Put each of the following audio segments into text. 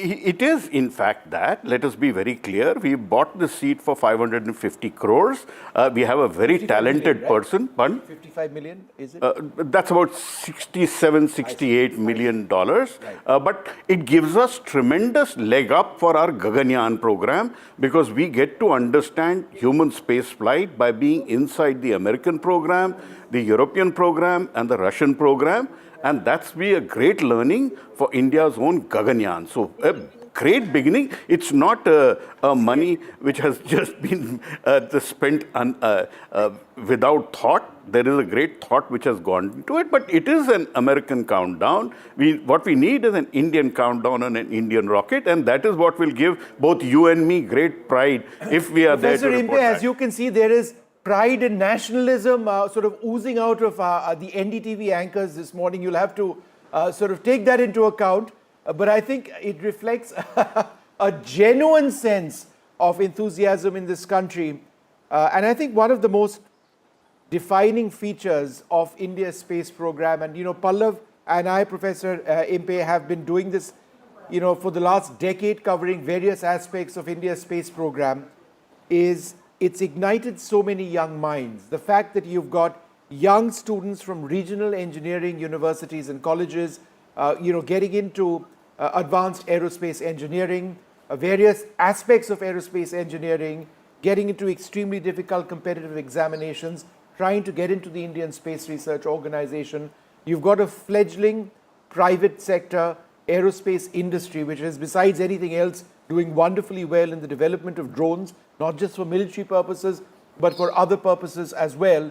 It is, in fact, that. Let us be very clear. We bought the seat for 550 crores. We have a very talented person. Pardon? 55 million, is it? That's about 67, 68 million dollars. Right. But it gives us tremendous leg up for our Gaganyaan program because we get to understand human space flight by being inside the American program, the European program, and the Russian program. And that's be a great learning for India's own Gaganyaan. So a great beginning. It's not money which has just been spent without thought. There is a great thought which has gone into it, but it is an American countdown. What we need is an Indian countdown on an Indian rocket, and that is what will give both you and me great pride if we are there to report Professor Impe, as you can see, there is pride and nationalism sort of oozing out of the NDTV anchors this morning. You'll have to sort of take that into account. But I think it reflects a genuine sense of enthusiasm in this country. And I think one of the most defining features of India's space program, and Pallav and I, Professor Impe, have been doing this for the last decade, covering various aspects of India's space program, is it's ignited so many young minds. The fact that you've got young students from regional engineering universities and colleges, getting into advanced aerospace engineering, various aspects of aerospace engineering, getting into extremely difficult competitive examinations, trying to get into the Indian Space Research Organization. You've got a fledgling private sector aerospace industry, which is, besides anything else, doing wonderfully well in the development of drones, not just for military purposes, but for other purposes as well.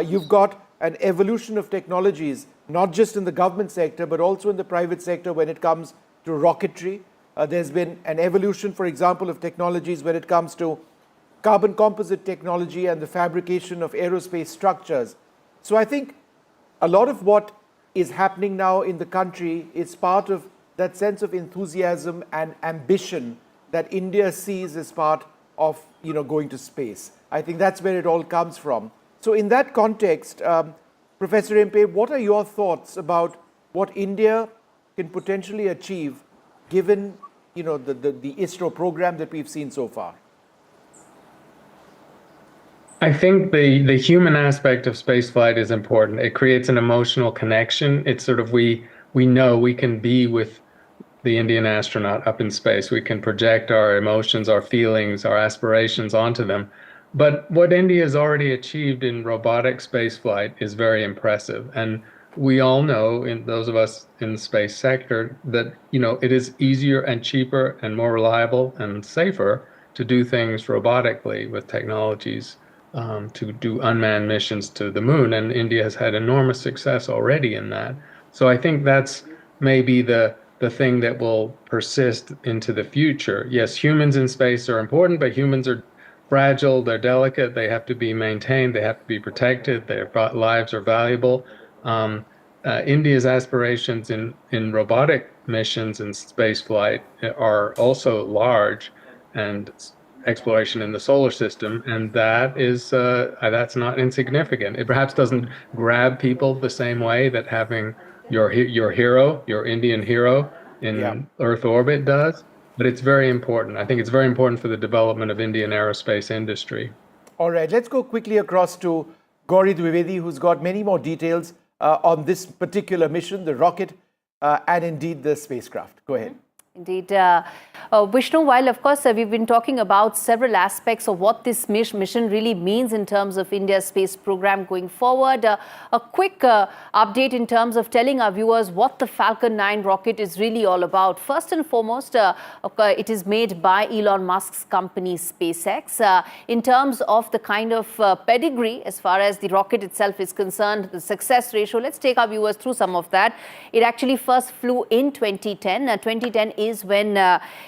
You've got an evolution of technologies, not just in the government sector, but also in the private sector when it comes to rocketry. There's been an evolution, for example, of technologies when it comes to carbon composite technology and the fabrication of aerospace structures. So I think a lot of what is happening now in the country is part of that sense of enthusiasm and ambition that India sees as part of going to space. I think that's where it all comes from. So in that context, Professor Impe, what are your thoughts about what India can potentially achieve given the ISRO program that we've seen so far? I think the human aspect of spaceflight is important. It creates an emotional connection. It's sort of we know we can be with the Indian astronaut up in space. We can project our emotions, our feelings, our aspirations onto them. But what India has already achieved in robotic spaceflight is very impressive. And we all know, in those of us in the space sector, that it is easier and cheaper and more reliable and safer to do things robotically with technologies to do unmanned missions to the moon. And India has had enormous success already in that. So I think that's maybe the thing that will persist into the future. Yes, humans in space are important, but humans are fragile, they're delicate, they have to be maintained, they have to be protected, their lives are valuable. India's aspirations in robotic missions and space flight are also large, and exploration in the solar system, and that is that's not insignificant. It perhaps doesn't grab people the same way that having your hero, your Indian hero in Earth orbit does, but it's very important. I think it's very important for the development of Indian aerospace industry. All right, let's go quickly across to Gauri Dwivedi, who's got many more details on this particular mission, the rocket, and indeed the spacecraft. Go ahead. Indeed. Vishnu, while of course we've been talking about several aspects of what this mission really means in terms of India's space program going forward, a quick update in terms of telling our viewers what the Falcon 9 rocket is really all about. First and foremost, it is made by Elon Musk's company SpaceX. In terms of the kind of pedigree as far as the rocket itself is concerned, the success ratio, let's take our viewers through some of that. It actually first flew in 2010. 2010 is when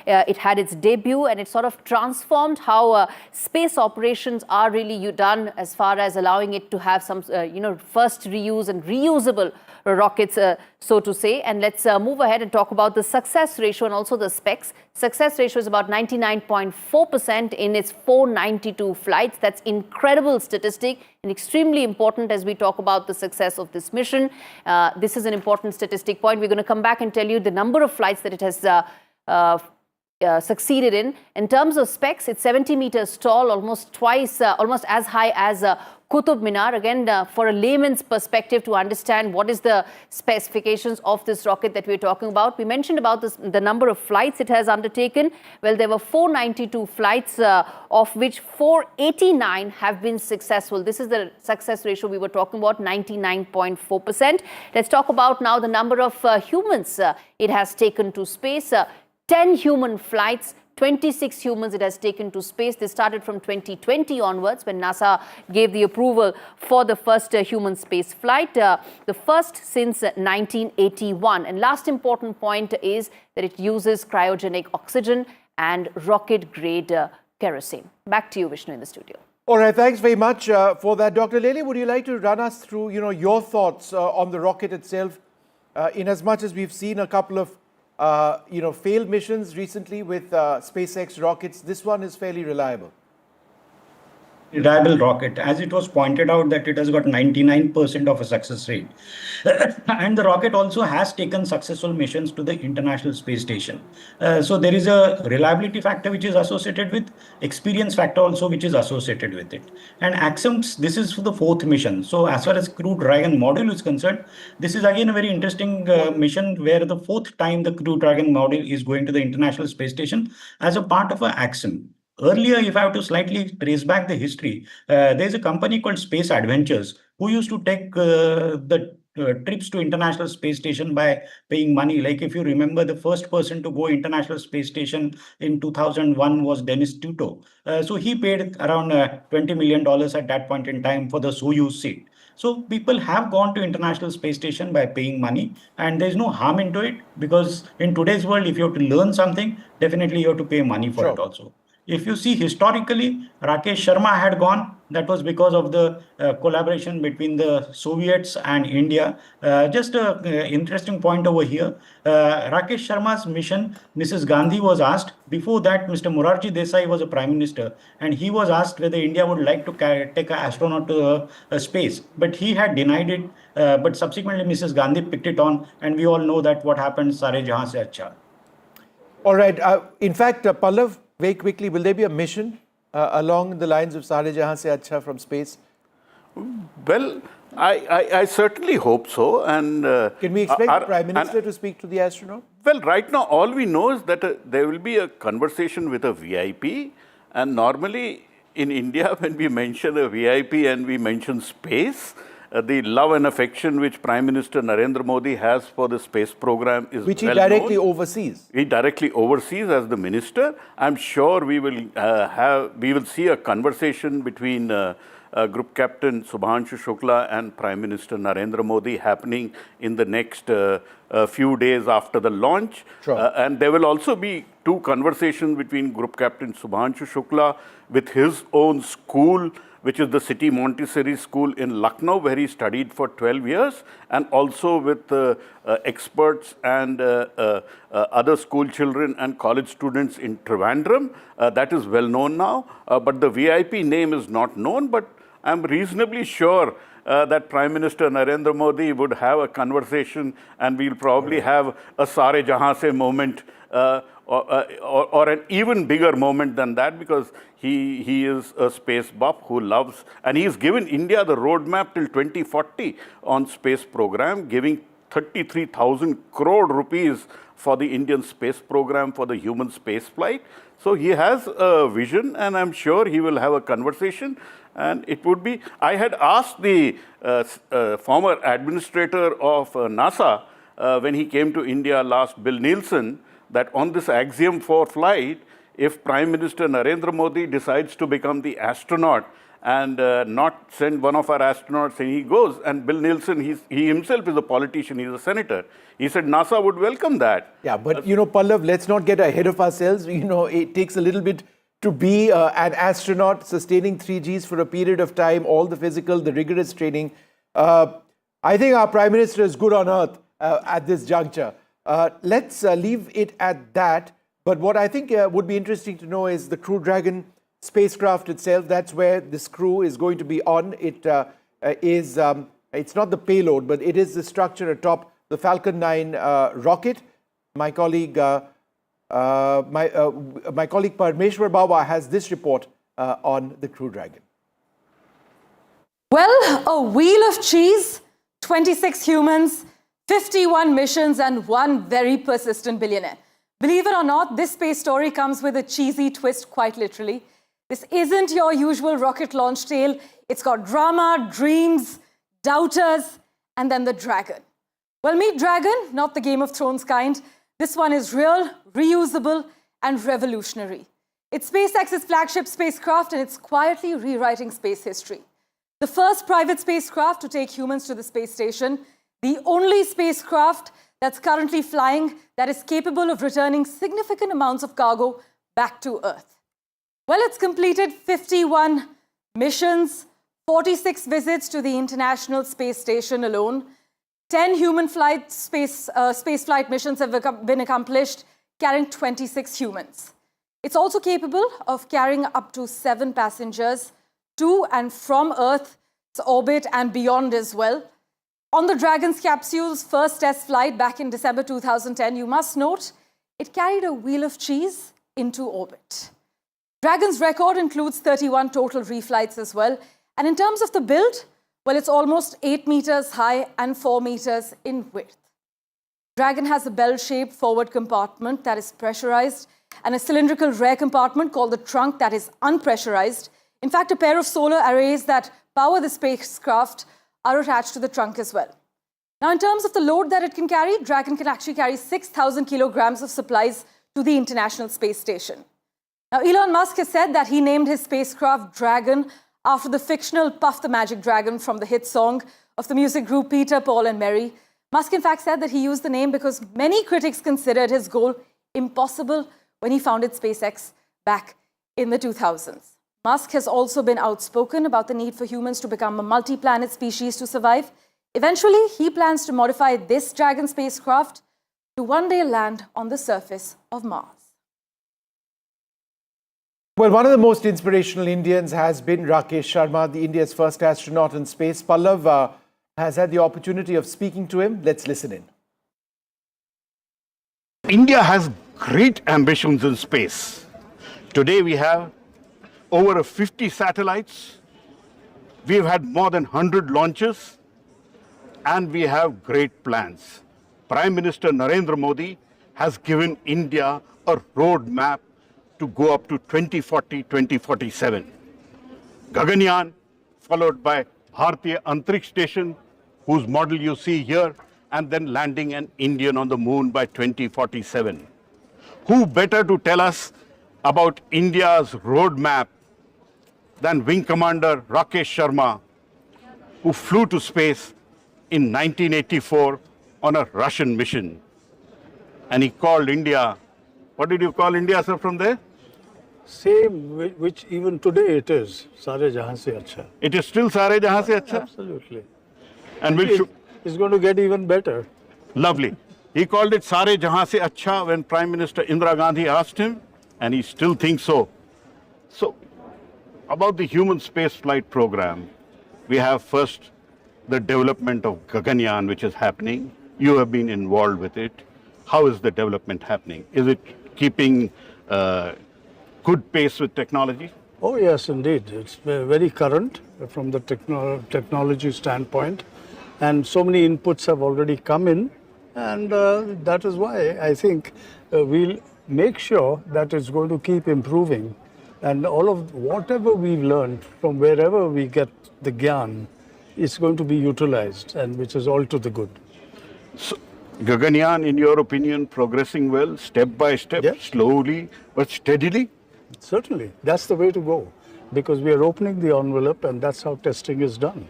it had its debut, and it sort of transformed how space operations are really done as far as allowing it to have some, first reuse and reusable rockets, so to say. And let's move ahead and talk about the success ratio and also the specs. Success ratio is about 99.4% in its 492 flights. That's incredible statistic and extremely important as we talk about the success of this mission. This is an important statistic point. We're going to come back and tell you the number of flights that it has succeeded in. In terms of specs, it's 70 meters tall, almost as high as Qutub Minar. Again, for a layman's perspective to understand what is the specifications of this rocket that we're talking about. We mentioned about the number of flights it has undertaken. Well, there were 492 flights, of which 489 have been successful. This is the success ratio we were talking about, 99.4%. Let's talk about now the number of humans it has taken to space. 10 human flights, 26 humans it has taken to space. This started from 2020 onwards when NASA gave the approval for the first human space flight, the first since 1981. And last important point is that it uses cryogenic oxygen and rocket-grade kerosene. Back to you, Vishnu, in the studio. All right, thanks very much for that. Dr. Lele, would you like to run us through, your thoughts on the rocket itself, in as much as we've seen a couple of failed missions recently with SpaceX rockets. This one is fairly reliable. Reliable rocket, as it was pointed out that it has got 99% of a success rate. And the rocket also has taken successful missions to the International Space Station. So there is a reliability factor which is associated with, experience factor also which is associated with it. And Axiom, this is for the 4th mission. So as far as Crew Dragon module is concerned, this is again a very interesting mission where the 4th time the Crew Dragon module is going to the International Space Station as a part of an Axiom. Earlier, if I have to slightly trace back the history, there's a company called Space Adventures who used to take the trips to International Space Station by paying money. Like if you remember, the first person to go International Space Station in 2001 was Dennis Tito. So he paid around $20 million at that point in time for the Soyuz seat. So people have gone to International Space Station by paying money, and there's no harm into it, because in today's world, if you have to learn something, definitely you have to pay money for it also. If you see historically, Rakesh Sharma had gone. That was because of the collaboration between the Soviets and India. Just an interesting point over here. Rakesh Sharma's mission, Mrs. Gandhi was asked. Before that, Mr. Morarji Desai was a prime minister, and he was asked whether India would like to take an astronaut to space. But he had denied it. But subsequently, Mrs. Gandhi picked it on, and we all know that what happened, Sare Jahan Se Acha. All right. In fact, Pallav, very quickly, will there be a mission along the lines of Sare Jahan Se Acha from space? Well, I certainly hope so. And can we expect the Prime Minister to speak to the astronaut? Well, right now, all we know is that there will be a conversation with a VIP. And normally in India, when we mention a VIP and we mention space, the love and affection which Prime Minister Narendra Modi has for the space program is which well he directly known. oversees. He directly oversees as the minister. I'm sure we will see a conversation between Group Captain Subhanshu Shukla and Prime Minister Narendra Modi happening in the next few days after the launch. Sure. And there will also be 2 conversations between Group Captain Subhanshu Shukla with his own school, which is the City Montessori School in Lucknow, where he studied for 12 years, and also with experts and other school children and college students in Trivandrum. That is well known now, but the VIP name is not known, but I'm reasonably sure that Prime Minister Narendra Modi would have a conversation, and we'll probably have a Sare Jahan Se moment, or an even bigger moment than that, because he is a space buff who loves, and he's given India the roadmap till 2040 on space program, giving 33,000 crore rupees for the Indian space program for the human space flight. So he has a vision, and I'm sure he will have a conversation. And it would be, I had asked the former administrator of NASA when he came to India last, Bill Nielsen, that on this Axiom 4 flight, if Prime Minister Narendra Modi decides to become the astronaut and not send one of our astronauts, and he goes, and Bill Nielsen, he himself is a politician, he's a senator. He said NASA would welcome that. Yeah, but Pallav, let's not get ahead of ourselves. It takes a little bit to be an astronaut, sustaining 3Gs for a period of time, all the physical, the rigorous training. I think our Prime Minister is good on earth at this juncture. Let's leave it at that. But what I think would be interesting to know is the Crew Dragon spacecraft itself. That's where this crew is going to be on. It is, it's not the payload, but it is the structure atop the Falcon 9 rocket. My colleague My colleague Parmeshwar Baba has this report on the Crew Dragon. Well, a wheel of cheese, 26 humans, 51 missions, and one very persistent billionaire. Believe it or not, this space story comes with a cheesy twist, quite literally. This isn't your usual rocket launch tale. It's got drama, dreams, doubters, and then the dragon. Well, meet Dragon, not the Game of Thrones kind. This one is real, reusable, and revolutionary. It's SpaceX's flagship spacecraft, and it's quietly rewriting space history. The first private spacecraft to take humans to the space station, the only spacecraft that's currently flying that is capable of returning significant amounts of cargo back to Earth. Well, it's completed 51 missions, 46 visits to the International Space Station alone. 10 human space flight missions have been accomplished, carrying 26 humans. It's also capable of carrying up to 7 passengers to and from Earth's orbit and beyond as well. On the Dragon's capsule's first test flight back in December 2010, you must note, it carried a wheel of cheese into orbit. Dragon's record includes 31 total reflights as well. And in terms of the build, well, it's almost 8 meters high and 4 meters in width. Dragon has a bell-shaped forward compartment that is pressurized and a cylindrical rear compartment called the trunk that is unpressurized. In fact, a pair of solar arrays that power the spacecraft are attached to the trunk as well. Now, in terms of the load that it can carry, Dragon can actually carry 6,000 kilograms of supplies to the International Space Station. Now, Elon Musk has said that he named his spacecraft Dragon after the fictional Puff the Magic Dragon from the hit song of the music group Peter, Paul and Mary. Musk, in fact, said that he used the name because many critics considered his goal impossible when he founded SpaceX back in the 2000s. Musk has also been outspoken about the need for humans to become a multi-planet species to survive. Eventually, he plans to modify this Dragon spacecraft to one day land on the surface of Mars. Well, one of the most inspirational Indians has been Rakesh Sharma, the India's first astronaut in space. Pallav has had the opportunity of speaking to him. Let's listen in. India has great ambitions in space. Today we have over 50 satellites. We've had more than 100 launches, and we have great plans. Prime Minister Narendra Modi has given India a roadmap to go up to 2040, 2047. Gaganyaan, followed by Bharatiya Antariksh Station, whose model you see here, and then landing an Indian on the moon by 2047. Who better to tell us about India's roadmap than Wing Commander Rakesh Sharma, who flew to space in 1984 on a Russian mission. And he called India, what did you call India, sir, from there? Same, which even today it is. Sare jahan se acha. It is still Sare Jahan Se Acha? Absolutely. And It's going to get even better. Lovely. He called it Sare Jahan Se Acha when Prime Minister Indira Gandhi asked him, and he still thinks so. So, about the human space flight program, we have first the development of Gaganyaan, which is happening. You have been involved with it. How is the development happening? Is it keeping good pace with technology? Oh, yes, indeed. It's very current from the technology standpoint. And so many inputs have already come in. And that is why I think we'll make sure that it's going to keep improving. And all of whatever we've learned from wherever we get the gyan is going to be utilized, and which is all to the good. So, Gaganyaan, in your opinion, progressing well, step by step, Yes. slowly but steadily? Certainly, that's the way to go, because we are opening the envelope, and that's how testing is done.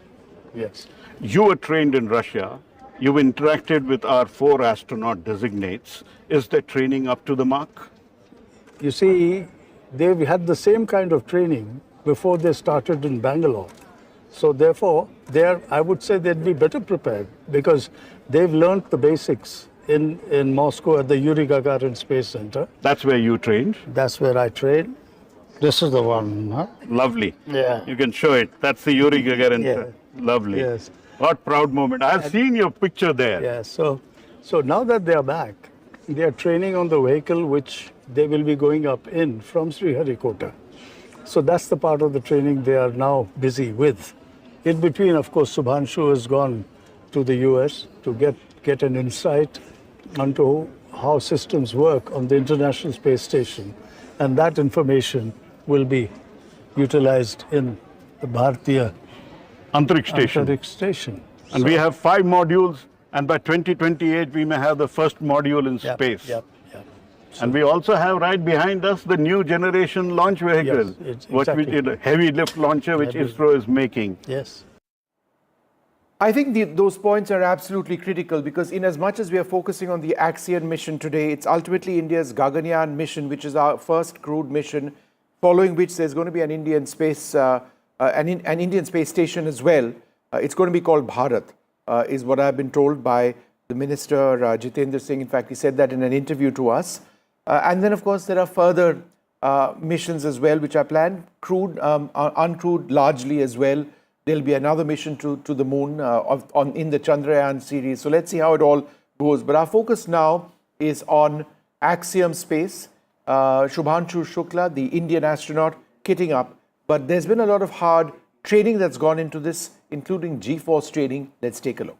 Yes. You were trained in Russia. You interacted with our 4 astronaut designates. Is the training up to the mark? You see, they've had the same kind of training before they started in Bangalore. So therefore, I would say they'd be better prepared, because they've learned the basics in Moscow at the Yuri Gagarin Space Center. That's where you trained. That's where I trained. This is the one, huh? Lovely. Yeah. You can show it. That's the Yuri Gagarin. Yeah. Lovely. Yes. What proud moment. I've seen your picture there. Yeah, so now that they are back, they are training on the vehicle which they will be going up in from Sriharikota. So that's the part of the training they are now busy with. In between, of course, Subhanshu has gone to the US to get an insight onto how systems work on the International Space Station. And that information will be utilized in the Bharatiya Antariksh Station. And we have 5 modules, and by 2028 we may have the first module in space. Yep. And we also have right behind us the new generation launch vehicle, exactly. a heavy lift launcher which ISRO is making. Yes. I think those points are absolutely critical because in as much as we are focusing on the Axiom mission today, it's ultimately India's Gaganyaan mission, which is our first crewed mission, following which there's going to be an Indian space, an Indian space station as well. It's going to be called Bharat, is what I've been told by the Minister Jitendra Singh. In fact, he said that in an interview to us. And then, of course, there are further missions as well, which are planned, crewed, uncrewed largely as well. There'll be another mission to the moon in the Chandrayaan series. So let's see how it all goes. But our focus now is on Axiom Space, Subhanshu Shukla, the Indian astronaut, kitting up. But there's been a lot of hard training that's gone into this, including G-force training. Let's take a look.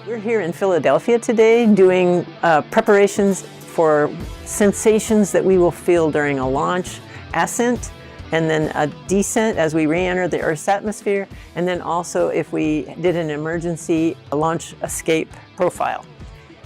We're here in Philadelphia today doing preparations for sensations that we will feel during a launch, ascent, and then a descent as we re-enter the Earth's atmosphere, and then also if we did an emergency launch escape profile.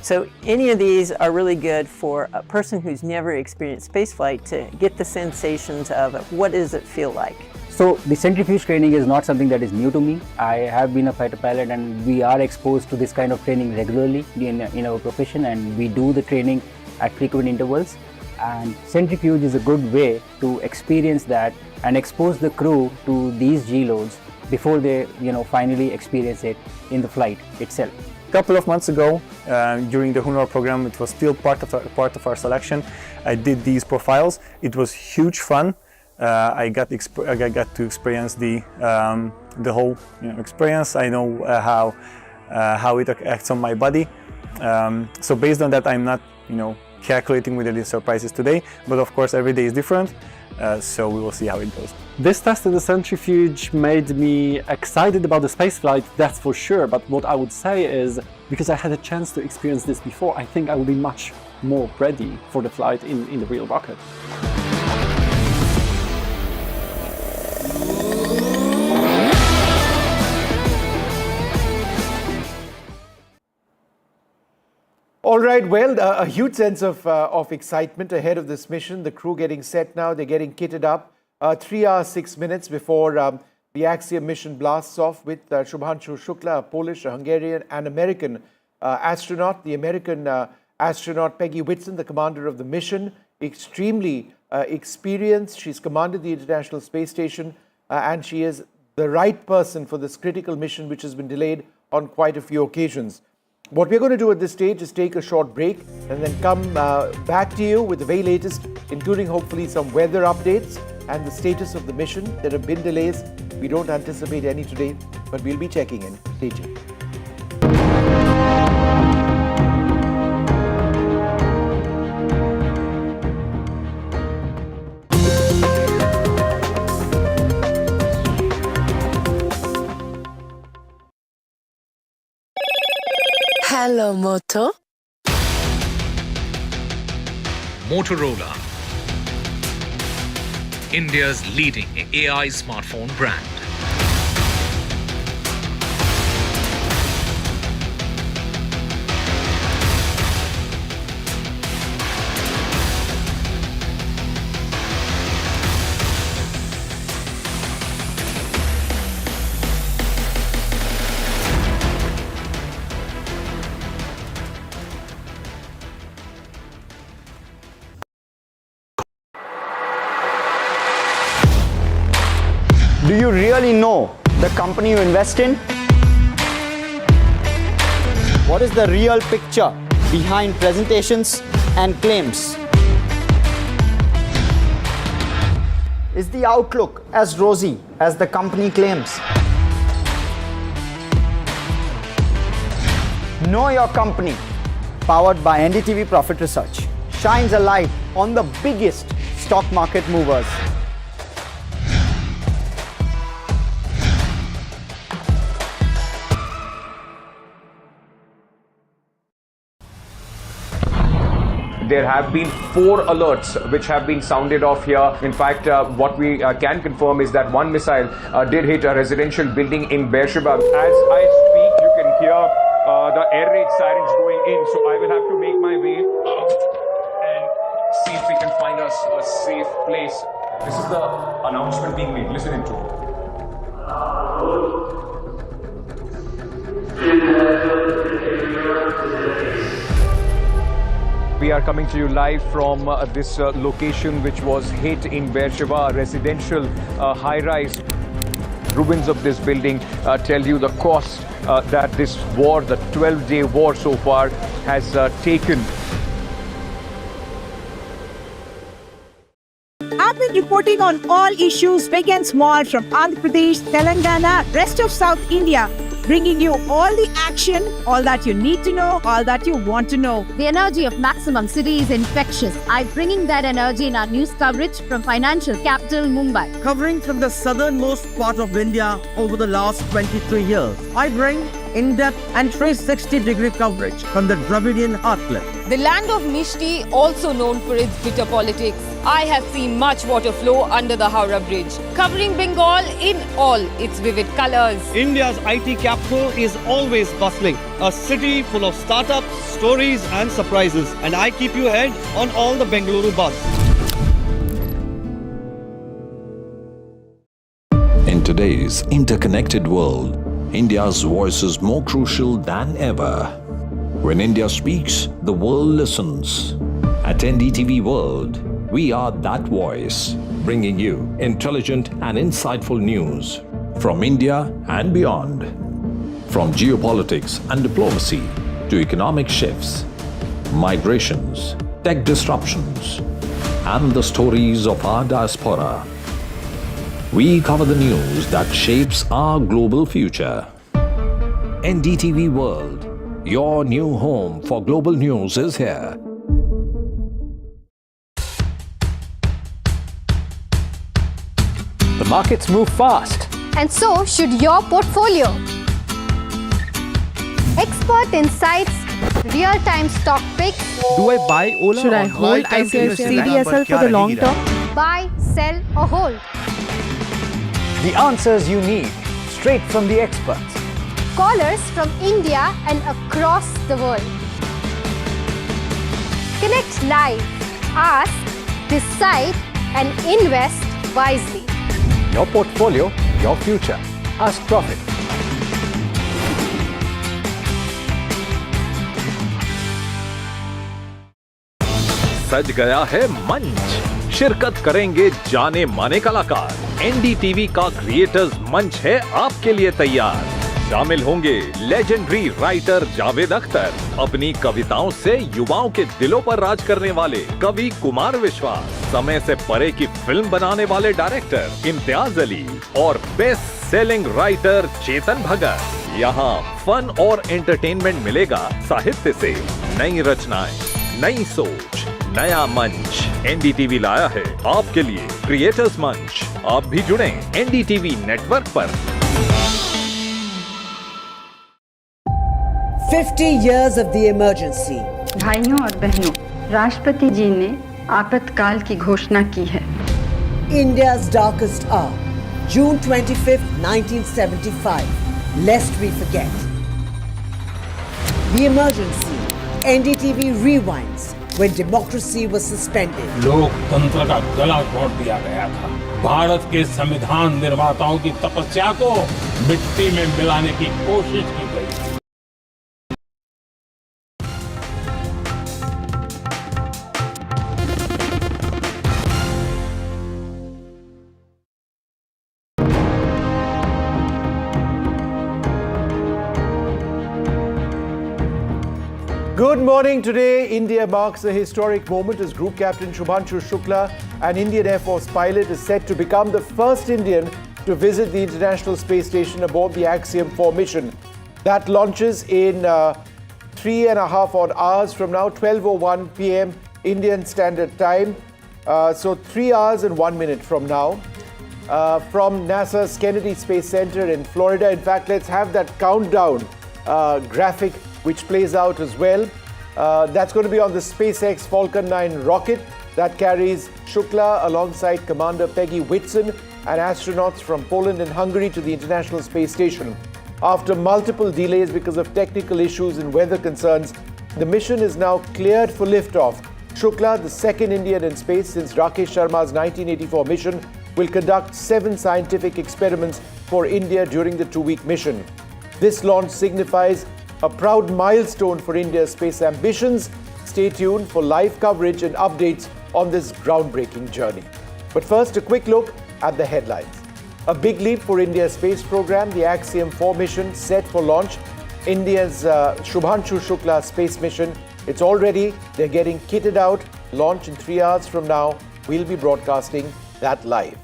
So any of these are really good for a person who's never experienced spaceflight to get the sensations of what does it feel like. So the centrifuge training is not something that is new to me. I have been a fighter pilot and we are exposed to this kind of training regularly in our profession, and we do the training at frequent intervals. And centrifuge is a good way to experience that and expose the crew to these G loads before they finally experience it in the flight itself. A couple of months ago, during the Honor program, it was still part of our selection. I did these profiles. It was huge fun. I got to experience the whole experience. I know how it acts on my body. So based on that, I'm not calculating with any surprises today. But of course, every day is different. So we will see how it goes. This test in the centrifuge made me excited about the spaceflight, that's for sure. But what I would say is, because I had a chance to experience this before, I think I will be much more ready for the flight in the real rocket. All right, well, a huge sense of excitement ahead of this mission. The crew getting set now, they're getting kitted up. 3 hours, 6 minutes before the Axiom mission blasts off with Subhanshu Shukla, a Polish, a Hungarian and American astronaut. The American astronaut Peggy Whitson, the commander of the mission, extremely experienced. She's commanded the International Space Station and she is the right person for this critical mission, which has been delayed on quite a few occasions. What we're going to do at this stage is take a short break and then come back to you with the very latest, including hopefully some weather updates and the status of the mission. There have been delays. We don't anticipate any today, but we'll be checking in. Stay tuned. Hello, Moto. Motorola, India's leading AI smartphone brand. Do you really know the company you invest in? What is the real picture behind presentations and claims? Is the outlook as rosy as the company claims? Know Your Company, powered by NDTV Profit Research, shines a light on the biggest stock market movers. There have been 4 alerts which have been sounded off here. In fact, what we can confirm is that one missile did hit a residential building in Beersheba. As I speak, you can hear the air raid sirens going in. So I will have to make my way and see if we can find us a safe place. This is the announcement being made. Listen into it. We are coming to you live from this location which was hit in Beersheba, a residential high-rise. Ruins of this building tell you the cost that this war, the 12-day war so far, has taken. I've been reporting on all issues, big and small, from Andhra Pradesh, Telangana, rest of South India, bringing you all the action, all that you need to know, all that you want to know. The energy of Maximum City is infectious. I'm bringing that energy in our news coverage from financial capital Mumbai. Covering from the southernmost part of India over the last 23 years, I bring in-depth and 360-degree coverage from the Dravidian heartland. The land of Mishti, also known for its bitter politics. I have seen much water flow under the Howrah Bridge, covering Bengal in all its vivid colors. India's IT capital is always bustling, a city full of startups, stories and surprises. And I keep you ahead on all the Bengaluru buzz. In today's interconnected world, India's voice is more crucial than ever. When India speaks, the world listens. At NDTV World, we are that voice, bringing you intelligent and insightful news from India and beyond. From geopolitics and diplomacy to economic shifts, migrations, tech disruptions, and the stories of our diaspora. We cover the news that shapes our global future. NDTV World, your new home for global news, is here. The markets move fast. And so should your portfolio. Expert insights, real-time stock picks. Do I buy Ola? Should I hold CDSL for the long term? Buy, sell or hold. The answers you need, straight from the experts. Callers from India and across the world. Connect live, ask, decide and invest wisely. Your portfolio, your future. Ask Profit. सज गया है मंच, शिरकत करेंगे जाने माने कलाकार। NDTV का क्रिएटर्स मंच है आपके लिए तैयार। शामिल होंगे लेजेंडरी राइटर जावेद अख्तर, अपनी कविताओं से युवाओं के दिलों पर राज करने वाले कवि कुमार विश्वास, समय से परे की फिल्म बनाने वाले डायरेक्टर इम्तियाज अली और best selling writer Chetan Bhagat. यहाँ फन और एंटरटेनमेंट मिलेगा, साहित्य से नई रचनाएं, नई सोच, नया मंच। एनडीटीवी लाया है आपके लिए क्रिएटर्स मंच। आप भी जुड़े एनडीटीवी नेटवर्क पर। 50 years of the emergency. भाइयों और बहनों, राष्ट्रपति जी ने आपातकाल की घोषणा की है। India's darkest hour, June 25th, 1975. Lest we forget. The emergency. NDTV rewinds when democracy was suspended. लोकतंत्र का गला घोट दिया गया था। भारत के संविधान निर्माताओं की तपस्या को मिट्टी में मिलाने की कोशिश की गई। Good morning. Today, India marks a historic moment as Group Captain Shukla, an Indian Air Force pilot, is set to become the first Indian to visit the International Space Station aboard the Axiom 4 mission. That launches in 3.5 odd hours from now, 12:01 p.m. Indian Standard Time. So 3 hours and 1 minute from now. From NASA's Kennedy Space Center in Florida. In fact, let's have that countdown graphic which plays out as well. That's going to be on the SpaceX Falcon 9 rocket that carries Shukla alongside Commander Peggy Whitson and astronauts from Poland and Hungary to the International Space Station. After multiple delays because of technical issues and weather concerns, the mission is now cleared for liftoff. Shukla, the second Indian in space since Rakesh Sharma's 1984 mission, will conduct 7 scientific experiments for India during the 2-week mission. This launch signifies a proud milestone for India's space ambitions. Stay tuned for live coverage and updates on this groundbreaking journey. But first, a quick look at the headlines. A big leap for India's space program, the Axiom 4 mission set for launch. India's Shubhanshu Shukla space mission. It's all ready. They're getting kitted out. Launch in 3 hours from now. We'll be broadcasting that live.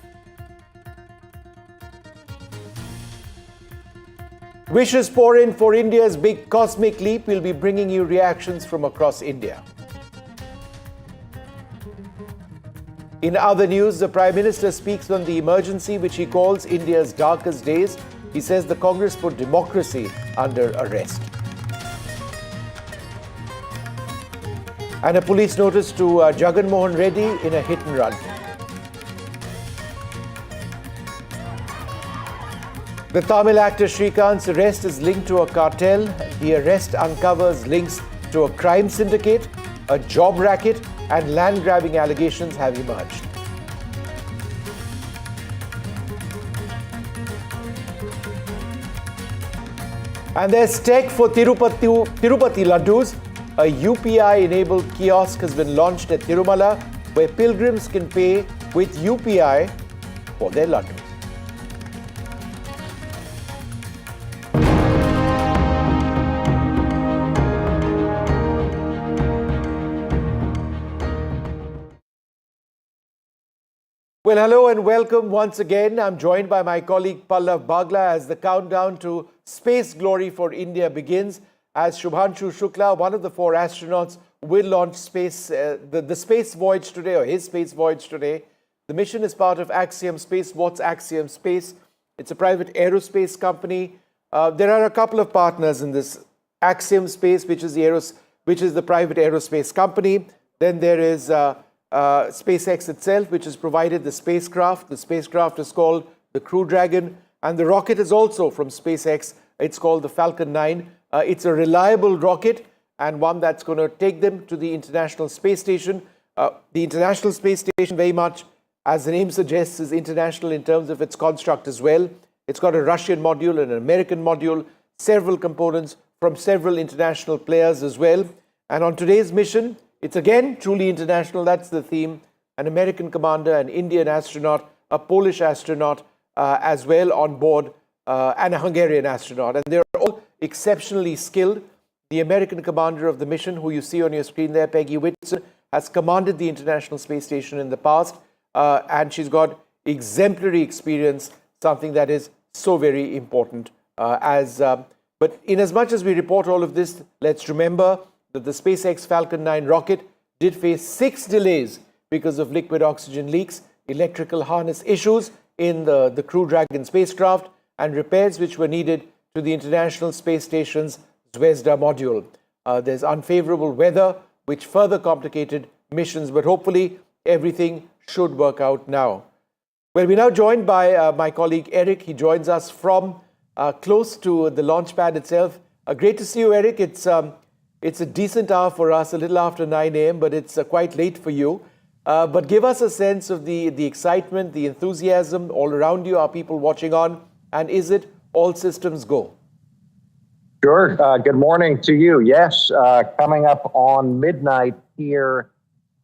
Wishes pour in for India's big cosmic leap. We'll be bringing you reactions from across India. In other news, the Prime Minister speaks on the emergency which he calls India's darkest days. He says the Congress put democracy under arrest. And a police notice to Jagan Mohan Reddy in a hit and run. The Tamil actor Srikanth's arrest is linked to a cartel. The arrest uncovers links to a crime syndicate, a job racket, and land-grabbing allegations have emerged. And there's tech for Tirupati Laddus. A UPI-enabled kiosk has been launched at Tirumala, where pilgrims can pay with UPI for their laddus. Well, hello and welcome once again. I'm joined by my colleague Pallav Bagla as the countdown to space glory for India begins. As Shubhanshu Shukla, one of the 4 astronauts, will launch the space voyage today, or his space voyage today. The mission is part of Axiom Space. What's Axiom Space? It's a private aerospace company. There are a couple of partners in this. Axiom Space, which is the private aerospace company. Then there is SpaceX itself, which has provided the spacecraft. The spacecraft is called the Crew Dragon, and the rocket is also from SpaceX. It's called the Falcon 9. It's a reliable rocket and one that's going to take them to the International Space Station. The International Space Station, very much, as the name suggests, is international in terms of its construct as well. It's got a Russian module and an American module, several components from several international players as well. And on today's mission, it's again truly international. That's the theme. An American commander, an Indian astronaut, a Polish astronaut as well on board, and a Hungarian astronaut. And they're all exceptionally skilled. The American commander of the mission, who you see on your screen there, Peggy Whitson, has commanded the International Space Station in the past, and she's got exemplary experience, something that is so very important. But in as much as we report all of this, let's remember that the SpaceX Falcon 9 rocket did face 6 delays because of liquid oxygen leaks, electrical harness issues in the Crew Dragon spacecraft, and repairs which were needed to the International Space Station's Zvezda module. There's unfavorable weather which further complicated missions, but hopefully everything should work out now. Well, we're now joined by my colleague Eric. He joins us from close to the launch pad itself. Great to see you, Eric. It's a decent hour for us, a little after 9 a.m., but it's quite late for you. But give us a sense of the excitement, the enthusiasm all around you. Are people watching on? And is it all systems go? Sure. Good morning to you. Yes, coming up on midnight here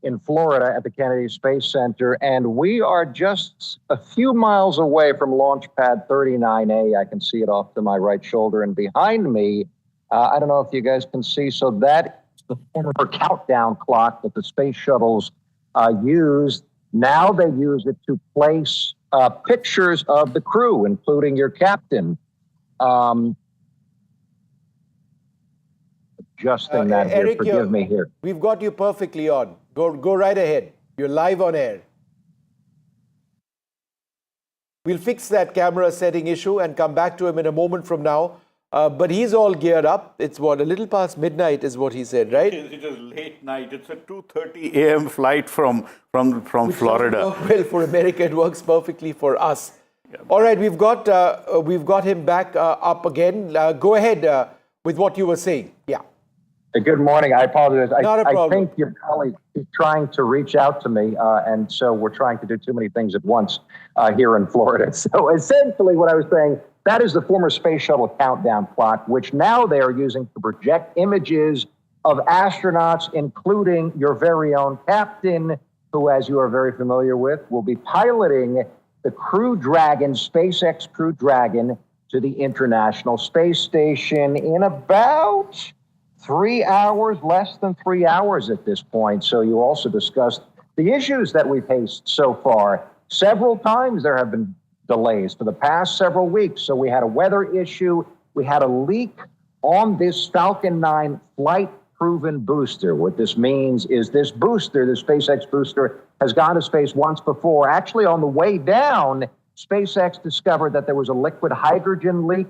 in Florida at the Kennedy Space Center, and we are just a few miles away from Launch Pad 39A. I can see it off to my right shoulder, and behind me, I don't know if you guys can see, so that the former countdown clock that the space shuttles used. Now they use it to place pictures of the crew, including your captain. Adjusting that here. Eric, Forgive me here. We've got you perfectly on. Go right ahead. You're live on air. We'll fix that camera setting issue and come back to him in a moment from now. But he's all geared up. It's what, a little past midnight is what he said, right? It is late night. It's a 2:30 a.m. flight from Florida. Well, for America, it works perfectly for us. Yeah. All right, we've got him back up again. Go ahead with what you were saying. Yeah. Good morning. I apologize. Not a problem. I think your colleague is trying to reach out to me, and so we're trying to do too many things at once here in Florida. So essentially what I was saying, that is the former space shuttle countdown clock, which now they are using to project images of astronauts, including your very own captain, who, as you are very familiar with, will be piloting the Crew Dragon, SpaceX Crew Dragon, to the International Space Station in about 3 hours, less than 3 hours at this point. So you also discussed the issues that we've faced so far. Several times there have been delays for the past several weeks. So we had a weather issue. We had a leak on this Falcon 9 flight-proven booster. What this means is this booster, the SpaceX booster, has gone to space once before. Actually, on the way down, SpaceX discovered that there was a liquid hydrogen leak.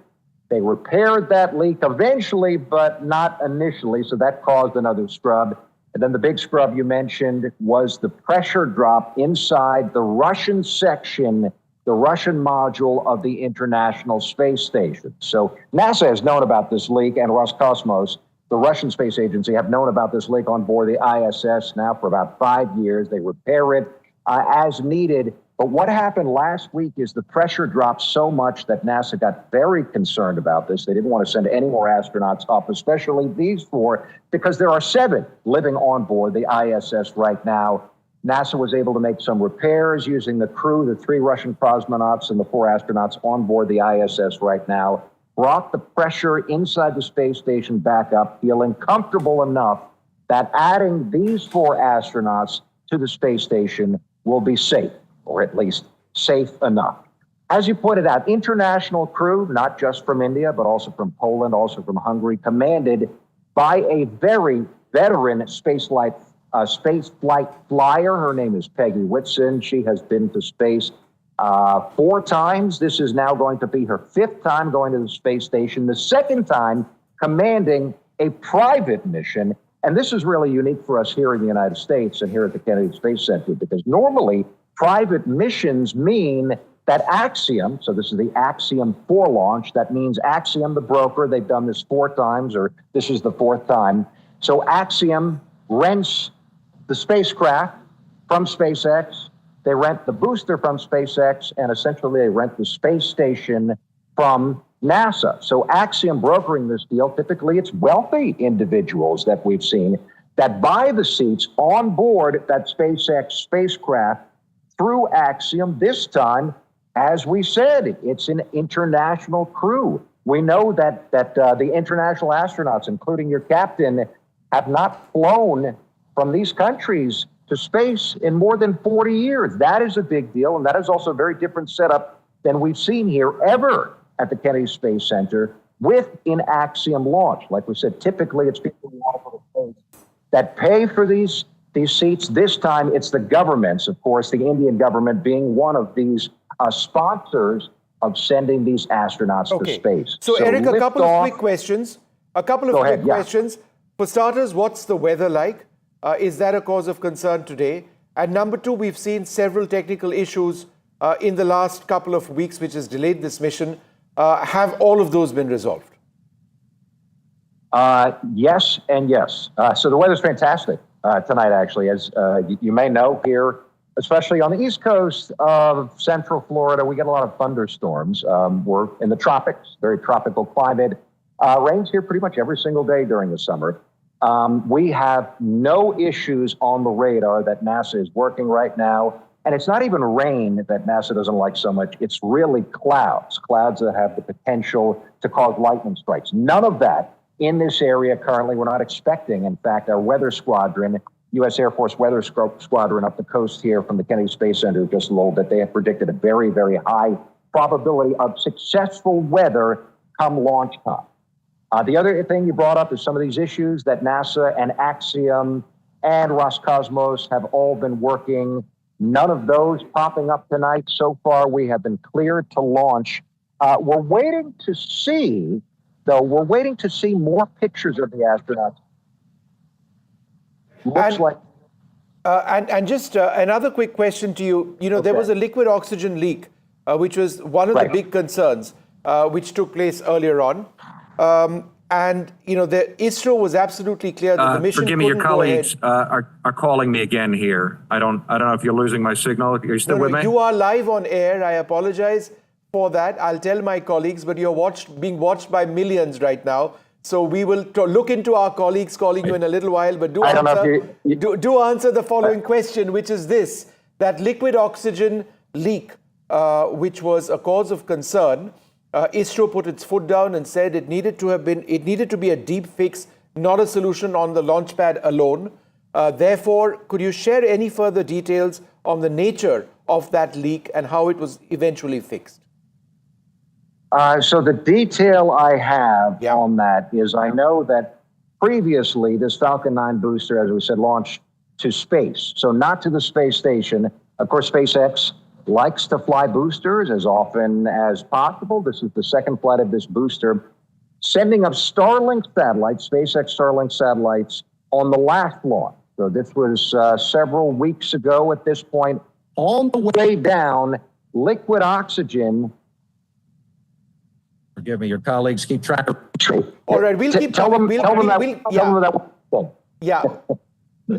They repaired that leak eventually, but not initially, so that caused another scrub. And then the big scrub you mentioned was the pressure drop inside the Russian section, the Russian module of the International Space Station. So NASA has known about this leak, and Roscosmos, the Russian space agency, have known about this leak on board the ISS now for about 5 years. They repair it as needed. But what happened last week is the pressure dropped so much that NASA got very concerned about this. They didn't want to send any more astronauts up, especially these 4, because there are 7 living on board the ISS right now. NASA was able to make some repairs using the crew, the 3 Russian cosmonauts and the 4 astronauts on board the ISS right now, brought the pressure inside the space station back up, feeling comfortable enough that adding these 4 astronauts to the space station will be safe, or at least safe enough. As you pointed out, international crew, not just from India, but also from Poland, also from Hungary, commanded by a very veteran space flight flyer. Her name is Peggy Whitson. She has been to space 4 times. This is now going to be her 5th time going to the space station, the 2nd time commanding a private mission. And this is really unique for us here in the United States and here at the Kennedy Space Center, because normally private missions mean that Axiom, so this is the Axiom 4 launch, that means Axiom, the broker, they've done this 4 times, or this is the 4th time. So Axiom rents the spacecraft from SpaceX, they rent the booster from SpaceX, and essentially they rent the space station from NASA. So Axiom brokering this deal, typically it's wealthy individuals that we've seen that buy the seats on board that SpaceX spacecraft through Axiom. This time, as we said, it's an international crew. We know that the international astronauts, including your captain, have not flown from these countries to space in more than 40 years. That is a big deal, and that is also a very different setup than we've seen here ever at the Kennedy Space Center with an Axiom launch. Like we said, typically it's people who want to go to space that pay for these seats. This time it's the governments, of course, the Indian government being one of these sponsors of sending these astronauts to space. So Eric, a couple of quick questions. Questions. For starters, what's the weather like? Is that a cause of concern today? And number 2, we've seen several technical issues in the last couple of weeks, which has delayed this mission. Have all of those been resolved? Yes and yes. So the weather's fantastic tonight, actually. As you may know, here, especially on the east coast of central Florida, we get a lot of thunderstorms. We're in the tropics, very tropical climate. Rains here pretty much every single day during the summer. We have no issues on the radar that NASA is working right now. And it's not even rain that NASA doesn't like so much. It's really clouds that have the potential to cause lightning strikes. None of that in this area currently. We're not expecting, in fact, our weather squadron, U.S. Air Force Weather Squadron up the coast here from the Kennedy Space Center just a little bit. They have predicted a very, very high probability of successful weather come launch time. The other thing you brought up is some of these issues that NASA and Axiom and Roscosmos have all been working. None of those popping up tonight. So far, we have been cleared to launch. We're waiting to see, though, more pictures of the astronauts. Looks like. And just another quick question to you. You know, there was a liquid oxygen leak, which was one of the big concerns, which took place earlier on. And, you know, the ISRO was absolutely clear that the mission forgive me, your couldn't go ahead. colleagues are calling me again here. I don't know if you're losing my signal. Are you still with me? You are live on air. I apologize for that. I'll tell my colleagues, but you're being watched by millions right now. So we will look into our colleagues calling you in a little while, but do answer the following question, which is this: that liquid oxygen leak, which was a cause of concern. ISRO put its foot down and said it needed to be a deep fix, not a solution on the launch pad alone. Therefore, could you share any further details on the nature of that leak and how it was eventually fixed? So the detail I have on that is I know that previously this Falcon 9 booster, as we said, launched to space. So not to the space station. Of course, SpaceX likes to fly boosters as often as possible. This is the second flight of this booster, sending up Starlink satellites, SpaceX Starlink satellites, on the last launch. So this was several weeks ago at this point. On the way down, liquid oxygen. Forgive me, your colleagues keep track of. All right, we'll keep tell them that. Yeah.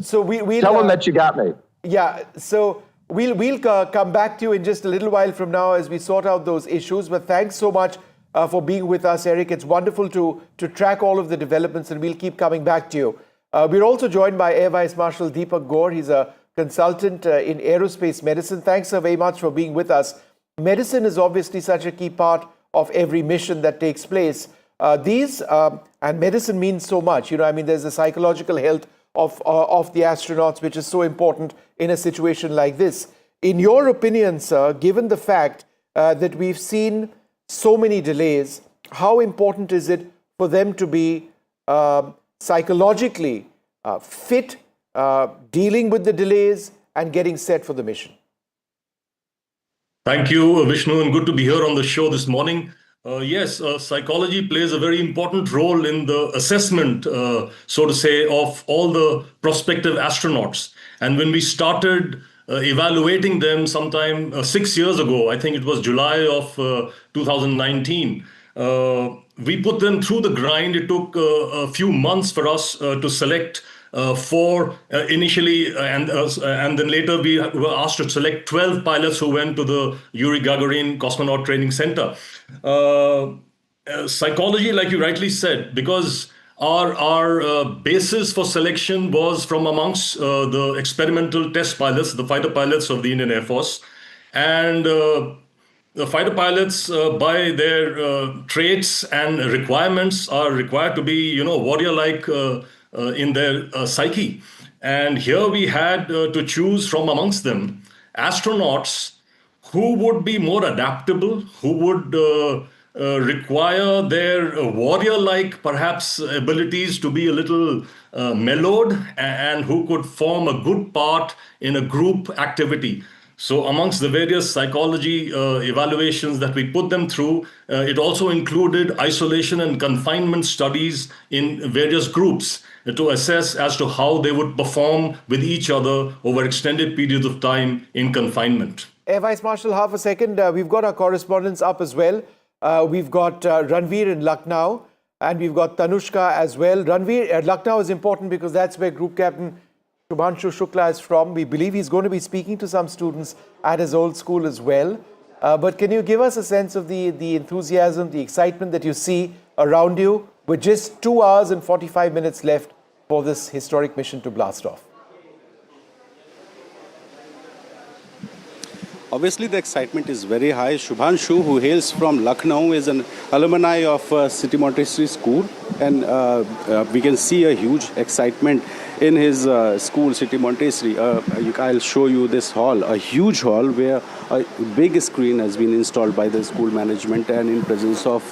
So we'll tell them that you got me. Yeah. So we'll come back to you in just a little while from now as we sort out those issues. But thanks so much for being with us, Eric. It's wonderful to track all of the developments, and we'll keep coming back to you. We're also joined by Air Vice Marshal Deepak Gore. He's a consultant in aerospace medicine. Thanks so very much for being with us. Medicine is obviously such a key part of every mission that takes place. And medicine means so much. You know, I mean, there's the psychological health of the astronauts, which is so important in a situation like this. In your opinion, sir, given the fact that we've seen so many delays, how important is it for them to be psychologically fit, dealing with the delays and getting set for the mission? Thank you, Vishnu, and good to be here on the show this morning. Yes, psychology plays a very important role in the assessment, so to say, of all the prospective astronauts. And when we started evaluating them sometime 6 years ago, I think it was July of 2019, we put them through the grind. It took a few months for us to select four initially, and then later we were asked to select 12 pilots who went to the Yuri Gagarin Cosmonaut Training Center. Psychology, like you rightly said, because our basis for selection was from amongst the experimental test pilots, the fighter pilots of the Indian Air Force. And the fighter pilots, by their traits and requirements, are required to be, warrior-like in their psyche. And here we had to choose from amongst them astronauts who would be more adaptable, who would require their warrior-like perhaps abilities to be a little mellowed, and who could form a good part in a group activity. So amongst the various psychology evaluations that we put them through, it also included isolation and confinement studies in various groups to assess as to how they would perform with each other over extended periods of time in confinement. Air Vice Marshal, half a second. We've got our correspondents up as well. We've got Ranveer in Lucknow, and we've got Tanushka as well. Ranveer, Lucknow is important because that's where Group Captain Captain Shukla is from. We believe he's going to be speaking to some students at his old school as well. But can you give us a sense of the enthusiasm, the excitement that you see around you with just 2 hours and 45 minutes left for this historic mission to blast off? Obviously, the excitement is very high. Shubhanshu, who hails from Lucknow, is an alumni of City Montessori School, and we can see a huge excitement in his school, City Montessori. I'll show you this hall, a huge hall where a big screen has been installed by the school management, and in presence of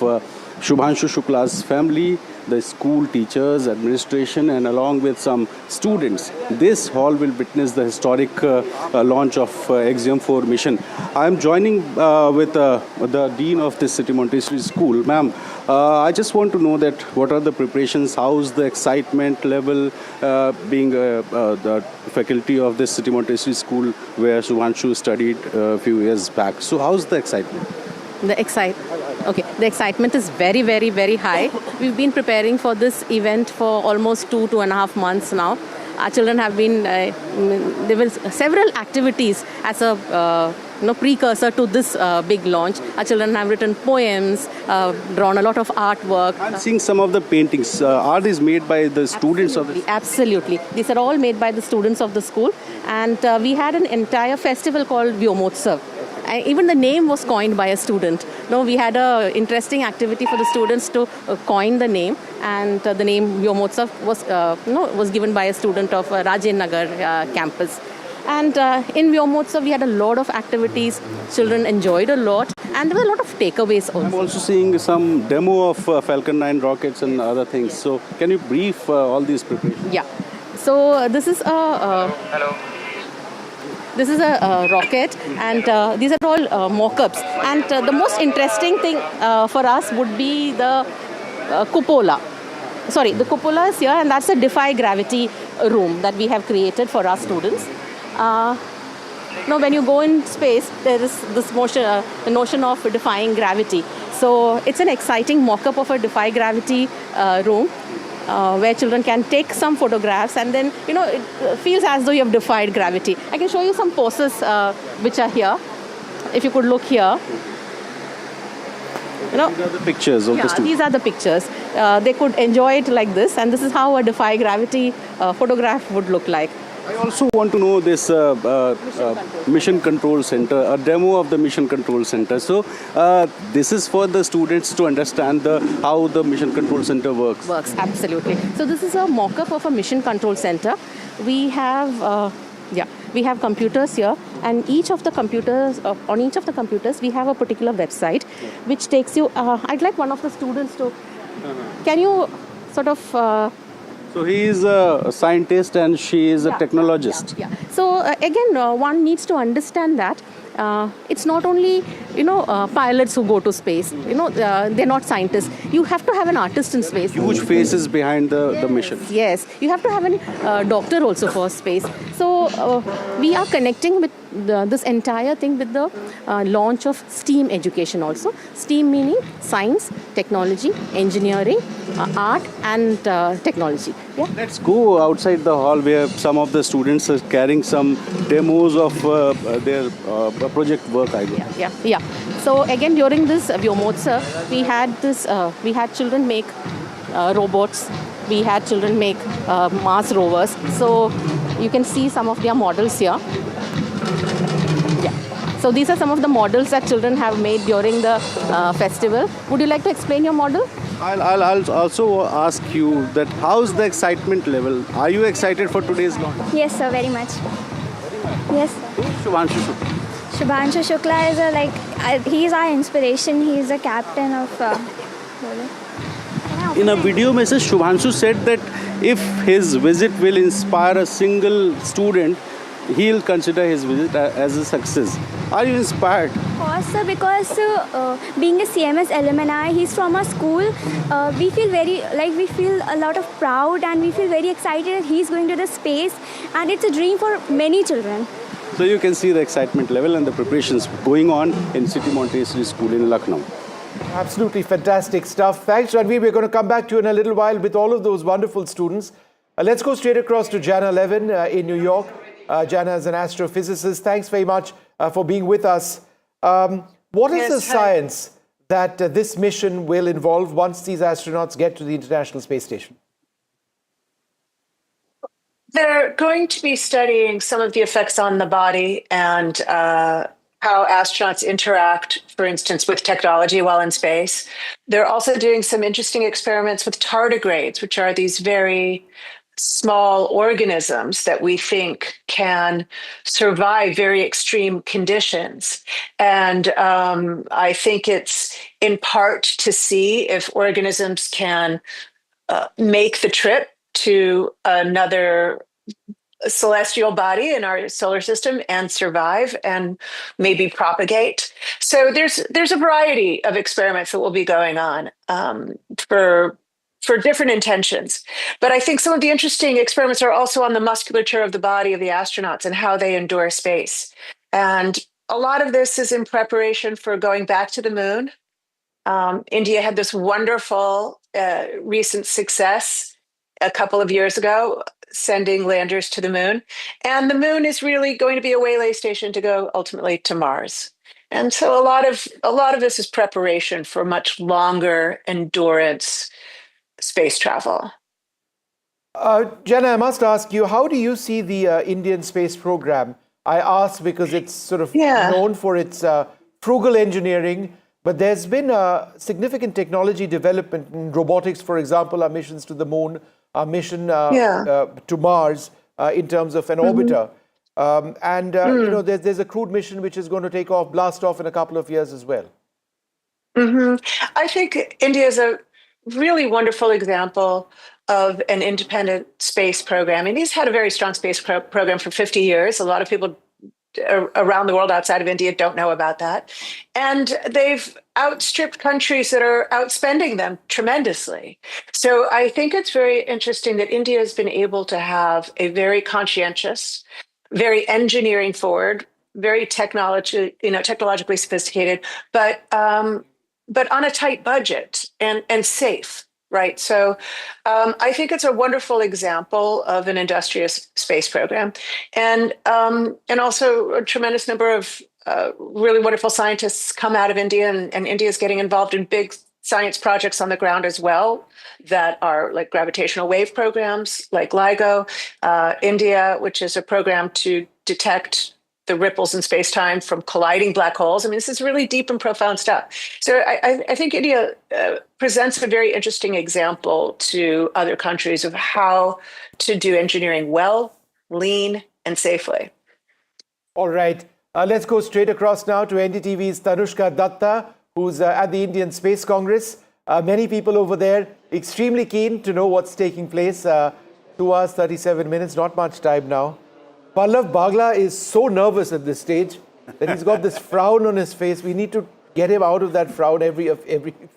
Shubhanshu Shukla's family, the school teachers, administration, and along with some students, this hall will witness the historic launch of Axiom 4 mission. I am joining with the dean of this City Montessori School. Ma'am, I just want to know that what are the preparations, how's the excitement level being the faculty of this City Montessori School where Shubhanshu studied a few years back. So how's the excitement? The excitement is very, very, very high. We've been preparing for this event for almost 2.5 months now. Our children have been, there were several activities as a precursor to this big launch. Our children have written poems, drawn a lot of artwork. I'm seeing some of the paintings. Are these made by the students of the school? Absolutely. These are all made by the students of the school. And we had an entire festival called Vyomotsav. Even the name was coined by a student. We had an interesting activity for the students to coin the name, and the name Vyomotsav was given by a student of Rajen Nagar campus. And in Vyomotsav, we had a lot of activities. Children enjoyed a lot, and there were a lot of takeaways also. I'm also seeing some demo of Falcon 9 rockets and other things. So can you brief all these preparations? Yeah. So this is a... Hello. This is a rocket, and these are all mock-ups. And the most interesting thing for us would be the cupola. Sorry, the cupola is here, and that's a defy gravity room that we have created for our students. When you go in space, there is this motion, the notion of defying gravity. So it's an exciting mock-up of a defy gravity room. Where children can take some photographs, and then it feels as though you have defied gravity. I can show you some poses which are here. If you could look here. These are the pictures of the students. These are the pictures. They could enjoy it like this, and this is how a defy gravity photograph would look like. I also want to know this Mission Control Center, a demo of the Mission Control Center. So this is for the students to understand how the Mission Control Center works. Absolutely. So this is a mock-up of a Mission Control Center. We have we have computers here, and each of the computers, on each of the computers, we have a particular website, which takes you. I'd like one of the students to. Can you sort of? So he is a scientist and she is a technologist. So again, one needs to understand that it's not only pilots who go to space. They're not scientists. You have to have an artist in space. Huge faces behind the mission. Yes, you have to have a doctor also for space. So we are connecting with this entire thing with the launch of STEAM education also. STEAM meaning science, technology, engineering, art and technology. Yeah. Let's go outside the hall where some of the students are carrying some demos of their project work, I guess. Yeah. So again, during this Vyomotsav, we had children make robots. We had children make Mars rovers. So you can see some of their models here. So these are some of the models that children have made during the festival. Would you like to explain your model? I'll also ask you that how's the excitement level? Are you excited for today's launch? Yes, sir, very much. Yes. Shubhanshu Shukla. Shubhanshu Shukla is he's our inspiration. He's a captain of. In a video message, Shubhanshu said that if his visit will inspire a single student, he'll consider his visit as a success. Are you inspired? Of course, sir, because being a CMS alumni, he's from our school. We feel a lot of proud, and we feel very excited that he's going to the space, and it's a dream for many children. So you can see the excitement level and the preparations going on in City Montessori School in Lucknow. Absolutely fantastic stuff. Thanks, Ranveer. We're going to come back to you in a little while with all of those wonderful students. Let's go straight across to Jana Levin in New York. Jana is an astrophysicist. Thanks very much for being with us. What is the science that this mission will involve once these astronauts get to the International Space Station? They're going to be studying some of the effects on the body and how astronauts interact, for instance, with technology while in space. They're also doing some interesting experiments with tardigrades, which are these very small organisms that we think can survive very extreme conditions. And I think it's in part to see if organisms can make the trip to another celestial body in our solar system and survive and maybe propagate. So there's a variety of experiments that will be going on for different intentions. But I think some of the interesting experiments are also on the musculature of the body of the astronauts and how they endure space. And a lot of this is in preparation for going back to the moon. India had this wonderful recent success a couple of years ago, sending landers to the moon. And the moon is really going to be a waylay station to go ultimately to Mars. And so a lot of this is preparation for much longer endurance space travel. Jenna, I must ask you, how do you see the Indian space program? I ask because it's sort of known for its frugal engineering, but there's been a significant technology development in robotics, for example, our missions to the moon, our mission to Mars in terms of an orbiter. You know, there's a crewed mission which is going to take off, blast off in a couple of years as well. I think India is a really wonderful example of an independent space program. India's had a very strong space program for 50 years. A lot of people around the world outside of India don't know about that. And they've outstripped countries that are outspending them tremendously. So I think it's very interesting that India has been able to have a very conscientious, very engineering forward, very technologically sophisticated, but on a tight budget and safe. Right. So I think it's a wonderful example of an industrious space program, and also a tremendous number of really wonderful scientists come out of India, and India is getting involved in big science projects on the ground as well that are like gravitational wave programs like LIGO, India, which is a program to detect the ripples in space-time from colliding black holes. I mean, this is really deep and profound stuff. So I think India presents a very interesting example to other countries of how to do engineering well, lean, and safely. All right. Let's go straight across now to NDTV's Tanushka Datta, who's at the Indian Space Congress. Many people over there extremely keen to know what's taking place. 2 hours, 37 minutes, not much time now. Pallav Bagla is so nervous at this stage that he's got this frown on his face. We need to get him out of that frown every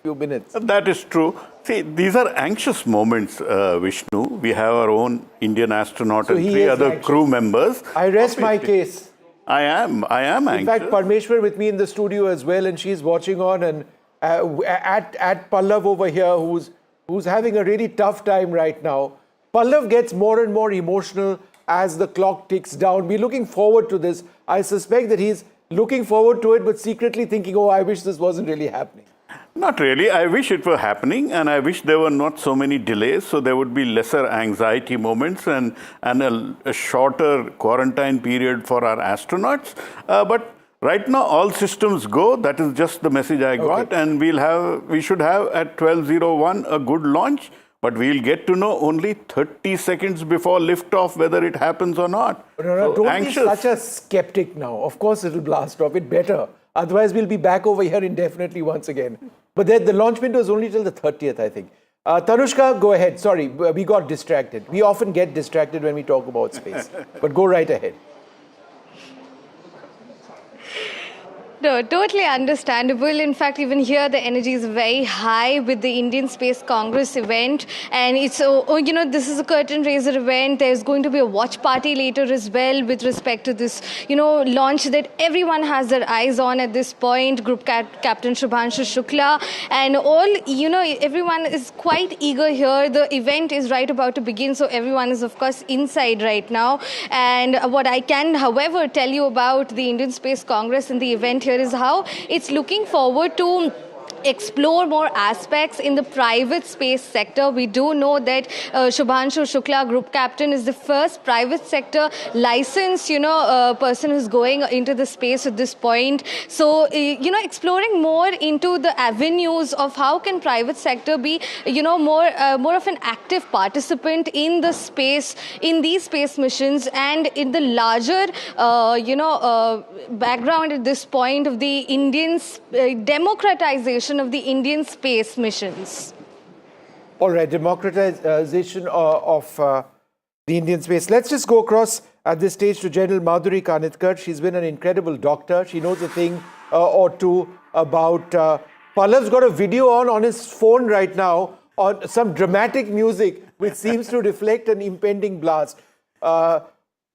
few minutes. That is true. See, these are anxious moments, Vishnu. We have our own Indian astronaut and 3 other anxious crew members. I rest my case. I am anxious. In fact, Parmeshwar with me in the studio as well, and she's watching on. And at Pallav over here, who's having a really tough time right now. Pallav gets more and more emotional as the clock ticks down. We're looking forward to this. I suspect that he's looking forward to it, but secretly thinking, oh, I wish this wasn't really happening. Not really. I wish it were happening, and I wish there were not so many delays, so there would be lesser anxiety moments and a shorter quarantine period for our astronauts. But right now, all systems go. That is just the message I got, and we should have at 12:01 a good launch. But we'll get to know only 30 seconds before liftoff whether it happens or not. No, don't be such a skeptic now. Of course it'll blast off. It better. Otherwise we'll be back over here indefinitely once again. But the launch window is only till the 30th, I think. Tanushka, go ahead. Sorry, we got distracted. We often get distracted when we talk about space. But go right ahead. No, totally understandable. In fact, even here, the energy is very high with the Indian Space Congress event. And it's, you know, this is a curtain raiser event. There's going to be a watch party later as well with respect to this, you know, launch that everyone has their eyes on at this point. Group Captain Shukla and all, you know, everyone is quite eager here. The event is right about to begin. So everyone is, of course, inside right now. And what I can, however, tell you about the Indian Space Congress and the event here is how it's looking forward to explore more aspects in the private space sector. We do know that Shubhanshu Shukla, Group Captain, is the first private sector licensed, person who's going into the space at this point. So, exploring more into the avenues of how can private sector be, more of an active participant in the space, in these space missions, and in the larger, background at this point of the Indian democratization of the Indian space missions. All right, democratization of the Indian space. Let's just go across at this stage to General Madhuri Kanitkar. She's been an incredible doctor. She knows a thing or two about... Pallav's got a video on his phone right now on some dramatic music which seems to reflect an impending blast.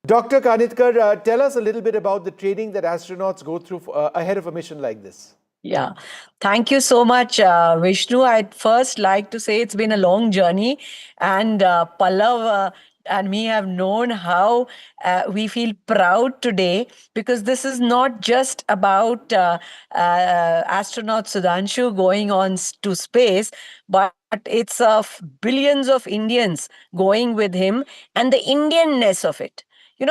Dr. Kanitkar, tell us a little bit about the training that astronauts go through ahead of a mission like this. Yeah, thank you so much, Vishnu. I'd first like to say it's been a long journey, and Pallav and me have known how we feel proud today, because this is not just about astronaut Sudhanshu going on to space, but it's of billions of Indians going with him and the Indianness of it.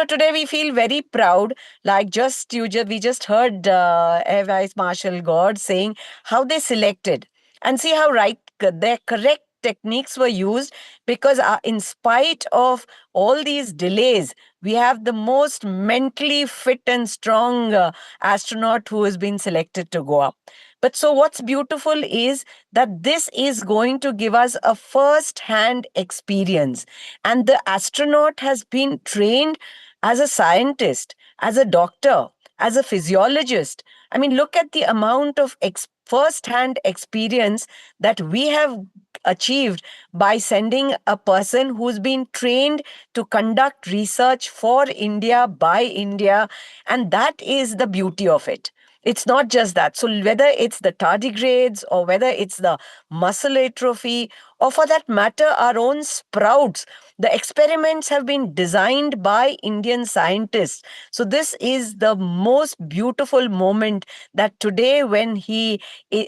Today we feel very proud, like we just heard Air Vice Marshal Gord saying how they selected, and see how their correct techniques were used, because in spite of all these delays, we have the most mentally fit and strong astronaut who has been selected to go up. But so what's beautiful is that this is going to give us a first-hand experience. And the astronaut has been trained as a scientist, as a doctor, as a physiologist. I mean, look at the amount of first-hand experience that we have achieved by sending a person who's been trained to conduct research for India, by India, and that is the beauty of it. It's not just that. So whether it's the tardigrades or whether it's the muscle atrophy, or for that matter, our own sprouts, the experiments have been designed by Indian scientists. So this is the most beautiful moment, that today when he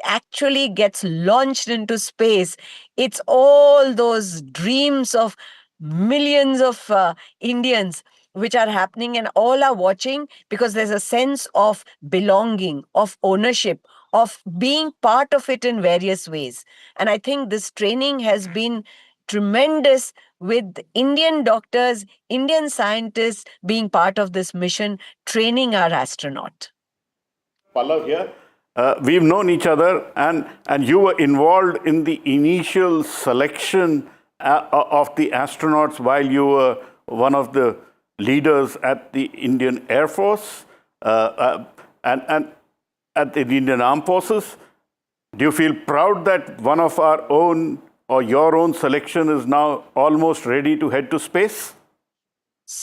actually gets launched into space, it's all those dreams of millions of Indians which are happening, and all are watching, because there's a sense of belonging, of ownership, of being part of it in various ways. And I think this training has been tremendous, with Indian doctors, Indian scientists being part of this mission, training our astronaut. Pallav here. We've known each other, and you were involved in the initial selection of the astronauts while you were one of the leaders at the Indian Air Force and at the Indian Armed Forces. Do you feel proud that one of our own, or your own selection, is now almost ready to head to space?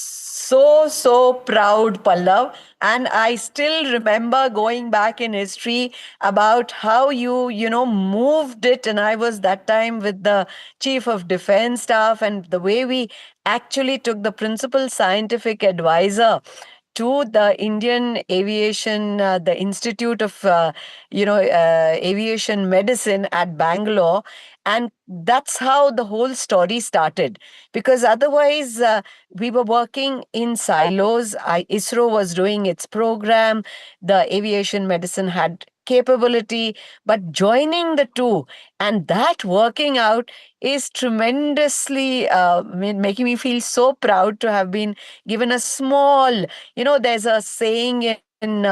So proud, Pallav. And I still remember going back in history about how you moved it. And I was that time with the Chief of Defense Staff, and the way we actually took the principal scientific advisor to the Indian Aviation, the Institute of, Aviation Medicine at Bangalore. And that's how the whole story started. Because otherwise, we were working in silos. ISRO was doing its program. The aviation medicine had capability. But joining the two and that working out is tremendously making me feel so proud to have been given a small, there's a saying in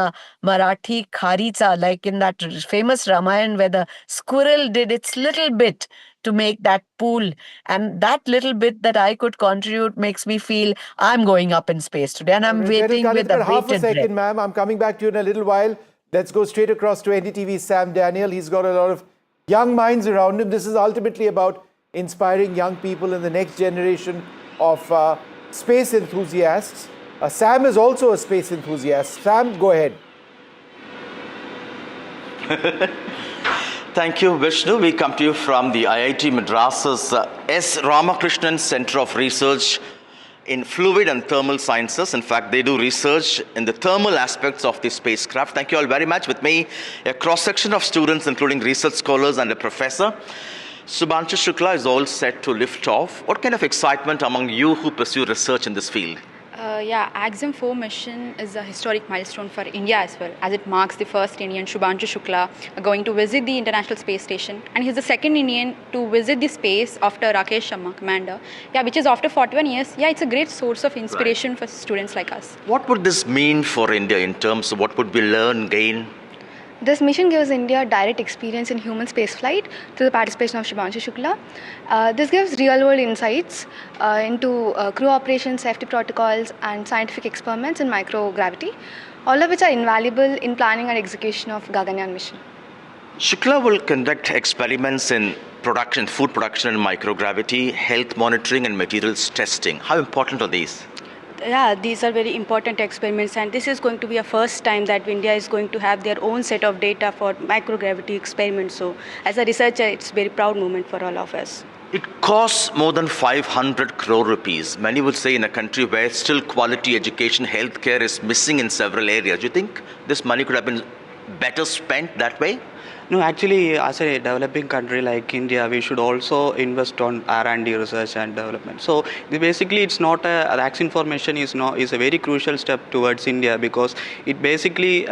Marathi, Kharitsa, like in that famous Ramayana, where the squirrel did its little bit to make that pool. And that little bit that I could contribute makes me feel I'm going up in space today. And I'm waiting with a half a bated second, breath. ma'am. I'm coming back to you in a little while. Let's go straight across to NDTV's Sam Daniel. He's got a lot of young minds around him. This is ultimately about inspiring young people in the next generation of space enthusiasts. Sam is also a space enthusiast. Sam, go ahead. Thank you, Vishnu. We come to you from the IIT Madras's S. Ramakrishnan Center of Research in fluid and thermal sciences. In fact, they do research in the thermal aspects of the spacecraft. Thank you all very much. With me, a cross-section of students, including research scholars and a professor. Subhanshu Shukla is all set to lift off. What kind of excitement among you who pursue research in this field? Yeah, Axiom 4 mission is a historic milestone for India as well, as it marks the first Indian, Subhanshu Shukla, going to visit the International Space Station. And he's the second Indian to visit the space after Rakesh Sharma, commander. Yeah, which is after 41 years. Yeah, it's a great source of inspiration for students like us. What would this mean for India in terms of what would we learn, gain? This mission gives India direct experience in human spaceflight through the participation of Subhanshu Shukla. This gives real-world insights into crew operations, safety protocols, and scientific experiments in microgravity, all of which are invaluable in planning and execution of Gaganyaan mission. Shukla will conduct experiments in production, food production and microgravity, health monitoring and materials testing. How important are these? Yeah, these are very important experiments, and this is going to be a first time that India is going to have their own set of data for microgravity experiments. So as a researcher, it's a very proud moment for all of us. It costs more than 500 crore rupees. Many would say in a country where still quality education, healthcare is missing in several areas. Do you think this money could have been better spent that way? No, actually, as a developing country like India, we should also invest on R&D research and development. So basically, it's not the Axiom information is a very crucial step towards India, because it basically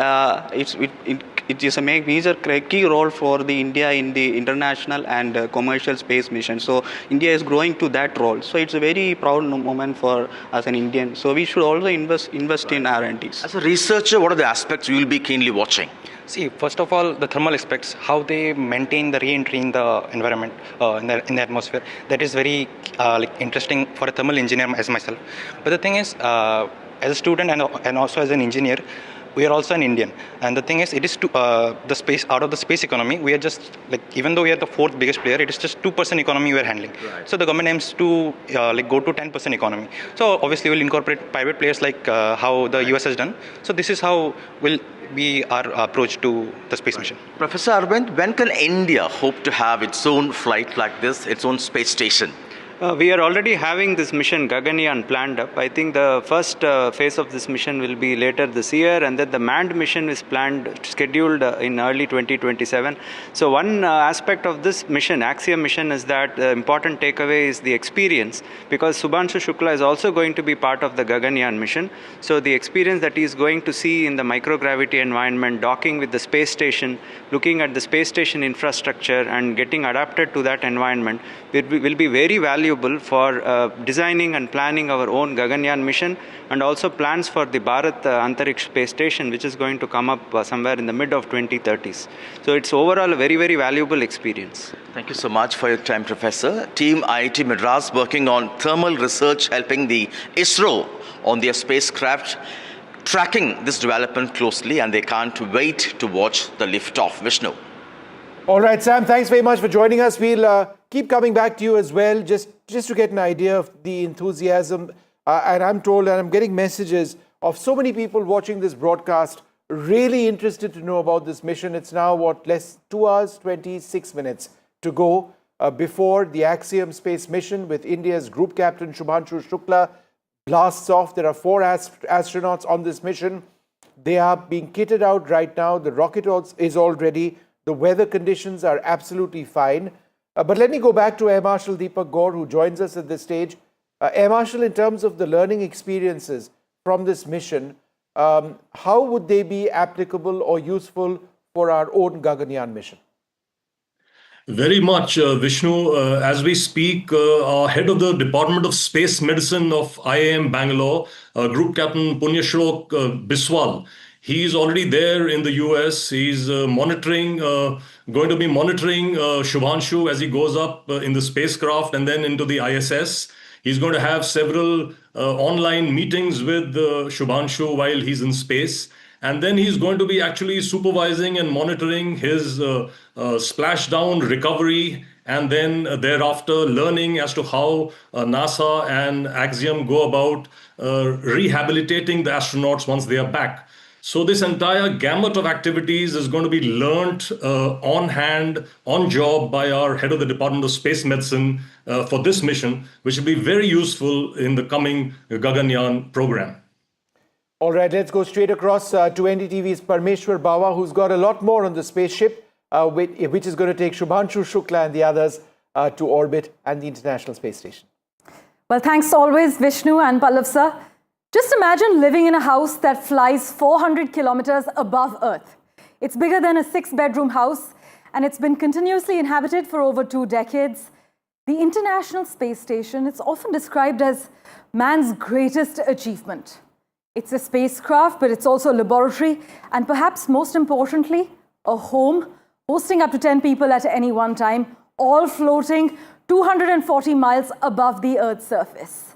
it is a major key role for the India in the international and commercial space mission. So India is growing to that role. So it's a very proud moment for as an Indian. So we should also invest in R&Ds. As a researcher, what are the aspects you will be keenly watching? See, first of all, the thermal aspects, how they maintain the re-entry in the environment, in the atmosphere. That is very interesting for a thermal engineer as myself. But the thing is, as a student and also as an engineer, we are also an Indian. And the thing is, it is the space, out of the space economy, we are just, even though we are the fourth biggest player, it is just 2% economy we are handling. Right. So the government aims to go to 10% economy. So obviously we'll incorporate private players like how the US has done. So this is how we'll be our approach to the space mission. Professor Arvind, when can India hope to have its own flight like this, its own space station? We are already having this mission Gaganyaan planned up. I think the first phase of this mission will be later this year, and then the manned mission is scheduled in early 2027. So one aspect of this mission, Axiom mission, is that the important takeaway is the experience, because Subhanshu Shukla is also going to be part of the Gaganyaan mission. So the experience that he is going to see in the microgravity environment, docking with the space station, looking at the space station infrastructure and getting adapted to that environment will be very valuable for designing and planning our own Gaganyaan mission, and also plans for the Bharat Antariksh space station, which is going to come up somewhere in the mid of 2030s. So it's overall a very, very valuable experience. Thank you so much for your time, Professor. Team IIT Madras working on thermal research, helping the ISRO on their spacecraft, tracking this development closely, and they can't wait to watch the liftoff. Vishnu. All right, Sam, thanks very much for joining us. We'll keep coming back to you as well, just to get an idea of the enthusiasm. And I'm told, and I'm getting messages of so many people watching this broadcast, really interested to know about this mission. It's now, 2 hours, 26 minutes to go before the Axiom space mission with India's Group Captain Subhanshu Shukla blasts off. There are 4 astronauts on this mission. They are being kitted out right now. The rocket is all ready. The weather conditions are absolutely fine. But let me go back to Air Marshal Deepak Gaur, who joins us at this stage. Air Marshal, in terms of the learning experiences from this mission, how would they be applicable or useful for our own Gaganyaan mission? Very much, Vishnu. As we speak, our head of the Department of Space Medicine of IIM Bangalore, Group Captain Punyashlok Biswal, he's already there in the US. He's going to be monitoring Subhanshu as he goes up in the spacecraft and then into the ISS. He's going to have several online meetings with Subhanshu while he's in space. And then he's going to be actually supervising and monitoring his splashdown recovery, and then thereafter learning as to how NASA and Axiom go about rehabilitating the astronauts once they are back. So this entire gamut of activities is going to be learnt on hand, on job by our head of the Department of Space Medicine for this mission, which will be very useful in the coming Gaganyaan program. All right, let's go straight across to NDTV's Parmeshwar Bawa, who's got a lot more on the spaceship, which is going to take Shubhanshu Shukla and the others to orbit and the International Space Station. Well, thanks always, Vishnu and Pallav sir. Just imagine living in a house that flies 400 kilometers above Earth. It's bigger than a 6-bedroom house, and it's been continuously inhabited for over 2 decades. The International Space Station, it's often described as man's greatest achievement. It's a spacecraft, but it's also a laboratory, and perhaps most importantly, a home, hosting up to 10 people at any one time, all floating 240 miles above the Earth's surface.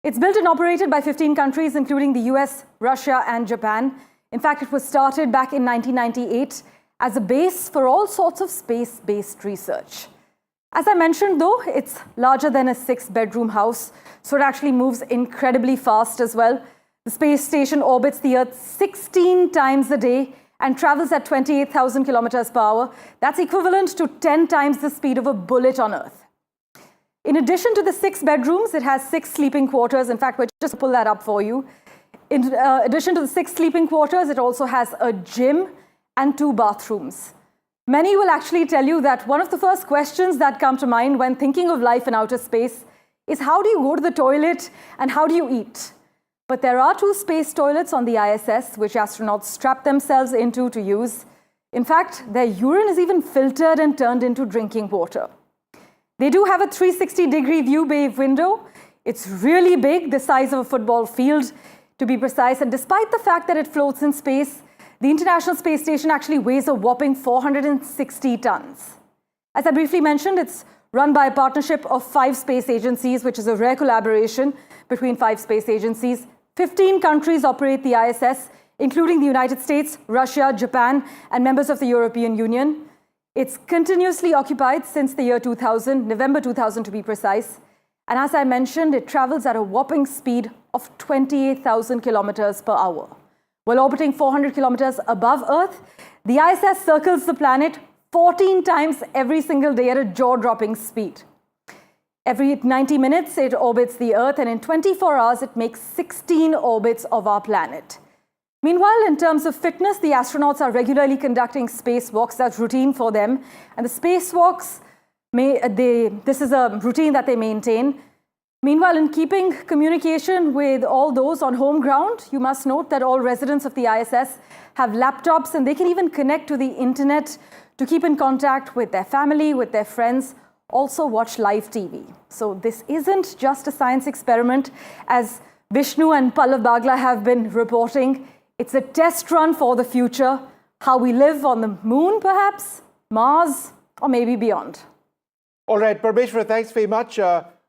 It's built and operated by 15 countries, including the US, Russia, and Japan. In fact, it was started back in 1998 as a base for all sorts of space-based research. As I mentioned, though, it's larger than a 6-bedroom house, so it actually moves incredibly fast as well. The space station orbits the Earth 16 times a day and travels at 28,000 kilometers per hour. That's equivalent to 10 times the speed of a bullet on Earth. In addition to the 6 bedrooms, it has 6 sleeping quarters. In fact, we'll just pull that up for you. In addition to the 6 sleeping quarters, it also has a gym and 2 bathrooms. Many will actually tell you that one of the first questions that come to mind when thinking of life in outer space is how do you go to the toilet and how do you eat? But there are 2 space toilets on the ISS, which astronauts strap themselves into to use. In fact, their urine is even filtered and turned into drinking water. They do have a 360-degree view bay window. It's really big, the size of a football field, to be precise. And despite the fact that it floats in space, the International Space Station actually weighs a whopping 460 tons. As I briefly mentioned, it's run by a partnership of 5 space agencies, which is a rare collaboration between 5 space agencies. 15 countries operate the ISS, including the United States, Russia, Japan, and members of the European Union. It's continuously occupied since the year 2000, November 2000 to be precise. And as I mentioned, it travels at a whopping speed of 28,000 kilometers per hour. While orbiting 400 kilometers above Earth, the ISS circles the planet 14 times every single day at a jaw-dropping speed. Every 90 minutes, it orbits the Earth, and in 24 hours, it makes 16 orbits of our planet. Meanwhile, in terms of fitness, the astronauts are regularly conducting spacewalks. That's routine for them. And the spacewalks, this is a routine that they maintain. Meanwhile, in keeping communication with all those on home ground, you must note that all residents of the ISS have laptops, and they can even connect to the internet to keep in contact with their family, with their friends, also watch live TV. So this isn't just a science experiment, as Vishnu and Pallav Bagla have been reporting. It's a test run for the future, how we live on the moon, perhaps, Mars, or maybe beyond. All right, Parmeshwar, thanks very much.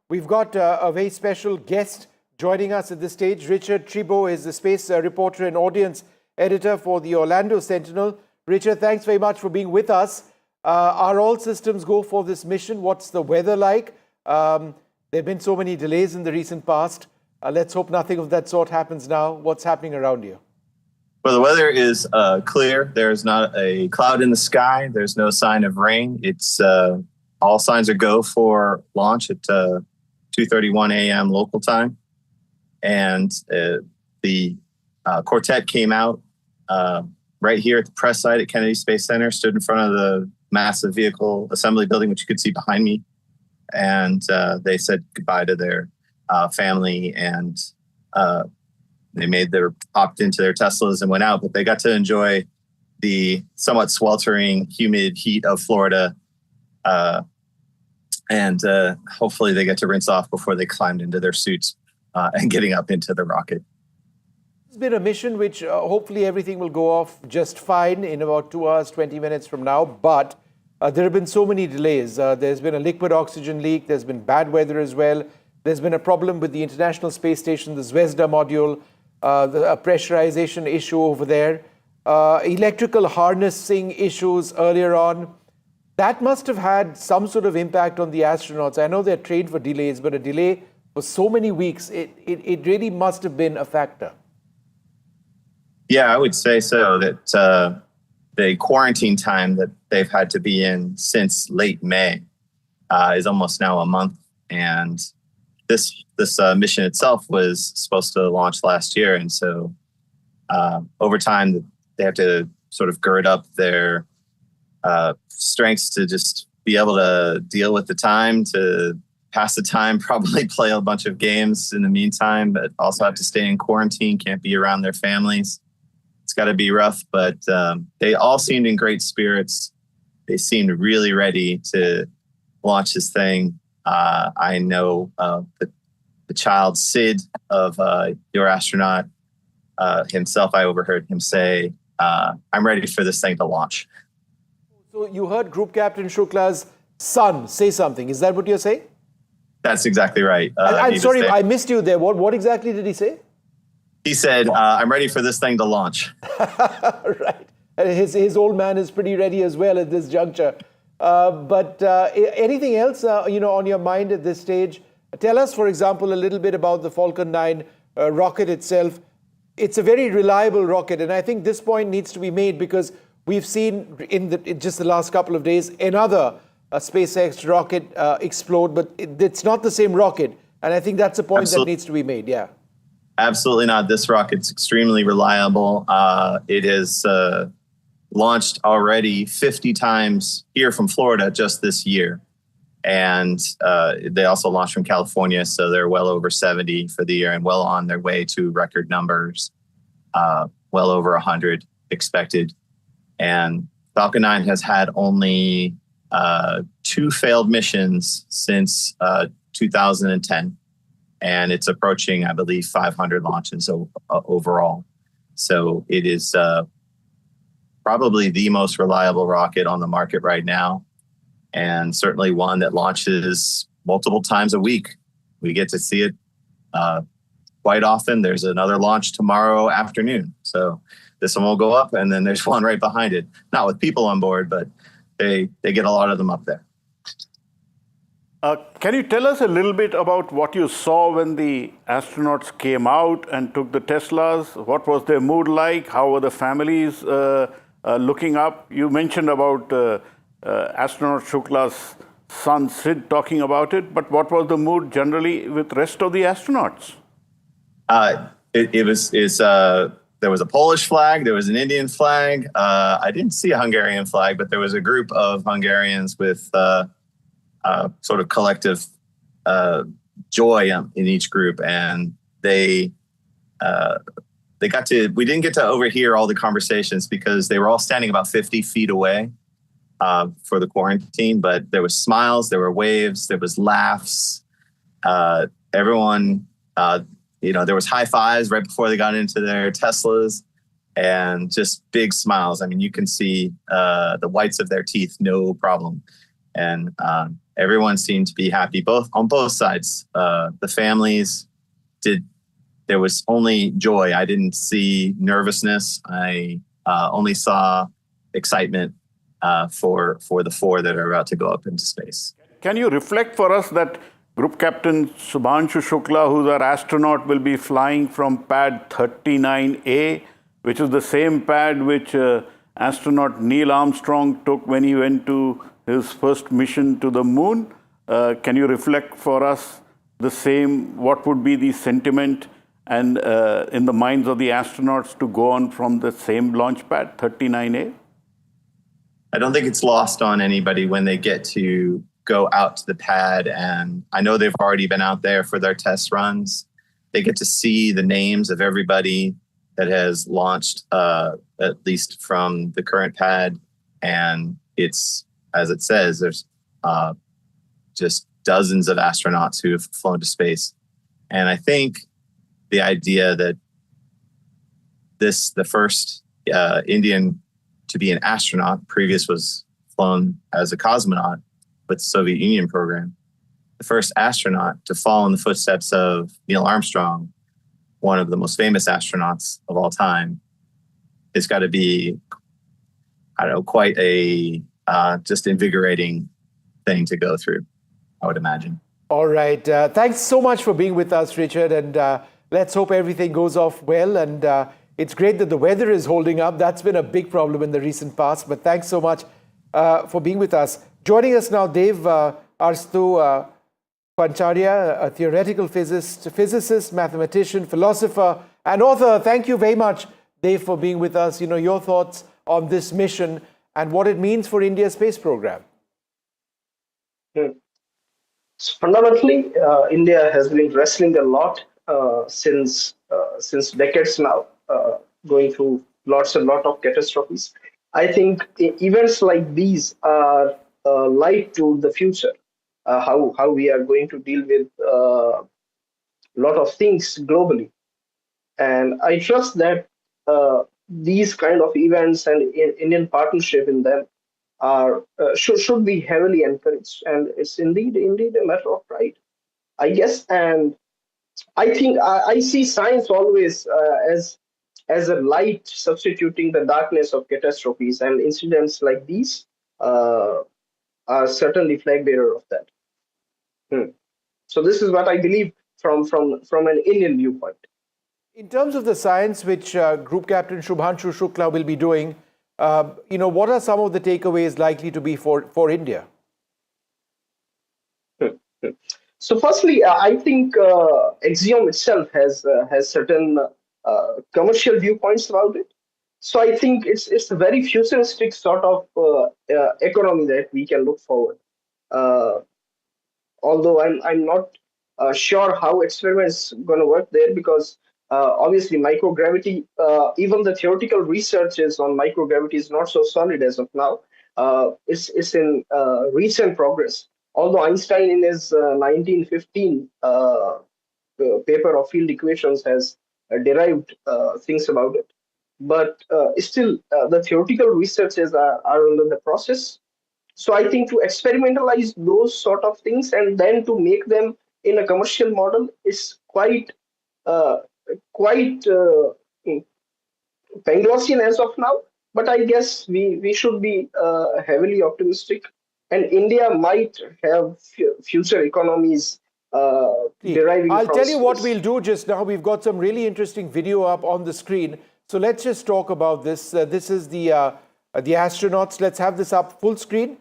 We've got a very special guest joining us at this stage. Richard Tibor is the space reporter and audience editor for the Orlando Sentinel. Richard, thanks very much for being with us. Are all systems go for this mission? What's the weather like? There have been so many delays in the recent past. Let's hope nothing of that sort happens now. What's happening around you? Well, the weather is clear. There's not a cloud in the sky. There's no sign of rain. It's all signs are go for launch at 2:31 a.m. local time. And the quartet came out right here at the press site at Kennedy Space Center, stood in front of the massive vehicle assembly building, which you could see behind me. And they said goodbye to their family, and they popped into their Teslas and went out, but they got to enjoy the somewhat sweltering, humid heat of Florida. And hopefully they get to rinse off before they climbed into their suits and getting up into the rocket. It's been a mission which hopefully everything will go off just fine in about 2 hours, 20 minutes from now. But there have been so many delays. There's been a liquid oxygen leak. There's been bad weather as well. There's been a problem with the International Space Station, the Zvezda module, a pressurization issue over there, electrical harnessing issues earlier on. That must have had some sort of impact on the astronauts. I know they're trained for delays, but a delay for so many weeks, it really must have been a factor. Yeah, I would say so. That the quarantine time that they've had to be in since late May is almost now a month, and this mission itself was supposed to launch last year, and so over time they have to sort of gird up their strengths to just be able to deal with the time, to pass the time, probably play a bunch of games in the meantime, but also have to stay in quarantine, can't be around their families. It's got to be rough, but they all seemed in great spirits. They seemed really ready to launch this thing. I know the child, Sid, of your astronaut himself, I overheard him say, I'm ready for this thing to launch. So you heard Group Captain Shukla's son say something. Is that what you're saying? That's exactly right. I'm sorry, I missed you there. What exactly did he say? He said, I'm ready for this thing to launch. Right. And his old man is pretty ready as well at this juncture. But anything else, on your mind at this stage? Tell us, for example, a little bit about the Falcon 9 rocket itself. It's a very reliable rocket, and I think this point needs to be made because we've seen in just the last couple of days another SpaceX rocket explode, but it's not the same rocket. And I think that's a point that needs to be made, yeah. Absolutely not. This rocket's extremely reliable. It has launched already 50 times here from Florida just this year. And they also launched from California, so they're well over 70 for the year and well on their way to record numbers, well over 100 expected. And Falcon 9 has had only 2 failed missions since 2010. And it's approaching, I believe, 500 launches overall. So it is probably the most reliable rocket on the market right now, and certainly one that launches multiple times a week. We get to see it quite often. There's another launch tomorrow afternoon. So this one will go up, and then there's one right behind it. Not with people on board, but they get a lot of them up there. Can you tell us a little bit about what you saw when the astronauts came out and took the Teslas? What was their mood like? How were the families looking up? You mentioned about astronaut Shukla's son Sid talking about it, but what was the mood generally with the rest of the astronauts? There was a Polish flag, there was an Indian flag. I didn't see a Hungarian flag, but there was a group of Hungarians with sort of collective joy in each group, and we didn't get to overhear all the conversations because they were all standing about 50 feet away for the quarantine, but there was smiles, there were waves, there was laughs. Everyone, there was high fives right before they got into their Teslas, and just big smiles. I mean, you can see the whites of their teeth, no problem. And everyone seemed to be happy, on both sides. The families there was only joy. I didn't see nervousness. I only saw excitement for the 4 that are about to go up into space. Can you reflect for us that Group Captain Subhanshu Shukla, who's our astronaut, will be flying from pad 39A, which is the same pad which astronaut Neil Armstrong took when he went to his first mission to the moon. Can you reflect for us the same, what would be the sentiment and in the minds of the astronauts to go on from the same launch pad, 39A? I don't think it's lost on anybody when they get to go out to the pad, and I know they've already been out there for their test runs. They get to see the names of everybody that has launched, at least from the current pad, and it's, as it says, there's just dozens of astronauts who have flown to space. And I think the idea that the first Indian to be an astronaut, previous was flown as a cosmonaut with the Soviet Union program, the first astronaut to follow in the footsteps of Neil Armstrong, one of the most famous astronauts of all time, it's got to be, quite a just invigorating thing to go through, I would imagine. All right. Thanks so much for being with us, Richard. And let's hope everything goes off well. And It's great that the weather is holding up. That's been a big problem in the recent past. But thanks so much for being with us. Joining us now, Dave Arstu Pancharya, a theoretical physicist, mathematician, philosopher, and author. Thank you very much, Dave, for being with us. Your thoughts on this mission and what it means for India's space program. So fundamentally, India has been wrestling a lot since decades now, going through lot of catastrophes. I think events like these are light to the future. How we are going to deal with a lot of things globally, and I trust that these kind of events and Indian partnership in them are should be heavily encouraged, and it's indeed a matter of pride, I guess. And I think I see science always as a light substituting the darkness of catastrophes, and incidents like these are certainly flag bearer of that. So this is what I believe from an Indian viewpoint. In terms of the science which Group Captain Shubhanshu Shukla will be doing, what are some of the takeaways likely to be for India? So firstly, I think Axiom itself has certain commercial viewpoints about it. So I think it's a very futuristic sort of economy that we can look forward. Although I'm not sure how experiments going to work there, because obviously microgravity, even the theoretical researches on microgravity is not so solid as of now. It's in recent progress. Although Einstein in his 1915 paper of field equations has derived things about it. But still, the theoretical researches are under the process. So I think to experimentalize those sort of things and then to make them in a commercial model is quite Panglossian as of now. But I guess we should be heavily optimistic, and India might have future economies deriving I'll from tell you what space. we'll do just now. We've got some really interesting video up on the screen. So let's just talk about this. This is the astronauts. Let's have this up full screen.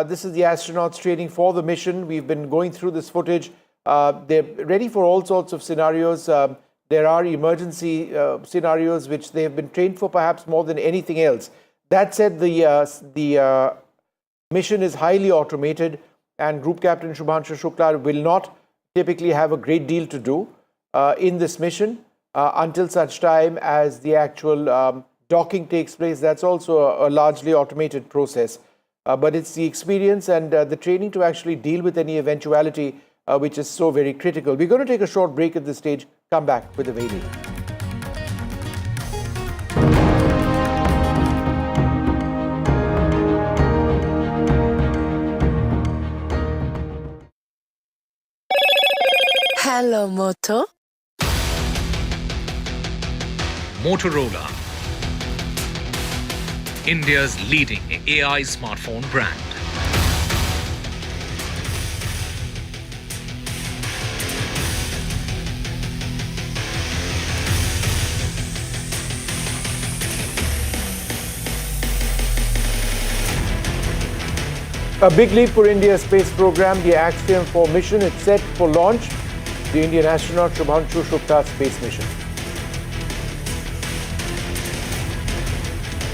This is the astronauts training for the mission. We've been going through this footage. They're ready for all sorts of scenarios. There are emergency scenarios which they've been trained for perhaps more than anything else. That said, the mission is highly automated, and Group Captain Shubhanshu Shukla will not typically have a great deal to do in this mission until such time as the actual docking takes place. That's also a largely automated process. But it's the experience and the training to actually deal with any eventuality which is so very critical. We're going to take a short break at this stage, come back with the Vedi. Hello, Moto. Motorola, India's leading AI smartphone brand. A big leap for India's space program, the Axiom 4 mission. It's set for launch. The Indian astronaut Shubhanshu Shukla's space mission.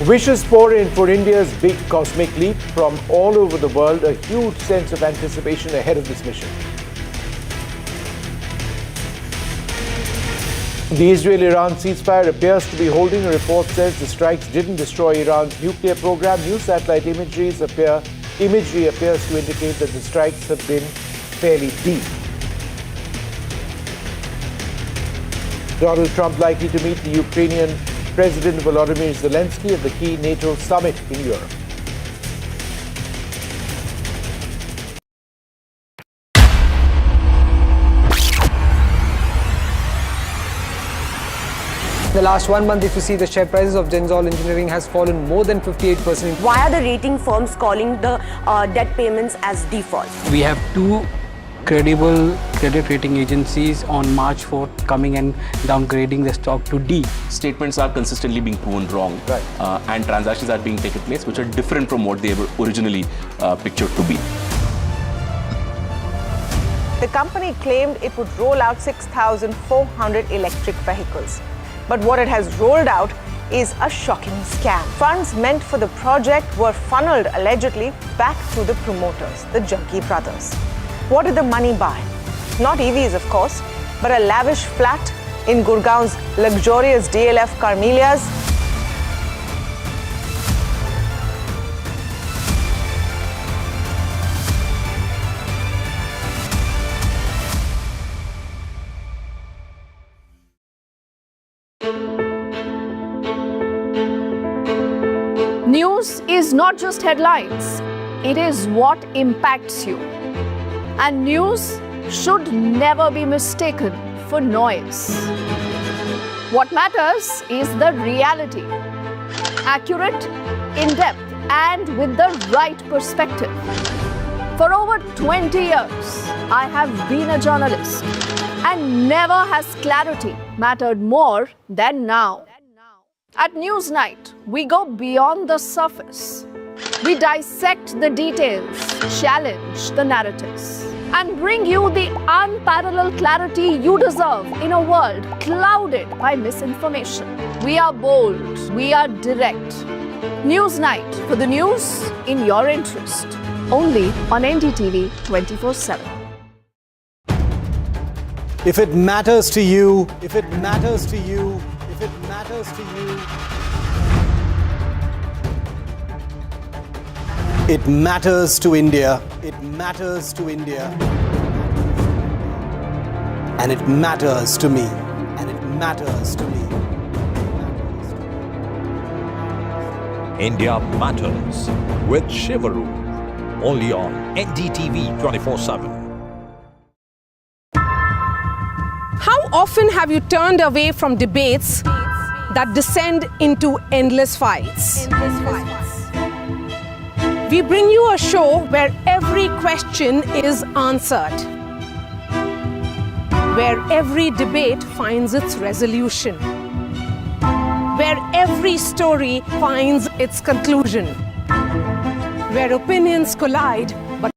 Wishes pour in for India's big cosmic leap from all over the world. A huge sense of anticipation ahead of this mission. The Israel-Iran ceasefire appears to be holding. A report says the strikes didn't destroy Iran's nuclear program. New satellite imagery appears to indicate that the strikes have been fairly deep. Donald Trump likely to meet the Ukrainian President Volodymyr Zelensky at the key NATO summit in Europe. The last 1 month, if you see, the share prices of Genzol Engineering has fallen more than 58%. Why are the rating firms calling the debt payments as default? We have two credible credit rating agencies on March 4th coming and downgrading the stock to D. Statements are consistently being proven wrong, right. And transactions are being taken place which are different from what they were originally pictured to be. The company claimed it would roll out 6,400 electric vehicles. But what it has rolled out is a shocking scam. Funds meant for the project were funneled allegedly back to the promoters, the Junkie brothers. What did the money buy? Not EVs, of course, but a lavish flat in Gurgaon's luxurious DLF Carmelias. News is not just headlines, it is what impacts you. And news should never be mistaken for noise. What matters is the reality. Accurate, in-depth, and with the right perspective. For over 20 years, I have been a journalist, and never has clarity mattered more than now. At Newsnight, we go beyond the surface. We dissect the details, challenge the narratives, and bring you the unparalleled clarity you deserve in a world clouded by misinformation. We are bold, we are direct. Newsnight, for the news in your interest. Only on NDTV 24/7. If it matters to you, if it matters to you, if it matters to you, it matters to India. It matters to India. And it matters to me. And it matters to me. India Matters with Shivaru. Only on NDTV 24/7. How often have you turned away from debates that descend into endless fights? We bring you a show where every question is answered, where every debate finds its resolution, where every story finds its conclusion, where opinions collide but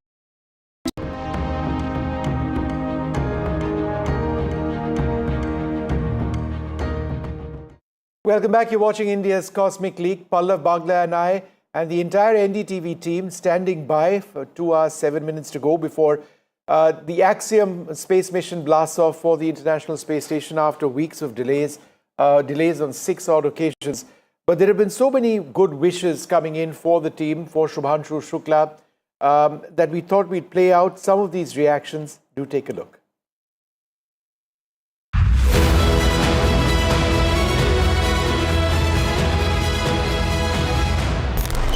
Welcome back. You're watching India's Cosmic League. Pallav Bagla and I and the entire NDTV team standing by for 2 hours, 7 minutes to go before the Axiom space mission blasts off for the International Space Station after weeks of delays on 6 odd occasions. But there have been so many good wishes coming in for the team, for Subhanshu Shukla, that we thought we'd play out some of these reactions. Do take a look.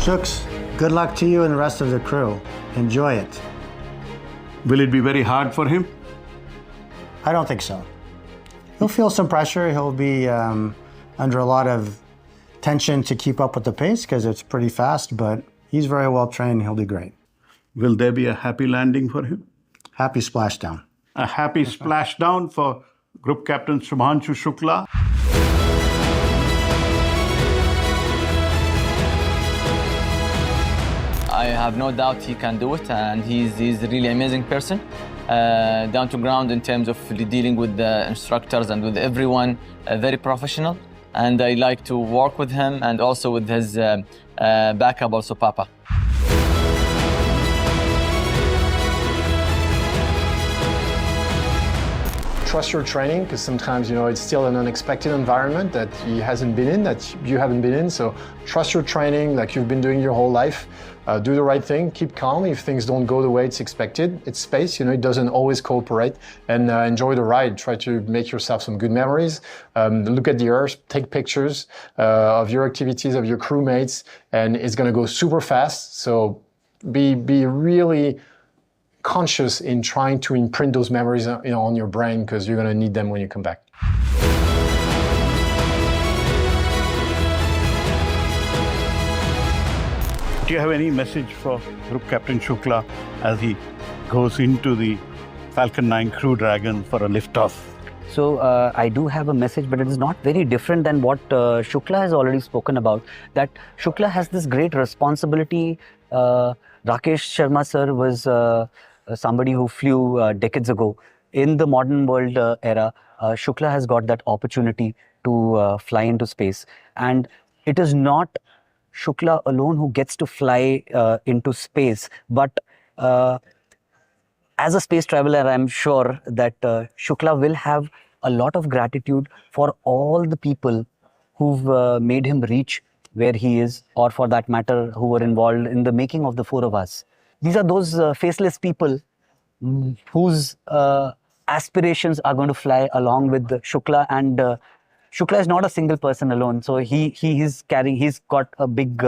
Shuks, good luck to you and the rest of the crew. Enjoy it. Will it be very hard for him? I don't think so. He'll feel some pressure. He'll be under a lot of tension to keep up with the pace because it's pretty fast, but he's very well trained. He'll do great. Will there be a happy landing for him? Happy splashdown. A happy splashdown for Group Captain Subhanshu Shukla. I have no doubt he can do it, and he's a really amazing person, down to ground in terms of dealing with the instructors and with everyone, very professional, and I like to work with him and also with his backup, also Papa. Trust your training, because sometimes, it's still an unexpected environment that he hasn't been in, that you haven't been in. So trust your training like you've been doing your whole life. Do the right thing, keep calm if things don't go the way it's expected. It's space, it doesn't always cooperate, and enjoy the ride. Try to make yourself some good memories. Look at the Earth, take pictures of your activities, of your crewmates, and it's gonna go super fast. So be really conscious in trying to imprint those memories on your brain, because you're gonna need them when you come back. Do you have any message for Group Captain Shukla as he goes into the Falcon 9 Crew Dragon for a liftoff. So I do have a message, but it is not very different than what Shukla has already spoken about. That Shukla has this great responsibility. Rakesh Sharma sir was somebody who flew decades ago. In the modern world era, Shukla has got that opportunity to fly into space. And it is not Shukla alone who gets to fly into space, but as a space traveler, I'm sure that Shukla will have a lot of gratitude for all the people who've made him reach where he is, or for that matter, who were involved in the making of the four of us. These are those faceless people whose aspirations are going to fly along with Shukla, and Shukla is not a single person alone. So he's got a big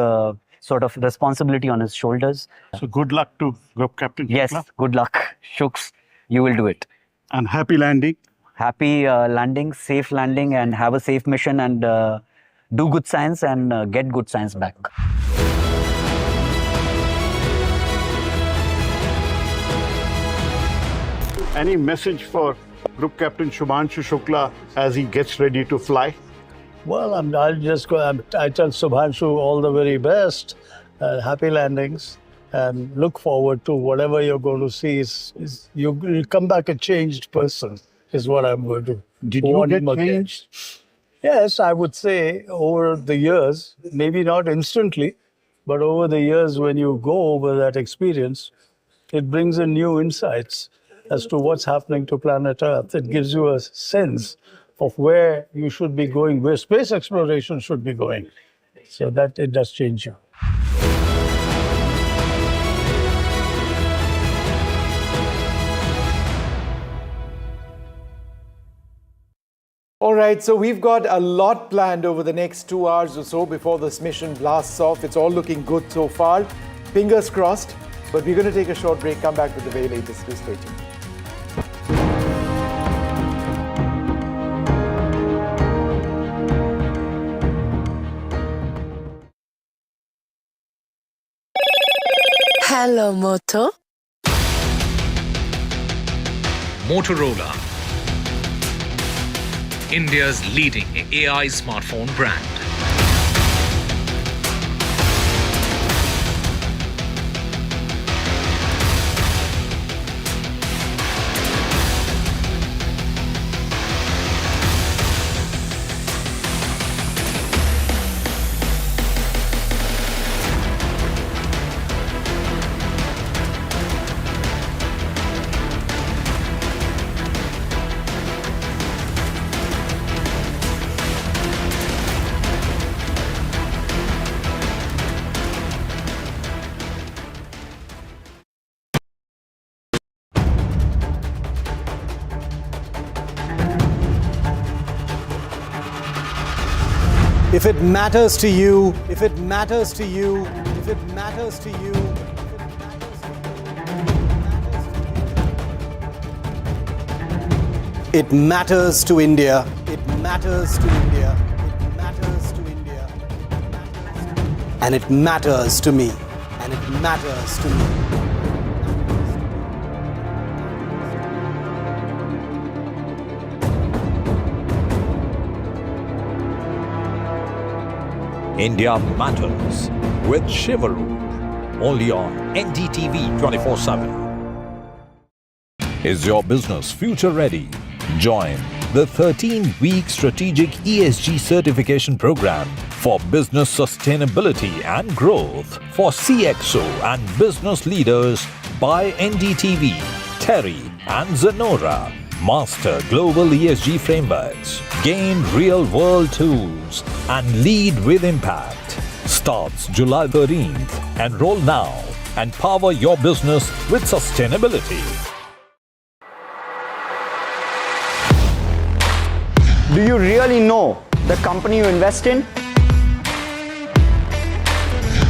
sort of responsibility on his shoulders. So good luck to Group Captain Shukla. Yes, good luck, Shuks. You will do it. And happy landing. Happy landing, safe landing, and have a safe mission, and do good science and get good science back. Any message for Group Captain Shubhanshu Shukla as he gets ready to fly? Well, I'll just go. I tell Shubhanshu all the very best, happy landings, and look forward to whatever you're going to see. You'll come back a changed person, is what I'm going to. Did you get changed? Yes, I would say over the years, maybe not instantly, but over the years when you go over that experience, it brings in new insights as to what's happening to planet Earth. It gives you a sense of where you should be going, where space exploration should be going. So that it does change you. All right, so we've got a lot planned over the next 2 hours or so before this mission blasts off. It's all looking good so far. Fingers crossed. But we're going to take a short break, come back with the very latest. Please stay tuned. Hello, Moto. Motorola, India's leading AI smartphone brand. If it matters to you, if it matters to you, if it matters to you, it matters to India. It matters to India. It matters to India. And it matters to me. And it matters to me. India Matters with Shivaru, only on NDTV 24/7. Is your business future ready? Join the 13-week strategic ESG certification program for business sustainability and growth for CXO and business leaders by NDTV, Terry and Zenora. Master global ESG frameworks, gain real-world tools, and lead with impact. Starts July 13th. Enroll now and power your business with sustainability. Do you really know the company you invest in?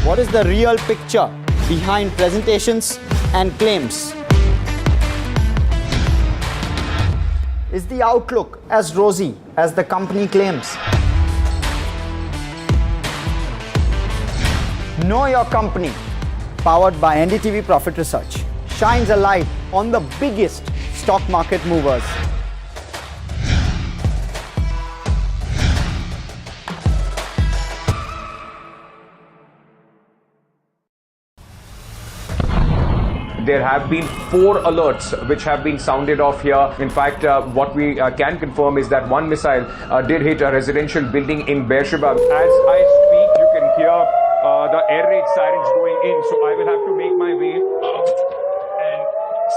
What is the real picture behind presentations and claims? Is the outlook as rosy as the company claims? Know Your Company, powered by NDTV Profit Research, shines a light on the biggest stock market movers. There have been 4 alerts which have been sounded off here. In fact, what we can confirm is that one missile did hit a residential building in Beersheba. As I speak, you can hear the air raid sirens going in. So I will have to make my way and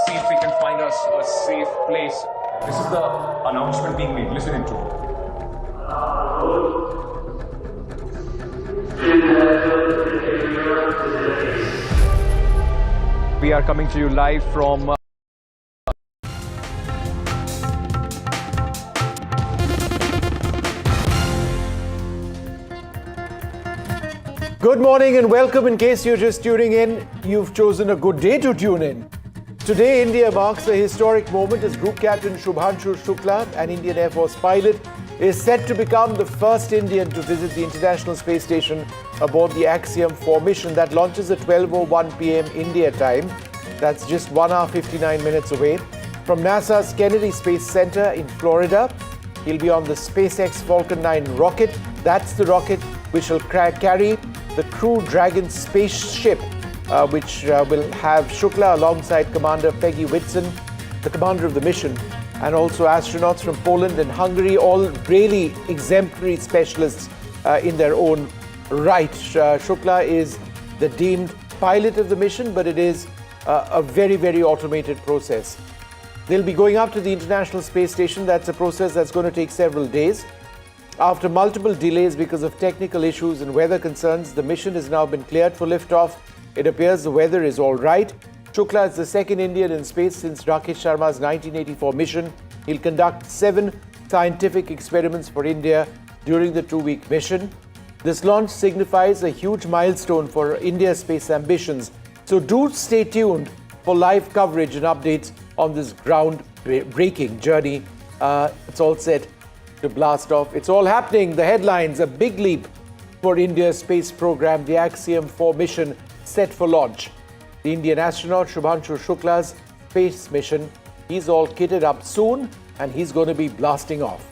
see if we can find us a safe place. This is the announcement being made. Listen into it. We are coming to you live from Good morning and welcome. In case you're just tuning in, you've chosen a good day to tune in. Today, India marks a historic moment as Group Captain Shukla, an Indian Air Force pilot, is set to become the first Indian to visit the International Space Station aboard the Axiom 4 mission that launches at 12:01 p.m. India time. That's just 1 hour 59 minutes away. From NASA's Kennedy Space Center in Florida, he'll be on the SpaceX Falcon 9 rocket. That's the rocket which will carry the Crew Dragon spaceship, which will have Shukla alongside Commander Peggy Whitson, the commander of the mission, and also astronauts from Poland and Hungary, all really exemplary specialists in their own right. Shukla is the deemed pilot of the mission, but it is a very, very automated process. They'll be going up to the International Space Station. That's a process that's going to take several days. After multiple delays because of technical issues and weather concerns, the mission has now been cleared for liftoff. It appears the weather is all right. Shukla is the second Indian in space since Rakesh Sharma's 1984 mission. He'll conduct 7 scientific experiments for India during the 2-week mission. This launch signifies a huge milestone for India's space ambitions. So do stay tuned for live coverage and updates on this ground-breaking journey. It's all set to blast off. It's all happening. The headlines: a big leap for India's space program, the Axiom 4 mission set for launch. The Indian astronaut Shukla's space mission, he's all kitted up soon and he's going to be blasting off.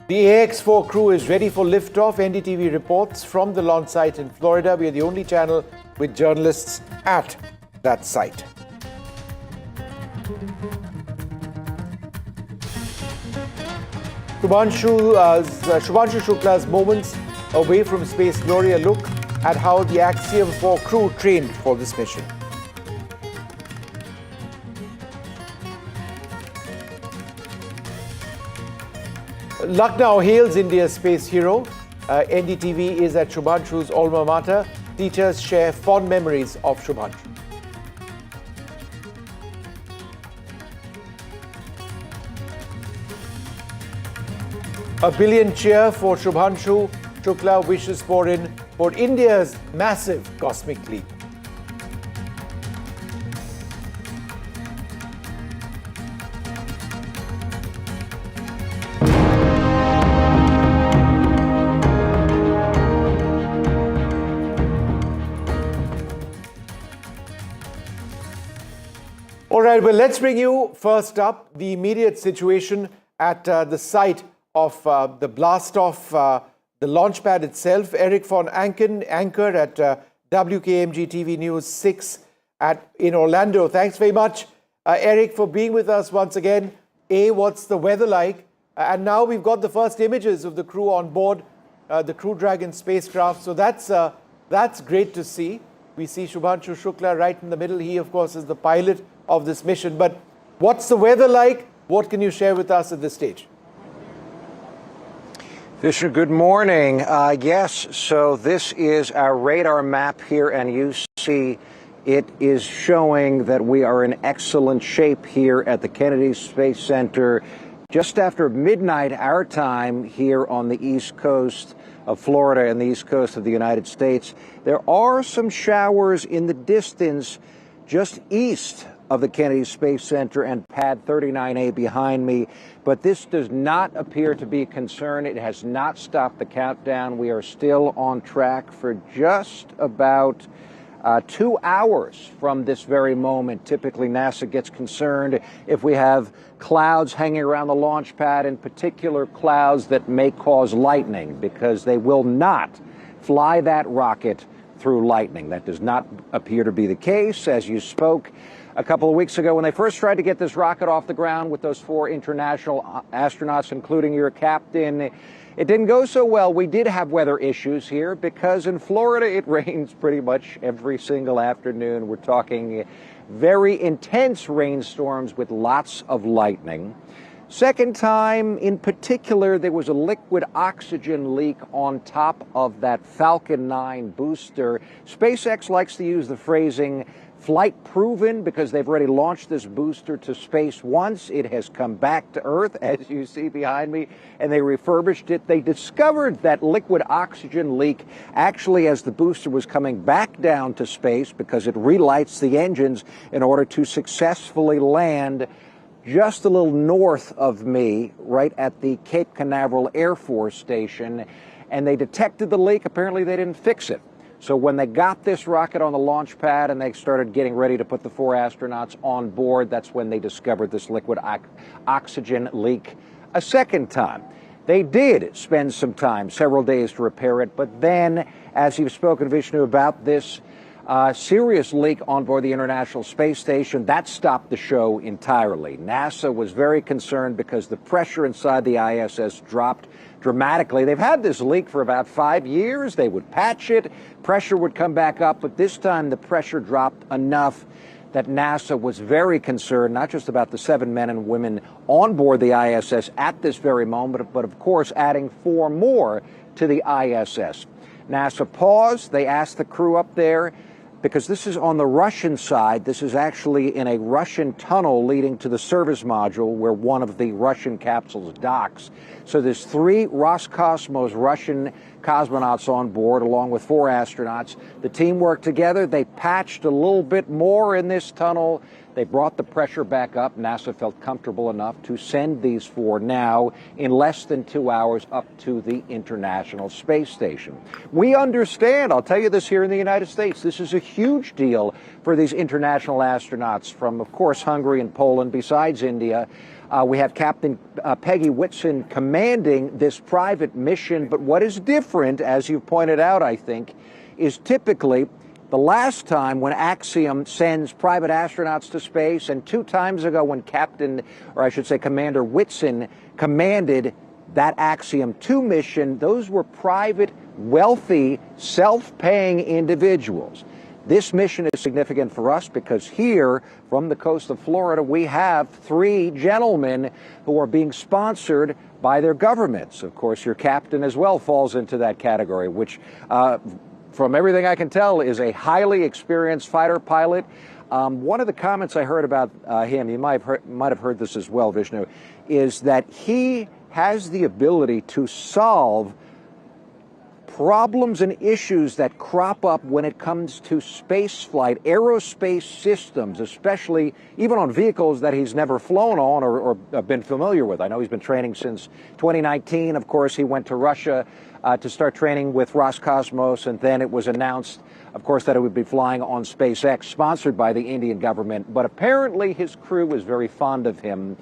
The AX-4 crew is ready for liftoff. NDTV reports from the launch site in Florida. We are the only channel with journalists at that site. Shubhanshu Shukla's moments away from space glory, a look at how the Axiom 4 crew trained for this mission. Lucknow hails India's space hero. NDTV is at Shubhanshu's alma mater. Teachers share fond memories of Shubhanshu. A billion cheer for Shubhanshu Shukla wishes for India's massive cosmic leap. All right, well, let's bring you first up the immediate situation at the site of the blast-off, the launch pad itself. Eric von Anken, anchor at WKMG TV News 6 in Orlando. Thanks very much, Eric, for being with us once again. What's the weather like? And now we've got the first images of the crew on board the Crew Dragon spacecraft. So that's great to see. We see Shubhanshu Shukla right in the middle. He, of course, is the pilot of this mission. But what's the weather like? What can you share with us at this stage? Vishnu, good morning. Yes, so this is our radar map here, and you see it is showing that we are in excellent shape here at the Kennedy Space Center just after midnight our time here on the East Coast of Florida and the East Coast of the United States. There are some showers in the distance just east of the Kennedy Space Center and Pad 39A behind me, but this does not appear to be a concern. It has not stopped the countdown. We are still on track for just about 2 hours from this very moment. Typically, NASA gets concerned if we have clouds hanging around the launch pad, in particular clouds that may cause lightning, because they will not fly that rocket through lightning. That does not appear to be the case. As you spoke a couple of weeks ago when they first tried to get this rocket off the ground with those 4 international astronauts, including your captain, it didn't go so well. We did have weather issues here because in Florida it rains pretty much every single afternoon. We're talking very intense rainstorms with lots of lightning. Second time, in particular, there was a liquid oxygen leak on top of that Falcon 9 booster. SpaceX likes to use the phrasing flight proven because they've already launched this booster to space once. It has come back to Earth, as you see behind me, and they refurbished it. They discovered that liquid oxygen leak actually as the booster was coming back down to space because it relights the engines in order to successfully land just a little north of me, right at the Cape Canaveral Air Force Station, and they detected the leak. Apparently they didn't fix it. So when they got this rocket on the launch pad and they started getting ready to put the 4 astronauts on board, that's when they discovered this liquid oxygen leak a second time. They did spend some time, several days, to repair it, but then, as you've spoken, Vishnu, about this serious leak on board the International Space Station, that stopped the show entirely. NASA was very concerned because the pressure inside the ISS dropped dramatically. They've had this leak for about 5 years. They would patch it, pressure would come back up, but this time the pressure dropped enough that NASA was very concerned, not just about the 7 men and women on board the ISS at this very moment, but of course adding 4 more to the ISS. NASA paused. They asked the crew up there, because this is on the Russian side. This is actually in a Russian tunnel leading to the service module where one of the Russian capsules docks. So there's 3 Roscosmos Russian cosmonauts on board, along with 4 astronauts. The team worked together. They patched a little bit more in this tunnel. They brought the pressure back up. NASA felt comfortable enough to send these 4 now in less than 2 hours up to the International Space Station. We understand, I'll tell you this here in the United States, this is a huge deal for these international astronauts from, of course, Hungary and Poland, besides India. We have Captain Peggy Whitson commanding this private mission. But what is different, as you've pointed out, I think, is typically the last time when Axiom sends private astronauts to space, and 2 times ago when Commander Whitson commanded that Axiom 2 mission, those were private, wealthy, self-paying individuals. This mission is significant for us because here, from the coast of Florida, we have 3 gentlemen who are being sponsored by their governments. Of course, your captain as well falls into that category, which from everything I can tell, is a highly experienced fighter pilot. One of the comments I heard about him, you might have heard this as well, Vishnu, is that he has the ability to solve problems and issues that crop up when it comes to space flight, aerospace systems, especially even on vehicles that he's never flown on or been familiar with. I know he's been training since 2019. Of course, he went to Russia to start training with Roscosmos, and then it was announced, of course, that it would be flying on SpaceX, sponsored by the Indian government. But apparently his crew is very fond of him.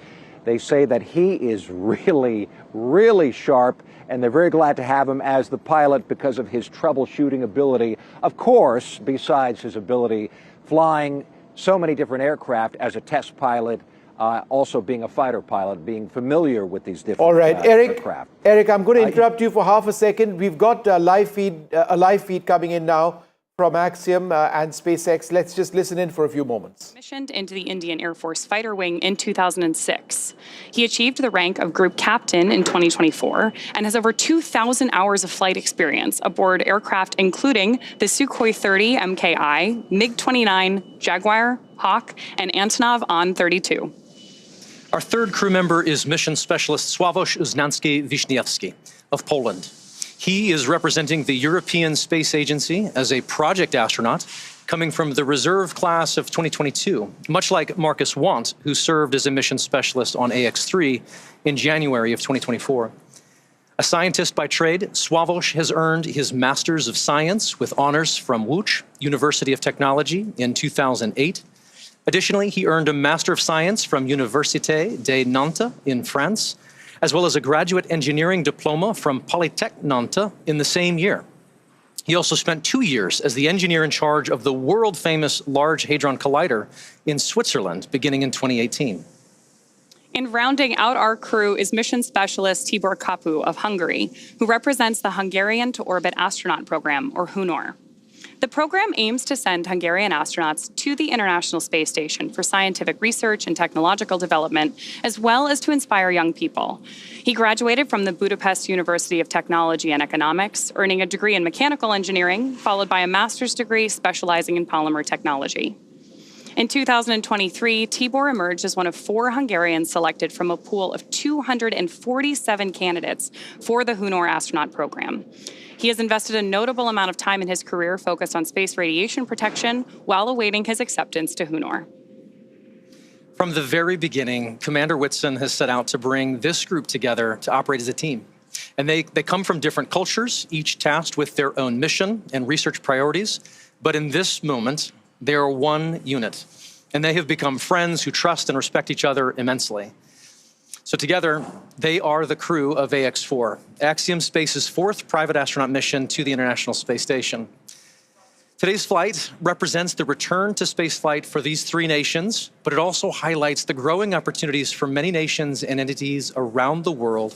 They say that he is really, really sharp, and they're very glad to have him as the pilot because of his troubleshooting ability. Of course, besides his ability flying so many different aircraft as a test pilot, also being a fighter pilot, being familiar with these different All right, aircraft. Eric, I'm going to interrupt you for half a second. We've got a live feed coming in now from Axiom and SpaceX. Let's just listen in for a few moments. Missioned into the Indian Air Force Fighter Wing in 2006. He achieved the rank of Group Captain in 2024 and has over 2,000 hours of flight experience aboard aircraft including the Sukhoi 30 MKI, MiG-29, Jaguar, Hawk, and Antonov An-32. Our 3rd crew member is Mission Specialist Slawosz Uznanski of Poland. He is representing the European Space Agency as a project astronaut coming from the reserve class of 2022, much like Marcus Want, who served as a mission specialist on AX-3 in January of 2024. A scientist by trade, Slawosz has earned his Master's of Science with honors from Łódź University of Technology in 2008. Additionally, he earned a Master of Science from Université de Nantes in France, as well as a graduate engineering diploma from Polytech Nantes in the same year. He also spent 2 years as the engineer in charge of the world-famous Large Hadron Collider in Switzerland, beginning in 2018. And rounding out our crew is mission specialist Tibor Kapu of Hungary, who represents the Hungarian to Orbit Astronaut program, or HUNOR. The program aims to send Hungarian astronauts to the International Space Station for scientific research and technological development, as well as to inspire young people. He graduated from the Budapest University of Technology and Economics, earning a degree in mechanical engineering, followed by a master's degree specializing in polymer technology. In 2023, Tibor emerged as one of 4 Hungarians selected from a pool of 247 candidates for the HUNOR astronaut program. He has invested a notable amount of time in his career focused on space radiation protection while awaiting his acceptance to HUNOR. From the very beginning, Commander Whitson has set out to bring this group together to operate as a team. And they come from different cultures, each tasked with their own mission and research priorities. But in this moment, they are one unit, and they have become friends who trust and respect each other immensely. So together, they are the crew of AX-4, Axiom Space's 4th private astronaut mission to the International Space Station. Today's flight represents the return to spaceflight for these 3 nations, but it also highlights the growing opportunities for many nations and entities around the world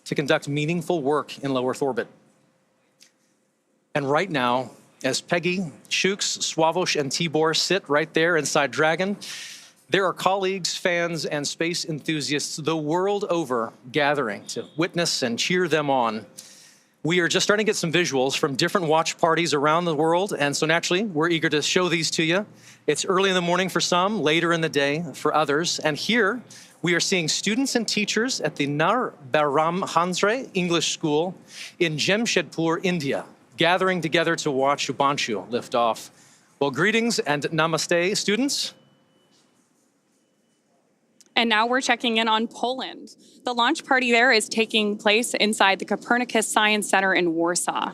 to conduct meaningful work in low Earth orbit. And right now, as Peggy, Shukla, Slawosz, and Tibor sit right there inside Dragon, there are colleagues, fans, and space enthusiasts the world over gathering to witness and cheer them on. We are just starting to get some visuals from different watch parties around the world, and so naturally, we're eager to show these to you. It's early in the morning for some, later in the day for others, and here we are seeing students and teachers at the Nair Hansre English School in Jamshedpur, India, gathering together to watch Ubanshu lift off. Well, greetings and namaste, students. And now we're checking in on Poland. The launch party there is taking place inside the Copernicus Science Center in Warsaw.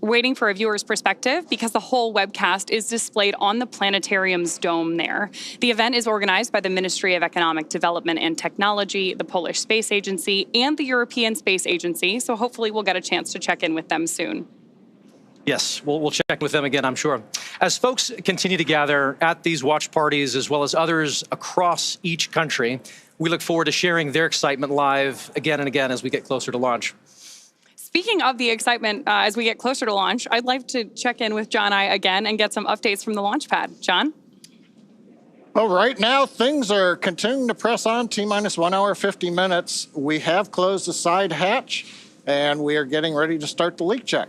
We're waiting for a viewer's perspective because the whole webcast is displayed on the planetarium's dome there. The event is organized by the Ministry of Economic Development and Technology, the Polish Space Agency, and the European Space Agency, so hopefully we'll get a chance to check in with them soon. Yes, we'll check with them again, I'm sure. As folks continue to gather at these watch parties, as well as others across each country, we look forward to sharing their excitement live again and again as we get closer to launch. Speaking of the excitement as we get closer to launch, I'd like to check in with John I again and get some updates from the launch pad. John? Well, right now, things are continuing to press on, T-minus 1 hour, 50 minutes. We have closed the side hatch, and we are getting ready to start the leak check.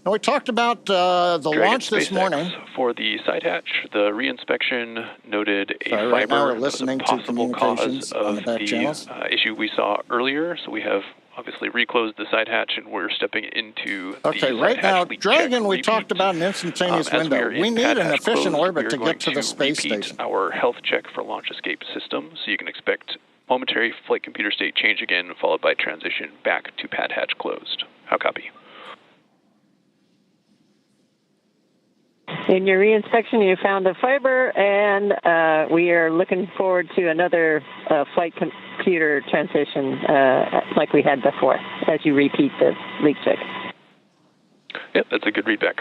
Now, we talked about the launch this morning. For the side hatch, the reinspection noted a fiber right now we're as a listening to possible cause communications on of the back channels. issue we saw earlier. So we have obviously reclosed the side hatch, and we're stepping into Okay, right now, Dragon, we talked about an instantaneous window. We need an efficient orbit to get to the space station. Our health check for launch escape system, so you can expect momentary flight computer state change again, followed by transition back to pad hatch closed. How copy? In your reinspection, you found a fiber, and we are looking forward to another flight computer transition like we had before as you repeat the leak check. Yep, that's a good readback.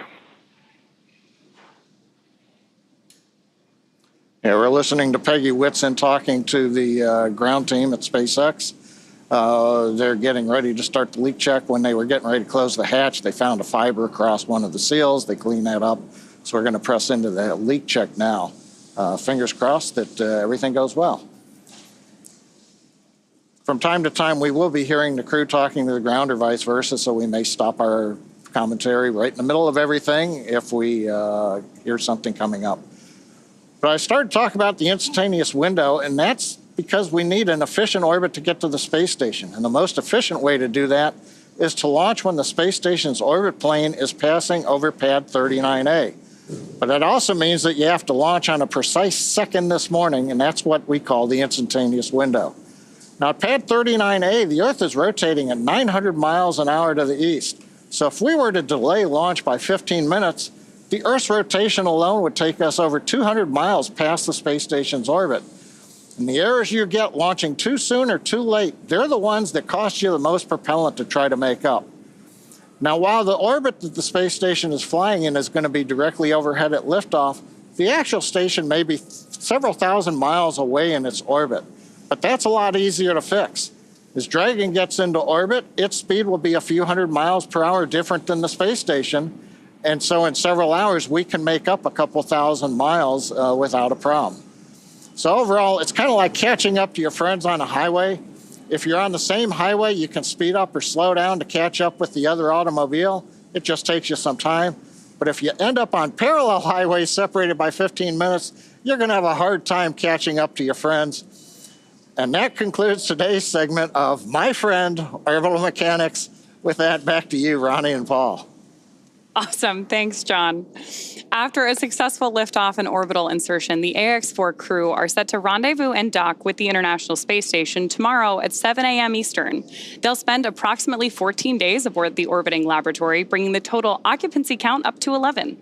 Yeah, we're listening to Peggy Whitson talking to the ground team at SpaceX. They're getting ready to start the leak check. When they were getting ready to close the hatch, they found a fiber across one of the seals. They cleaned that up. So we're going to press into the leak check now. Fingers crossed that everything goes well. From time to time, we will be hearing the crew talking to the ground or vice versa, so we may stop our commentary right in the middle of everything if we hear something coming up. But I started talking about the instantaneous window, and that's because we need an efficient orbit to get to the space station. And the most efficient way to do that is to launch when the space station's orbit plane is passing over pad 39A. But that also means that you have to launch on a precise second this morning, and that's what we call the instantaneous window. Now, at pad 39A, the Earth is rotating at 900 miles an hour to the east. So if we were to delay launch by 15 minutes, the Earth's rotation alone would take us over 200 miles past the space station's orbit. And the errors you get launching too soon or too late, they're the ones that cost you the most propellant to try to make up. Now, while the orbit that the space station is flying in is going to be directly overhead at liftoff, the actual station may be several thousand miles away in its orbit. But that's a lot easier to fix. As Dragon gets into orbit, its speed will be a few hundred miles per hour different than the space station. And so in several hours, we can make up a couple thousand miles without a problem. So overall, it's kind of like catching up to your friends on a highway. If you're on the same highway, you can speed up or slow down to catch up with the other automobile. It just takes you some time. But if you end up on parallel highways separated by 15 minutes, you're going to have a hard time catching up to your friends. And that concludes today's segment of My Friend, Orbital Mechanics. With that, back to you, Ronnie and Paul. Awesome. Thanks, John. After a successful liftoff and orbital insertion, the AX-4 crew are set to rendezvous and dock with the International Space Station tomorrow at 7 a.m. Eastern. They'll spend approximately 14 days aboard the orbiting laboratory, bringing the total occupancy count up to 11.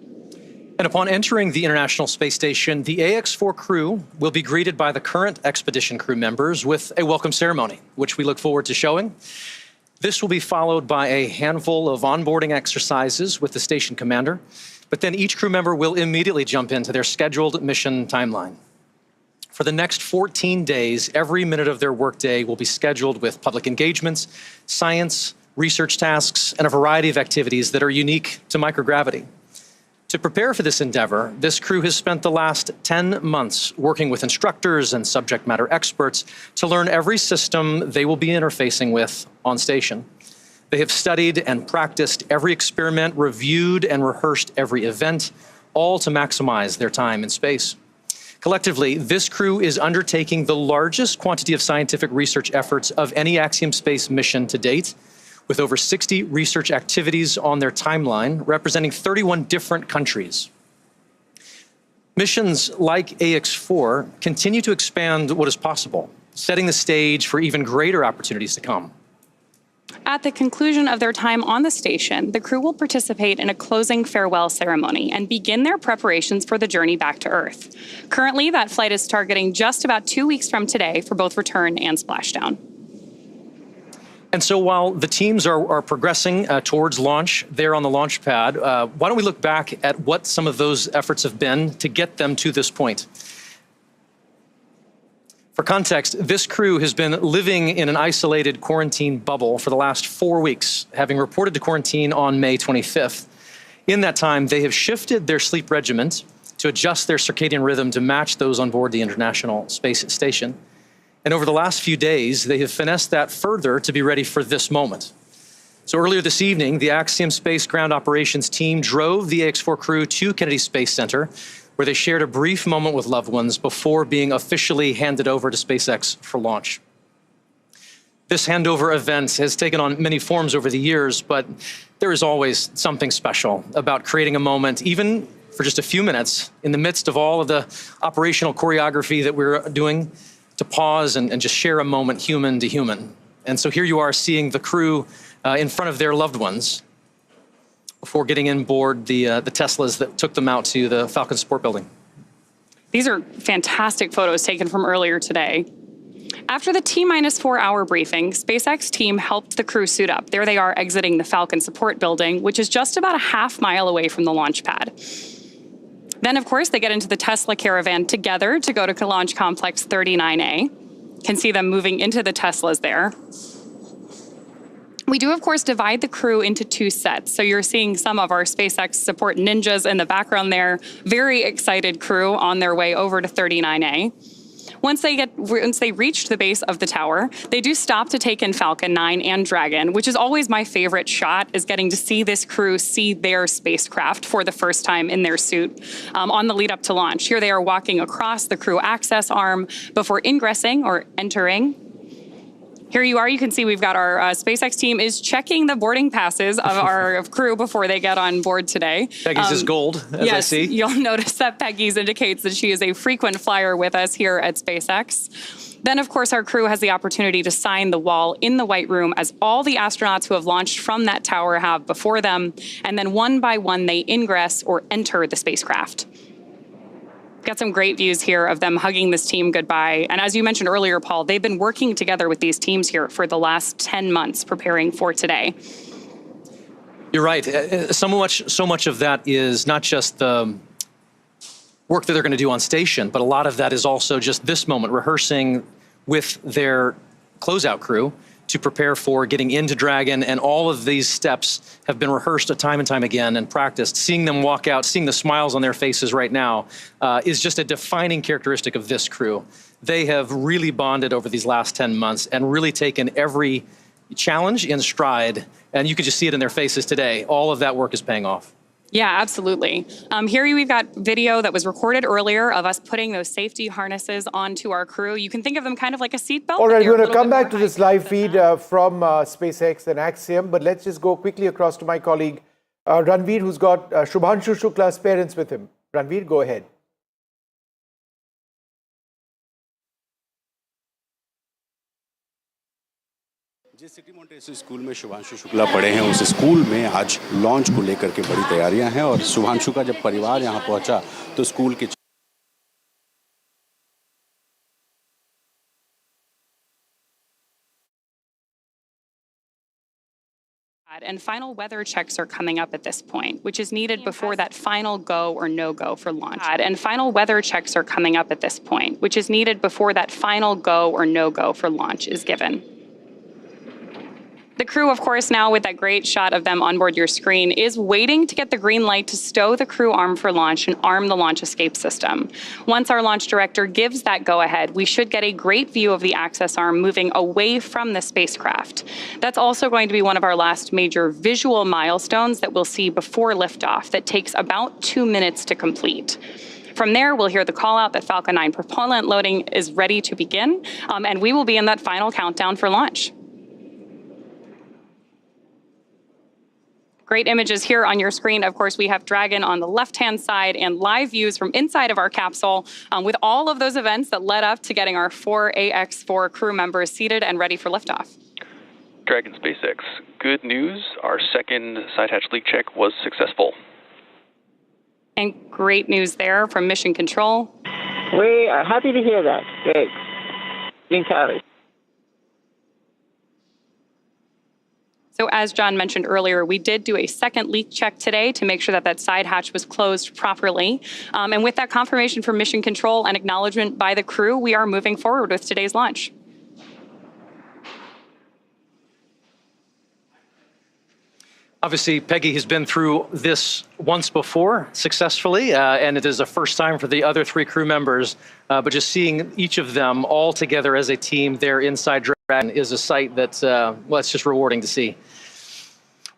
And upon entering the International Space Station, the AX-4 crew will be greeted by the current expedition crew members with a welcome ceremony, which we look forward to showing. This will be followed by a handful of onboarding exercises with the station commander, but then each crew member will immediately jump into their scheduled mission timeline. For the next 14 days, every minute of their workday will be scheduled with public engagements, science, research tasks, and a variety of activities that are unique to microgravity. To prepare for this endeavor, this crew has spent the last 10 months working with instructors and subject matter experts to learn every system they will be interfacing with on station. They have studied and practiced every experiment, reviewed and rehearsed every event, all to maximize their time in space. Collectively, this crew is undertaking the largest quantity of scientific research efforts of any Axiom space mission to date, with over 60 research activities on their timeline, representing 31 different countries. Missions like AX-4 continue to expand what is possible, setting the stage for even greater opportunities to come. At the conclusion of their time on the station, the crew will participate in a closing farewell ceremony and begin their preparations for the journey back to Earth. Currently, that flight is targeting just about 2 weeks from today for both return and splashdown. And so while the teams are progressing towards launch there on the launch pad, why don't we look back at what some of those efforts have been to get them to this point? For context, this crew has been living in an isolated quarantine bubble for the last 4 weeks, having reported to quarantine on May 25th. In that time, they have shifted their sleep regimen to adjust their circadian rhythm to match those on board the International Space Station. And over the last few days, they have finessed that further to be ready for this moment. So earlier this evening, the Axiom Space Ground Operations team drove the AX-4 crew to Kennedy Space Center, where they shared a brief moment with loved ones before being officially handed over to SpaceX for launch. This handover event has taken on many forms over the years, but there is always something special about creating a moment, even for just a few minutes, in the midst of all of the operational choreography that we're doing, to pause and just share a moment human to human. And so here you are seeing the crew in front of their loved ones before getting in board the Teslas that took them out to the Falcon support building. These are fantastic photos taken from earlier today. After the T-4 hour briefing, SpaceX team helped the crew suit up. There they are exiting the Falcon support building, which is just about a half-mile away from the launch pad. Then, of course, they get into the Tesla Caravan together to go to Launch Complex 39A. Can see them moving into the Teslas there. We do, of course, divide the crew into 2 sets. So you're seeing some of our SpaceX support ninjas in the background there. Very excited crew on their way over to 39A. Once they reached the base of the tower, they do stop to take in Falcon 9 and Dragon, which is always my favorite shot, is getting to see this crew see their spacecraft for the first time in their suit on the lead up to launch. Here they are walking across the crew access arm before ingressing or entering. Here you are, you can see we've got our SpaceX team is checking the boarding passes of our crew before they get on board today. Peggy's is gold, as I see. You'll notice that Peggy's indicates that she is a frequent flyer with us here at SpaceX. Then, of course, our crew has the opportunity to sign the wall in the White Room, as all the astronauts who have launched from that tower have before them. And then one by one, they ingress or enter the spacecraft. Got some great views here of them hugging this team goodbye. And as you mentioned earlier, Paul, they've been working together with these teams here for the last 10 months preparing for today. You're right. So much of that is not just the work that they're going to do on station, but a lot of that is also just this moment, rehearsing with their closeout crew to prepare for getting into Dragon. And all of these steps have been rehearsed time and time again and practiced. Seeing them walk out, seeing the smiles on their faces right now is just a defining characteristic of this crew. They have really bonded over these last 10 months and really taken every challenge in stride. And you could just see it in their faces today. All of that work is paying off. Yeah, absolutely. Here we've got video that was recorded earlier of us putting those safety harnesses onto our crew. You can think of them kind of like a seatbelt. All right, we're going to come back to this live feed from SpaceX and Axiom, but let's just go quickly across to my colleague Ranveer, who's got Shubhanshu Shukla's parents with him. Ranveer, go ahead. जिस city Montessori school में शुभांशु शुक्ला पढ़े हैं उस school में आज launch को लेकर के बड़ी तैयारियां हैं और शुभांशु का जब परिवार यहां पहुंचा तो स्कूल के And final weather checks are coming up at this point, which is needed before that final go or no-go for launch. And final weather checks are coming up at this point, which is needed before that final go or no-go for launch is given. The crew, of course, now with that great shot of them on board your screen, is waiting to get the green light to stow the crew arm for launch and arm the launch escape system. Once our launch director gives that go-ahead, we should get a great view of the access arm moving away from the spacecraft. That's also going to be one of our last major visual milestones that we'll see before liftoff that takes about 2 minutes to complete. From there, we'll hear the call out that Falcon 9 propellant loading is ready to begin, and we will be in that final countdown for launch. Great images here on your screen. Of course, we have Dragon on the left-hand side and live views from inside of our capsule with all of those events that led up to getting our 4 AX4 crew members seated and ready for liftoff. Dragon SpaceX, good news. Our second side hatch leak check was successful. And great news there from Mission Control. We are happy to hear that. Great. Green County. So as John mentioned earlier, we did do a second leak check today to make sure that that side hatch was closed properly. And with that confirmation from Mission Control and acknowledgement by the crew, we are moving forward with today's launch. Obviously, Peggy has been through this once before successfully, and it is the first time for the other 3 crew members. But just seeing each of them all together as a team there inside Dragon is a sight that, well, it's just rewarding to see.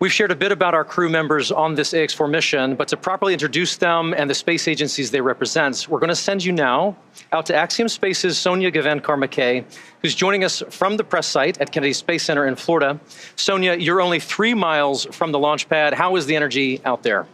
We've shared a bit about our crew members on this AX4 mission, but to properly introduce them and the space agencies they represent, we're going to send you now out to Axiom Space's Sonia Gavankar-McKay, who's joining us from the press site at Kennedy Space Center in Florida. Sonia, you're only 3 miles from the launch pad. How is the energy out there?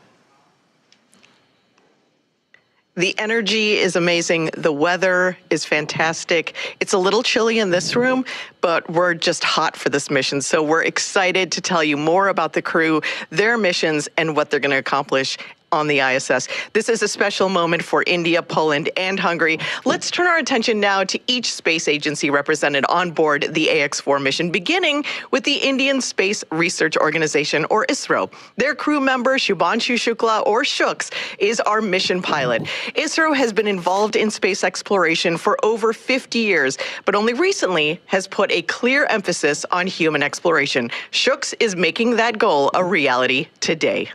The energy is amazing. The weather is fantastic. It's a little chilly in this room, but we're just hot for this mission. So we're excited to tell you more about the crew, their missions, and what they're going to accomplish on the ISS. This is a special moment for India, Poland, and Hungary. Let's turn our attention now to each space agency represented on board the AX4 mission, beginning with the Indian Space Research Organization, or ISRO. Their crew member, Shubhanshu Shukla, or Shuks, is our mission pilot. ISRO has been involved in space exploration for over 50 years, but only recently has put a clear emphasis on human exploration. Shuks is making that goal a reality today.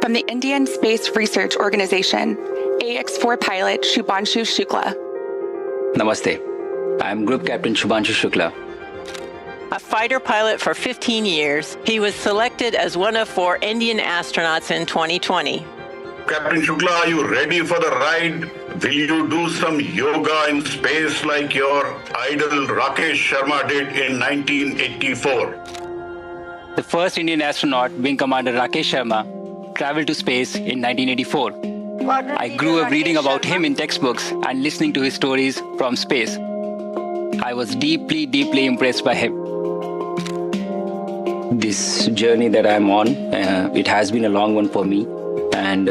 From the Indian Space Research Organization, AX4 pilot Shubhanshu Shukla. Namaste. I'm Group Captain Shubhanshu Shukla. A fighter pilot for 15 years, he was selected as one of 4 Indian astronauts in 2020. Captain Shukla, are you ready for the ride? Will you do some yoga in space like your idol Rakesh Sharma did in 1984? The first Indian astronaut, Wing Commander Rakesh Sharma, traveled to space in 1984. I grew up reading about him in textbooks and listening to his stories from space. I was deeply, deeply impressed by him. This journey that I'm on, it has been a long one for me. And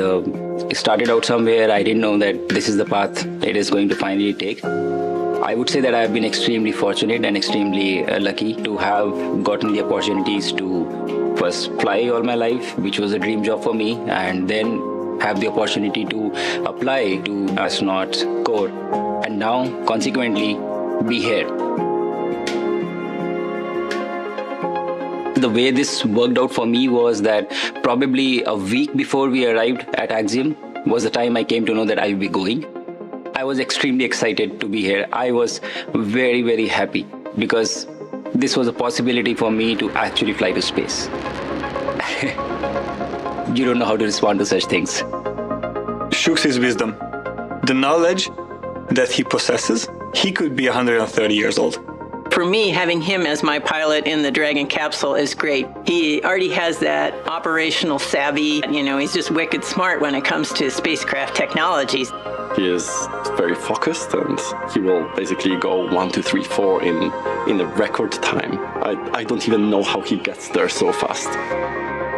it started out somewhere. I didn't know that this is the path it is going to finally take. I would say that I've been extremely fortunate and extremely lucky to have gotten the opportunities to first fly all my life, which was a dream job for me, and then have the opportunity to apply to Astronaut Corps, and now consequently be here. The way this worked out for me was that probably a week before we arrived at Axiom was the time I came to know that I will be going. I was extremely excited to be here. I was very, very happy because this was a possibility for me to actually fly to space. You don't know how to respond to such things. Shuk's wisdom, the knowledge that he possesses, he could be 130 years old. For me, having him as my pilot in the Dragon capsule is great. He already has that operational savvy. You know, he's just wicked smart when it comes to spacecraft technologies. He is very focused, and he will basically go 1, 2, 3, 4 in a record time. I don't even know how he gets there so fast.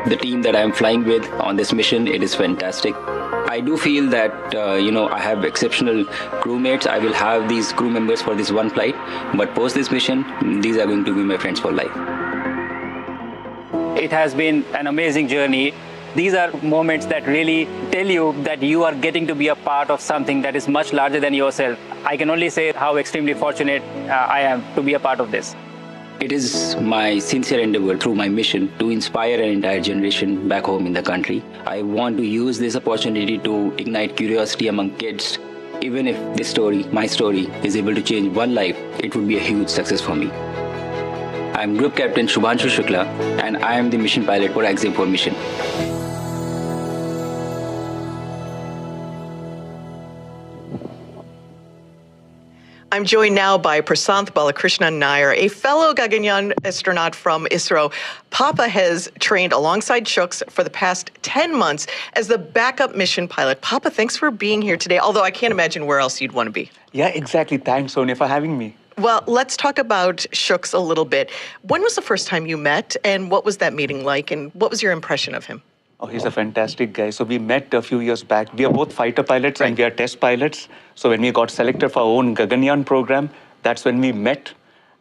The team that I'm flying with on this mission, it is fantastic. I do feel that, I have exceptional crewmates. I will have these crew members for this one flight, but post this mission, these are going to be my friends for life. It has been an amazing journey. These are moments that really tell you that you are getting to be a part of something that is much larger than yourself. I can only say how extremely fortunate I am to be a part of this. It is my sincere endeavor through my mission to inspire an entire generation back home in the country. I want to use this opportunity to ignite curiosity among kids. Even if this story, my story, is able to change one life, it would be a huge success for me. I'm Group Captain Shukla, and I am the mission pilot for Axiom 4 mission. I'm joined now by Prasanth Balakrishnan Nair, a fellow Gaganyaan astronaut from ISRO. Papa has trained alongside Shuk's for the past 10 months as the backup mission pilot. Papa, thanks for being here today, although I can't imagine where else you'd want to be. Yeah, exactly. Thanks, Sonia, for having me. Well, let's talk about Shuk's a little bit. When was the first time you met, and what was that meeting like, and what was your impression of him? Oh, he's a fantastic guy. So we met a few years back. We are both fighter pilots and we are test pilots. So when we got selected for our own Gaganyaan program, that's when we met.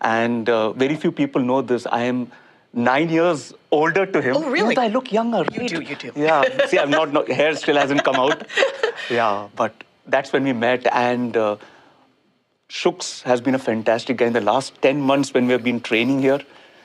And very few people know this. I am 9 years older to him. Oh, really? But I look younger. You do, you do. Yeah. See, I'm not, hair still hasn't come out. Yeah, but that's when we met. And Shuk's has been a fantastic guy. In the last 10 months when we have been training here,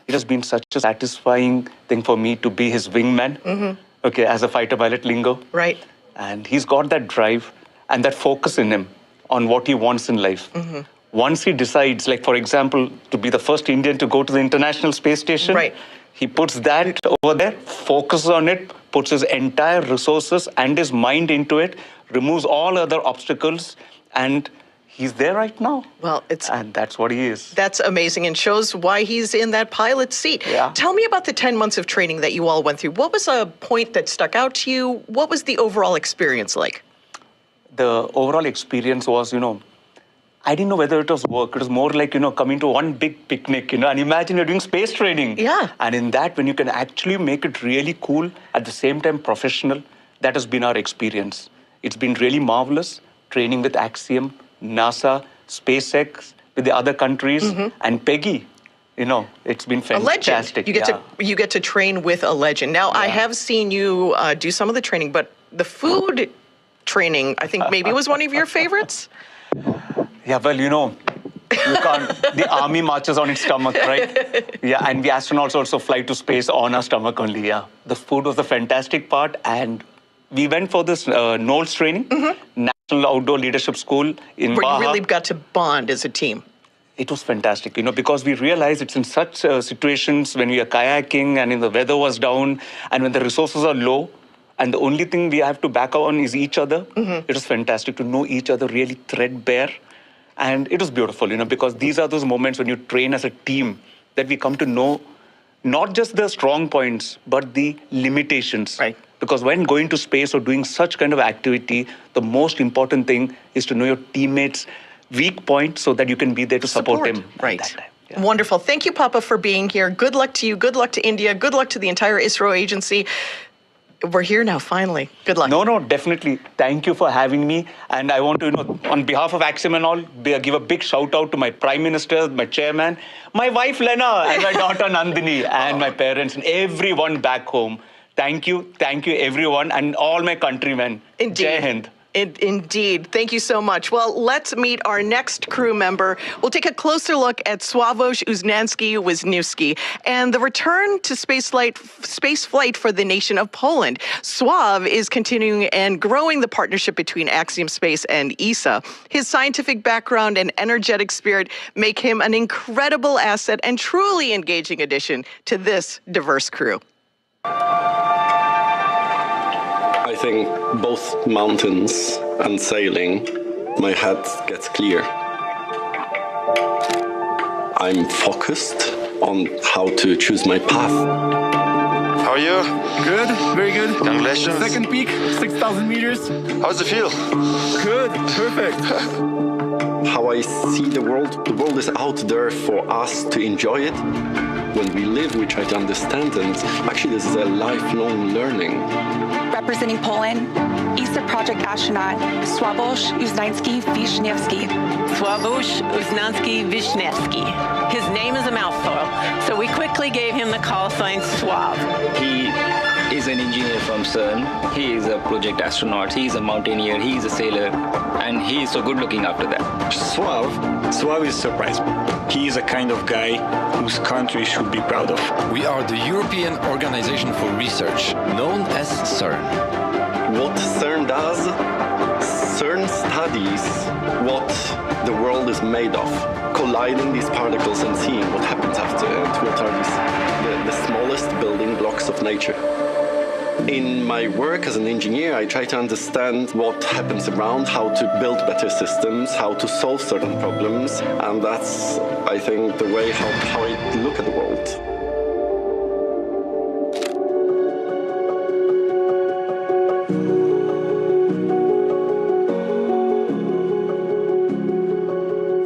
it has been such a satisfying thing for me to be his wingman. Mm-hmm. Okay, as a fighter pilot lingo. Right. And he's got that drive and that focus in him on what he wants in life. Mm-hmm. Once he decides, like, for example, to be the first Indian to go to the International Space Station, right. He puts that over there, focuses on it, puts his entire resources and his mind into it, removes all other obstacles, and he's there right now. Well, and that's what he is. That's amazing and shows why he's in that pilot seat. Yeah. Tell me about the 10 months of training that you all went through. What was a point that stuck out to you? What was the overall experience like? The overall experience was, I didn't know whether it was work. It was more like, coming to one big picnic, and imagine you're doing space training. Yeah. And in that, when you can actually make it really cool, at the same time professional, that has been our experience. It's been really marvelous, training with Axiom, NASA, SpaceX, with the other countries, and Peggy. It's been fantastic. A legend. You get to train with a legend. Now, I have seen you do some of the training, but the food training, I think maybe was one of your favorites? Yeah, well, you can't, the army marches on its stomach, right? Yeah, and we astronauts also fly to space on our stomach only, yeah. The food was the fantastic part, and we went for this NOLS training, National Outdoor Leadership School in Where Baja. you really got to bond as a team. It was fantastic, because we realized it's in such situations when we are kayaking and the weather was down and when the resources are low and the only thing we have to back on is each other. It was fantastic to know each other really threadbare. And it was beautiful, because these are those moments when you train as a team that we come to know not just the strong points, but the limitations. Right. Because when going to space or doing such kind of activity, the most important thing is to know your teammates' weak point so that you can be there to support him. Right. Wonderful. Thank you, Papa, for being here. Good luck to you. Good luck to India. Good luck to the entire ISRO agency. We're here now, finally. Good luck. No, definitely. Thank you for having me. And I want to, on behalf of Axiom and all, give a big shout out to my Prime Minister, my Chairman, my wife Lena, and my daughter Nandini, and my parents, and everyone back home. Thank you, everyone, and all my countrymen. Indeed. Jai Hind. Indeed. Thank you so much. Well, let's meet our next crew member. We'll take a closer look at Slawosz Uznanski and the return to space flight for the nation of Poland. Sław is continuing and growing the partnership between Axiom Space and ESA. His scientific background and energetic spirit make him an incredible asset and truly engaging addition to this diverse crew. I think both mountains and sailing, my head gets clear. I'm focused on how to choose my path. How are you? Good, very good. Congratulations. Second peak, 6,000 meters. How does it feel? Good, perfect. How I see the world is out there for us to enjoy it. When we live, we try to understand, and actually this is a lifelong learning. Representing Poland, ESA project astronaut Slawosz Uznanski-Wiśniewski. Slawosz Uznanski-Wiśniewski. His name is a mouthful, so we quickly gave him the call sign Sław. He is an engineer from CERN. He is a project astronaut. He is a mountaineer. He is a sailor. And he is so good looking after that. Sław is surprised. He is a kind of guy whose country should be proud of. We are the European Organization for Research, known as CERN. What CERN does, CERN studies what the world is made of, colliding these particles and seeing what happens after it. What are the smallest building blocks of nature. In my work as an engineer, I try to understand what happens around, how to build better systems, how to solve certain problems, and that's, I think, the way how I look at the world.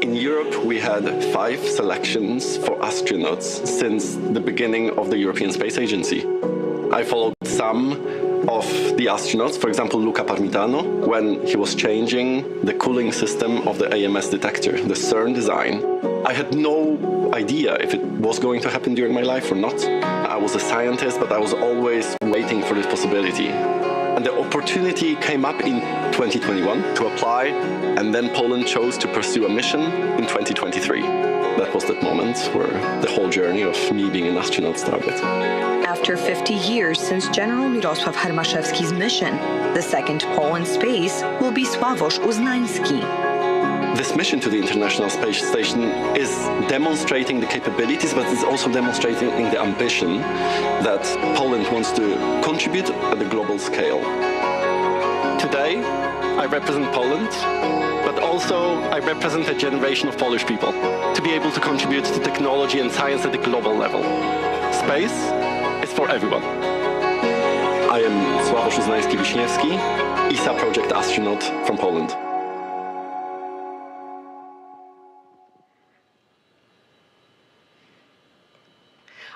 In Europe, we had 5 selections for astronauts since the beginning of the European Space Agency. I followed some of the astronauts, for example, Luca Parmitano, when he was changing the cooling system of the AMS detector, the CERN design. I had no idea if it was going to happen during my life or not. I was a scientist, but I was always waiting for this possibility. And the opportunity came up in 2021 to apply, and then Poland chose to pursue a mission in 2023. That was that moment where the whole journey of me being an astronaut started. After 50 years since General Mirosław Hermaszewski's mission, the second Pole in space will be Slawosz Uznanski. This mission to the International Space Station is demonstrating the capabilities, but it's also demonstrating the ambition that Poland wants to contribute at the global scale. Today, I represent Poland, but also I represent a generation of Polish people to be able to contribute to technology and science at the global level. Space is for everyone. I am Slawosz Uznanski-Wiśniewski, ESA project astronaut from Poland.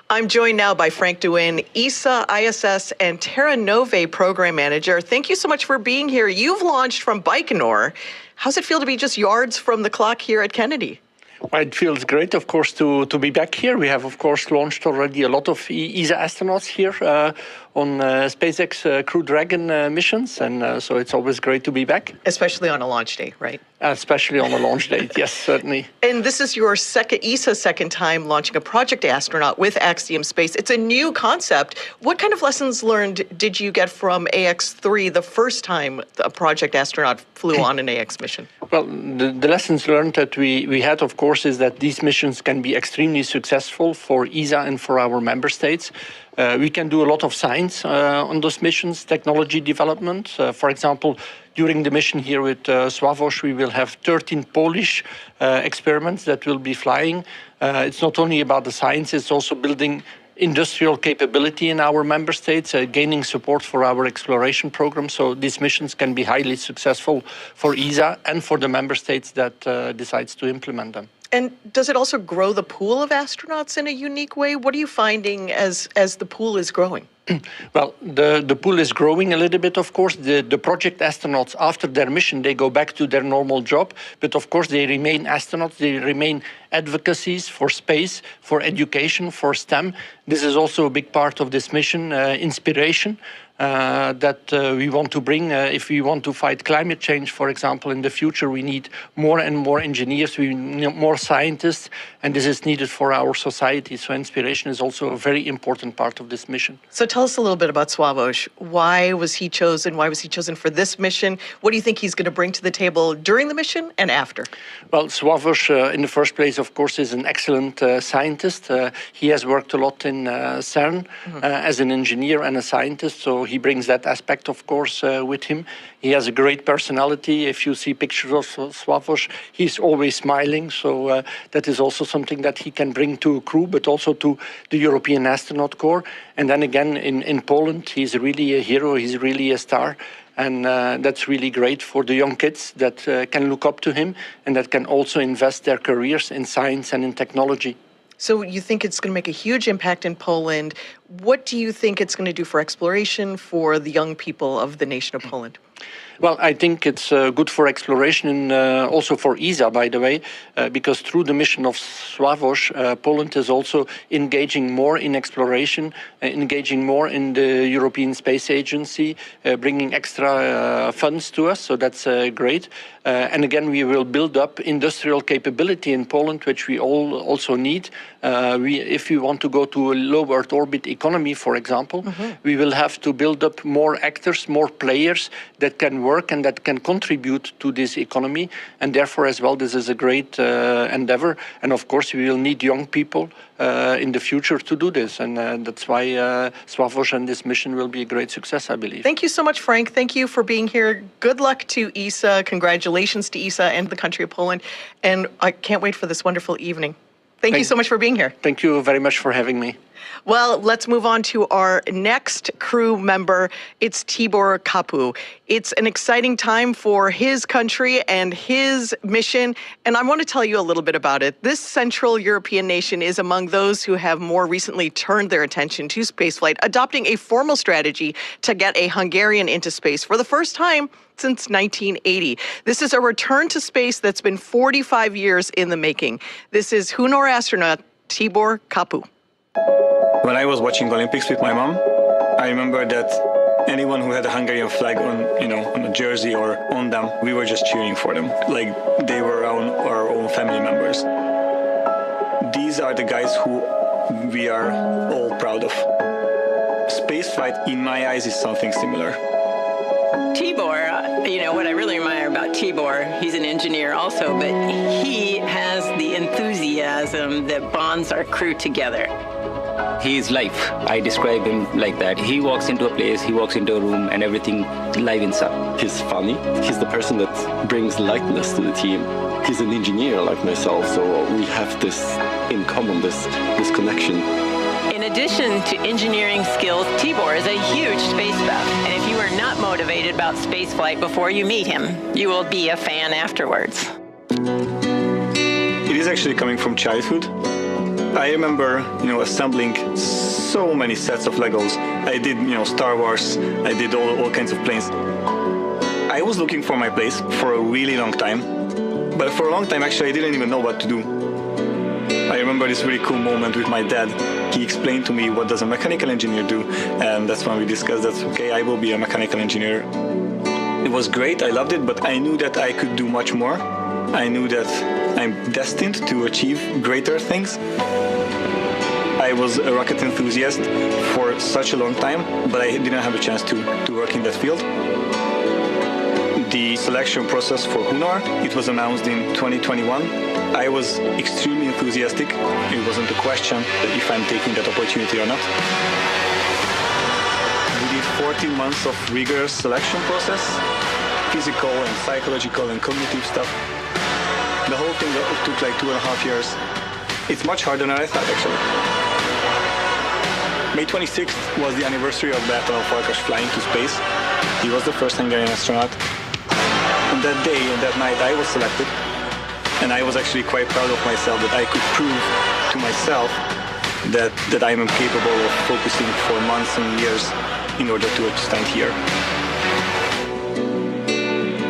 I'm joined now by Frank Duin, ESA, ISS, and Terra Nove program manager. Thank you so much for being here. You've launched from Baikonur. How's it feel to be just yards from the clock here at Kennedy? Well, it feels great, of course, to be back here. We have, of course, launched already a lot of ESA astronauts here on SpaceX Crew Dragon missions, and so it's always great to be back. Especially on a launch day, right? Especially on a launch date, yes, certainly. And this is your ESA's second time launching a project astronaut with Axiom Space. It's a new concept. What kind of lessons learned did you get from AX-3 the first time a project astronaut flew on an AX mission? Well, the lessons learned that we had, of course, is that these missions can be extremely successful for ESA and for our member states. We can do a lot of science on those missions, technology development. For example, during the mission here with Slawosz, we will have 13 Polish experiments that will be flying. It's not only about the science, it's also building industrial capability in our member states, gaining support for our exploration program. So these missions can be highly successful for ESA and for the member states that decides to implement them. And does it also grow the pool of astronauts in a unique way? What are you finding as the pool is growing? Well, the pool is growing a little bit, of course. The project astronauts, after their mission, they go back to their normal job. But of course, they remain astronauts. They remain advocacies for space, for education, for STEM. This is also a big part of this mission, inspiration. That we want to bring. If we want to fight climate change, for example, in the future, we need more and more engineers, we need more scientists, and this is needed for our society. So inspiration is also a very important part of this mission. So tell us a little bit about Slawosz. Why was he chosen? Why was he chosen for this mission? What do you think he's going to bring to the table during the mission and after? Well, Slawosz, in the first place, of course, is an excellent scientist. He has worked a lot in CERN as an engineer and a scientist, so he brings that aspect, of course, with him. He has a great personality. If you see pictures of Slawosz, he's always smiling. So that is also something that he can bring to a crew, but also to the European Astronaut Corps. And then again, in Poland, he's really a hero. He's really a star. And that's really great for the young kids that can look up to him and that can also invest their careers in science and in technology. So you think it's going to make a huge impact in Poland. What do you think it's going to do for exploration for the young people of the nation of Poland? Well, I think it's good for exploration and also for ESA, by the way, because through the mission of Slawosz, Poland is also engaging more in exploration, engaging more in the European Space Agency, bringing extra funds to us, so that's great. And again, we will build up industrial capability in Poland, which we all also need. If we want to go to a low Earth orbit economy, for example, we will have to build up more actors, more players that can work and that can contribute to this economy. And therefore, as well, this is a great endeavor. And of course, we will need young people in the future to do this. And that's why Slawosz and this mission will be a great success, I believe. Thank you so much, Frank. Thank you for being here. Good luck to ESA. Congratulations to ESA and the country of Poland. And I can't wait for this wonderful evening. Thank you so much for being here. Thank you very much for having me. Well, let's move on to our next crew member. It's Tibor Kapu. It's an exciting time for his country and his mission, and I want to tell you a little bit about it. This Central European nation is among those who have more recently turned their attention to spaceflight, adopting a formal strategy to get a Hungarian into space for the first time since 1980. This is a return to space that's been 45 years in the making. This is Hunor astronaut Tibor Kapu. When I was watching Olympics with my mom, I remember that anyone who had a Hungarian flag on, on a jersey or on them, we were just cheering for them, like they were our own family members. These are the guys who we are all proud of. Spaceflight, in my eyes, is something similar. Tibor, what I really admire about Tibor, he's an engineer also, but he has the enthusiasm that bonds our crew together. He is life. I describe him like that. He walks into a place, he walks into a room, and everything livens up. He's funny. He's the person that brings lightness to the team. He's an engineer like myself, so we have this in common, this connection. In addition to engineering skills, Tibor is a huge space buff. And if you are not motivated about spaceflight before you meet him, you will be a fan afterwards. It is actually coming from childhood. I remember, assembling so many sets of Legos. I did, Star Wars. I did all kinds of planes. I was looking for my place for a really long time. But for a long time, actually, I didn't even know what to do. I remember this really cool moment with my dad. He explained to me what does a mechanical engineer do, and that's when we discussed that, okay, I will be a mechanical engineer. It was great, I loved it, but I knew that I could do much more. I knew that I'm destined to achieve greater things. I was a rocket enthusiast for such a long time, but I didn't have a chance to work in that field. The selection process for Hunor, it was announced in 2021. I was extremely enthusiastic. It wasn't a question if I'm taking that opportunity or not. We did 14 months of rigorous selection process, physical and psychological and cognitive stuff. The whole thing took like 2.5 years. It's much harder than I thought, actually. May 26th was the anniversary of that Farkas flying to space. He was the first Hungarian astronaut. On that day and that night, I was selected. And I was actually quite proud of myself that I could prove to myself that I am capable of focusing for months and years in order to stand here.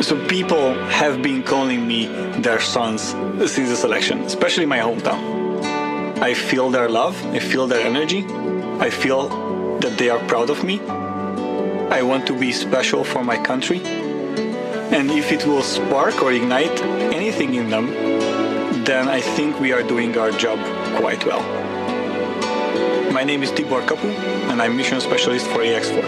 So people have been calling me their sons since the selection, especially my hometown. I feel their love, I feel their energy, I feel that they are proud of me. I want to be special for my country. And if it will spark or ignite anything in them, then I think we are doing our job quite well. My name is Tibor Kapu, and I'm mission specialist for AX4.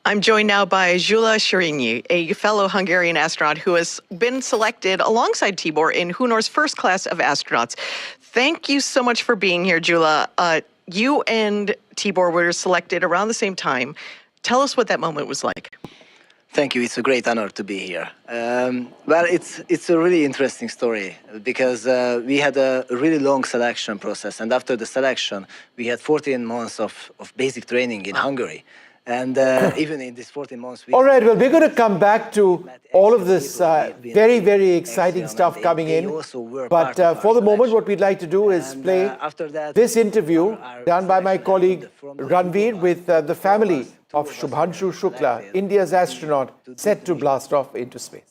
I'm joined now by Gyula Szirinyi, a fellow Hungarian astronaut who has been selected alongside Tibor in Hunor's first class of astronauts. Thank you so much for being here, Gyula. You and Tibor were selected around the same time. Tell us what that moment was like. Thank you. It's a great honor to be here. Well, it's a really interesting story because we had a really long selection process, and after the selection, we had 14 months of basic training in Hungary. And even in these 14 months... All right, well, we're going to come back to all of this very, very exciting stuff coming in. But for the moment, what we'd like to do is play this interview done by my colleague Ranveer with the family of Shubhanshu Shukla, India's astronaut set to blast off into space.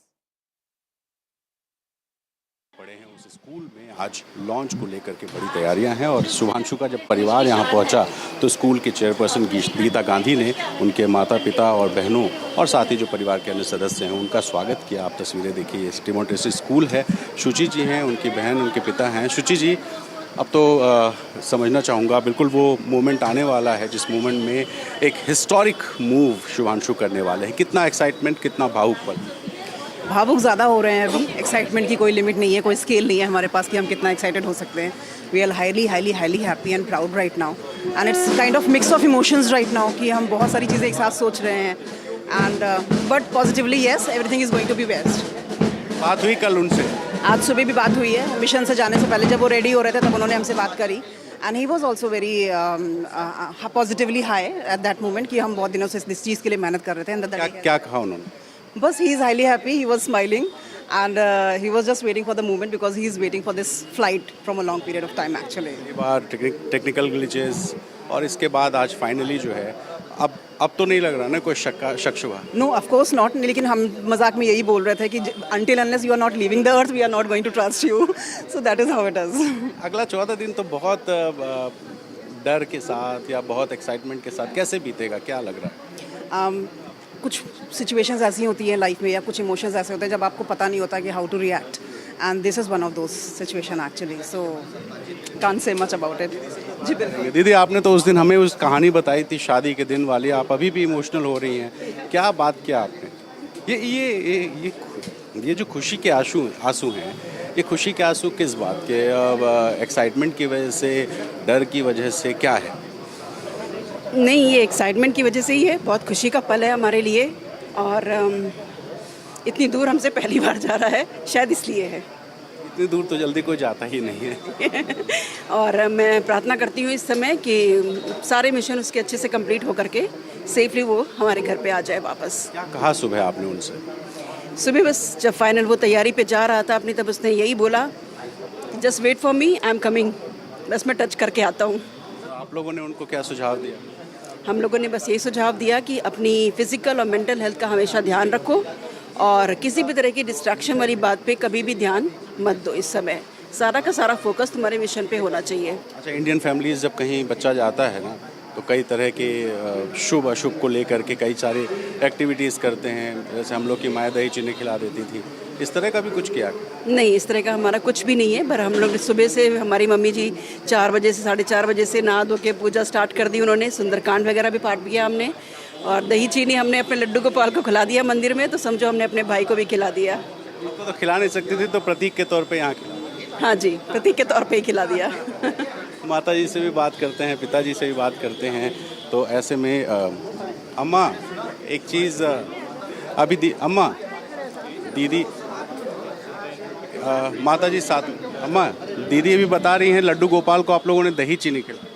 School में आज launch को लेकर के बड़ी तैयारियां हैं और शुभांशु का जब परिवार यहां पहुंचा तो स्कूल के चेयरपर्सन गीता गांधी ने उनके माता पिता और बहनों और साथ ही जो परिवार के अन्य सदस्य हैं उनका स्वागत किया। आप तस्वीरें देखिए, टिमोटेसी स्कूल है, शुचि जी हैं, उनकी बहन, उनके पिता हैं। शुचि जी, अब तो समझना चाहूँगा, बिल्कुल वो मोमेंट आने वाला है जिस मोमेंट में एक हिस्टोरिक मूव शुभांशु करने वाले हैं। कितना एक्साइटमेंट, कितना भावुक पल? भावुक ज़्यादा हो रहे हैं अभी। एक्साइटमेंट की कोई लिमिट नहीं है, कोई स्केल नहीं है हमारे पास कि हम कितना एक्साइटेड हो सकते हैं। We are highly highly highly happy and proud right now, and it's kind of mix of emotions right now कि हम बहुत सारी चीज़ें एक साथ सोच रहे हैं। And but positively yes, everything is going to be best. बात हुई कल उनसे? आज सुबह भी बात हुई है। मिशन से जाने से पहले जब वो रेडी हो रहे थे तब उन्होंने हमसे बात करी, and he was also very positively high at that moment कि हम बहुत दिनों से इस चीज़ के लिए मेहनत कर रहे थे। क्या कहा उन्होंने? बस he is highly happy, he was smiling and he was just waiting for the moment because he is waiting for this flight from a long period of time actually. ये बार टेक्निकल ग्लिचेस और इसके बाद आज finally जो है अब तो नहीं लग रहा ना कोई शक शुबा? नो ऑफ कोर्स नॉट, लेकिन हम मजाक में यही बोल रहे थे कि until unless you are not leaving the earth we are not going to trust you, so that is how it is. अगला 14 दिन तो बहुत डर के साथ या बहुत एक्साइटमेंट के साथ कैसे बीतेगा, क्या लग रहा है? कुछ सिचुएशंस ऐसी होती हैं लाइफ में या कुछ इमोशंस ऐसे होते हैं जब आपको पता नहीं होता कि how to react, and this is one of those situation actually, so can't say much about it. जी बिल्कुल। दीदी, आपने तो उस दिन हमें उस कहानी बताई थी शादी के दिन वाली, आप अभी भी इमोशनल हो रही हैं, क्या बात किया आपने? ये जो खुशी के आंसू हैं, ये खुशी के आंसू किस बात के? एक्साइटमेंट की वजह से, डर की वजह से, क्या है? नहीं, ये एक्साइटमेंट की वजह से ही है। बहुत खुशी का पल है हमारे लिए, और इतनी दूर हमसे पहली बार जा रहा है, शायद इसलिए है। इतनी दूर तो जल्दी कोई जाता ही नहीं है। और मैं प्रार्थना करती हूँ इस समय कि सारे मिशन उसके अच्छे से कंप्लीट होकर के सेफली वो हमारे घर पे आ जाए वापस। क्या कहा सुबह आपने उनसे? सुबह बस जब फाइनल वो तैयारी पे जा रहा था अपनी, तब उसने यही बोला, just wait for me, I am coming. बस मैं टच करके आता हूँ। आप लोगों ने उनको क्या सुझाव दिया? हम लोगों ने बस यही सुझाव दिया कि अपनी फिजिकल और मेंटल हेल्थ का हमेशा ध्यान रखो, और किसी भी तरह की डिस्ट्रैक्शन वाली बात पे कभी भी ध्यान मत दो। इस समय सारा का सारा फोकस तुम्हारे मिशन पे होना चाहिए। अच्छा, इंडियन फैमिलीज जब कहीं बच्चा जाता है ना, तो कई तरह के शुभ अशुभ को लेकर के कई सारी एक्टिविटीज़ करते हैं, जैसे हम लोग की माँ दही चीनी खिला देती थी, इस तरह का भी कुछ किया? नहीं, इस तरह का हमारा कुछ भी नहीं है, पर हम लोग सुबह से हमारी मम्मी जी 4 बजे से 4:30 बजे से नहा धो के पूजा स्टार्ट कर दी उन्होंने। सुंदरकांड वगैरह भी पाठ किया हमने, और दही चीनी हमने अपने लड्डू गोपाल को खिला दिया मंदिर में, तो समझो हमने अपने भाई को भी खिला दिया। तो खिला नहीं सकती थी, तो प्रतीक के तौर पे यहाँ खिला? हाँ जी, प्रतीक के तौर पे ही खिला दिया। माता जी से भी बात करते हैं, पिताजी से भी बात करते हैं, तो ऐसे में अम्मा एक चीज़ अभी अम्मा दीदी माता जी साथ में अम्मा दीदी अभी बता रही हैं लड्डू गोपाल को आप लोगों ने दही चीनी खिलाई।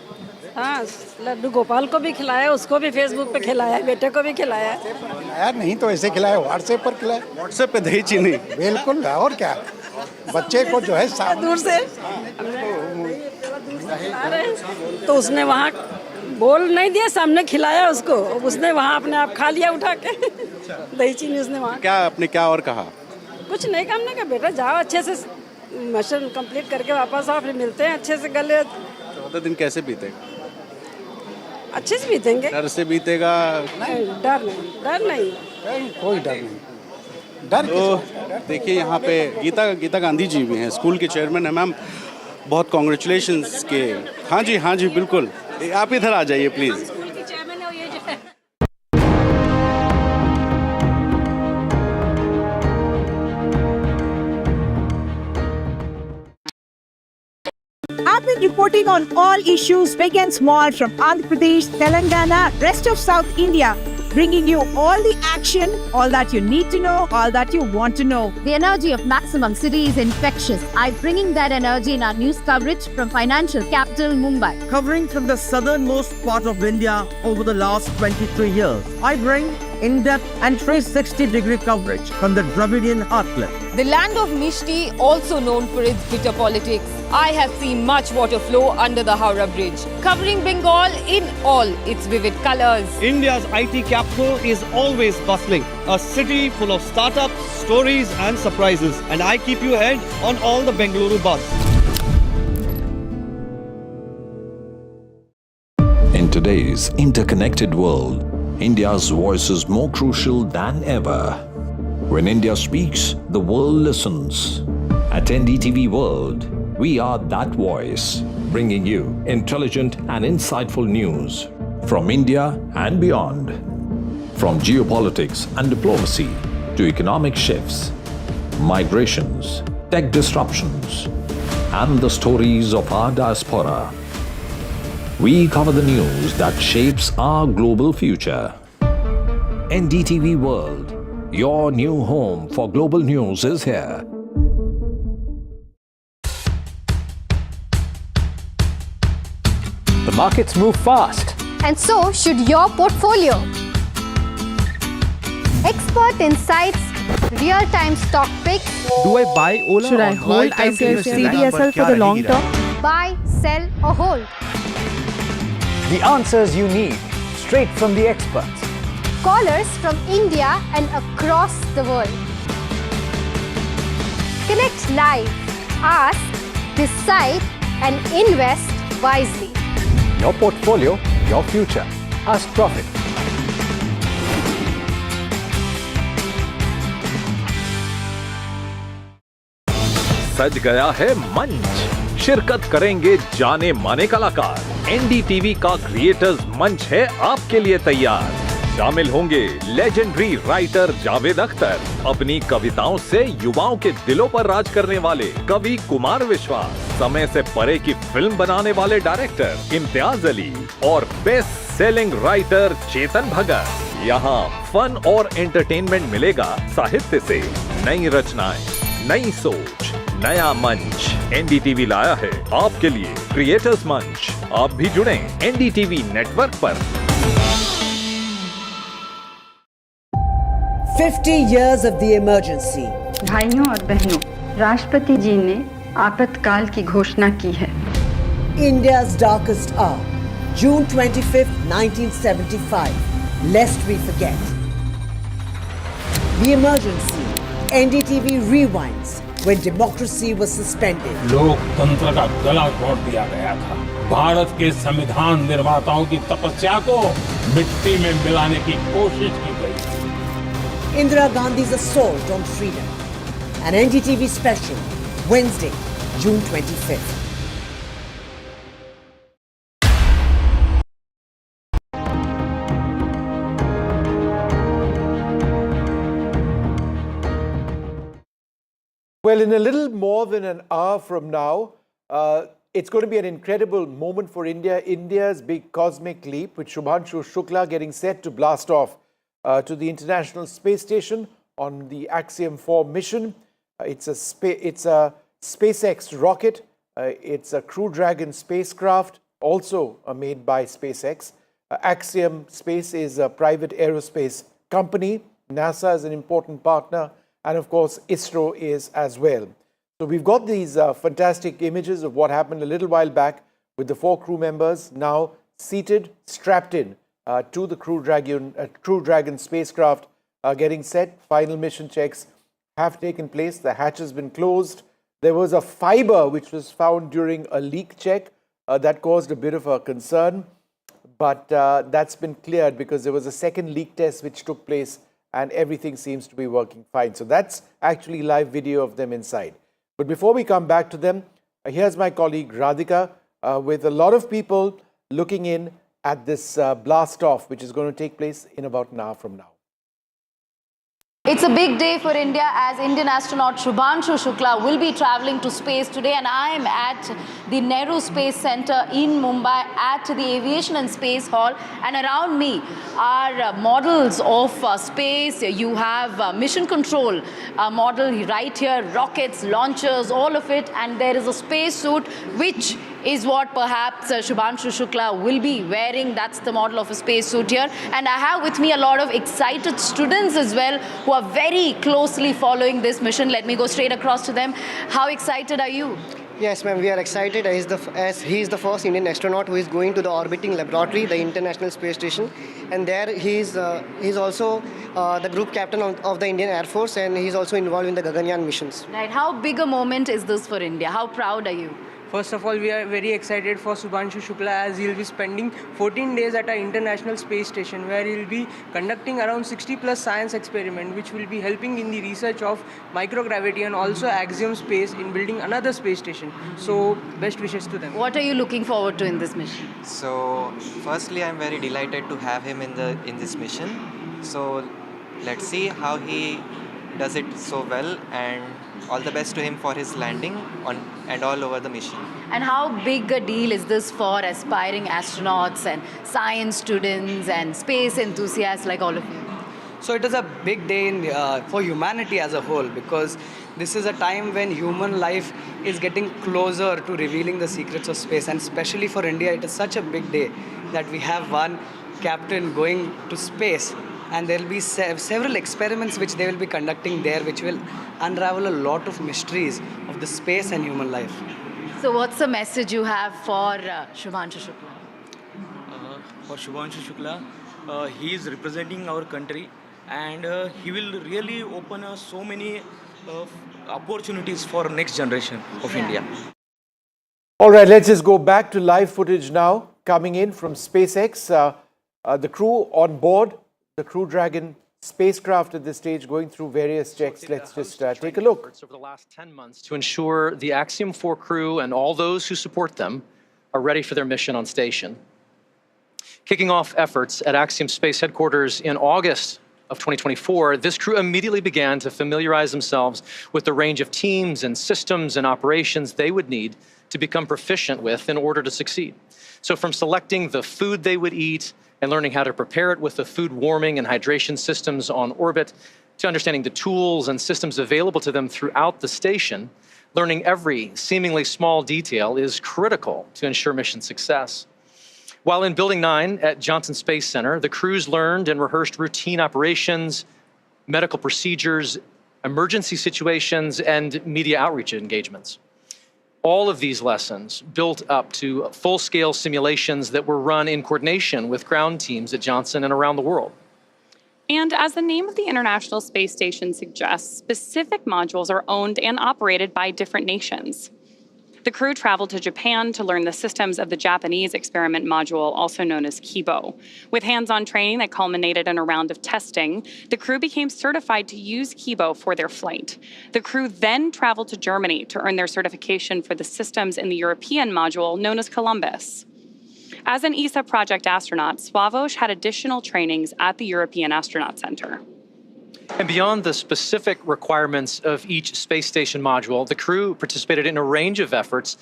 हाँ, लड्डू गोपाल को भी खिलाया, उसको भी फेसबुक पे खिलाया, बेटे को भी खिलाया। खिलाया नहीं तो ऐसे खिलाया, व्हाट्सएप पर खिलाया। व्हाट्सएप पे दही चीनी बिल्कुल, और क्या बच्चे को जो है दूर से तो उसने वहाँ बोल नहीं दिया, सामने खिलाया उसको, उसने वहाँ अपने आप खा लिया उठा के दही चीनी उसने वहाँ। क्या आपने क्या और कहा? कुछ नहीं कहा, हमने कहा बेटा जाओ अच्छे से मिशन कंप्लीट करके वापस आओ, फिर मिलते हैं अच्छे से गले। 14 दिन कैसे बीतेगा? अच्छे से बीतेंगे। डर से बीतेगा? नहीं, डर नहीं, कोई डर नहीं। डर तो देखिए यहाँ पे गीता गांधी जी भी हैं, स्कूल के चेयरमैन हैं। मैम बहुत कॉन्ग्रेचुलेशंस के। हाँ जी बिल्कुल, आप इधर आ जाइए please. I've been reporting on all issues, big and small, from Andhra Pradesh, Telangana, rest of South India, bringing you all the action, all that you need to know, all that you want to know. The energy of Maximum City is infectious. I'm bringing that energy in our news coverage from financial capital Mumbai. Covering from the southernmost part of India over the last 23 years, I bring in-depth and 360-degree coverage from the Dravidian heartland. The land of Mishti, also known for its bitter politics. I have seen much water flow under the Howrah Bridge, covering Bengal in all its vivid colors. India's IT capital is always bustling, a city full of startups, stories and surprises. And I keep you ahead on all the Bengaluru buzz. In today's interconnected world, India's voice is more crucial than ever. When India speaks, the world listens. At NDTV World, we are that voice, bringing you intelligent and insightful news from India and beyond. From geopolitics and diplomacy to economic shifts, migrations, tech disruptions, and the stories of our diaspora. We cover the news that shapes our global future. NDTV World, your new home for global news, is here. The markets move fast. And so should your portfolio. Expert insights, real-time stock picks. Do I buy Ola? Should I hold CDSL for the long term? Buy, sell or hold. The answers you need, straight from the experts. Callers from India and across the world. Connect live, ask, decide and invest wisely. Your portfolio, your future. Ask Profit. सज गया है मंच, शिरकत करेंगे जाने माने कलाकार। NDTV का क्रिएटर्स मंच है आपके लिए तैयार। शामिल होंगे लेजेंडरी राइटर जावेद अख्तर, अपनी कविताओं से युवाओं के दिलों पर राज करने वाले कवि कुमार विश्वास, समय से परे की फिल्म बनाने वाले डायरेक्टर इम्तियाज अली और best selling writer Chetan Bhagat. यहाँ फन और एंटरटेनमेंट मिलेगा साहित्य से, नई रचनाएं, नई सोच, नया मंच। एनडीटीवी लाया है आपके लिए क्रिएटर्स मंच। आप भी जुड़ें एनडीटीवी नेटवर्क पर। 50 years of the emergency. भाइयों और बहनों, राष्ट्रपति जी ने आपातकाल की घोषणा की है। India's darkest hour, June 25th, 1975. Lest we forget. The emergency, NDTV rewinds when democracy was suspended. लोकतंत्र का गला घोट दिया गया था। भारत के संविधान निर्माताओं की तपस्या को मिट्टी में मिलाने की कोशिश की गई। Indira Gandhi's assault on freedom. An NDTV special, Wednesday, June 25th. Well, in a little more than an hour from now, it's going to be an incredible moment for India. India's big cosmic leap, with Shubhanshu Shukla getting set to blast off to the International Space Station on the Axiom 4 mission. It's a SpaceX rocket. It's a Crew Dragon spacecraft, also made by SpaceX. Axiom Space is a private aerospace company. NASA is an important partner, and of course, ISRO is as well. So we've got these fantastic images of what happened a little while back with the 4 crew members now seated, strapped in to the Crew Dragon spacecraft, getting set. Final mission checks have taken place. The hatch has been closed. There was a fiber which was found during a leak check that caused a bit of a concern, but that's been cleared because there was a second leak test which took place and everything seems to be working fine. So that's actually live video of them inside. But before we come back to them, here's my colleague Radhika with a lot of people looking in at this blast off, which is going to take place in about an hour from now. It's a big day for India as Indian astronaut Subhanshu Shukla will be traveling to space today, and I am at the Nehru Space Center in Mumbai at the Aviation and Space Hall, and around me are models of space. You have mission control model right here, rockets, launchers, all of it, and there is a space suit which is what perhaps Subhanshu Shukla will be wearing. That's the model of a spacesuit here. And I have with me a lot of excited students as well who are very closely following this mission. Let me go straight across to them. How excited are you? Yes, ma'am, we are excited as he is the first Indian astronaut who is going to the orbiting laboratory, the International Space Station. And there he's also the group captain of the Indian Air Force, and he's also involved in the Gaganyaan missions. Right. How big a moment is this for India? How proud are you? First of all, we are very excited for Subhanshu Shukla as he'll be spending 14 days at our International Space Station where he'll be conducting around 60+ science experiments which will be helping in the research of microgravity and also Axiom space in building another space station. So, best wishes to them. What are you looking forward to in this mission? So, firstly, I'm very delighted to have him in this mission. So, let's see how he does it so well, and all the best to him for his landing and all over the mission. And how big a deal is this for aspiring astronauts and science students and space enthusiasts like all of you? So it is a big day for humanity as a whole, because this is a time when human life is getting closer to revealing the secrets of space, and especially for India it is such a big day that we have one captain going to space. And there will be several experiments which they will be conducting there, which will unravel a lot of mysteries of the space and human life. So what's the message you have for Subhanshu Shukla? For Subhanshu Shukla, he is representing our country, and he will really open so many opportunities for next generation of India. All right, let's just go back to live footage now coming in from SpaceX. The crew on board the Crew Dragon spacecraft at this stage going through various checks. Let's just take a look. Over the last 10 months to ensure the Axiom 4 crew and all those who support them are ready for their mission on station. Kicking off efforts at Axiom Space Headquarters in August of 2024, this crew immediately began to familiarize themselves with the range of teams and systems and operations they would need to become proficient with in order to succeed. So from selecting the food they would eat and learning how to prepare it with the food warming and hydration systems on orbit, to understanding the tools and systems available to them throughout the station, learning every seemingly small detail is critical to ensure mission success. While in Building 9 at Johnson Space Center, the crews learned and rehearsed routine operations, medical procedures, emergency situations, and media outreach engagements. All of these lessons built up to full-scale simulations that were run in coordination with ground teams at Johnson and around the world. And as the name of the International Space Station suggests, specific modules are owned and operated by different nations. The crew traveled to Japan to learn the systems of the Japanese experiment module, also known as Kibo. With hands-on training that culminated in a round of testing, the crew became certified to use Kibo for their flight. The crew then traveled to Germany to earn their certification for the systems in the European module, known as Columbus. As an ESA project astronaut, Slawosz had additional trainings at the European Astronaut Center. And beyond the specific requirements of each space station module, the crew participated in a range of efforts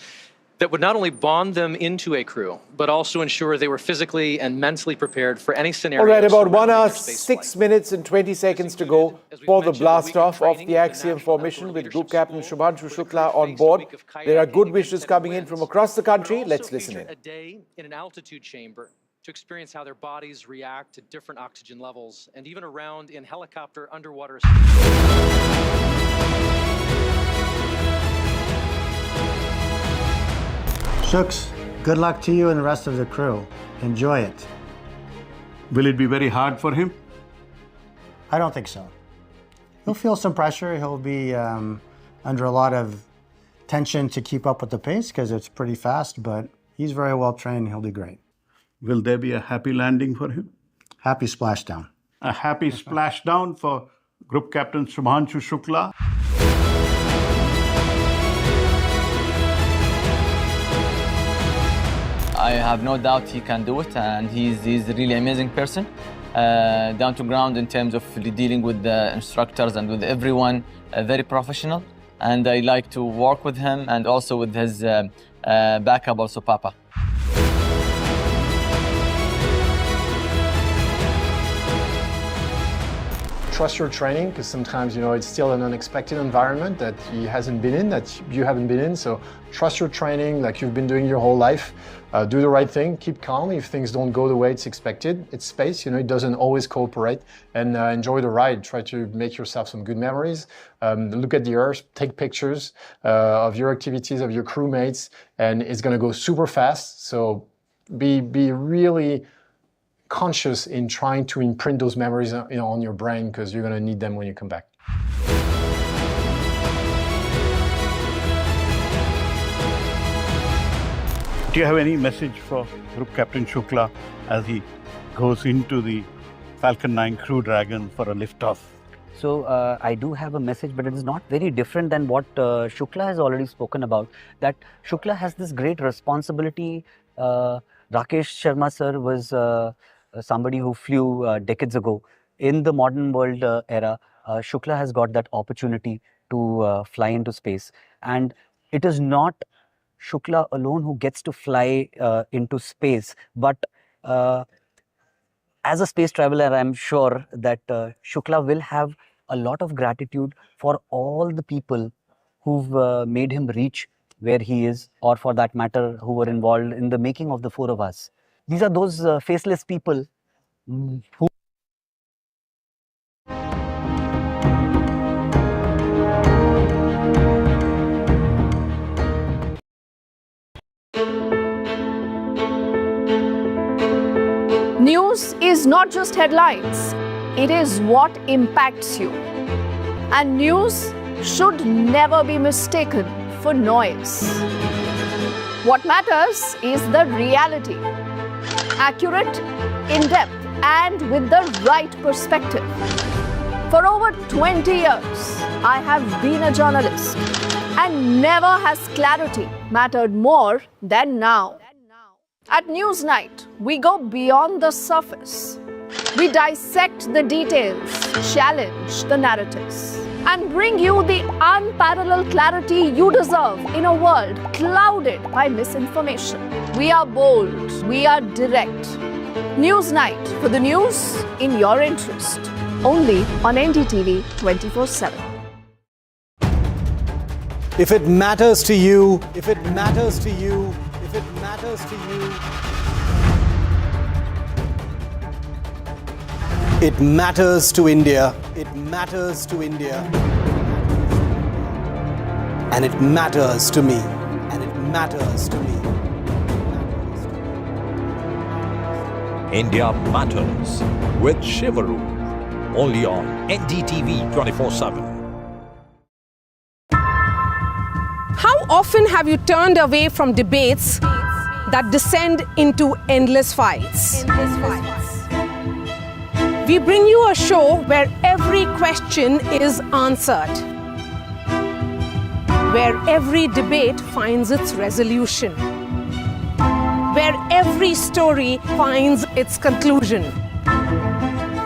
that would not only bond them into a crew, but also ensure they were physically and mentally prepared for any scenario. All right, about 1 hour, 6 minutes and 20 seconds to go for the blast-off of the Axiom formation with Group Captain Subhanshu Shukla on board. There are good wishes coming in from across the country. Let's listen in. A day in an altitude chamber to experience how their bodies react to different oxygen levels, and even around in helicopter underwater. Shuks, good luck to you and the rest of the crew. Enjoy it. Will it be very hard for him? I don't think so. He'll feel some pressure. He'll be under a lot of tension to keep up with the pace because it's pretty fast, but he's very well trained. He'll do great. Will there be a happy landing for him? Happy splashdown. A happy splashdown for Group Captain Subhanshu Shukla. I have no doubt he can do it, and he's a really amazing person. Down to ground in terms of dealing with the instructors and with everyone, very professional. And I like to work with him and also with his backup, also Papa. Trust your training, because sometimes, it's still an unexpected environment that he hasn't been in, that you haven't been in. So trust your training like you've been doing your whole life. Do the right thing, keep calm if things don't go the way it's expected. It's space, it doesn't always cooperate. And enjoy the ride. Try to make yourself some good memories. Look at the Earth, take pictures of your activities, of your crewmates, and it's gonna go super fast. So be really conscious in trying to imprint those memories on your brain, because you're going to need them when you come back. Do you have any message for Group Captain Shukla as he goes into the Falcon 9 Crew Dragon for a liftoff? So I do have a message, but it is not very different than what Shukla has already spoken about. That Shukla has this great responsibility. Rakesh Sharma sir was somebody who flew decades ago. In the modern world era, Shukla has got that opportunity to fly into space. And it is not Shukla alone who gets to fly into space, but as a space traveler, I'm sure that Shukla will have a lot of gratitude for all the people who've made him reach where he is, or for that matter, who were involved in the making of the four of us. These are those faceless people who News is not just headlines, it is what impacts you. And news should never be mistaken for noise. What matters is the reality. Accurate, in-depth, and with the right perspective. For over 20 years, I have been a journalist, and never has clarity mattered more than now. At Newsnight, we go beyond the surface. We dissect the details, challenge the narratives, and bring you the unparalleled clarity you deserve in a world clouded by misinformation. We are bold, we are direct. Newsnight, for the news in your interest. Only on NDTV 24/7. If it matters to you, if it matters to you, if it matters to you, it matters to India. It matters to India. And it matters to me. And it matters to me. India Matters with Shivaru. Only on NDTV 24/7. How often have you turned away from debates that descend into endless fights? We bring you a show where every question is answered, where every debate finds its resolution, where every story finds its conclusion,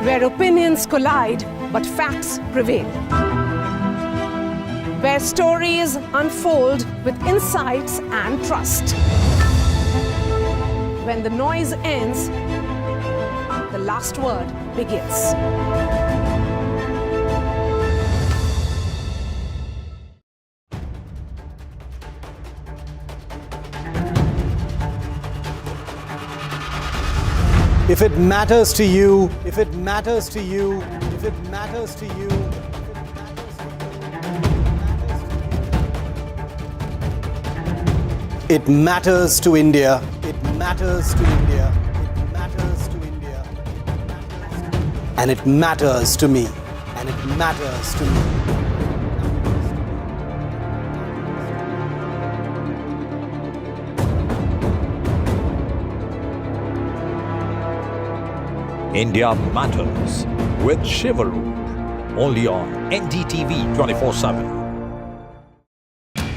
where opinions collide but facts prevail. where stories unfold with insights and trust. When the noise ends, the last word begins. If it matters to you, if it matters to you, if it matters to you, it matters to India, it matters to India, it matters to India, and it matters to me, and it matters to me. India Matters with Shivaru, only on NDTV 24/7.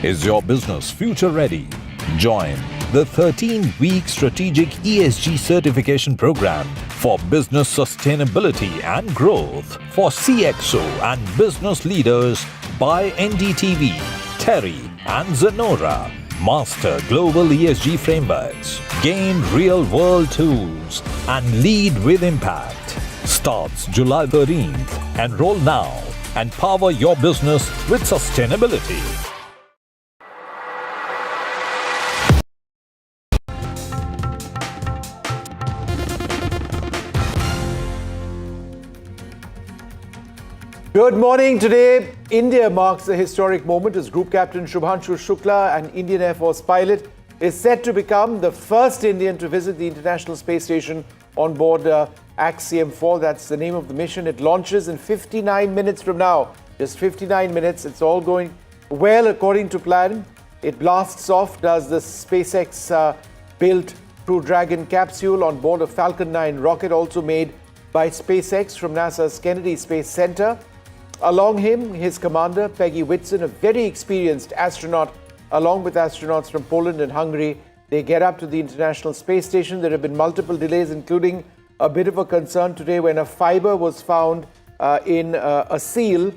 Is your business future ready? Join the 13-week strategic ESG certification program for business sustainability and growth for CXO and business leaders by NDTV, Terry and Zenora. Master global ESG frameworks, gain real-world tools, and lead with impact. Starts July 13th. Enroll now and power your business with sustainability. Good morning. Today, India marks a historic moment as Group Captain Shukla, an Indian Air Force pilot, is set to become the first Indian to visit the International Space Station on board Axiom 4. That's the name of the mission. It launches in 59 minutes from now. Just 59 minutes. It's all going well according to plan. It blasts off, does the SpaceX built Crew Dragon capsule on board a Falcon 9 rocket, also made by SpaceX from NASA's Kennedy Space Center. Along him, his commander, Peggy Whitson, a very experienced astronaut, along with astronauts from Poland and Hungary. They get up to the International Space Station. There have been multiple delays, including a bit of a concern today when a fiber was found in a seal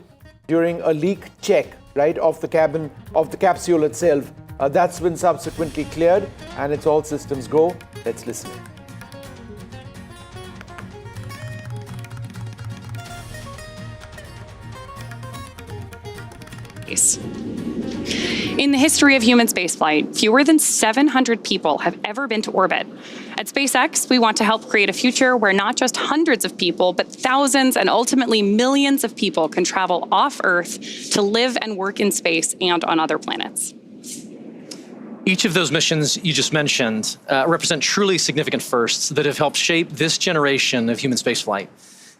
during a leak check, right, of the cabin, of the capsule itself. That's been subsequently cleared, and it's all systems go. Let's listen. In the history of human spaceflight, fewer than 700 people have ever been to orbit. At SpaceX, we want to help create a future where not just hundreds of people, but thousands and ultimately millions of people can travel off Earth to live and work in space and on other planets. Each of those missions you just mentioned represent truly significant firsts that have helped shape this generation of human spaceflight.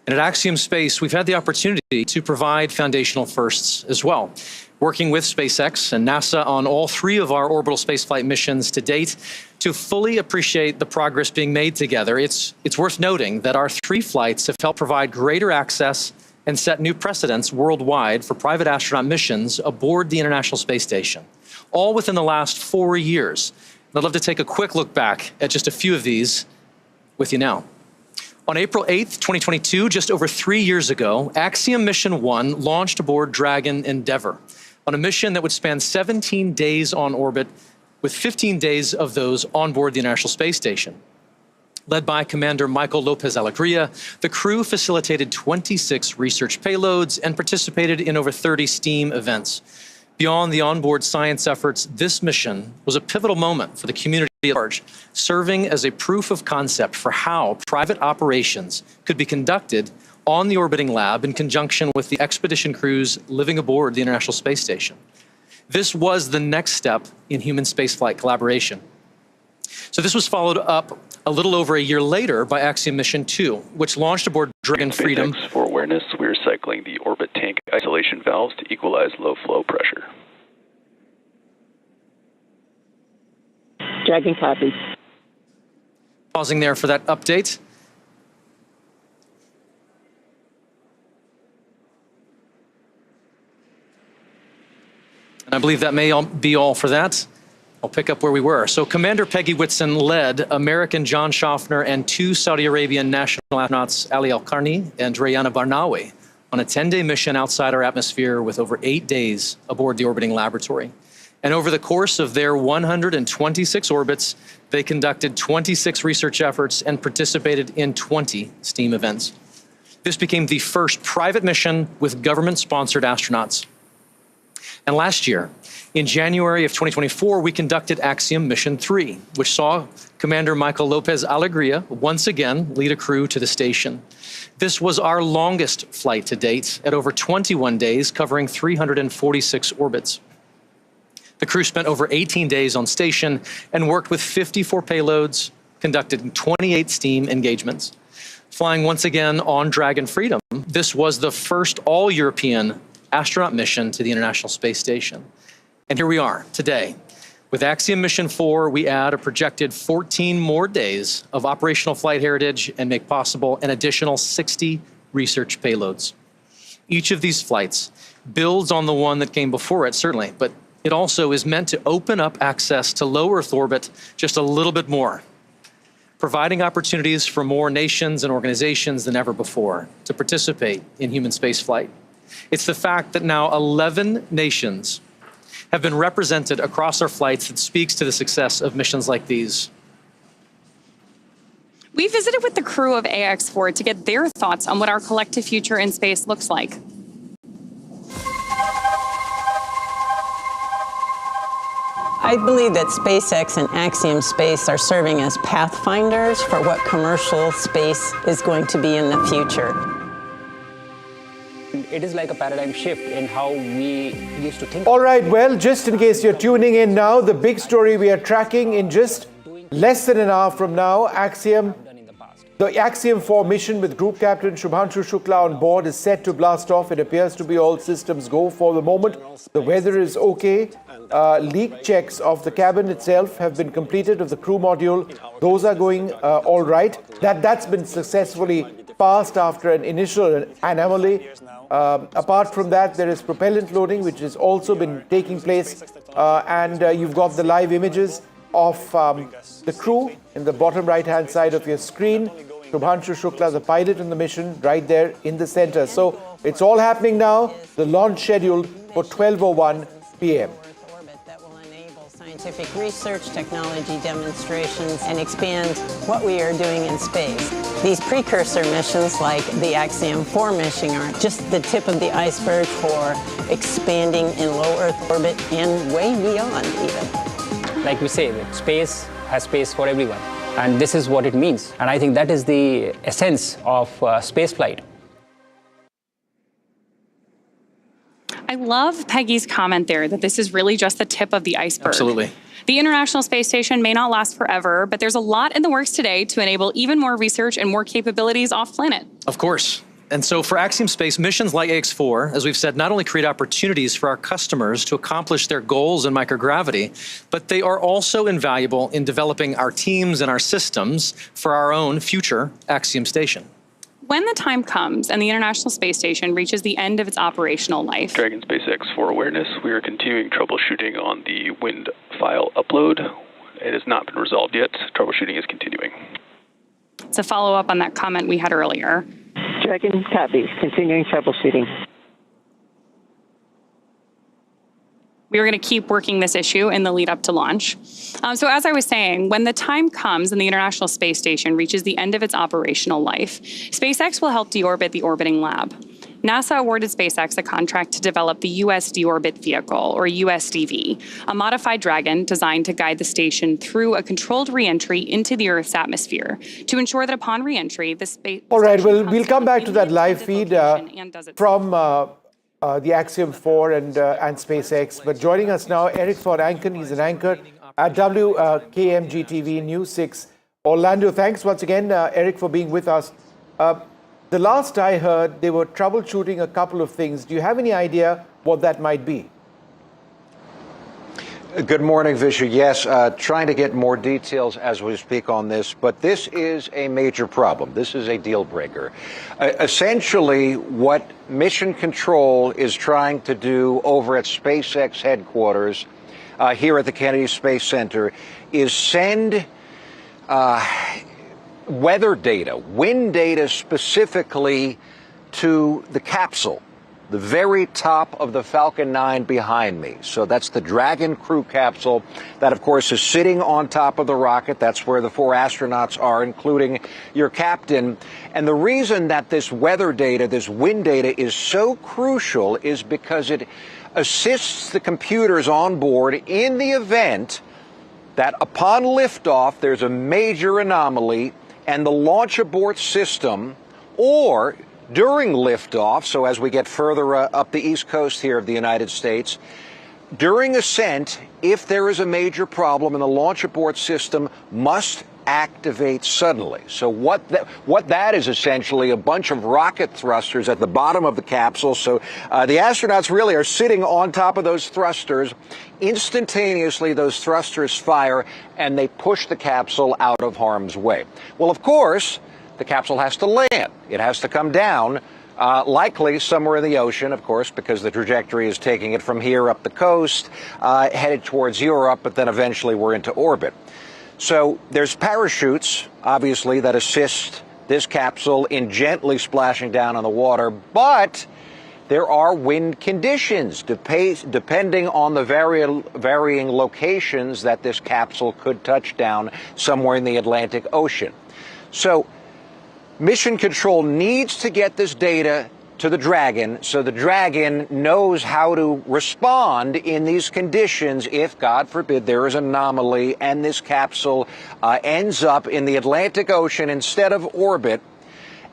And at Axiom Space, we've had the opportunity to provide foundational firsts as well. Working with SpaceX and NASA on all three of our orbital spaceflight missions to date, to fully appreciate the progress being made together, it's worth noting that our three flights have helped provide greater access and set new precedents worldwide for private astronaut missions aboard the International Space Station, all within the last 4 years. And I'd love to take a quick look back at just a few of these with you now. On April 8th, 2022, just over 3 years ago, Axiom Mission 1 launched aboard Dragon Endeavour on a mission that would span 17 days on orbit, with 15 days of those on board the International Space Station. Led by Commander Michael Lopez Alegria, the crew facilitated 26 research payloads and participated in over 30 STEAM events. Beyond the onboard science efforts, this mission was a pivotal moment for the community at large, serving as a proof of concept for how private operations could be conducted on the orbiting lab in conjunction with the expedition crews living aboard the International Space Station. This was the next step in human spaceflight collaboration. So this was followed up a little over a year later by Axiom Mission 2, which launched aboard Dragon Freedom. SpaceX, for awareness, we're cycling the orbit tank isolation valves to equalize low flow pressure. Dragon copy. Pausing there for that update. And I believe that may be all for that. I'll pick up where we were. So Commander Peggy Whitson led American John Schaffner and 2 Saudi Arabian national astronauts, Ali Al-Qarni and Rayana Barnawi, on a 10-day mission outside our atmosphere with over 8 days aboard the orbiting laboratory. And over the course of their 126 orbits, they conducted 26 research efforts and participated in 20 STEAM events. This became the first private mission with government-sponsored astronauts. And last year, in January of 2024, we conducted Axiom Mission 3, which saw Commander Michael Lopez Alegria once again lead a crew to the station. This was our longest flight to date at over 21 days, covering 346 orbits. The crew spent over 18 days on station and worked with 54 payloads, conducted 28 STEAM engagements. Flying once again on Dragon Freedom, this was the first all-European astronaut mission to the International Space Station. And here we are today. With Axiom Mission 4, we add a projected 14 more days of operational flight heritage and make possible an additional 60 research payloads. Each of these flights builds on the one that came before it, certainly, but it also is meant to open up access to low Earth orbit just a little bit more, providing opportunities for more nations and organizations than ever before to participate in human spaceflight. It's the fact that now 11 nations have been represented across our flights that speaks to the success of missions like these. We visited with the crew of AX4 to get their thoughts on what our collective future in space looks like. I believe that SpaceX and Axiom Space are serving as pathfinders for what commercial space is going to be in the future. It is like a paradigm shift in how we used to think. All right, well, just in case you're tuning in now, the big story we are tracking in just less than an hour from now, the Axiom 4 mission with Group Captain Shubhanshu Shukla on board is set to blast off. It appears to be all systems go for the moment. The weather is okay. Leak checks of the cabin itself have been completed of the crew module. Those are going all right. That's been successfully passed after an initial anomaly. Apart from that, there is propellant loading, which has also been taking place. And you've got the live images of the crew in the bottom right-hand side of your screen. Shubhanshu Shukla, the pilot in the mission, right there in the center. So it's all happening now. The launch scheduled for 12:01 p.m. Scientific research, technology demonstrations, and expand what we are doing in space. These precursor missions, like the Axiom 4 mission, are just the tip of the iceberg for expanding in low Earth orbit and way beyond even. Like we say, that space has space for everyone. And this is what it means. And I think that is the essence of spaceflight. I love Peggy's comment there that this is really just the tip of the iceberg. Absolutely. The International Space Station may not last forever, but there's a lot in the works today to enable even more research and more capabilities off-planet. Of course. And so for Axiom Space, missions like AX4, as we've said, not only create opportunities for our customers to accomplish their goals in microgravity, but they are also invaluable in developing our teams and our systems for our own future Axiom station. When the time comes and the International Space Station reaches the end of its operational life, Dragon SpaceX for awareness, we are continuing troubleshooting on the wind file upload. It has not been resolved yet. Troubleshooting is continuing. to follow up on that comment we had earlier. Dragon copy, continuing troubleshooting. We are going to keep working this issue in the lead up to launch. So as I was saying, when the time comes and the International Space Station reaches the end of its operational life, SpaceX will help deorbit the orbiting lab. NASA awarded SpaceX a contract to develop the U.S. Deorbit Vehicle, or USDV, a modified Dragon designed to guide the station through a controlled re-entry into the Earth's atmosphere to ensure that upon re-entry, the space... All right, well, we'll come back to that live feed from the Axiom 4 and SpaceX. But joining us now, Eric von Anken. He's an anchor at WKMG-TV News 6 Orlando. Thanks once again, Eric, for being with us. The last I heard, they were troubleshooting a couple of things. Do you have any idea what that might be? Good morning, Vishu. Yes, trying to get more details as we speak on this, but this is a major problem. This is a deal breaker. Essentially, what Mission Control is trying to do over at SpaceX headquarters here at the Kennedy Space Center is send weather data, wind data specifically, to the capsule, the very top of the Falcon 9 behind me. So that's the Dragon crew capsule that, of course, is sitting on top of the rocket. That's where the 4 astronauts are, including your captain. And the reason that this weather data, this wind data, is so crucial is because it assists the computers on board in the event that upon liftoff, there's a major anomaly and the launch abort system, or during liftoff, so as we get further up the East Coast here of the United States, during ascent, if there is a major problem and the launch abort system must activate suddenly. So what that is essentially a bunch of rocket thrusters at the bottom of the capsule. So the astronauts really are sitting on top of those thrusters. Instantaneously, those thrusters fire and they push the capsule out of harm's way. Well, of course, the capsule has to land. It has to come down, likely somewhere in the ocean, of course, because the trajectory is taking it from here up the coast, headed towards Europe, but then eventually we're into orbit. So there's parachutes, obviously, that assist this capsule in gently splashing down on the water, but there are wind conditions depending on the varying locations that this capsule could touch down somewhere in the Atlantic Ocean. So Mission Control needs to get this data to the Dragon so the Dragon knows how to respond in these conditions if, God forbid, there is an anomaly and this capsule ends up in the Atlantic Ocean instead of orbit.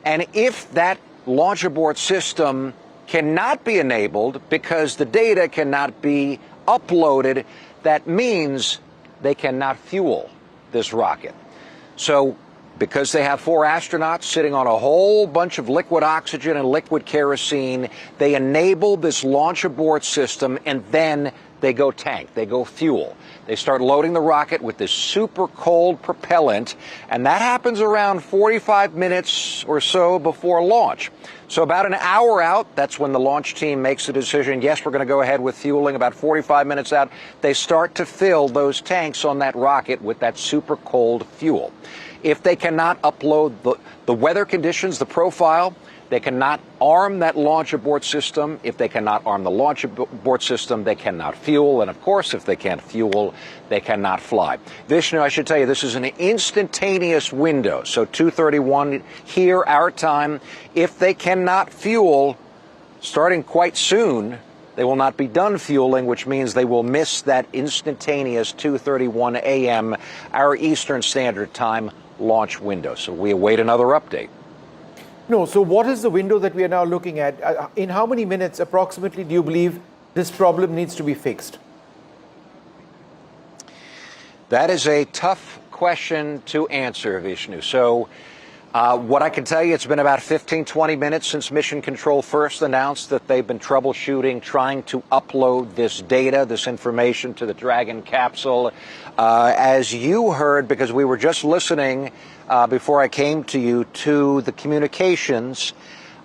And if that launch abort system cannot be enabled because the data cannot be uploaded, that means they cannot fuel this rocket. So because they have 4 astronauts sitting on a whole bunch of liquid oxygen and liquid kerosene, they enable this launch abort system, and then they go tank, they go fuel. They start loading the rocket with this super cold propellant, and that happens around 45 minutes or so before launch. So about an hour out, that's when the launch team makes the decision, yes, we're going to go ahead with fueling. About 45 minutes out, they start to fill those tanks on that rocket with that super cold fuel. If they cannot upload the weather conditions, the profile, they cannot arm that launch abort system. If they cannot arm the launch abort system, they cannot fuel. And of course, if they can't fuel, they cannot fly. Vishnu, I should tell you, this is an instantaneous window. So 2:31 here, our time. If they cannot fuel, starting quite soon, they will not be done fueling, which means they will miss that instantaneous 2:31 a.m. our Eastern Standard Time launch window. So we await another update. No, so what is the window that we are now looking at? In how many minutes approximately do you believe this problem needs to be fixed? That is a tough question to answer, Vishnu. So what I can tell you, it's been about 15, 20 minutes since Mission Control first announced that they've been troubleshooting, trying to upload this data, this information to the Dragon capsule. As you heard, because we were just listening before I came to you, to the communications,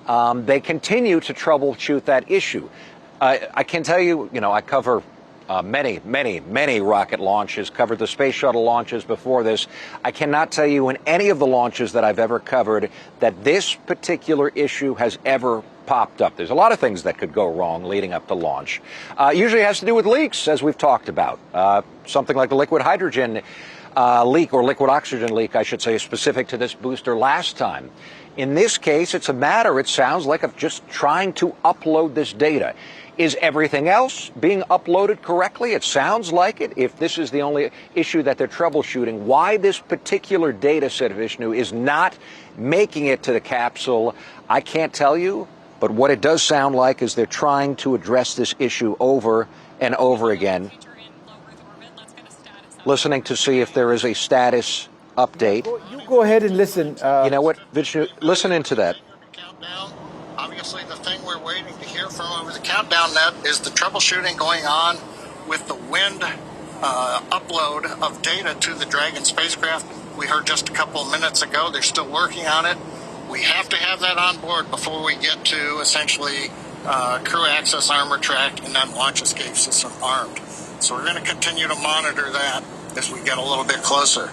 they continue to troubleshoot that issue. I can tell you, I cover many rocket launches, covered the space shuttle launches before this. I cannot tell you in any of the launches that I've ever covered that this particular issue has ever popped up. There's a lot of things that could go wrong leading up to launch. Usually has to do with leaks, as we've talked about. Something like the liquid hydrogen leak, or liquid oxygen leak, I should say, specific to this booster last time. In this case, it's a matter, it sounds like, of just trying to upload this data. Is everything else being uploaded correctly? It sounds like it. If this is the only issue that they're troubleshooting, why this particular data set, Vishnu, is not making it to the capsule, I can't tell you. But what it does sound like is they're trying to address this issue over and over again. Listening to see if there is a status update. You go ahead and listen. You know what, Vishnu? Listen into that. Obviously, the thing we're waiting to hear from over the countdown net is the troubleshooting going on with the wind upload of data to the Dragon spacecraft. We heard just a couple of minutes ago they're still working on it. We have to have that on board before we get to essentially crew access armor track and then launch escape system armed. So we're going to continue to monitor that as we get a little bit closer.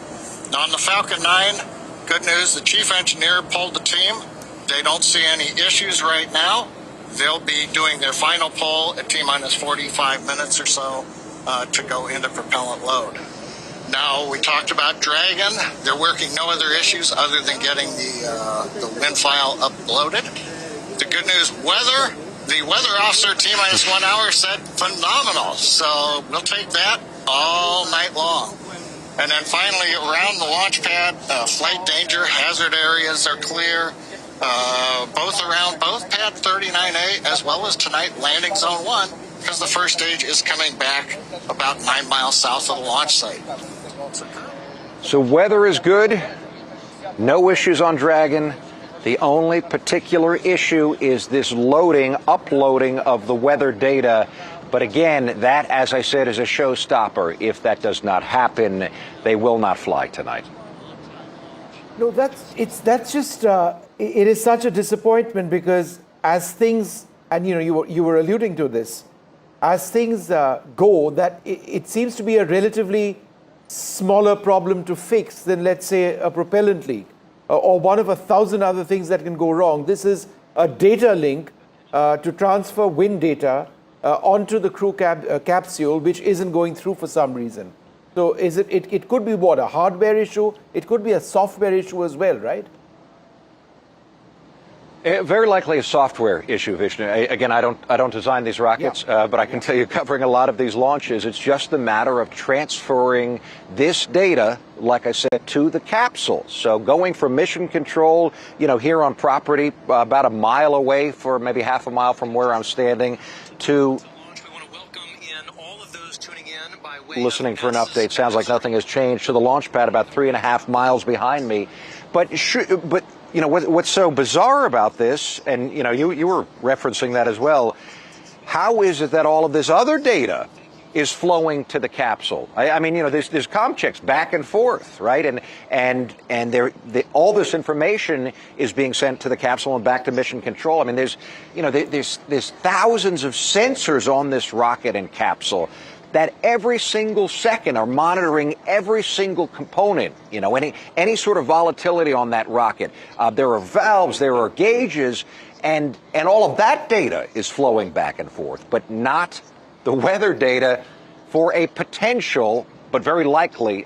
Now on the Falcon 9, good news, the chief engineer pulled the team. They don't see any issues right now. They'll be doing their final pull at T-minus 45 minutes or so to go into propellant load. Now, we talked about Dragon. They're working no other issues other than getting the wind file uploaded. The good news, weather, the weather officer T-minus 1 hour said phenomenal. So we'll take that all night long. And then finally, around the launch pad, flight danger, hazard areas are clear. Both around both pad 39A as well as tonight landing zone 1, because the first stage is coming back about 9 miles south of the launch site. So weather is good, no issues on Dragon. The only particular issue is this uploading of the weather data. But again, that, as I said, is a showstopper. If that does not happen, they will not fly tonight. No, that's just it is such a disappointment, because as things, and you were alluding to this, as things go, that it seems to be a relatively smaller problem to fix than, let's say, a propellant leak or one of 1,000 other things that can go wrong. This is a data link to transfer wind data onto the crew capsule, which isn't going through for some reason. So it could be what, a hardware issue? It could be a software issue as well, right? Very likely a software issue, Vishnu. Again, I don't design these rockets, but I can tell you, covering a lot of these launches, it's just a matter of transferring this data, like I said, to the capsule. So going from mission control, here on property, about a mile away, for maybe half a mile from where I'm standing, to listening for an update. Sounds like nothing has changed. To the launch pad about 3.5 miles behind me. But what's so bizarre about this, and you were referencing that as well, how is it that all of this other data is flowing to the capsule? I mean, there's comm checks back and forth, right? And all this information is being sent to the capsule and back to mission control. I mean, there's thousands of sensors on this rocket and capsule that every single second are monitoring every single component, any sort of volatility on that rocket. There are valves, there are gauges, and all of that data is flowing back and forth, but not the weather data for a potential, but very unlikely,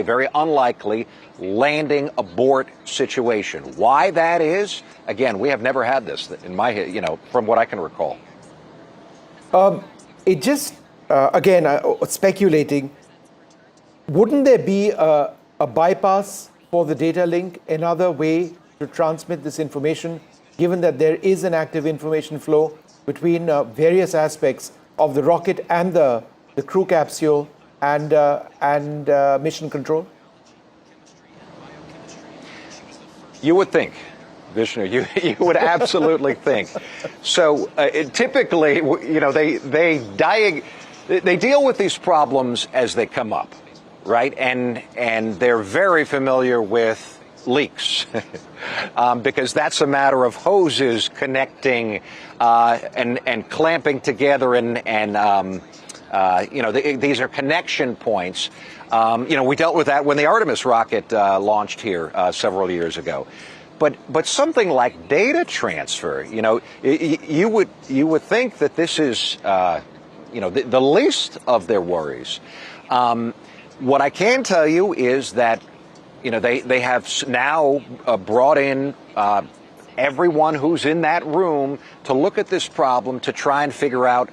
very unlikely landing abort situation. Why that is, again, we have never had this in from what I can recall. It just, again, speculating, wouldn't there be a bypass for the data link, another way to transmit this information, given that there is an active information flow between various aspects of the rocket and the crew capsule and mission control? You would think, Vishnu, you would absolutely think. So typically, they deal with these problems as they come up, right? And they're very familiar with leaks because that's a matter of hoses connecting and clamping together these are connection points. We dealt with that when the Artemis rocket launched here several years ago. But something like data transfer, you would think that this is the least of their worries. What I can tell you is that they have now brought in everyone who's in that room to look at this problem to try and figure out,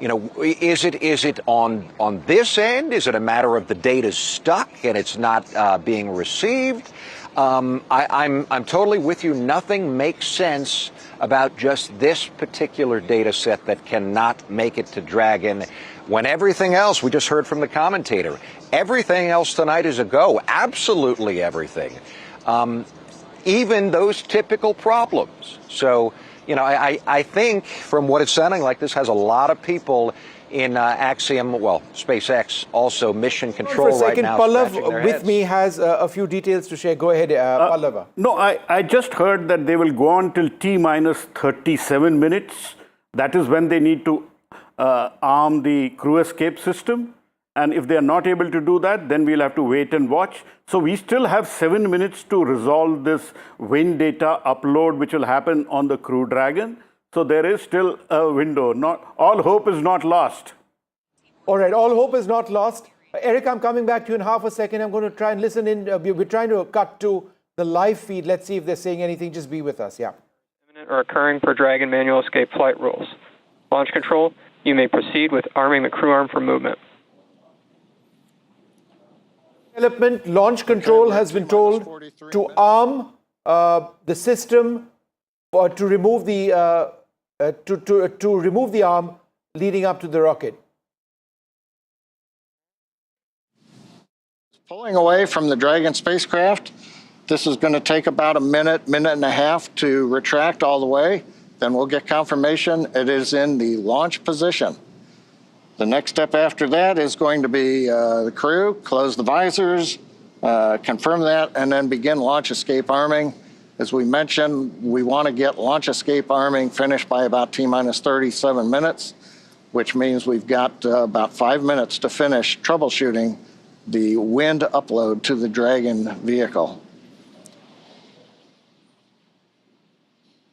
is it on this end? Is it a matter of the data's stuck and it's not being received? I'm totally with you. Nothing makes sense about just this particular data set that cannot make it to Dragon, when everything else, we just heard from the commentator, everything else tonight is a go. Absolutely everything. Even those typical problems. So, I think from what it's sounding like, this has a lot of people in Axiom, SpaceX, also mission control right now. For a second, Pallav with me has a few details to share. Go ahead, Pallav. No, I just heard that they will go on till T-minus 37 minutes. That is when they need to arm the crew escape system. And if they are not able to do that, then we'll have to wait and watch. So we still have 7 minutes to resolve this wind data upload, which will happen on the Crew Dragon. So there is still a window. Not all hope is not lost. All right, all hope is not lost. Eric, I'm coming back to you in half a second. I'm going to try and listen in. We're trying to cut to the live feed. Let's see if they're saying anything. Just be with us. Yeah. Imminent or occurring per Dragon manual escape flight rules. Launch control, you may proceed with arming the crew arm for movement. Development, launch control has been told to arm the system or to remove the to remove the arm leading up to the rocket. Pulling away from the Dragon spacecraft, this is going to take about a minute, minute and a half to retract all the way. Then we'll get confirmation it is in the launch position. The next step after that is going to be the crew, close the visors, confirm that, and then begin launch escape arming. As we mentioned, we want to get launch escape arming finished by about T-minus 37 minutes, which means we've got about 5 minutes to finish troubleshooting the wind upload to the Dragon vehicle.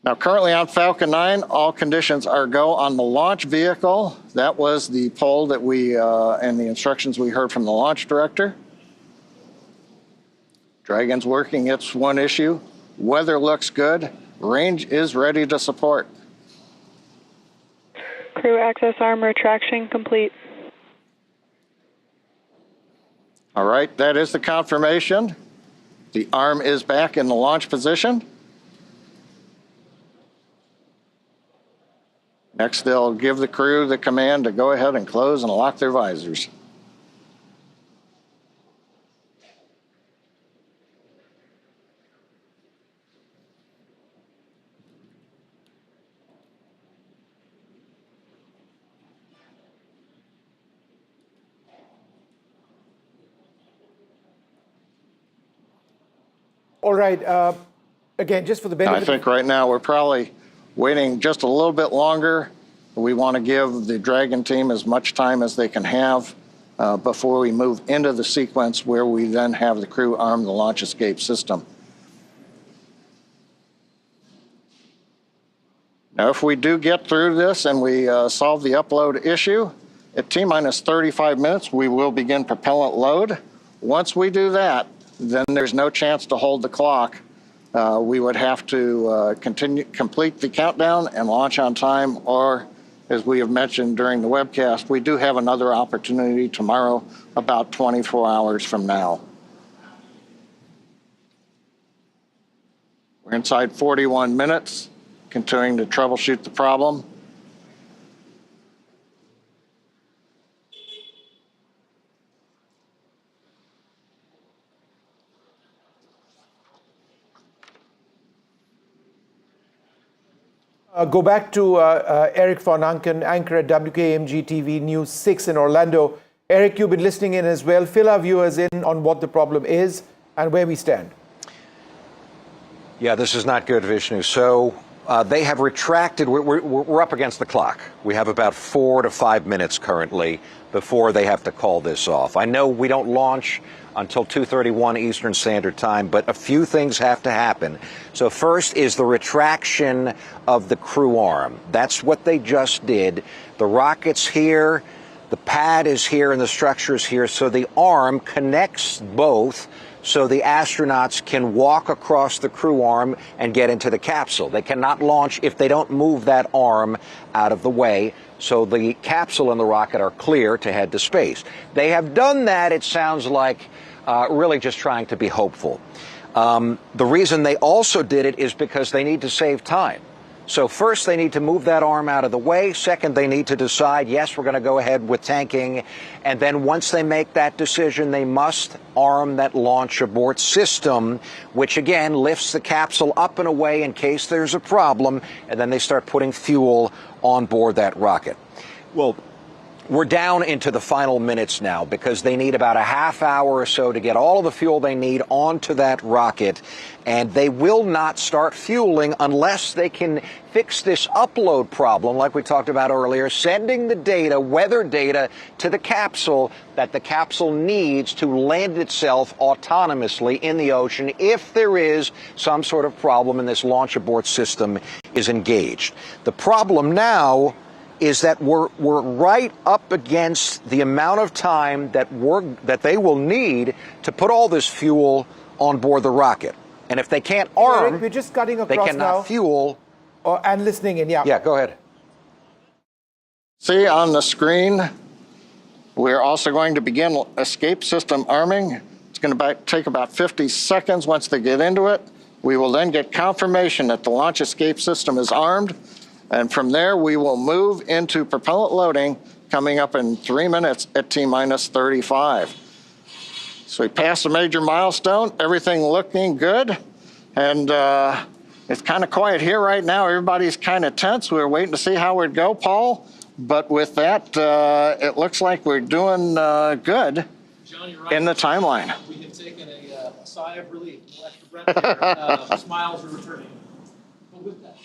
Now, currently on Falcon 9, all conditions are go on the launch vehicle. That was the poll that we, and the instructions we heard from the launch director. Dragon's working its one issue. Weather looks good. Range is ready to support. Crew access arm retraction complete. All right, that is the confirmation. The arm is back in the launch position. Next, they'll give the crew the command to go ahead and close and lock their visors. All right, again, just for the benefit. I think right now we're probably waiting just a little bit longer. We want to give the Dragon team as much time as they can have before we move into the sequence where we then have the crew arm the launch escape system. Now, if we do get through this and we solve the upload issue, at T-minus 35 minutes, we will begin propellant load. Once we do that, then there's no chance to hold the clock. We would have to complete the countdown and launch on time, or as we have mentioned during the webcast, we do have another opportunity tomorrow about 24 hours from now. We're inside 41 minutes, continuing to troubleshoot the problem. Go back to Eric von Anken, anchor at WKMG TV News 6 in Orlando. Eric, you've been listening in as well. Fill our viewers in on what the problem is and where we stand. Yeah, this is not good, Vishnu. So they have retracted. We're up against the clock. We have about 4 to 5 minutes currently before they have to call this off. I know we don't launch until 2:31 Eastern Standard Time, but a few things have to happen. So first is the retraction of the crew arm. That's what they just did. The rocket's here, the pad is here, and the structure is here. So the arm connects both so the astronauts can walk across the crew arm and get into the capsule. They cannot launch if they don't move that arm out of the way. So the capsule and the rocket are clear to head to space. They have done that, it sounds like, really just trying to be hopeful. The reason they also did it is because they need to save time. So first, they need to move that arm out of the way. Second, they need to decide, yes, we're going to go ahead with tanking. And then once they make that decision, they must arm that launch abort system, which again lifts the capsule up and away in case there's a problem. And then they start putting fuel on board that rocket. Well, We're down into the final minutes now because they need about a half hour or so to get all of the fuel they need onto that rocket, and they will not start fueling unless they can fix this upload problem like we talked about earlier, sending the data, weather data, to the capsule that the capsule needs to land itself autonomously in the ocean if there is some sort of problem and this launch abort system is engaged. The problem now is that we're right up against the amount of time that they will need to put all this fuel on board the rocket. And if they can't arm, Eric, we're just cutting across they cannot now. fuel. And listening in, yeah. Yeah, go ahead. See on the screen, we're also going to begin escape system arming. It's going to take about 50 seconds once they get into it. We will then get confirmation that the launch escape system is armed. And from there, we will move into propellant loading coming up in 3 minutes at T-minus 35. So we passed a major milestone, everything looking good. And it's kind of quiet here right now. Everybody's kind of tense. We're waiting to see how it would go, Paul. But with that, it looks like we're doing good in the timeline. We have taken a sigh of relief, no extra breath here. Smiles are returning. But with that.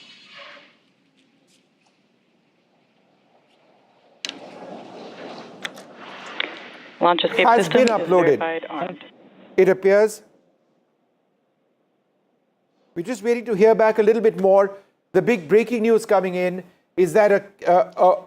Launch escape has system been uploaded. armed. It appears. We're just waiting to hear back a little bit more. The big breaking news coming in is that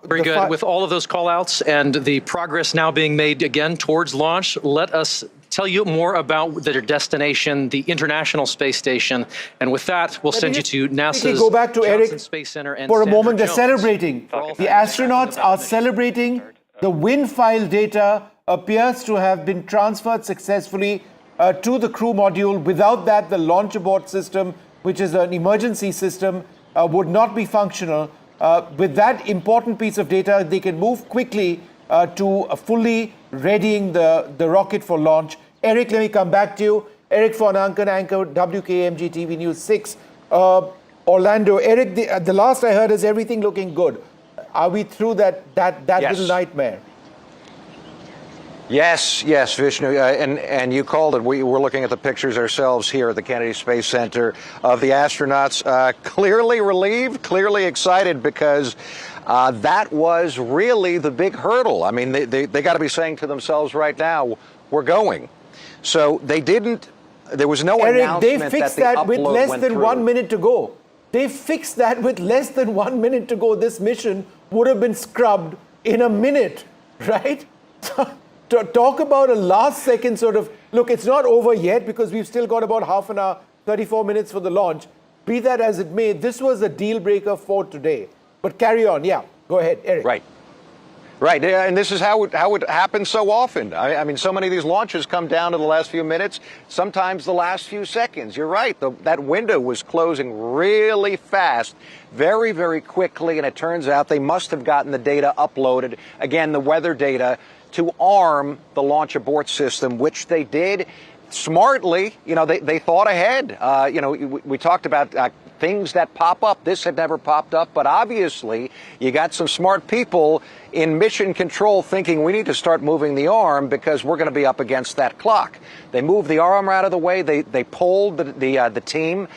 very good. With all of those call-outs and the progress now being made again towards launch, let us tell you more about their destination, the International Space Station. And with that, we'll send you to NASA's go back to Johnson Eric Space Center and for a Sandra moment. They're Jones. celebrating. The astronauts are celebrating. The wind file data appears to have been transferred successfully to the crew module. Without that, the launch abort system, which is an emergency system, would not be functional. With that important piece of data, they can move quickly to fully readying the rocket for launch. Eric, let me come back to you. Eric von Anken, anchor WKMG TV News 6, Orlando. Eric, the last I heard is everything looking good. Are we through that yes. little nightmare? Yes, Vishnu, and you called it. We're looking at the pictures ourselves here at the Kennedy Space Center of the astronauts, clearly relieved, clearly excited, because that was really the big hurdle. I mean, they got to be saying to themselves right now, we're going. So they didn't. There was no announcement. Eric, they fixed that with less than 1 minute to go. They fixed that with less than 1 minute to go. This mission would have been scrubbed in a minute, right? Talk about a last second sort of, look, it's not over yet because we've still got about half an hour, 34 minutes for the launch. Be that as it may, this was a deal breaker for today. But carry on. Yeah, go ahead, Eric. Right, and this is how it happens so often. I mean, so many of these launches come down to the last few minutes, sometimes the last few seconds. You're right, that window was closing really fast, very, very quickly, and it turns out they must have gotten the data uploaded, again, the weather data, to arm the launch abort system, which they did smartly. You know, they thought ahead. You know, we talked about things that pop up. This had never popped up, but obviously you got some smart people in mission control thinking we need to start moving the arm because we're going to be up against that clock. They moved the arm out of the way. They polled the team.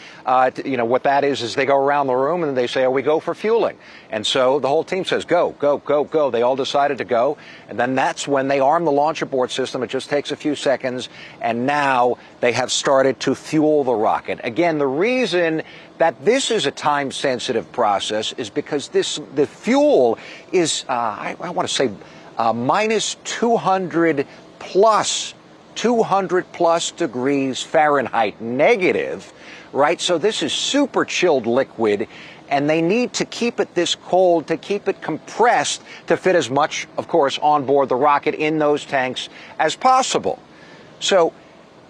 You know, what that is they go around the room and they say, oh, we go for fueling. And so the whole team says, go, go, go, go. They all decided to go. And then that's when they arm the launch abort system. It just takes a few seconds. And now they have started to fuel the rocket. Again, the reason that this is a time-sensitive process is because the fuel is, I want to say, minus 200 plus degrees Fahrenheit negative, right? So this is super chilled liquid, and they need to keep it this cold, to keep it compressed, to fit as much, of course, on board the rocket in those tanks as possible. So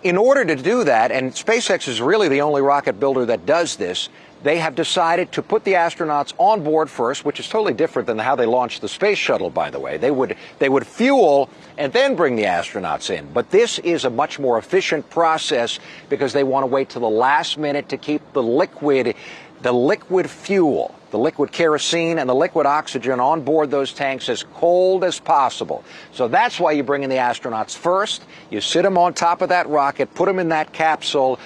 in order to do that, and SpaceX is really the only rocket builder that does this, they have decided to put the astronauts on board first, which is totally different than how they launched the space shuttle, by the way. They would fuel and then bring the astronauts in. But this is a much more efficient process because they want to wait till the last minute to keep the liquid the liquid fuel, the liquid kerosene and the liquid oxygen on board those tanks as cold as possible. So that's why you bring in the astronauts first. You sit them on top of that rocket, put them in that capsule,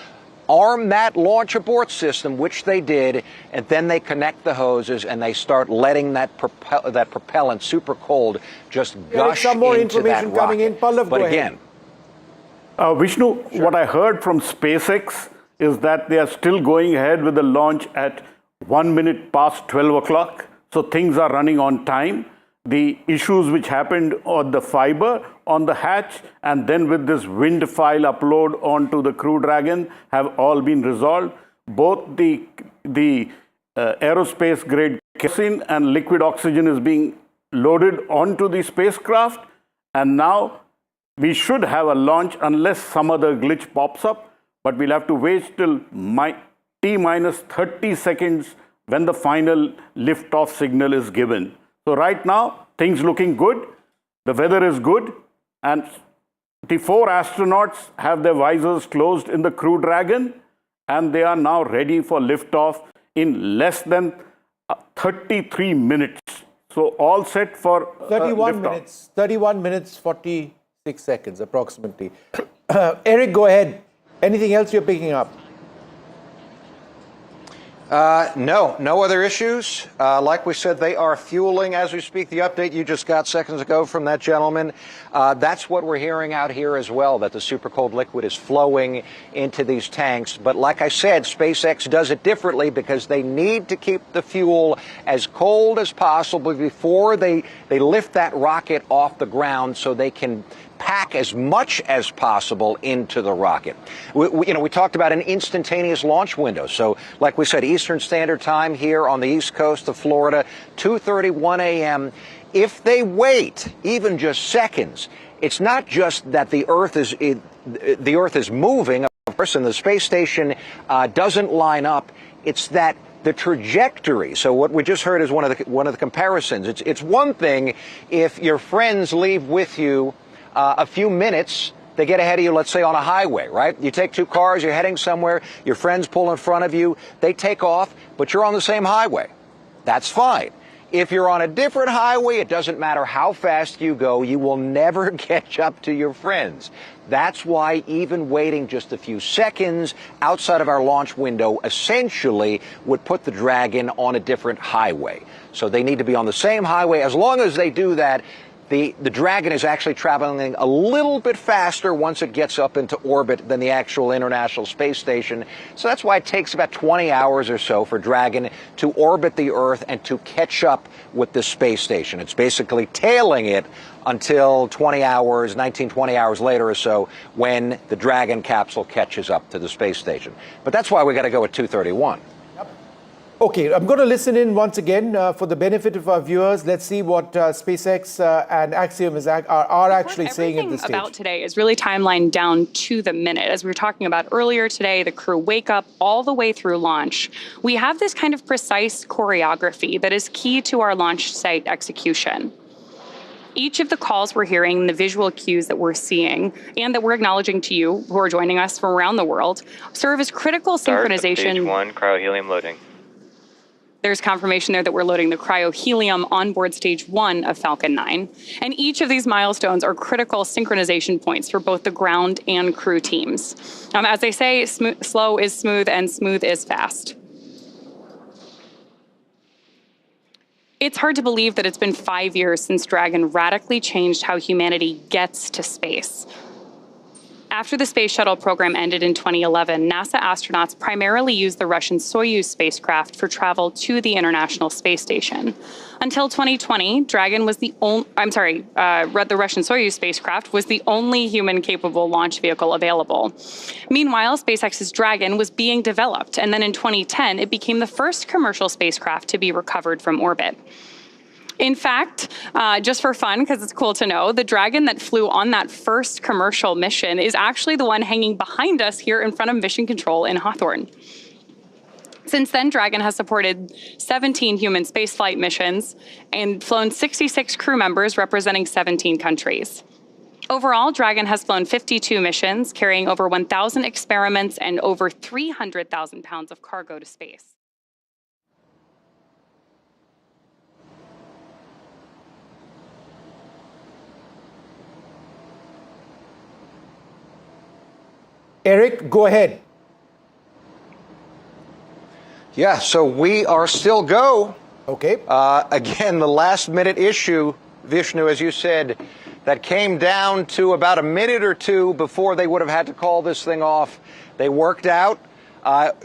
arm that launch abort system, which they did, and then they connect the hoses and they start letting that propellant, super cold, just gush some more into information that coming in. rocket. Pallav, But go again, Vishnu, what I heard from SpaceX is that they are still going ahead with the launch at 1 minute past 12 o'clock. So things are running on time. The issues which happened on the fiber on the hatch and then with this wind file upload onto the Crew Dragon have all been resolved. Both the aerospace grade kerosene and liquid oxygen is being loaded onto the spacecraft, and now we should have a launch unless some other glitch pops up, but we'll have to wait till T minus 30 seconds when the final liftoff signal is given. So right now, things looking good, the weather is good, and the 4 astronauts have their visors closed in the Crew Dragon, and they are now ready for liftoff in less than 33 minutes. So all set for 31 liftoff. minutes, 31 minutes, 46 seconds approximately. Eric, go ahead. Anything else you're picking up? No other issues. Like we said, they are fueling as we speak. The update you just got seconds ago from that gentleman, that's what we're hearing out here as well, that the super cold liquid is flowing into these tanks. But like I said, SpaceX does it differently because they need to keep the fuel as cold as possible before they lift that rocket off the ground so they can pack as much as possible into the rocket. We talked about an instantaneous launch window. So like we said, Eastern Standard Time here on the East Coast of Florida, 2:31 a.m. If they wait even just seconds, it's not just that the Earth is moving, of course, and the space station doesn't line up. It's that the trajectory. So what we just heard is one of the comparisons. It's one thing if your friends leave with you a few minutes, they get ahead of you, let's say on a highway, right? You take 2 cars, you're heading somewhere, your friends pull in front of you, they take off, but you're on the same highway. That's fine. If you're on a different highway, it doesn't matter how fast you go, you will never catch up to your friends. That's why even waiting just a few seconds outside of our launch window essentially would put the Dragon on a different highway. So they need to be on the same highway. As long as they do that, the Dragon is actually traveling a little bit faster once it gets up into orbit than the actual International Space Station. So that's why it takes about 20 hours or so for Dragon to orbit the Earth and to catch up with the space station. It's basically tailing it until 20 hours later or so when the Dragon capsule catches up to the space station. But that's why we got to go at 2:31. Okay, I'm going to listen in once again for the benefit of our viewers. Let's see what SpaceX and Axiom are actually saying at this stage. Everything about today is really timelined down to the minute. As we were talking about earlier today, the crew wake up all the way through launch. We have this kind of precise choreography that is key to our launch site execution. Each of the calls we're hearing, the visual cues that we're seeing, and that we're acknowledging to you who are joining us from around the world, serve as critical synchronization. Start of stage 1, cryohelium loading. There's confirmation there that we're loading the cryohelium on board stage 1 of Falcon 9. And each of these milestones are critical synchronization points for both the ground and crew teams. As they say, slow is smooth and smooth is fast. It's hard to believe that it's been 5 years since Dragon radically changed how humanity gets to space. After the space shuttle program ended in 2011, NASA astronauts primarily used the Russian Soyuz spacecraft for travel to the International Space Station. Until 2020, Dragon was the Russian Soyuz spacecraft was the only human-capable launch vehicle available. Meanwhile, SpaceX's Dragon was being developed, and then in 2010, it became the first commercial spacecraft to be recovered from orbit. In fact, just for fun, because it's cool to know, the Dragon that flew on that first commercial mission is actually the one hanging behind us here in front of Mission Control in Hawthorne. Since then, Dragon has supported 17 human spaceflight missions and flown 66 crew members representing 17 countries. Overall, Dragon has flown 52 missions, carrying over 1,000 experiments and over 300,000 pounds of cargo to space. Eric, go ahead. Yeah, so we are still go. Okay. Again, the last minute issue, Vishnu, as you said, that came down to about a minute or two before they would have had to call this thing off. They worked out.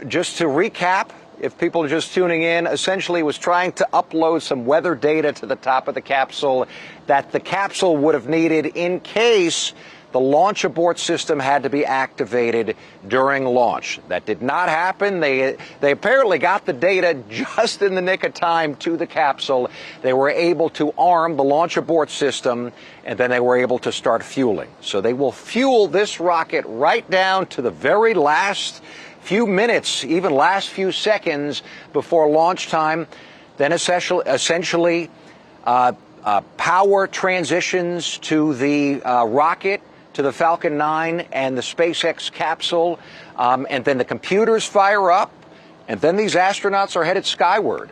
Just to recap, if people are just tuning in, essentially was trying to upload some weather data to the top of the capsule that the capsule would have needed in case the launch abort system had to be activated during launch. That did not happen. They apparently got the data just in the nick of time to the capsule. They were able to arm the launch abort system, and then they were able to start fueling. So they will fuel this rocket right down to the very last few minutes, even last few seconds before launch time. Then essentially power transitions to the rocket, to the Falcon 9 and the SpaceX capsule, and then the computers fire up, and then these astronauts are headed skyward.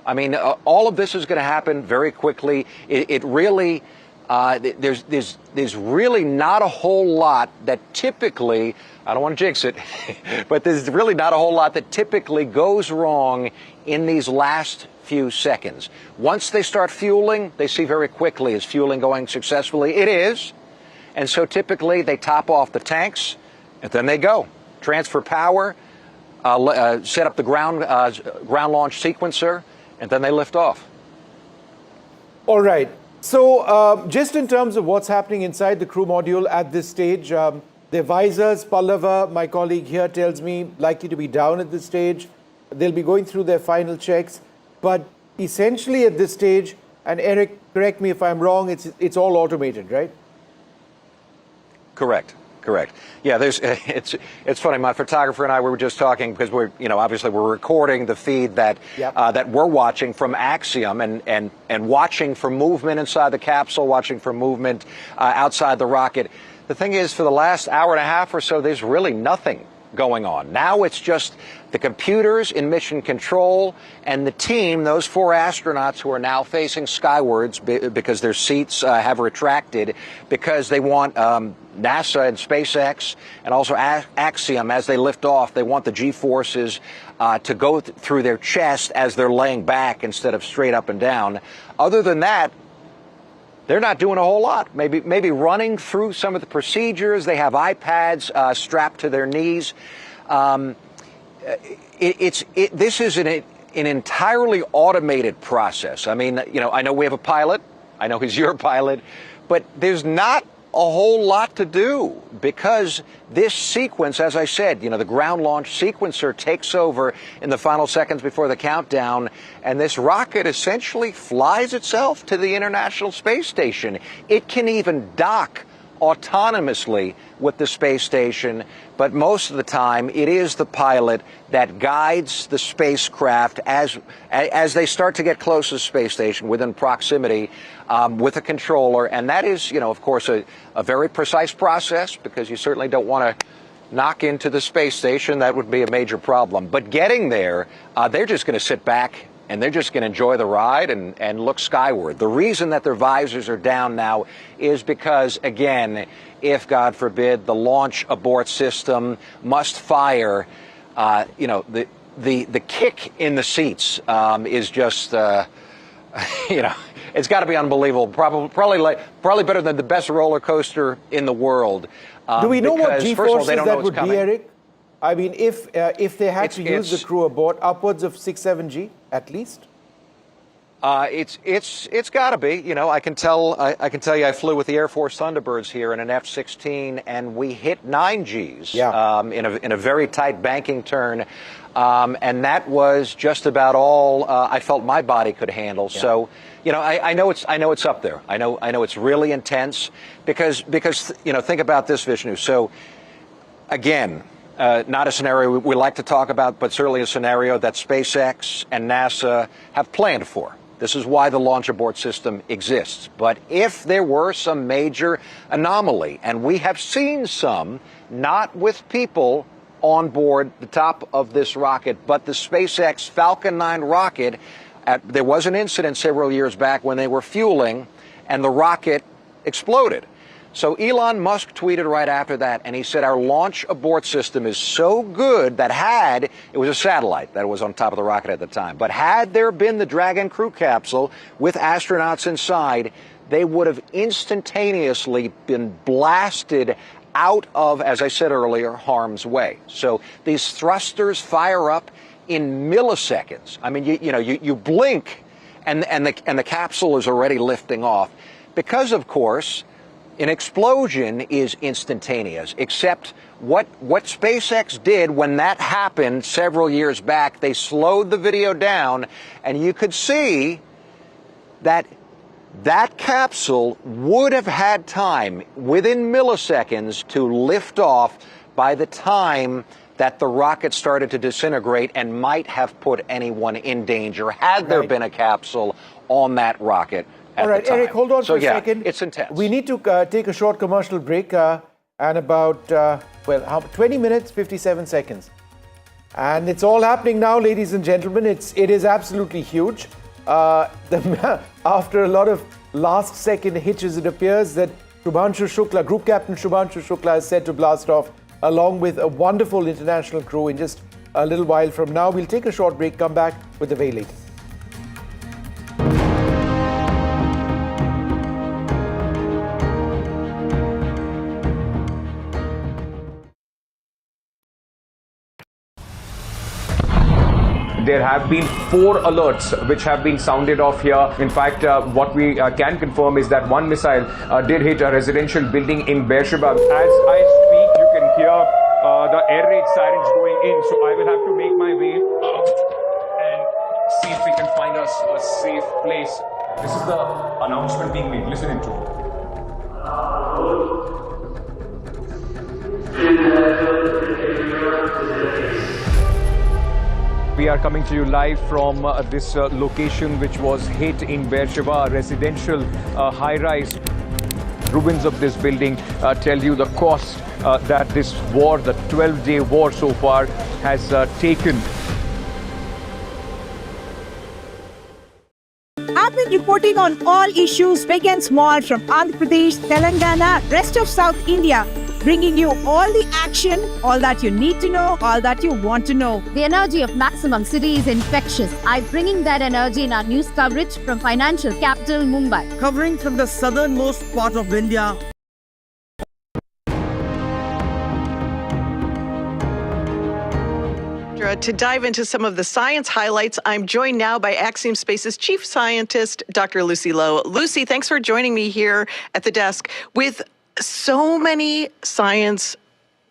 I mean, all of this is going to happen very quickly. It really, there's really not a whole lot that typically, I don't want to jinx it, but there's really not a whole lot that typically goes wrong in these last few seconds. Once they start fueling, they see very quickly, is fueling going successfully? It is. And so typically they top off the tanks, and then they go. Transfer power, set up the ground launch sequencer, and then they lift off. All right. So just in terms of what's happening inside the crew module at this stage, their visors, Pallava, my colleague here, tells me likely to be down at this stage. They'll be going through their final checks. But essentially at this stage, and Eric, correct me if I'm wrong, it's all automated, right? Correct. Yeah, it's funny. My photographer and I, we were just talking because obviously we're recording the feed that that we're watching from Axiom and watching for movement inside the capsule, watching for movement outside the rocket. The thing is, for the last hour and a half or so, there's really nothing going on. Now it's just the computers in mission control and the team, those 4 astronauts who are now facing skywards because their seats have retracted because they want NASA and SpaceX and also Axiom, as they lift off, they want the G-forces to go through their chest as they're laying back instead of straight up and down. Other than that, they're not doing a whole lot. Maybe running through some of the procedures. They have iPads strapped to their knees. This is an entirely automated process. I mean, I know we have a pilot. I know he's your pilot, but there's not a whole lot to do because this sequence, as I said, the ground launch sequencer takes over in the final seconds before the countdown, and this rocket essentially flies itself to the International Space Station. It can even dock autonomously with the space station, but most of the time it is the pilot that guides the spacecraft as they start to get close to the space station within proximity with a controller. And that is, of course, a very precise process because you certainly don't want to knock into the space station. That would be a major problem. But getting there, they're just going to sit back and they're just going to enjoy the ride and look skyward. The reason that their visors are down now is because, again, if, God forbid, the launch abort system must fire, the kick in the seats is just, it's got to be unbelievable. Probably better than the best roller coaster in the world. Do we know what G-forces that would be, Eric? I mean, if they had to use the crew aboard, upwards of 6-7 G at least. It's got to be. I can tell you, I flew with the Air Force Thunderbirds here in an F-16, and we hit 9 Gs in a very tight banking turn, and that was just about all I felt my body could handle. Yeah. So, I know it's up there. I know it's really intense because think about this, Vishnu. So, again. Not a scenario we like to talk about, but certainly a scenario that SpaceX and NASA have planned for. This is why the launch abort system exists. But if there were some major anomaly, and we have seen some, not with people on board the top of this rocket, but the SpaceX Falcon 9 rocket, there was an incident several years back when they were fueling and the rocket exploded. So Elon Musk tweeted right after that, and he said our launch abort system is so good that it was a satellite that was on top of the rocket at the time, but had there been the Dragon crew capsule with astronauts inside, they would have instantaneously been blasted out of, as I said earlier, harm's way. So these thrusters fire up in milliseconds. I mean, you blink, and the capsule is already lifting off, because of course an explosion is instantaneous. Except what SpaceX did when that happened several years back, they slowed the video down, and you could see that capsule would have had time within milliseconds to lift off by the time that the rocket started to disintegrate and might have put anyone in danger had there been a capsule on that rocket. All right, Eric, hold on for a second. It's intense. We need to take a short commercial break and about, 20 minutes, 57 seconds. And it's all happening now, ladies and gentlemen. It is absolutely huge. After a lot of last-second hitches, it appears that Group Captain Shubhanshu Shukla is set to blast off along with a wonderful international crew in just a little while from now. We'll take a short break, come back with the very latest. There have been 4 alerts which have been sounded off here. In fact, what we can confirm is that one missile did hit a residential building in Beersheba. As I speak, you can hear the air raid sirens going in. So I will have to make my way out and see if we can find us a safe place. This is the announcement being made. Listen into it. We are coming to you live from this location which was hit in Beersheba, a residential high-rise. Ruins of this building tell you the cost that this war, the 12-day war so far, has taken. I've been reporting on all issues big and small from Andhra Pradesh, Telangana, rest of South India, bringing you all the action, all that you need to know, all that you want to know. The energy of maximum city is infectious. I'm bringing that energy in our news coverage from financial capital Mumbai. Covering from the southernmost part of India. To dive into some of the science highlights, I'm joined now by Axiom Space's chief scientist, Dr. Lucy Lowe. Lucy, thanks for joining me here at the desk. With so many science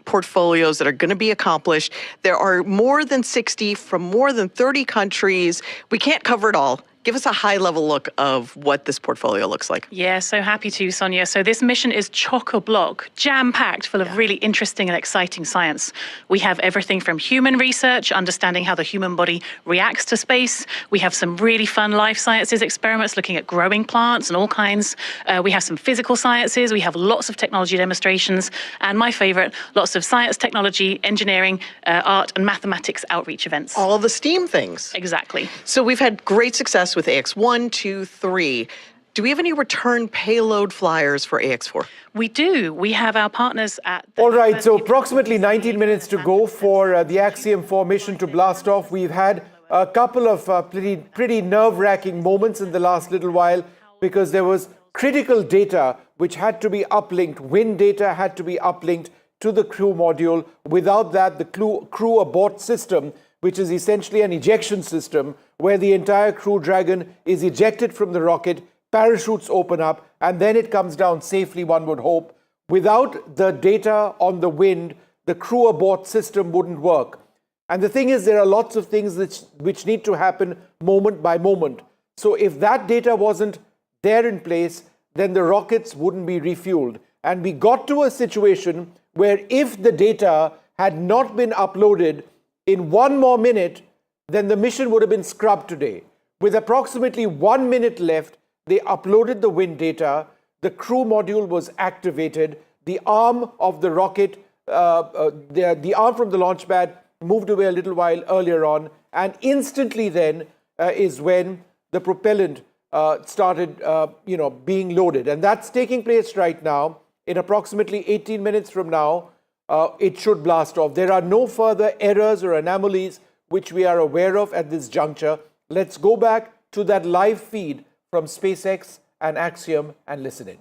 portfolios that are going to be accomplished, there are more than 60 from more than 30 countries. We can't cover it all. Give us a high-level look of what this portfolio looks like. Yeah, so happy to, Sonia. So this mission is chock-a-block, jam-packed full of really interesting and exciting science. We have everything from human research, understanding how the human body reacts to space. We have some really fun life sciences experiments looking at growing plants and all kinds. We have some physical sciences. We have lots of technology demonstrations. And my favorite, lots of science, technology, engineering, art, and mathematics outreach events. All the STEAM things. Exactly. So we've had great success with AX1, 2, 3. Do we have any return payload flyers for AX4? We do. We have our partners at... All right, so approximately 19 minutes to go for the Axiom 4 mission to blast off. We've had a couple of pretty nerve-wracking moments in the last little while because there was critical data which had to be uplinked. Wind data had to be uplinked to the crew module. Without that, the crew abort system, which is essentially an ejection system where the entire Crew Dragon is ejected from the rocket, parachutes open up, and then it comes down safely, one would hope. Without the data on the wind, the crew abort system wouldn't work. And the thing is, there are lots of things which need to happen moment by moment. So if that data wasn't there in place, then the rockets wouldn't be refueled. And we got to a situation where if the data had not been uploaded in 1 more minute, then the mission would have been scrubbed today. With approximately 1 minute left, they uploaded the wind data, the crew module was activated, the arm of the rocket, the arm from the launch pad moved away a little while earlier on, and instantly then is when the propellant started being loaded. And that's taking place right now. in approximately 18 minutes from now, it should blast off. There are no further errors or anomalies which we are aware of at this juncture. Let's go back to that live feed from SpaceX and Axiom and listen in.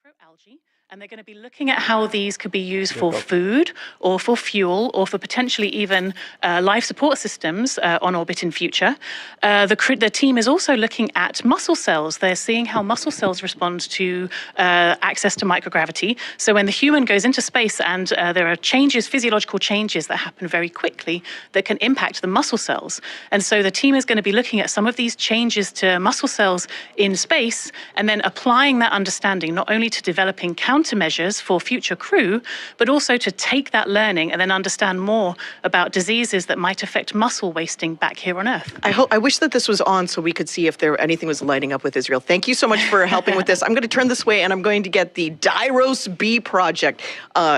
Microalgae, and they're going to be looking at how these could be used for food or for fuel or for potentially even life support systems on orbit in future. The team is also looking at muscle cells. They're seeing how muscle cells respond to access to microgravity. So when the human goes into space and there are changes, physiological changes that happen very quickly that can impact the muscle cells. And so the team is going to be looking at some of these changes to muscle cells in space and then applying that understanding not only to developing countermeasures for future crew, but also to take that learning and then understand more about diseases that might affect muscle wasting back here on Earth. I wish that this was on so we could see if anything was lighting up with Israel. Thank you so much for helping with this. I'm going to turn this way and I'm going to get the Dairos B project.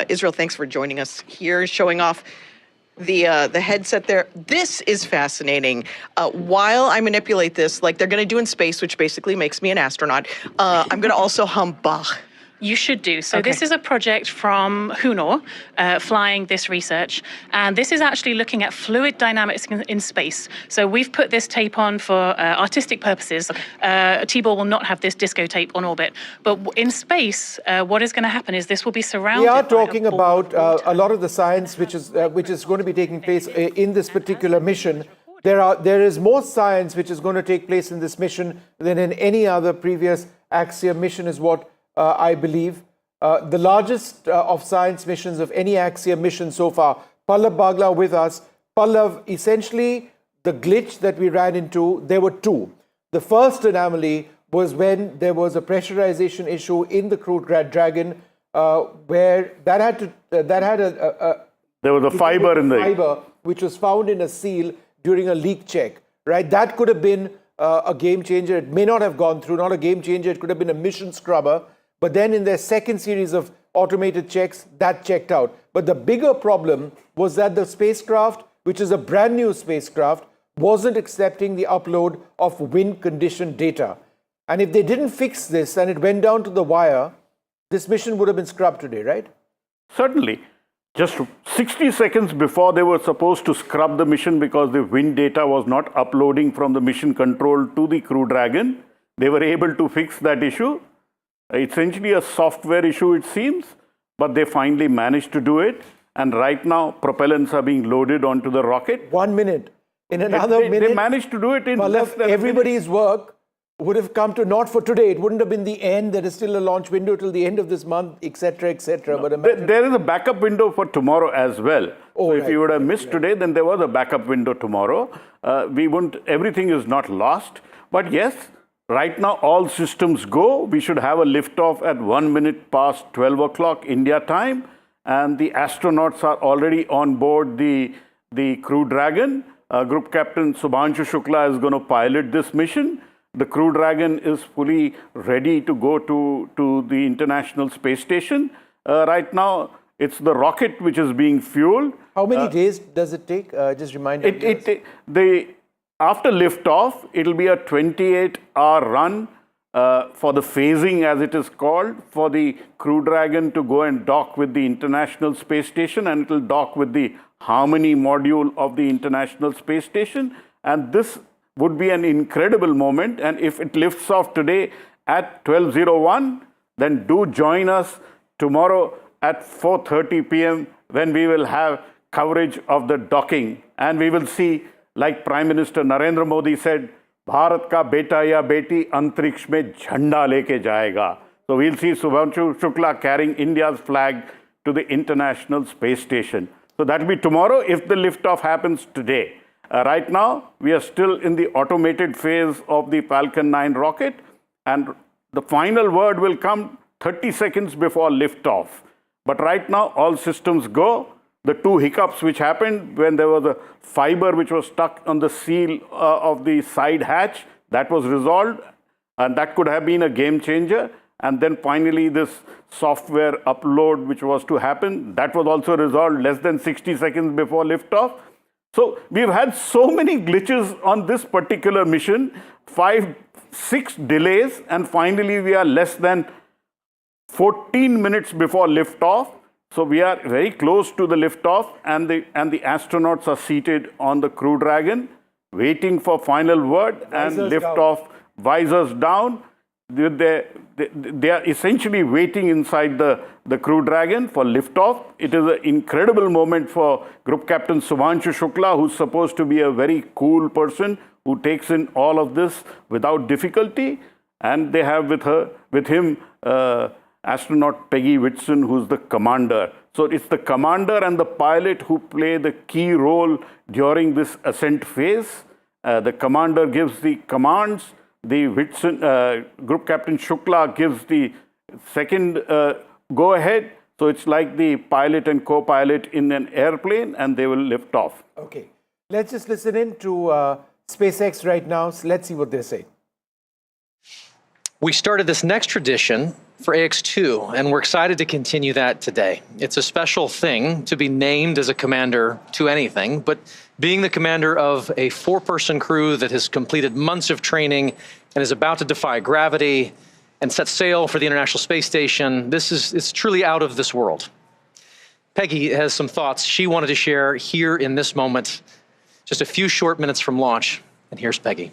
Israel, thanks for joining us here, showing off the headset there. This is fascinating. While I manipulate this, like they're going to do in space, which basically makes me an astronaut, I'm going to also hum Bach. You should do. So this is a project from Hunor, flying this research. And this is actually looking at fluid dynamics in space. So we've put this tape on for artistic purposes. Tibor will not have this disco tape on orbit. But in space, what is going to happen is this will be surrounded. We are talking about a lot of the science which is going to be taking place in this particular mission. There is more science which is going to take place in this mission than in any other previous Axiom mission, is what I believe. The largest of science missions of any Axiom mission so far. Pallav Bagla with us. Pallav, essentially the glitch that we ran into, there were two. The first anomaly was when there was a pressurization issue in the Crew Dragon, where there was a fiber which was found in a seal during a leak check. Right, that could have been a game changer. It may not have gone through. Not a game changer. It could have been a mission scrubber. But then in their second series of automated checks, that checked out. But the bigger problem was that the spacecraft, which is a brand new spacecraft, wasn't accepting the upload of wind condition data. And if they didn't fix this and it went down to the wire, this mission would have been scrubbed today, right? Certainly. Just 60 seconds before they were supposed to scrub the mission because the wind data was not uploading from the mission control to the Crew Dragon, they were able to fix that issue. Essentially a software issue, it seems, but they finally managed to do it. And right now, propellants are being loaded onto the rocket. 1 minute. In another minute, they managed to do it in less than everybody's work would have come to, not for today, it wouldn't have been the end, there is still a launch window till the end of this month, etc., etc. No, but there is a backup window for tomorrow as well. So if you would have missed today, then there was a backup window tomorrow. Everything is not lost. But yes, right now all systems go. We should have a liftoff at 1 minute past 12 o'clock India time. And the astronauts are already on board the Crew Dragon. Group Captain Shukla is going to pilot this mission. The Crew Dragon is fully ready to go to the International Space Station. Right now, it's the rocket which is being fueled. How many days does it take? Just remind me. After liftoff, it'll be a 28-hour run for the phasing, as it is called, for the Crew Dragon to go and dock with the International Space Station, and it'll dock with the Harmony module of the International Space Station. And this would be an incredible moment. And if it lifts off today at 12:01, then do join us tomorrow at 4:30 p.m. when we will have coverage of the docking. And we will see, like Prime Minister Narendra Modi said, Bharat ka beta ya beti antariksh mein jhanda leke jayega. So we'll see Subhanshu Shukla carrying India's flag to the International Space Station. So that will be tomorrow if the liftoff happens today. Right now, we are still in the automated phase of the Falcon 9 rocket, and the final word will come 30 seconds before liftoff. But right now, all systems go. The two hiccups which happened when there was a fiber which was stuck on the seal of the side hatch, that was resolved, and that could have been a game changer. And then finally, this software upload which was to happen, that was also resolved less than 60 seconds before liftoff. So we've had so many glitches on this particular mission. 5 6 delays, and finally we are less than 14 minutes before liftoff. So we are very close to the liftoff, and the astronauts are seated on the Crew Dragon, waiting for final word, and liftoff, visors down. They are essentially waiting inside the Crew Dragon for liftoff. It is an incredible moment for Group Captain Subhanshu Shukla, who's supposed to be a very cool person who takes in all of this without difficulty. And they have with him astronaut Peggy Whitson, who's the commander. So it's the commander and the pilot who play the key role during this ascent phase. The commander gives the commands. The Whitson, Group Captain Shukla gives the second go-ahead. So it's like the pilot and co-pilot in an airplane, and they will lift off. Okay. Let's just listen in to SpaceX right now. So let's see what they say. We started this next tradition for AX2, and we're excited to continue that today. It's a special thing to be named as a commander to anything, but being the commander of a 4-person crew that has completed months of training and is about to defy gravity and set sail for the International Space Station, it's truly out of this world. Peggy has some thoughts she wanted to share here in this moment, just a few short minutes from launch, and here's Peggy.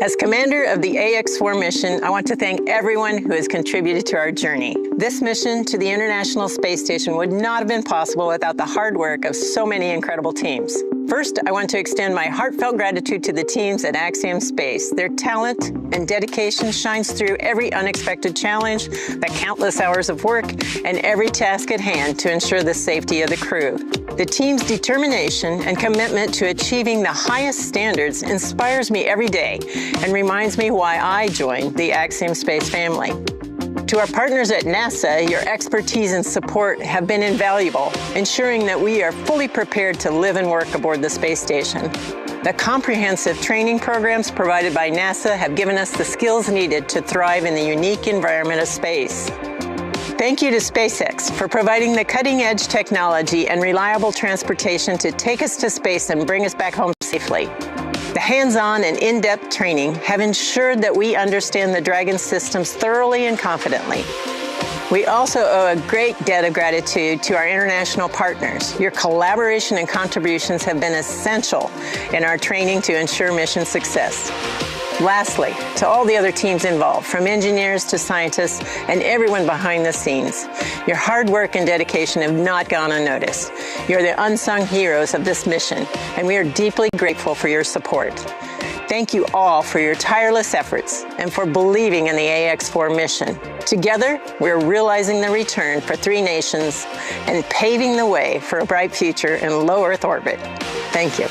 As commander of the AX4 mission, I want to thank everyone who has contributed to our journey. This mission to the International Space Station would not have been possible without the hard work of so many incredible teams. First, I want to extend my heartfelt gratitude to the teams at Axiom Space. Their talent and dedication shines through every unexpected challenge, the countless hours of work, and every task at hand to ensure the safety of the crew. The team's determination and commitment to achieving the highest standards inspires me every day and reminds me why I joined the Axiom Space family. To our partners at NASA, your expertise and support have been invaluable, ensuring that we are fully prepared to live and work aboard the space station. The comprehensive training programs provided by NASA have given us the skills needed to thrive in the unique environment of space. Thank you to SpaceX for providing the cutting-edge technology and reliable transportation to take us to space and bring us back home safely. The hands-on and in-depth training have ensured that we understand the Dragon systems thoroughly and confidently. We also owe a great debt of gratitude to our international partners. Your collaboration and contributions have been essential in our training to ensure mission success. Lastly, to all the other teams involved, from engineers to scientists and everyone behind the scenes, your hard work and dedication have not gone unnoticed. You're the unsung heroes of this mission, and we are deeply grateful for your support. Thank you all for your tireless efforts and for believing in the AX4 mission. Together, we're realizing the return for 3 nations and paving the way for a bright future in low Earth orbit. Thank you.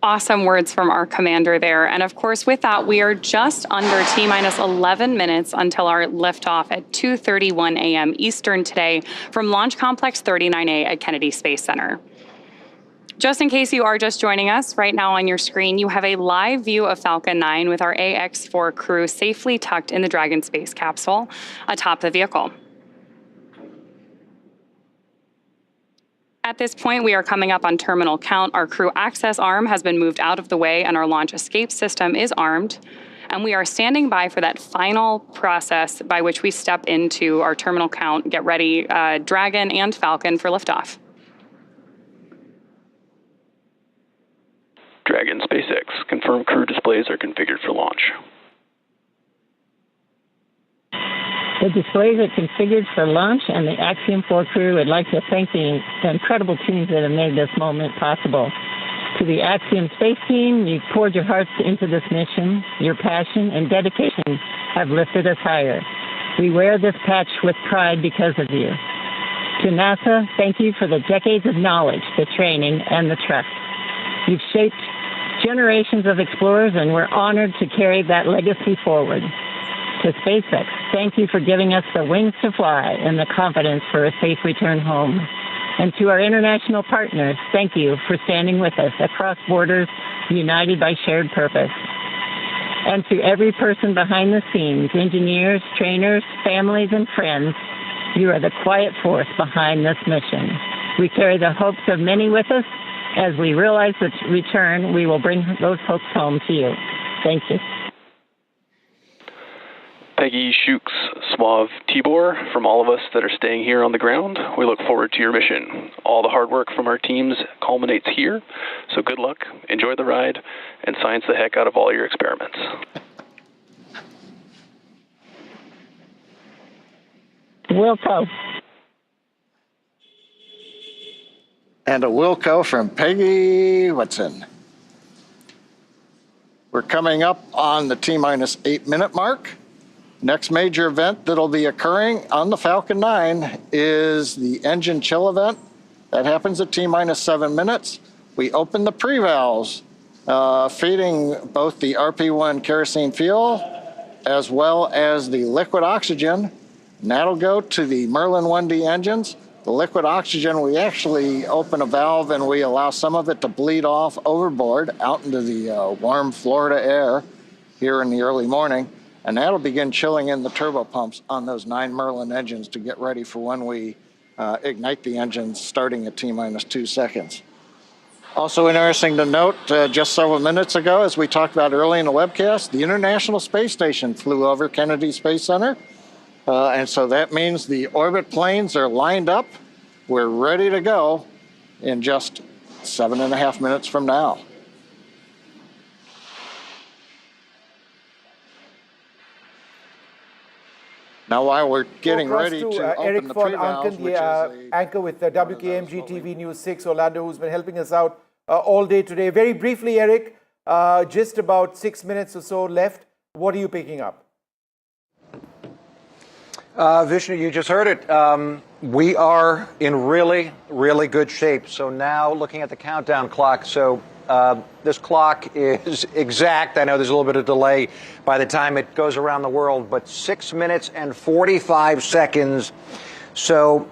Awesome words from our commander there. And of course, with that, we are just under T-minus 11 minutes until our liftoff at 2:31 a.m. Eastern today from Launch Complex 39A at Kennedy Space Center. Just in case you are just joining us, right now on your screen, you have a live view of Falcon 9 with our AX4 crew safely tucked in the Dragon space capsule atop the vehicle. At this point, we are coming up on terminal count. Our crew access arm has been moved out of the way and our launch escape system is armed. And we are standing by for that final process by which we step into our terminal count, get ready, Dragon and Falcon for liftoff. Dragon SpaceX, confirmed crew displays are configured for launch. The displays are configured for launch, and the Axiom 4 crew would like to thank the incredible teams that have made this moment possible. To the Axiom space team, you've poured your hearts into this mission. Your passion and dedication have lifted us higher. We wear this patch with pride because of you. To NASA, thank you for the decades of knowledge, the training, and the trust. You've shaped generations of explorers, and we're honored to carry that legacy forward. To SpaceX, thank you for giving us the wings to fly and the confidence for a safe return home. And to our international partners, thank you for standing with us across borders, united by shared purpose. And to every person behind the scenes, engineers, trainers, families, and friends, you are the quiet force behind this mission. We carry the hopes of many with us. As we realize the return, we will bring those hopes home to you. Thank you. Peggy, Shukes, Swav, Tibor, from all of us that are staying here on the ground, we look forward to your mission. All the hard work from our teams culminates here, so good luck, enjoy the ride, and science the heck out of all your experiments. Wilco. And a Wilco from Peggy Whitson. We're coming up on the T-minus 8-minute mark. Next major event that'll be occurring on the Falcon 9 is the engine chill event. That happens at T-minus 7 minutes. We open the pre-valves, feeding both the RP1 kerosene fuel as well as the liquid oxygen. And that'll go to the Merlin 1D engines. The liquid oxygen, we actually open a valve and we allow some of it to bleed off overboard out into the warm Florida air here in the early morning. And that'll begin chilling in the turbo pumps on those 9 Merlin engines to get ready for when we ignite the engines starting at T-minus 2 seconds. Also interesting to note, just several minutes ago, as we talked about early in the webcast, the International Space Station flew over Kennedy Space Center. And so that means the orbit planes are lined up. We're ready to go in just 7.5 minutes from now. Now, while we're getting ready to open Eric the von pre-valves, Anken, which is the anchor with WKMG TV News 6 Orlando, who's been helping us out all day today. Very briefly, Eric, just about 6 minutes or so left. What are you picking up? Vishnu, you just heard it. We are in really, really good shape. So now looking at the countdown clock. So this clock is exact. I know there's a little bit of delay by the time it goes around the world, but 6 minutes and 45 seconds. So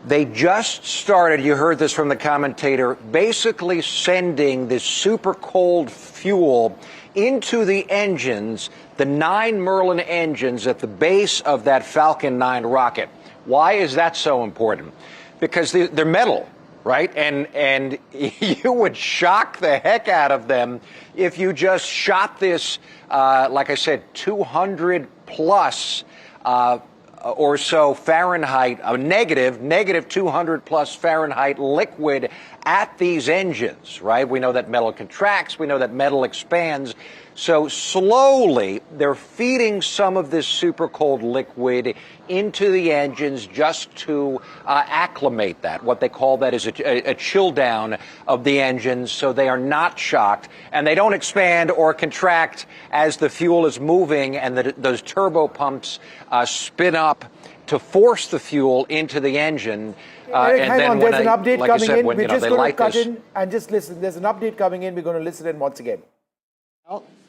they just started, you heard this from the commentator, basically sending this super cold fuel into the engines, the 9 Merlin engines at the base of that Falcon 9 rocket. Why is that so important? Because they're metal, right? And you would shock the heck out of them if you just shot this, like I said, 200 plus or so Fahrenheit, negative 200 plus Fahrenheit liquid at these engines, right? We know that metal contracts. We know that metal expands. So slowly, they're feeding some of this super cold liquid into the engines just to acclimate that. What they call that is a chill down of the engines so they are not shocked and they don't expand or contract as the fuel is moving and those turbo pumps spin up to force the fuel into the engine. Eric, and hang then on, there's an update like coming I said, in. when, We're just going to cut this, in and just listen. There's an update coming in. We're going to listen in once again.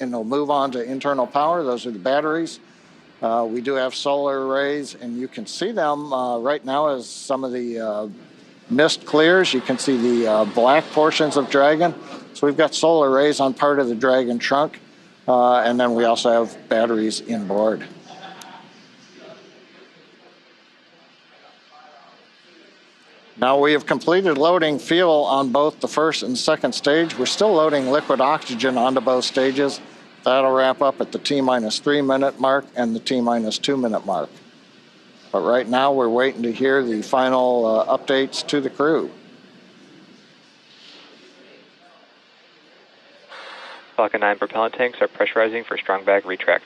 And they'll move on to internal power. Those are the batteries. We do have solar arrays, and you can see them right now as some of the mist clears. You can see the black portions of Dragon. So we've got solar arrays on part of the Dragon trunk, and then we also have batteries inboard. Now we have completed loading fuel on both the first and second stage. We're still loading liquid oxygen onto both stages. That'll wrap up at the T-minus 3 minute mark and the T-minus 2 minute mark. But right now we're waiting to hear the final updates to the crew. Falcon 9 propellant tanks are pressurizing for strong back retract.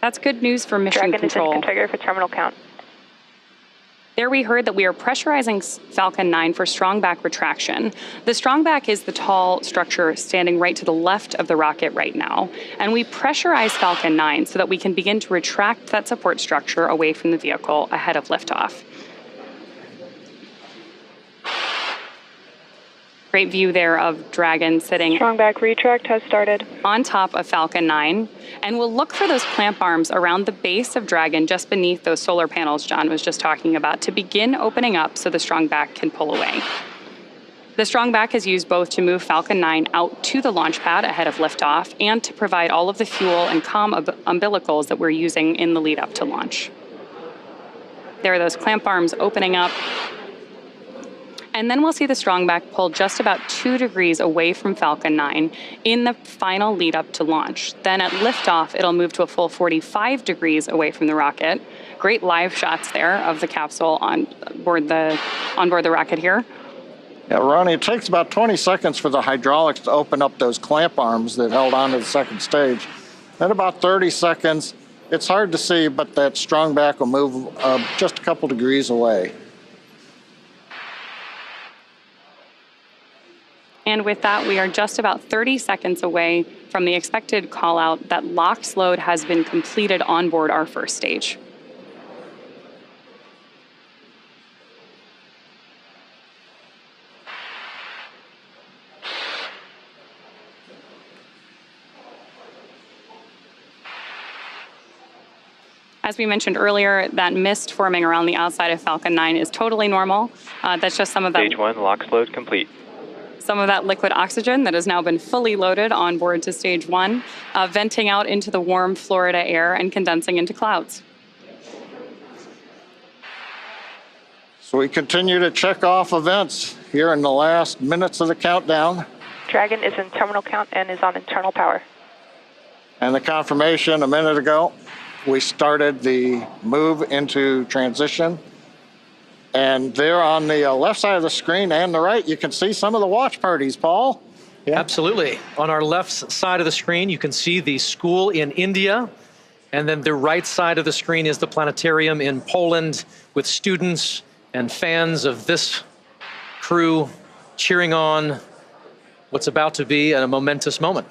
That's good news for mission Dragon control. is in configure for terminal count. There we heard that we are pressurizing Falcon 9 for strong back retraction. The strong back is the tall structure standing right to the left of the rocket right now. And we pressurize Falcon 9 so that we can begin to retract that support structure away from the vehicle ahead of liftoff. Great view there of Dragon sitting Strong back retract has started on top of Falcon 9. And we'll look for those clamp arms around the base of Dragon just beneath those solar panels John was just talking about to begin opening up so the strong back can pull away. The strong back is used both to move Falcon 9 out to the launch pad ahead of liftoff and to provide all of the fuel and comm umbilicals that we're using in the lead up to launch. There are those clamp arms opening up. And then we'll see the strong back pull just about 2 degrees away from Falcon 9 in the final lead up to launch. Then at liftoff, it'll move to a full 45 degrees away from the rocket. Great live shots there of the capsule on board the rocket here. Yeah, Ronnie, it takes about 20 seconds for the hydraulics to open up those clamp arms that held onto the second stage. Then about 30 seconds, it's hard to see, but that strong back will move just a couple degrees away. And with that, we are just about 30 seconds away from the expected call out that LOX load has been completed on board our first stage. As we mentioned earlier, that mist forming around the outside of Falcon 9 is totally normal. That's just some of that. Stage 1, LOX load complete. Some of that liquid oxygen that has now been fully loaded on board to stage 1, venting out into the warm Florida air and condensing into clouds. So we continue to check off events here in the last minutes of the countdown. Dragon is in terminal count and is on internal power. And the confirmation a minute ago, we started the move into transition. And there on the left side of the screen and the right, you can see some of the watch parties, Paul. Yeah. Absolutely. On our left side of the screen, you can see the school in India. And then the right side of the screen is the planetarium in Poland with students and fans of this crew cheering on what's about to be a momentous moment.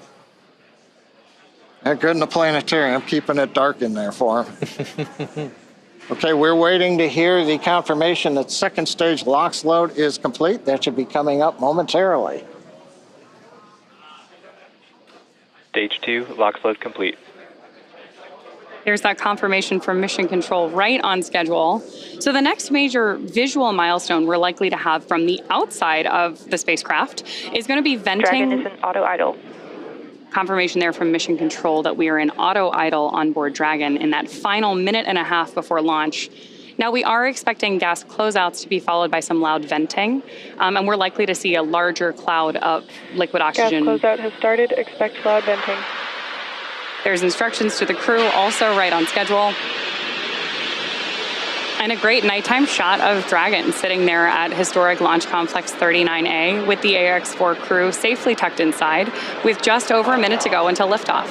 And good in the planetarium, keeping it dark in there for them. Okay, we're waiting to hear the confirmation that second stage LOX load is complete. That should be coming up momentarily. Stage 2, LOX load complete. There's that confirmation from Mission Control right on schedule. So the next major visual milestone we're likely to have from the outside of the spacecraft is going to be venting. Dragon is in auto idle. Confirmation there from Mission Control that we are in auto idle on board Dragon in that final minute and a half before launch. Now we are expecting gas closeouts to be followed by some loud venting, and we're likely to see a larger cloud of liquid oxygen. Gas closeout has started. Expect loud venting. There's instructions to the crew, also right on schedule. And a great nighttime shot of Dragon sitting there at historic Launch Complex 39A with the AX-4 crew safely tucked inside with just over a minute to go until liftoff.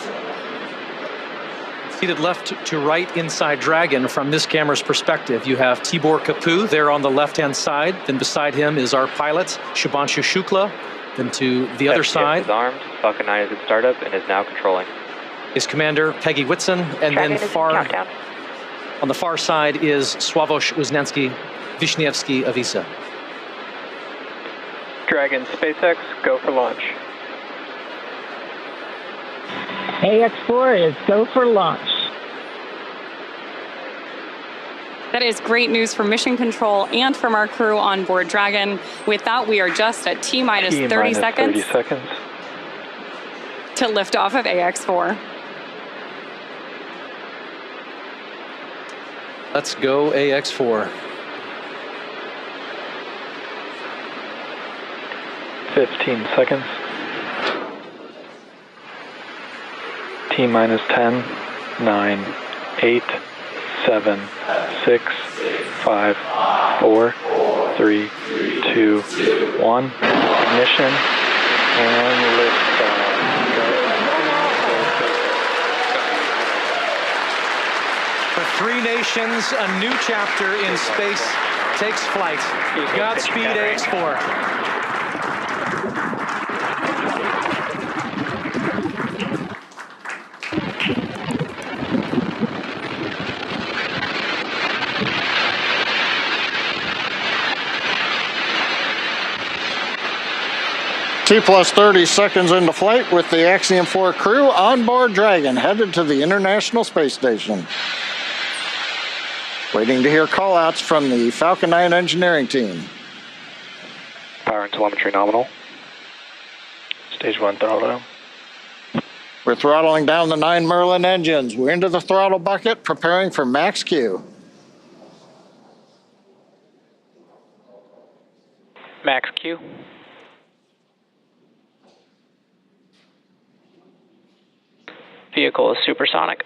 Seated left to right inside Dragon from this camera's perspective, you have Tibor Kapu there on the left-hand side. Then beside him is our pilot, Captain Shukla. Then to the other side is armed. Falcon 9 is in startup and is now controlling. Is Commander Peggy Whitson, and Dragon then on the far side is Slawosz Uznanski, Wisniewski of ESA. Dragon, SpaceX, go for launch. AX4 is go for launch. That is great news for Mission Control and from our crew on board Dragon. With that, we are just at T-minus 30 seconds. To lift off of AX4. Let's go AX4. 15 seconds. T-minus 10, 9, 8, 7, 6, 5, 4, 3, 2, 1. Ignition and liftoff. For 3 nations, a new chapter in space takes flight. Godspeed, AX4. T-plus 30 seconds into flight with the Axiom 4 crew on board Dragon, headed to the International Space Station. Waiting to hear call-outs from the Falcon 9 engineering team. Power and telemetry nominal. Stage 1 throttle. We're throttling down the 9 Merlin engines. We're into the throttle bucket, preparing for max Q. Max Q. Vehicle is supersonic.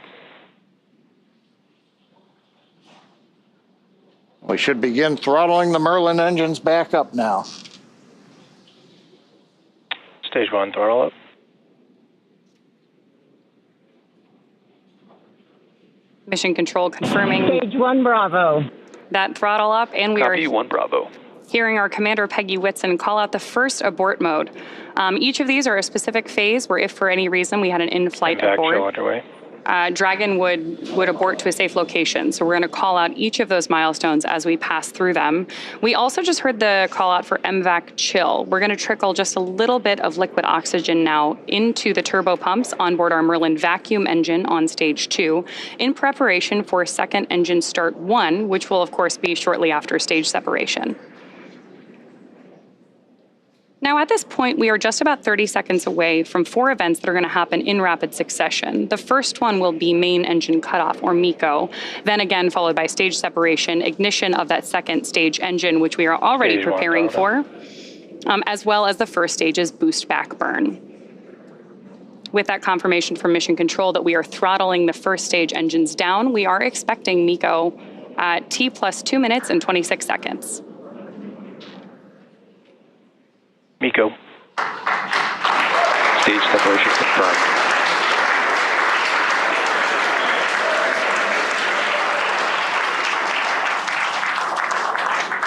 We should begin throttling the Merlin engines back up now. Stage 1 throttle up. Mission Control confirming Stage 1 Bravo. that throttle up, and we Copy are 1 Bravo. hearing our Commander Peggy Whitson call out the first abort mode. Each of these are a specific phase where if for any reason we had an in-flight Impact abort, show underway. Dragon would abort to a safe location. So we're going to call out each of those milestones as we pass through them. We also just heard the call out for MVAC chill. We're going to trickle just a little bit of liquid oxygen now into the turbo pumps on board our Merlin vacuum engine on stage 2 in preparation for second engine start 1, which will of course be shortly after stage separation. Now, at this point, we are just about 30 seconds away from 4 events that are going to happen in rapid succession. The first one will be main engine cutoff, or MECO, then again followed by stage separation, ignition of that second stage engine, which we are already Stage 1 preparing throttle. for, as well as the first stage's boost back burn. With that confirmation from Mission Control that we are throttling the first stage engines down, we are expecting MECO at T plus 2 minutes and 26 seconds. MECO. Stage separation confirmed.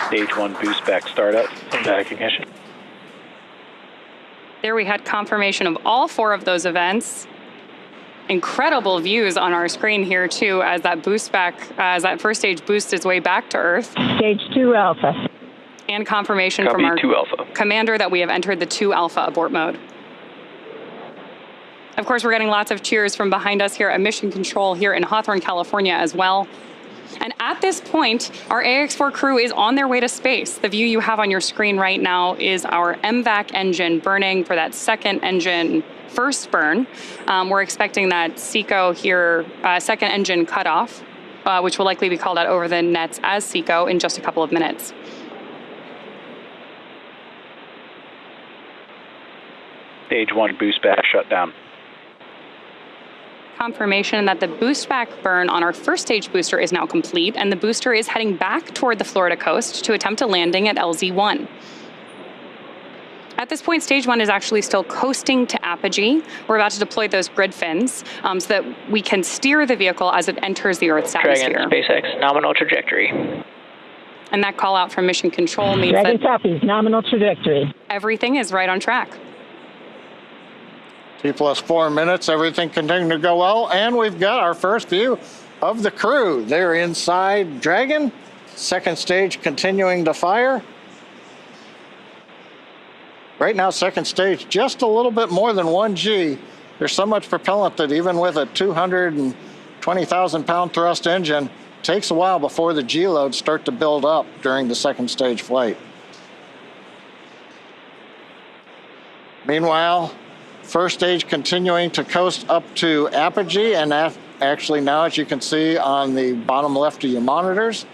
Stage 1 boost back startup and back ignition. There we had confirmation of all 4 of those events. Incredible views on our screen here too as that boost back, as that first stage boosts its way back to Earth. Stage 2 Alpha. And confirmation Copy from our 2 Alpha. commander that we have entered the 2 Alpha abort mode. Of course, we're getting lots of cheers from behind us here at Mission Control here in Hawthorne, California as well. And at this point, our AX4 crew is on their way to space. The view you have on your screen right now is our MVAC engine burning for that second engine first burn. We're expecting that SECO here, second engine cutoff, which will likely be called out over the nets as SECO in just a couple of minutes. Stage 1 boost back shut down. Confirmation that the boost back burn on our first stage booster is now complete, and the booster is heading back toward the Florida coast to attempt a landing at LZ1. At this point, stage 1 is actually still coasting to apogee. We're about to deploy those grid fins so that we can steer the vehicle as it enters the Earth's atmosphere. Dragon, SpaceX, nominal trajectory. And that call out from Mission Control means Dragon that copies, nominal trajectory. everything is right on track. T plus 4 minutes, everything continuing to go well, and we've got our first view of the crew. They're inside Dragon, second stage continuing to fire. Right now, second stage, just a little bit more than 1 G. There's so much propellant that even with a 220,000 pound thrust engine, it takes a while before the G loads start to build up during the second stage flight. Meanwhile, first stage continuing to coast up to apogee, and that actually now, as you can see on the bottom left of your monitors,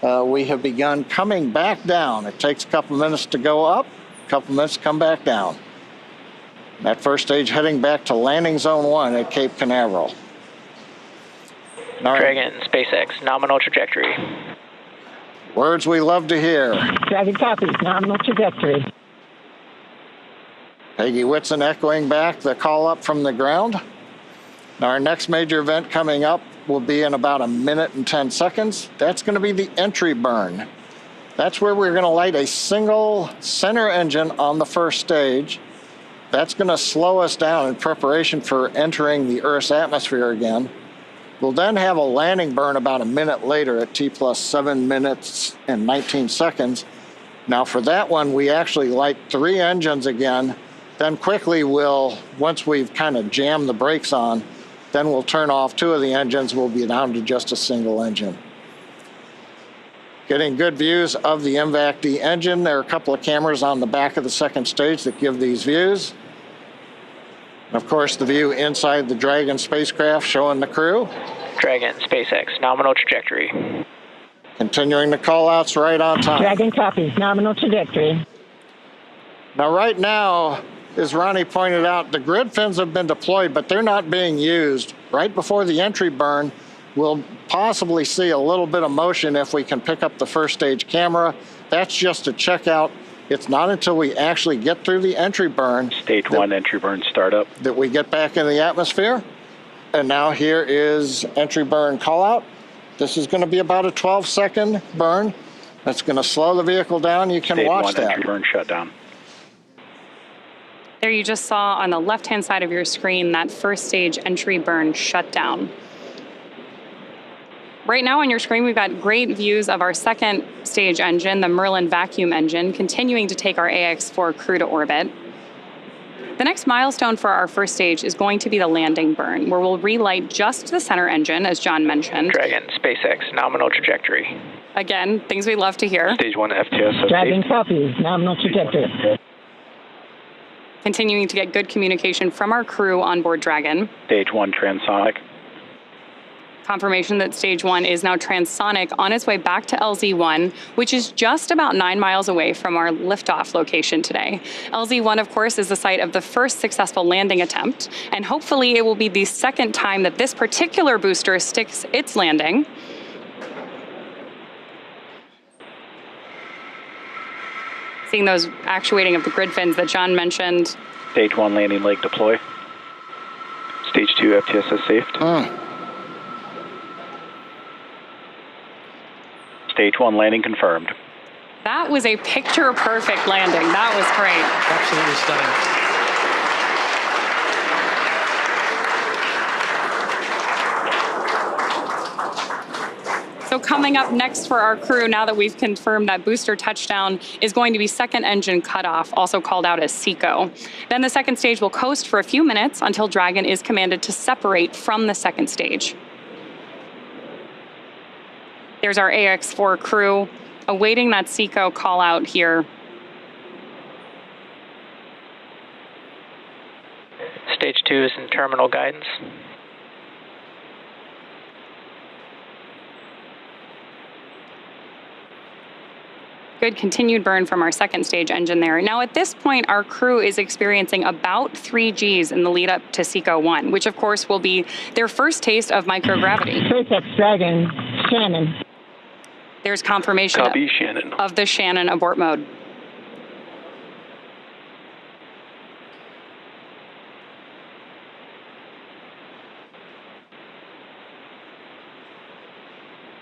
we have begun coming back down. It takes a couple minutes to go up, a couple minutes to come back down. That first stage heading back to landing zone 1 at Cape Canaveral. Dragon, SpaceX, nominal trajectory. Words we love to hear. Dragon copies, nominal trajectory. Peggy Whitson echoing back the call up from the ground. Now our next major event coming up will be in about 1 minute and 10 seconds. That's going to be the entry burn. That's where we're going to light a single center engine on the first stage. That's going to slow us down in preparation for entering the Earth's atmosphere again. We'll then have a landing burn about 1 minute later at T plus 7 minutes and 19 seconds. Now for that one, we actually light 3 engines again. Then quickly once we've kind of jammed the brakes on, then we'll turn off 2 of the engines. We'll be down to just a single engine. Getting good views of the MVAC-D engine. There are a couple of cameras on the back of the second stage that give these views. And of course, the view inside the Dragon spacecraft showing the crew. Dragon, SpaceX, nominal trajectory. Continuing the call-outs right on time. Dragon copies, nominal trajectory. Now, right now, as Ronnie pointed out, the grid fins have been deployed, but they're not being used. Right before the entry burn, we'll possibly see a little bit of motion if we can pick up the first stage camera. That's just to check out. It's not until we actually get through the entry burn. Stage 1 entry burn startup. That we get back in the atmosphere. And now here is entry burn call out. This is going to be about a 12-second burn. That's going to slow the vehicle down. You can Stage watch 1 that. entry burn shutdown. There you just saw on the left-hand side of your screen that first stage entry burn shutdown. Right now on your screen, we've got great views of our second stage engine, the Merlin vacuum engine, continuing to take our AX-4 crew to orbit. The next milestone for our first stage is going to be the landing burn, where we'll relight just the center engine, as John mentioned. Dragon, SpaceX, nominal trajectory. Again, things we love to hear. Stage 1 FTS. Dragon copy, nominal trajectory. Continuing to get good communication from our crew on board Dragon. Stage 1 transonic. Confirmation that stage 1 is now transonic on its way back to LZ1, which is just about 9 miles away from our liftoff location today. LZ1, of course, is the site of the first successful landing attempt, and hopefully it will be the second time that this particular booster sticks its landing. Seeing those actuating of the grid fins that John mentioned. Stage 1 landing leg deploy. Stage 2 FTSS saved. Stage 1 landing confirmed. That was a picture-perfect landing. That was great. Absolutely stunning. So coming up next for our crew, now that we've confirmed that booster touchdown, is going to be second engine cutoff, also called out as SECO. Then the second stage will coast for a few minutes until Dragon is commanded to separate from the second stage. There's our AX-4 crew awaiting that SECO call out here. Stage 2 is in terminal guidance. Good continued burn from our second stage engine there. Now at this point, our crew is experiencing about 3 Gs in the lead up to SECO 1, which of course will be their first taste of microgravity. SpaceX Dragon, Shannon. There's confirmation Copy, Shannon. of the Shannon abort mode.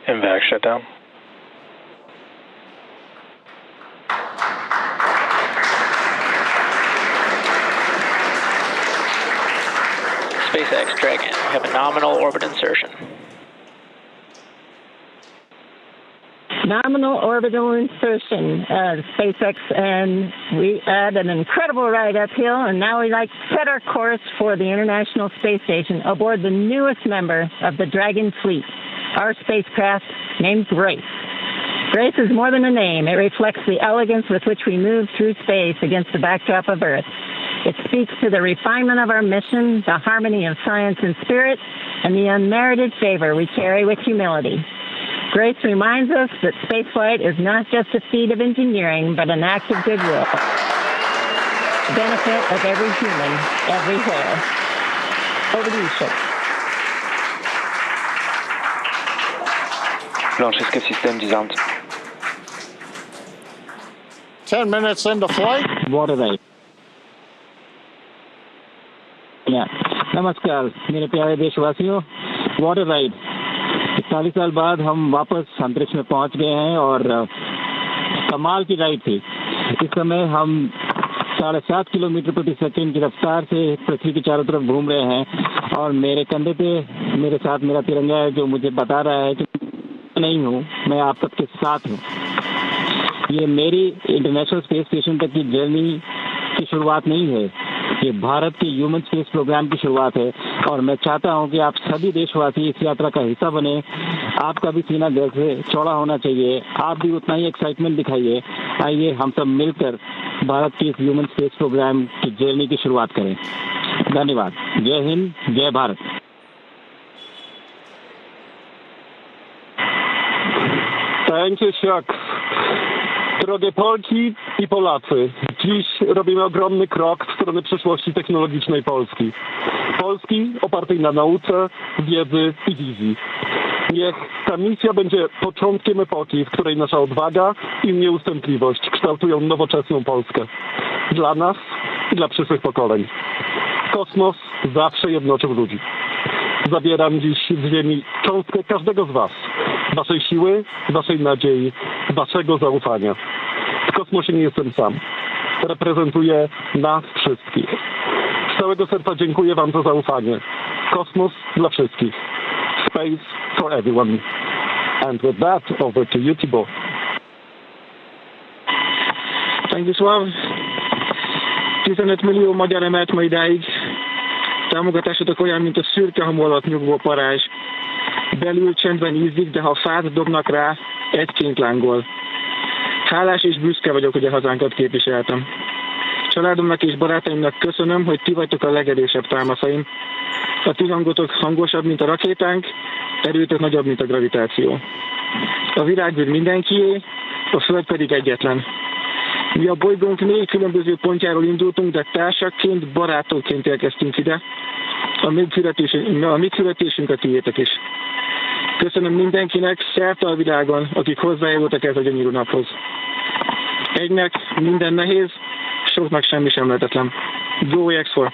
MVAC shutdown. SpaceX Dragon, we have a nominal orbit insertion. Nominal orbital insertion, SpaceX, and we had an incredible ride uphill, and now we like to set our course for the International Space Station aboard the newest member of the Dragon fleet, our spacecraft named Grace. Grace is more than a name. It reflects the elegance with which we move through space against the backdrop of Earth. It speaks to the refinement of our mission, the harmony of science and spirit, and the unmerited favor we carry with humility. Grace reminds us that spaceflight is not just a feat of engineering, but an act of goodwill. The benefit of every human, everywhere. Over to you, Shuk. Launch escape system disarmed. 10 minutes into flight. Water ride. नमस्कार मेरे प्यारे देशवासियों, water ride 40 साल बाद हम वापस अंतरिक्ष में पहुंच गए हैं और कमाल की राइड थी। इस समय हम 7.5 किलोमीटर प्रति सेकंड की रफ्तार से पृथ्वी के चारों तरफ घूम रहे हैं और मेरे कंधे पे मेरे साथ मेरा तिरंगा है जो मुझे बता रहा है कि नहीं हूँ, मैं आप सबके साथ हूँ। ये मेरी इंटरनेशनल स्पेस स्टेशन तक की जर्नी की शुरुआत नहीं है, ये भारत के ह्यूमन स्पेस प्रोग्राम की शुरुआत है और मैं चाहता हूं कि आप सभी देशवासी इस यात्रा का हिस्सा बने। आपका भी सीना दिल से चौड़ा होना चाहिए, आप भी उतना ही एक्साइटमेंट दिखाइए। आइए हम सब मिलकर भारत के इस ह्यूमन स्पेस प्रोग्राम की जर्नी की शुरुआत करें। धन्यवाद। जय हिंद, जय Bharat. Thank you, Chuck. Drogie Polki i Polacy, Dziś robimy ogromny krok w stronę przyszłości technologicznej Polski. Polski opartej na nauce, wiedzy i wizji. Niech ta misja będzie początkiem epoki, w której nasza odwaga i nieustępliwość kształtują nowoczesną Polskę. Dla nas i dla przyszłych pokoleń. Kosmos zawsze jednoczył ludzi. Zabieram dziś z Ziemi cząstkę każdego z was. Waszej siły, waszej nadziei, waszego zaufania. W kosmosie nie jestem sam. Reprezentuję nas wszystkich. Z całego serca dziękuję wam za zaufanie. Kosmos dla wszystkich. Space for everyone. And with that, over to you, Tibor. Thank you, Slav. 15 millió magyar emelt ma idáig. Támogatásotok olyan, mint a szürke hamu alatt nyugvó parázs. Belül csendben ízik, de ha fát dobnak rá, egyként lángol. Hálás és büszke vagyok, hogy a hazánkat képviseltem. Családomnak és barátaimnak köszönöm, hogy ti vagytok a legerősebb támaszaim. A ti hangotok hangosabb, mint a rakétánk, erőtök nagyobb, mint a gravitáció. A világűr mindenkié, a Föld pedig egyetlen. Mi a bolygónk 4 különböző pontjáról indultunk, de társakként, barátokként érkeztünk ide. A mi születésünk a tiétek is. Köszönöm mindenkinek szerte a világon, akik hozzájárultak ez a gyönyörű naphoz. Egynek minden nehéz, soknak semmi sem lehetetlen. Go X4!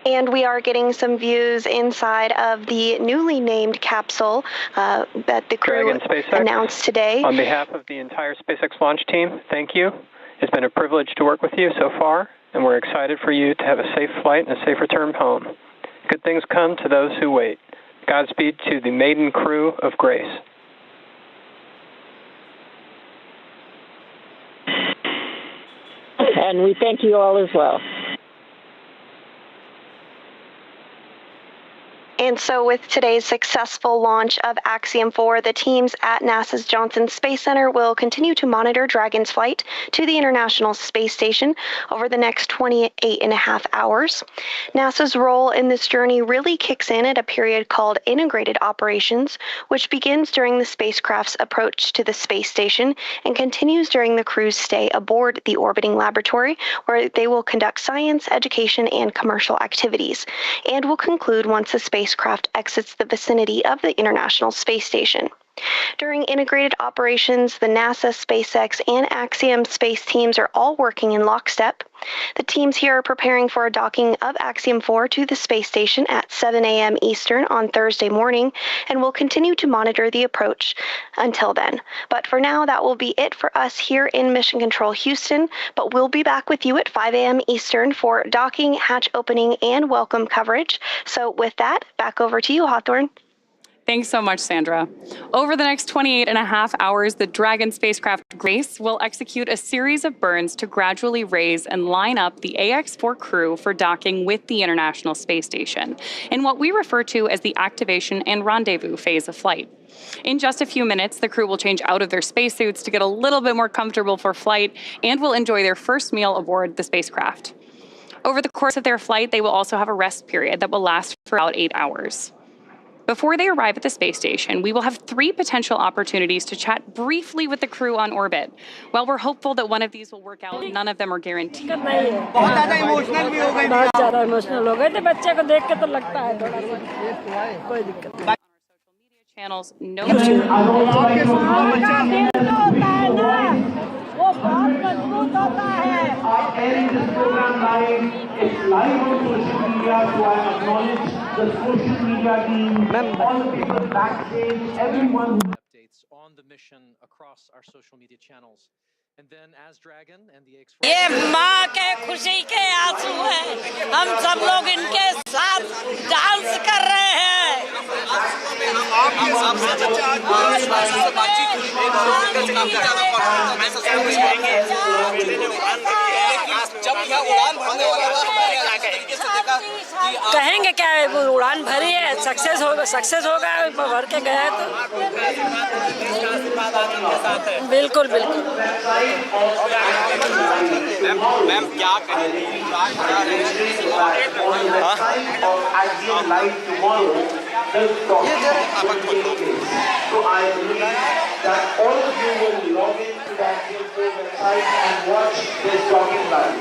And we are getting some views inside of the newly named capsule that the crew announced today. On behalf of the entire SpaceX launch team, thank you. It's been a privilege to work with you so far, and we're excited for you to have a safe flight and a safe return home. Good things come to those who wait. Godspeed to the maiden crew of Grace. And we thank you all as well. And so with today's successful launch of Axiom 4, the teams at NASA's Johnson Space Center will continue to monitor Dragon's flight to the International Space Station over the next 28.5 hours. NASA's role in this journey really kicks in at a period called integrated operations, which begins during the spacecraft's approach to the space station and continues during the crew's stay aboard the orbiting laboratory, where they will conduct science, education, and commercial activities, and will conclude once the spacecraft exits the vicinity of the International Space Station. During integrated operations, the NASA, SpaceX, and Axiom space teams are all working in lockstep. The teams here are preparing for a docking of Axiom 4 to the space station at 7 a.m. Eastern on Thursday morning, and will continue to monitor the approach until then. But for now, that will be it for us here in Mission Control Houston, but we'll be back with you at 5 a.m. Eastern for docking, hatch opening, and welcome coverage. So with that, back over to you, Hawthorne. Thanks so much, Sandra. Over the next 28.5 hours, the Dragon spacecraft Grace will execute a series of burns to gradually raise and line up the AX-4 crew for docking with the International Space Station in what we refer to as the activation and rendezvous phase of flight. In just a few minutes, the crew will change out of their spacesuits to get a little bit more comfortable for flight and will enjoy their first meal aboard the spacecraft. Over the course of their flight, they will also have a rest period that will last for about 8 hours. Before they arrive at the space station, we will have 3 potential opportunities to chat briefly with the crew on orbit. While we're hopeful that one of these will work out, none of them are guaranteed. Channels, no the social media team, all the people backstage, everyone. Updates on the mission across our social media channels. And then as Dragon and the X4 ये माँ के खुशी के आंसू हैं हम सब लोग इनके साथ डांस कर रहे हैं कहेंगे क्या है, वो उड़ान भरी है, सक्सेस होगा भर के गया है तो बिल्कुल बिल्कुल। मैम क्या So I believe that all of you will log into the Axiom website and watch this talking live.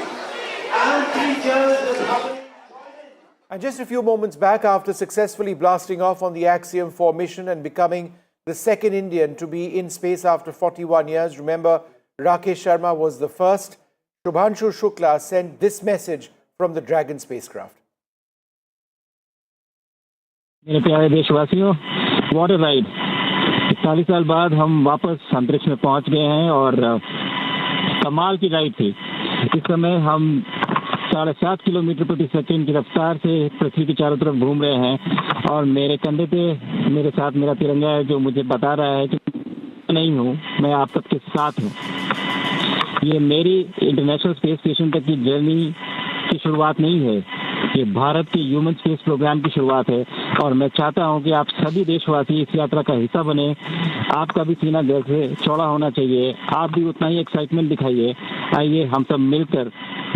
And teachers is happening. And just a few moments back, after successfully blasting off on the Axiom 4 mission and becoming the second Indian to be in space after 41 years, remember, Rakesh Sharma was the first. Shubhanshu Shukla sent this message from the Dragon spacecraft. मेरे प्यारे देशवासियों, what a ride. 40 साल बाद हम वापस अंतरिक्ष में पहुंच गए हैं और कमाल की राइड थी। इस समय हम 7.5 किलोमीटर प्रति सेकंड की रफ्तार से पृथ्वी के चारों तरफ घूम रहे हैं और मेरे कंधे पे मेरे साथ मेरा तिरंगा है, जो मुझे बता रहा है कि नहीं हूँ, मैं आप सबके साथ हूँ। ये मेरी इंटरनेशनल स्पेस स्टेशन तक की जर्नी की शुरुआत नहीं है, ये भारत के ह्यूमन स्पेस प्रोग्राम की शुरुआत है और मैं चाहता हूं कि आप सभी देशवासी इस यात्रा का हिस्सा बने। आपका भी सीना दिल से चौड़ा होना चाहिए, आप भी उतना ही एक्साइटमेंट दिखाइए। आइए हम सब मिलकर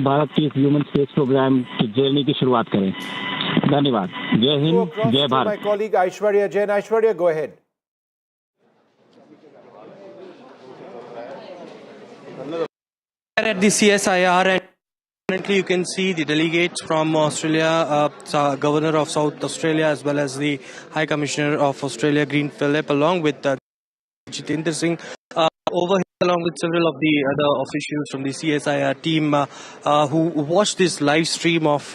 भारत की इस ह्यूमन स्पेस प्रोग्राम की जर्नी की शुरुआत करें। धन्यवाद। जय हिंद, जय Bharat. My colleague Aishwarya Jain. Aishwarya, go ahead. At the CSIR, and currently you can see the delegates from Australia, Governor of South Australia, as well as the High Commissioner of Australia, Green Phillip, along with Jitendra Singh, over here, along with several of the other officials from the CSIR team who watched this live stream of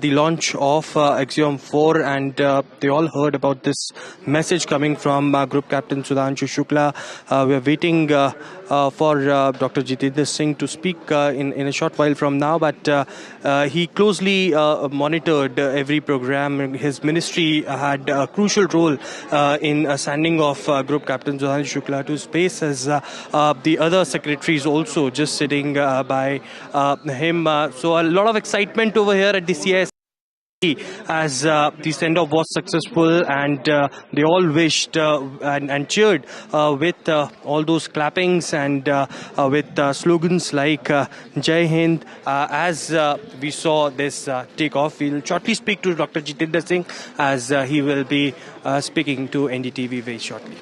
the launch of Axiom 4, and they all heard about this message coming from Group Captain Shukla. We are waiting for Dr. Jitendra Singh to speak in a short while from now, but he closely monitored every program. His ministry had a crucial role in sending off Group Captain Shukla to space, as the other secretaries also just sitting by him. So a lot of excitement over here at the CIS as the send-off was successful, and they all wished and cheered with all those clappings and with slogans like Jai Hind. As we saw this takeoff, we'll shortly speak to Dr. Jitendra Singh as he will be speaking to NDTV very shortly.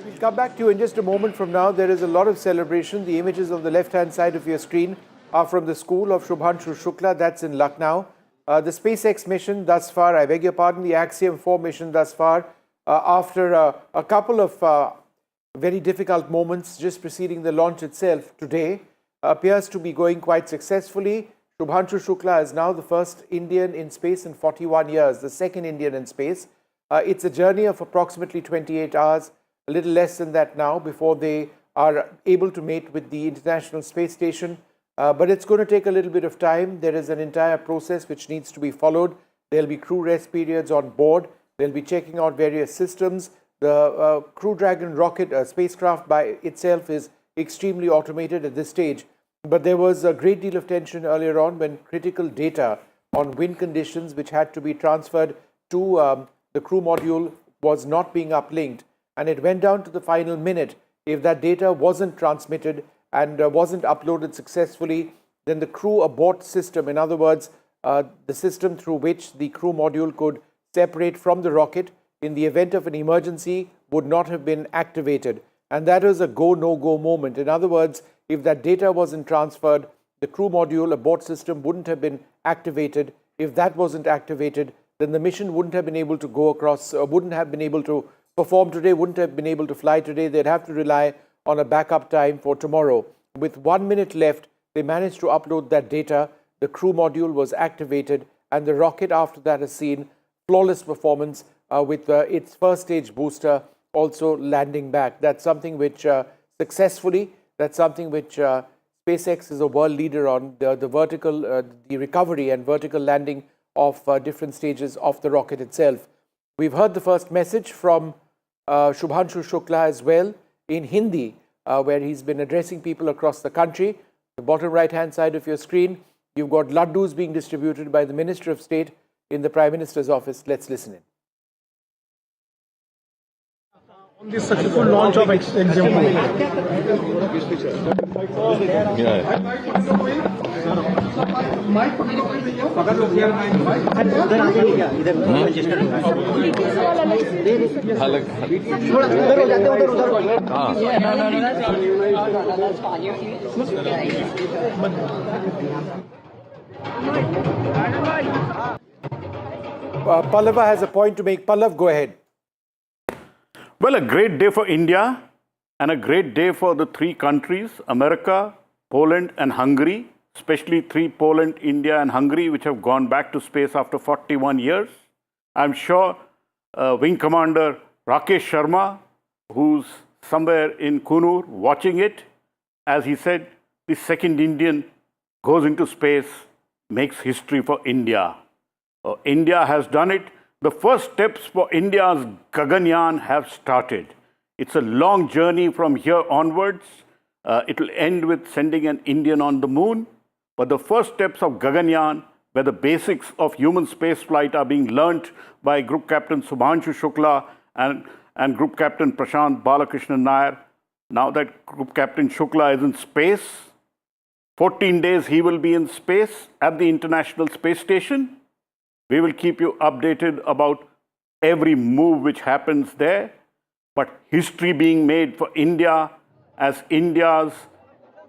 We'll come back to you in just a moment from now. There is a lot of celebration. The images on the left-hand side of your screen are from the school of Shubhanshu Shukla. That's in Lucknow. The SpaceX mission thus far, I beg your pardon, the Axiom 4 mission thus far, after a couple of very difficult moments just preceding the launch itself today, appears to be going quite successfully. Shubhanshu Shukla is now the first Indian in space in 41 years, the second Indian in space. It's a journey of approximately 28 hours, a little less than that now, before they are able to mate with the International Space Station. But it's going to take a little bit of time. There is an entire process which needs to be followed. There'll be crew rest periods on board. They'll be checking out various systems. The Crew Dragon rocket spacecraft by itself is extremely automated at this stage. But there was a great deal of tension earlier on when critical data on wind conditions, which had to be transferred to the crew module, was not being uplinked. And it went down to the final minute. If that data wasn't transmitted and wasn't uploaded successfully, then the crew abort system, in other words, the system through which the crew module could separate from the rocket in the event of an emergency, would not have been activated. And that was a go, no-go moment. In other words, if that data wasn't transferred, the crew module abort system wouldn't have been activated. If that wasn't activated, then the mission wouldn't have been able to go across, wouldn't have been able to perform today, wouldn't have been able to fly today. They'd have to rely on a backup time for tomorrow. With 1 minute left, they managed to upload that data. The crew module was activated, and the rocket after that has seen flawless performance with its first stage booster also landing back. That's something which successfully, that's something which SpaceX is a world leader on, the vertical, the recovery and vertical landing of different stages of the rocket itself. We've heard the first message from Shubhanshu Shukla as well in Hindi, where he's been addressing people across the country. The bottom right-hand side of your screen, you've got laddus being distributed by the Minister of State in the Prime Minister's office. Let's listen in. On the successful launch of Axiom. Pallava has a point to make. Pallav, go ahead. Well, a great day for India and a great day for the three countries, America, Poland and Hungary, especially Poland, India and Hungary, which have gone back to space after 41 years. I'm sure Wing Commander Rakesh Sharma, who's somewhere in Kunur watching it, as he said, the second Indian goes into space, makes history for India. India has done it. The first steps for India's Gaganyaan have started. It's a long journey from here onwards. It will end with sending an Indian on the moon. But the first steps of Gaganyaan, where the basics of human spaceflight are being learnt by Group Captain Shubhanshu Shukla and Group Captain Prashant Balakrishnan Nair. Now that Group Captain Shukla is in space, 14 days he will be in space at the International Space Station. We will keep you updated about every move which happens there. But history being made for India as India's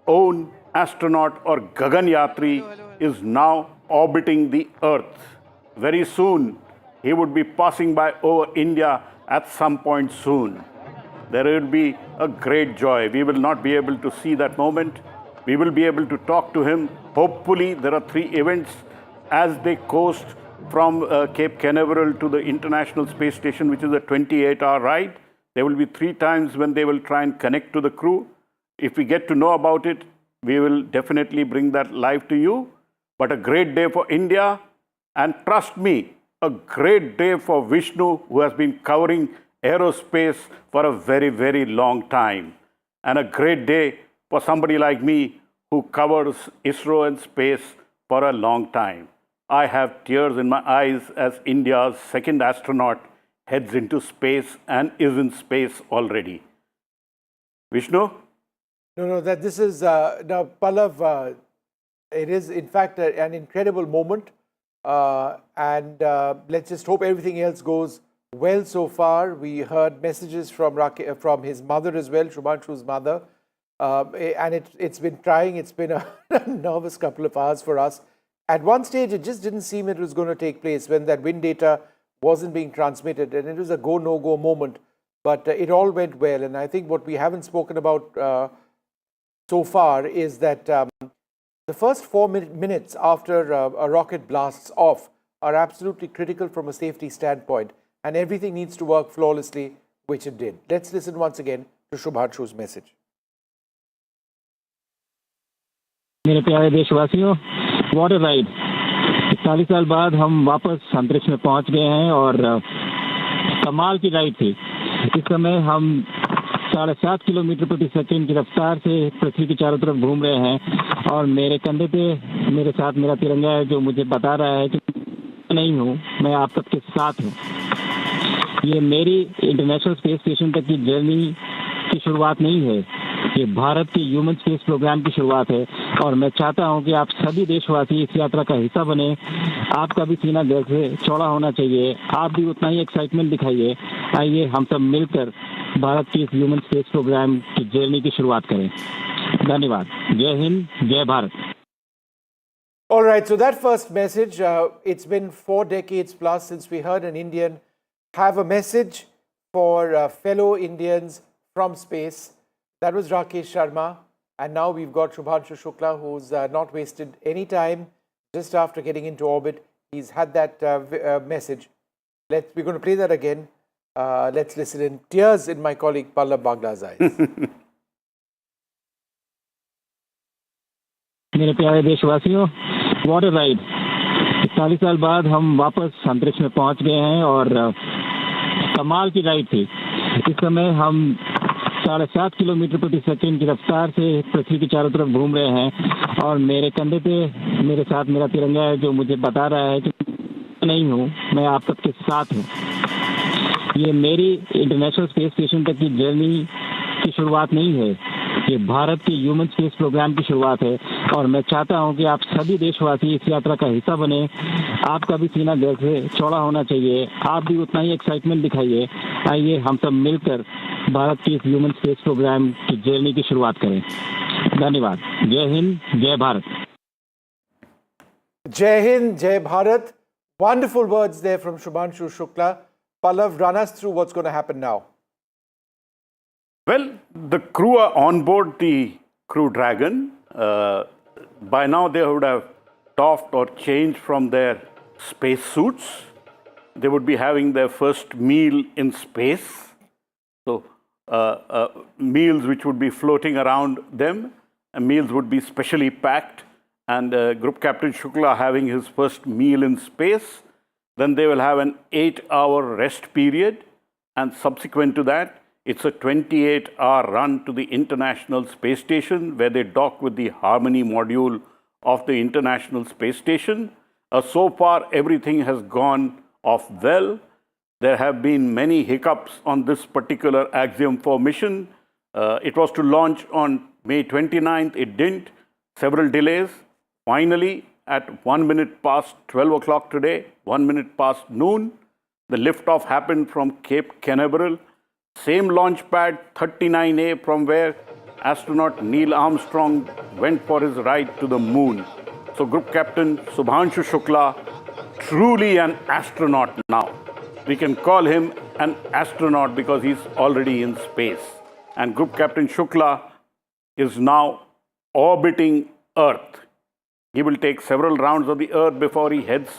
own astronaut or Gaganyatri is now orbiting the Earth. Very soon, he would be passing by over India at some point soon. There will be a great joy. We will not be able to see that moment. We will be able to talk to him. Hopefully, there are 3 events as they coast from Cape Canaveral to the International Space Station, which is a 28-hour ride. There will be 3 times when they will try and connect to the crew. If we get to know about it, we will definitely bring that live to you. But a great day for India. And trust me, a great day for Vishnu, who has been covering aerospace for a very, very long time. And a great day for somebody like me who covers ISRO and space for a long time. I have tears in my eyes as India's second astronaut heads into space and is in space already. Vishnu? No, this is, now Pallav, it is in fact an incredible moment. And let's just hope everything else goes well so far. We heard messages from his mother as well, Shubhanshu's mother. And it's been trying, it's been a nervous couple of hours for us. At one stage, it just didn't seem it was going to take place when that wind data wasn't being transmitted, and it was a go, no-go moment. But it all went well, and I think what we haven't spoken about so far is that the first 4 minutes after a rocket blasts off are absolutely critical from a safety standpoint, and everything needs to work flawlessly, which it did. Let's listen once again to Shubhanshu's message. मेरे प्यारे देशवासियों, what a ride! 40 साल बाद हम वापस अंतरिक्ष में पहुंच गए हैं और कमाल की राइड थी। इस समय हम 7.5 किलोमीटर प्रति सेकंड की रफ्तार से पृथ्वी के चारों तरफ घूम रहे हैं और मेरे कंधे पे मेरे साथ मेरा तिरंगा है, जो मुझे बता रहा है कि नहीं हूँ, मैं आप सबके साथ हूँ। ये मेरी इंटरनेशनल स्पेस स्टेशन तक की जर्नी की शुरुआत नहीं है, ये भारत के ह्यूमन स्पेस प्रोग्राम की शुरुआत है और मैं चाहता हूं कि आप सभी देशवासी इस यात्रा का हिस्सा बने। आपका भी सीना दिल से चौड़ा होना चाहिए, आप भी उतना ही एक्साइटमेंट दिखाइए। आइए हम सब मिलकर भारत की इस ह्यूमन स्पेस प्रोग्राम की जर्नी की शुरुआत करें। धन्यवाद। जय हिंद, जय Bharat. All right, so that first message, it's been 4 decades plus since we heard an Indian have a message for fellow Indians from space. That was Rakesh Sharma, and now we've got Shubhanshu Shukla, who's not wasted any time. Just after getting into orbit, he's had that message. We're going to play that again. Let's listen in. Tears in my colleague Pallav Bagla's eyes. मेरे प्यारे देशवासियों, what a ride! 40 साल बाद हम वापस अंतरिक्ष में पहुंच गए हैं और कमाल की राइड थी। इस समय हम 7.5 किलोमीटर प्रति सेकंड की रफ्तार से पृथ्वी के चारों तरफ घूम रहे हैं और मेरे कंधे पे मेरे साथ मेरा तिरंगा है जो मुझे बता रहा है कि नहीं हूँ, मैं आप सबके साथ हूँ। ये मेरी इंटरनेशनल स्पेस स्टेशन तक की जर्नी की शुरुआत नहीं है, ये भारत के ह्यूमन स्पेस प्रोग्राम की शुरुआत है और मैं चाहता हूं कि आप सभी देशवासी इस यात्रा का हिस्सा बने। आपका भी सीना दिल से चौड़ा होना चाहिए, आप भी उतना ही एक्साइटमेंट दिखाइए। आइए हम सब मिलकर भारत के इस ह्यूमन स्पेस प्रोग्राम की जर्नी की शुरुआत करें। धन्यवाद। जय हिंद, जय Bharat. Jai Hind, Jai Bharat. Wonderful words there from Shubhanshu Shukla. Pallav, run us through what's going to happen now. Well, the crew are on board the Crew Dragon. By now, they would have doffed or changed from their space suits. They would be having their first meal in space. So, meals which would be floating around them, and meals would be specially packed. And Group Captain Shukla having his first meal in space. Then they will have an 8-hour rest period. And subsequent to that, it's a 28-hour run to the International Space Station where they dock with the Harmony module of the International Space Station. So far, everything has gone off well. There have been many hiccups on this particular Axiom 4 mission. It was to launch on May 29th. It didn't. Several delays. Finally, at 1 minute past 12 o'clock today, 1 minute past noon, the liftoff happened from Cape Canaveral. Same launch pad, 39A, from where astronaut Neil Armstrong went for his ride to the moon. So Group Captain Shubhanshu Shukla, truly an astronaut now. We can call him an astronaut because he's already in space. And Group Captain Shukla is now orbiting Earth. He will take several rounds of the Earth before he heads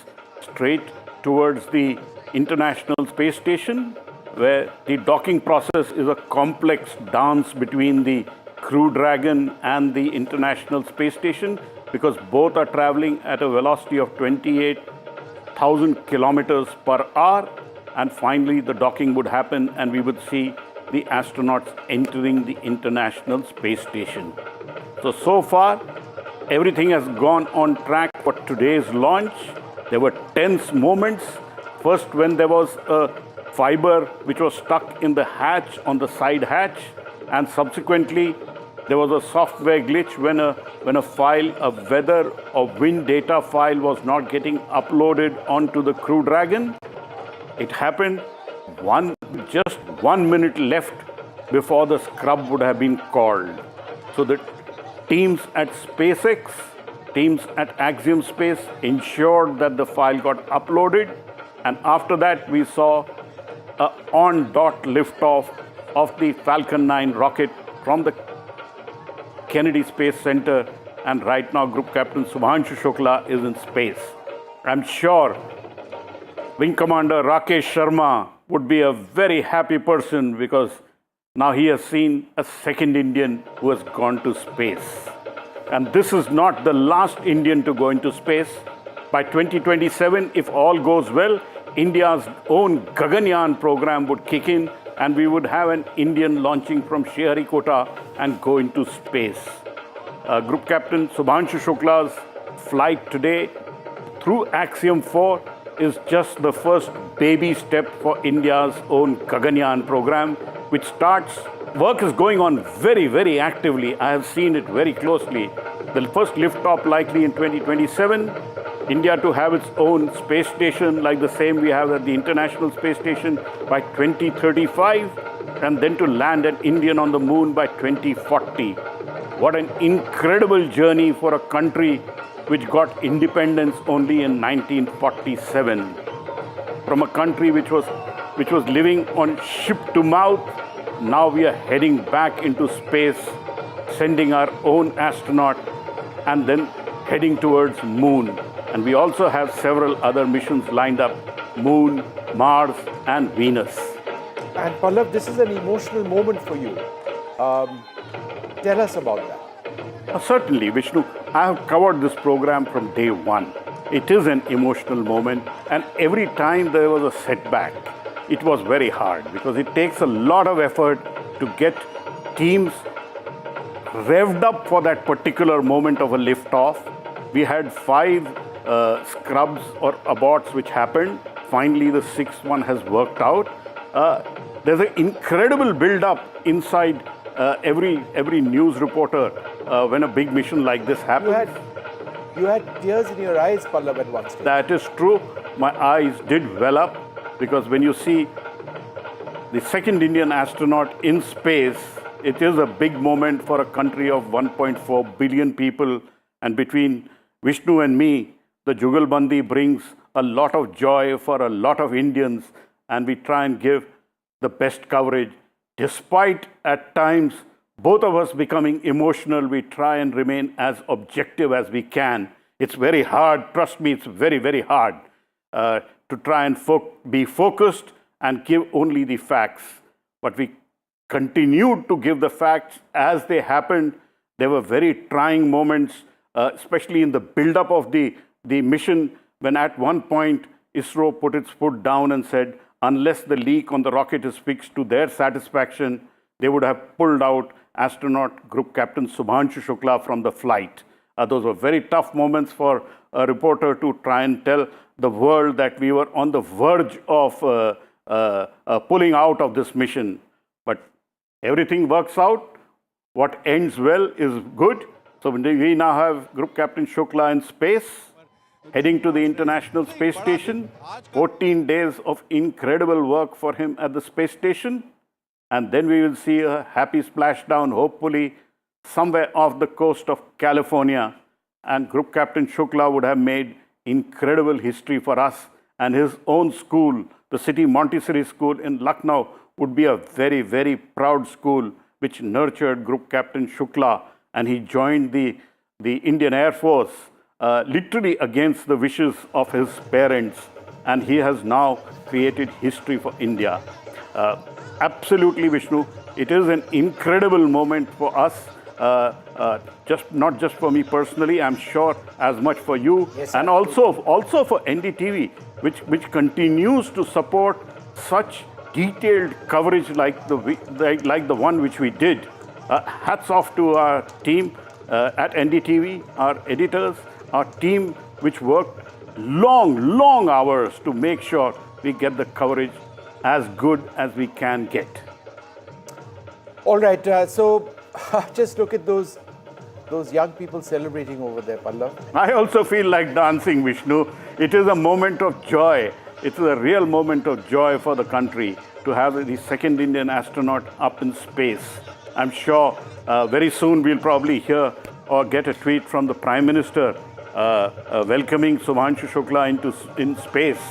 straight towards the International Space Station, where the docking process is a complex dance between the Crew Dragon and the International Space Station, because both are traveling at a velocity of 28,000 kilometers per hour. And finally, the docking would happen and we would see the astronauts entering the International Space Station. So far, everything has gone on track for today's launch. There were tense moments. First, when there was a fiber which was stuck in the hatch, on the side hatch, and subsequently there was a software glitch when a file, a weather or wind data file was not getting uploaded onto the Crew Dragon. It happened just 1 minute left before the scrub would have been called. So the teams at SpaceX, teams at Axiom Space ensured that the file got uploaded, and after that we saw a on-dot liftoff of the Falcon 9 rocket from the Kennedy Space Center, and right now Group Captain Shubhanshu Shukla is in space. I'm sure Wing Commander Rakesh Sharma would be a very happy person because now he has seen a second Indian who has gone to space. And this is not the last Indian to go into space. By 2027, if all goes well, India's own Gaganyaan program would kick in and we would have an Indian launching from Sriharikota and go into space. Group Captain Shubhanshu Shukla's flight today through Axiom 4 is just the first baby step for India's own Gaganyaan program, which starts, work is going on very, very actively. I have seen it very closely. The first liftoff likely in 2027, India to have its own space station like the same we have at the International Space Station by 2035, and then to land an Indian on the moon by 2040. What an incredible journey for a country which got independence only in 1947. From a country which was living on ship to mouth, now we are heading back into space, sending our own astronaut and then heading towards moon. And we also have several other missions lined up, moon, Mars and Venus. And Pallav, this is an emotional moment for you. Tell us about that. Certainly, Vishnu. I have covered this program from day 1. It is an emotional moment, and every time there was a setback, it was very hard because it takes a lot of effort to get teams revved up for that particular moment of a liftoff. We had 5 scrubs or aborts which happened. Finally, the 6th one has worked out. There's an incredible build-up inside every news reporter when a big mission like this happens. You had tears in your eyes, Pallav, at one stage. That is true. My eyes did well up because when you see the second Indian astronaut in space, it is a big moment for a country of 1.4 billion people. And between Vishnu and me, the Jugalbandi brings a lot of joy for a lot of Indians, and we try and give the best coverage. Despite at times both of us becoming emotional, we try and remain as objective as we can. It's very hard, trust me, it's very, very hard to try and be focused and give only the facts. But we continued to give the facts as they happened. There were very trying moments, especially in the build-up of the mission, when at one point ISRO put its foot down and said, unless the leak on the rocket is fixed to their satisfaction, they would have pulled out astronaut group captain Subhanshu Shukla from the flight. Those were very tough moments for a reporter to try and tell the world that we were on the verge of pulling out of this mission. But everything works out. What ends well is good. So we now have Group Captain Shukla in space, heading to the International Space Station. 14 days of incredible work for him at the space station. And then we will see a happy splashdown, hopefully, somewhere off the coast of California. And Group Captain Shukla would have made incredible history for us. And his own school, the City Montessori School in Lucknow, would be a very, very proud school which nurtured Group Captain Shukla. And he joined the Indian Air Force literally against the wishes of his parents. And he has now created history for India. Absolutely, Vishnu. It is an incredible moment for us, not just for me personally, I'm sure as much for you, yes, and also for NDTV, which continues to support such detailed coverage like the one which we did. Hats off to our team at NDTV, our editors, our team which worked long hours to make sure we get the coverage as good as we can get. All right, so just look at those young people celebrating over there, Pallav. I also feel like dancing, Vishnu. It is a moment of joy. It's a real moment of joy for the country to have the second Indian astronaut up in space. I'm sure very soon we'll probably hear or get a tweet from the Prime Minister welcoming Subhanshu Shukla in space.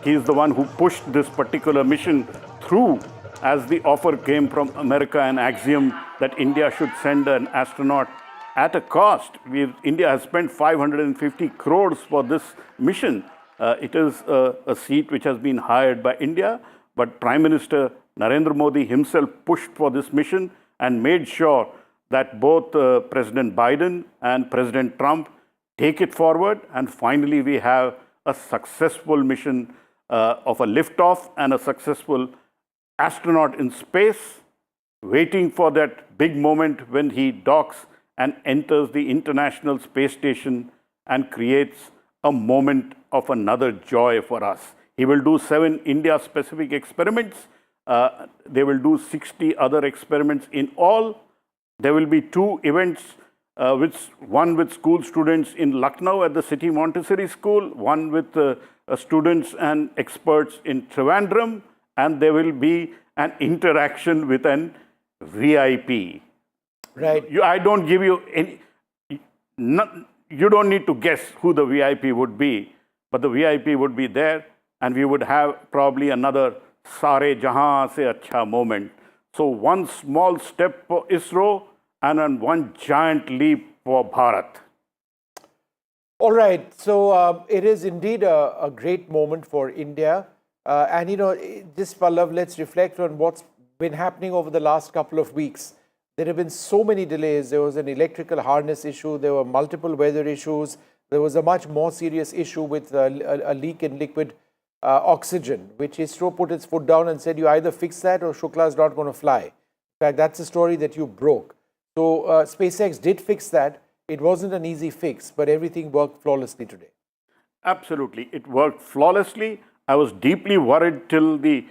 He's the one who pushed this particular mission through as the offer came from America and Axiom that India should send an astronaut at a cost. India has spent 550 crores for this mission. It is a seat which has been hired by India, but Prime Minister Narendra Modi himself pushed for this mission and made sure that both President Biden and President Trump take it forward. And finally, we have a successful mission of a liftoff and a successful astronaut in space, waiting for that big moment when he docks and enters the International Space Station and creates a moment of another joy for us. He will do 7 India-specific experiments. They will do 60 other experiments in all. There will be 2 events, one with school students in Lucknow at the City Montessori School, one with students and experts in Trivandrum, and there will be an interaction with an VIP. Right. I don't give you any... you don't need to guess who the VIP would be, but the VIP would be there, and we would have probably another Sare Jahan Se Acha moment. So one small step for ISRO and one giant leap for Bharat. All right, so it is indeed a great moment for India. And just Pallav, let's reflect on what's been happening over the last couple of weeks. There have been so many delays. There was an electrical harness issue. There were multiple weather issues. There was a much more serious issue with a leak in liquid oxygen, which ISRO put its foot down and said, you either fix that or Shukla is not going to fly. In fact, that's a story that you broke. So SpaceX did fix that. It wasn't an easy fix, but everything worked flawlessly today. Absolutely. It worked flawlessly. I was deeply worried till the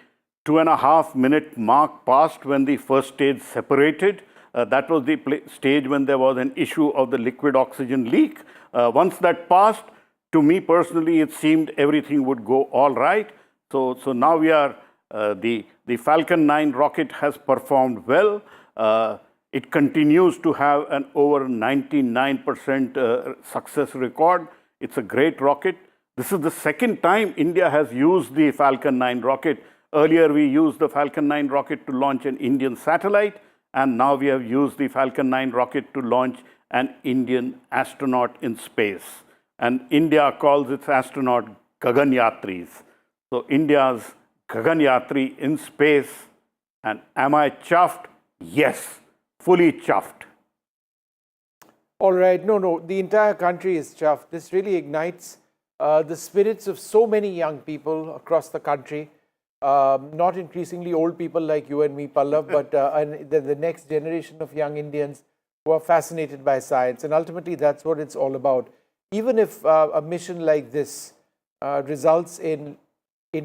2.5-minute mark passed when the first stage separated. That was the stage when there was an issue of the liquid oxygen leak. Once that passed, to me personally, it seemed everything would go all right. So now we are, the Falcon 9 rocket has performed well. It continues to have an over 99% success record. It's a great rocket. This is the second time India has used the Falcon 9 rocket. Earlier, we used the Falcon 9 rocket to launch an Indian satellite, and now we have used the Falcon 9 rocket to launch an Indian astronaut in space. And India calls its astronaut Gaganyatris. So India's Gaganyatri in space. And am I chuffed? Yes, fully chuffed. All right. No, the entire country is chuffed. This really ignites the spirits of so many young people across the country. Not increasingly old people like you and me, Pallav, but the next generation of young Indians who are fascinated by science. And ultimately, that's what it's all about. Even if a mission like this results in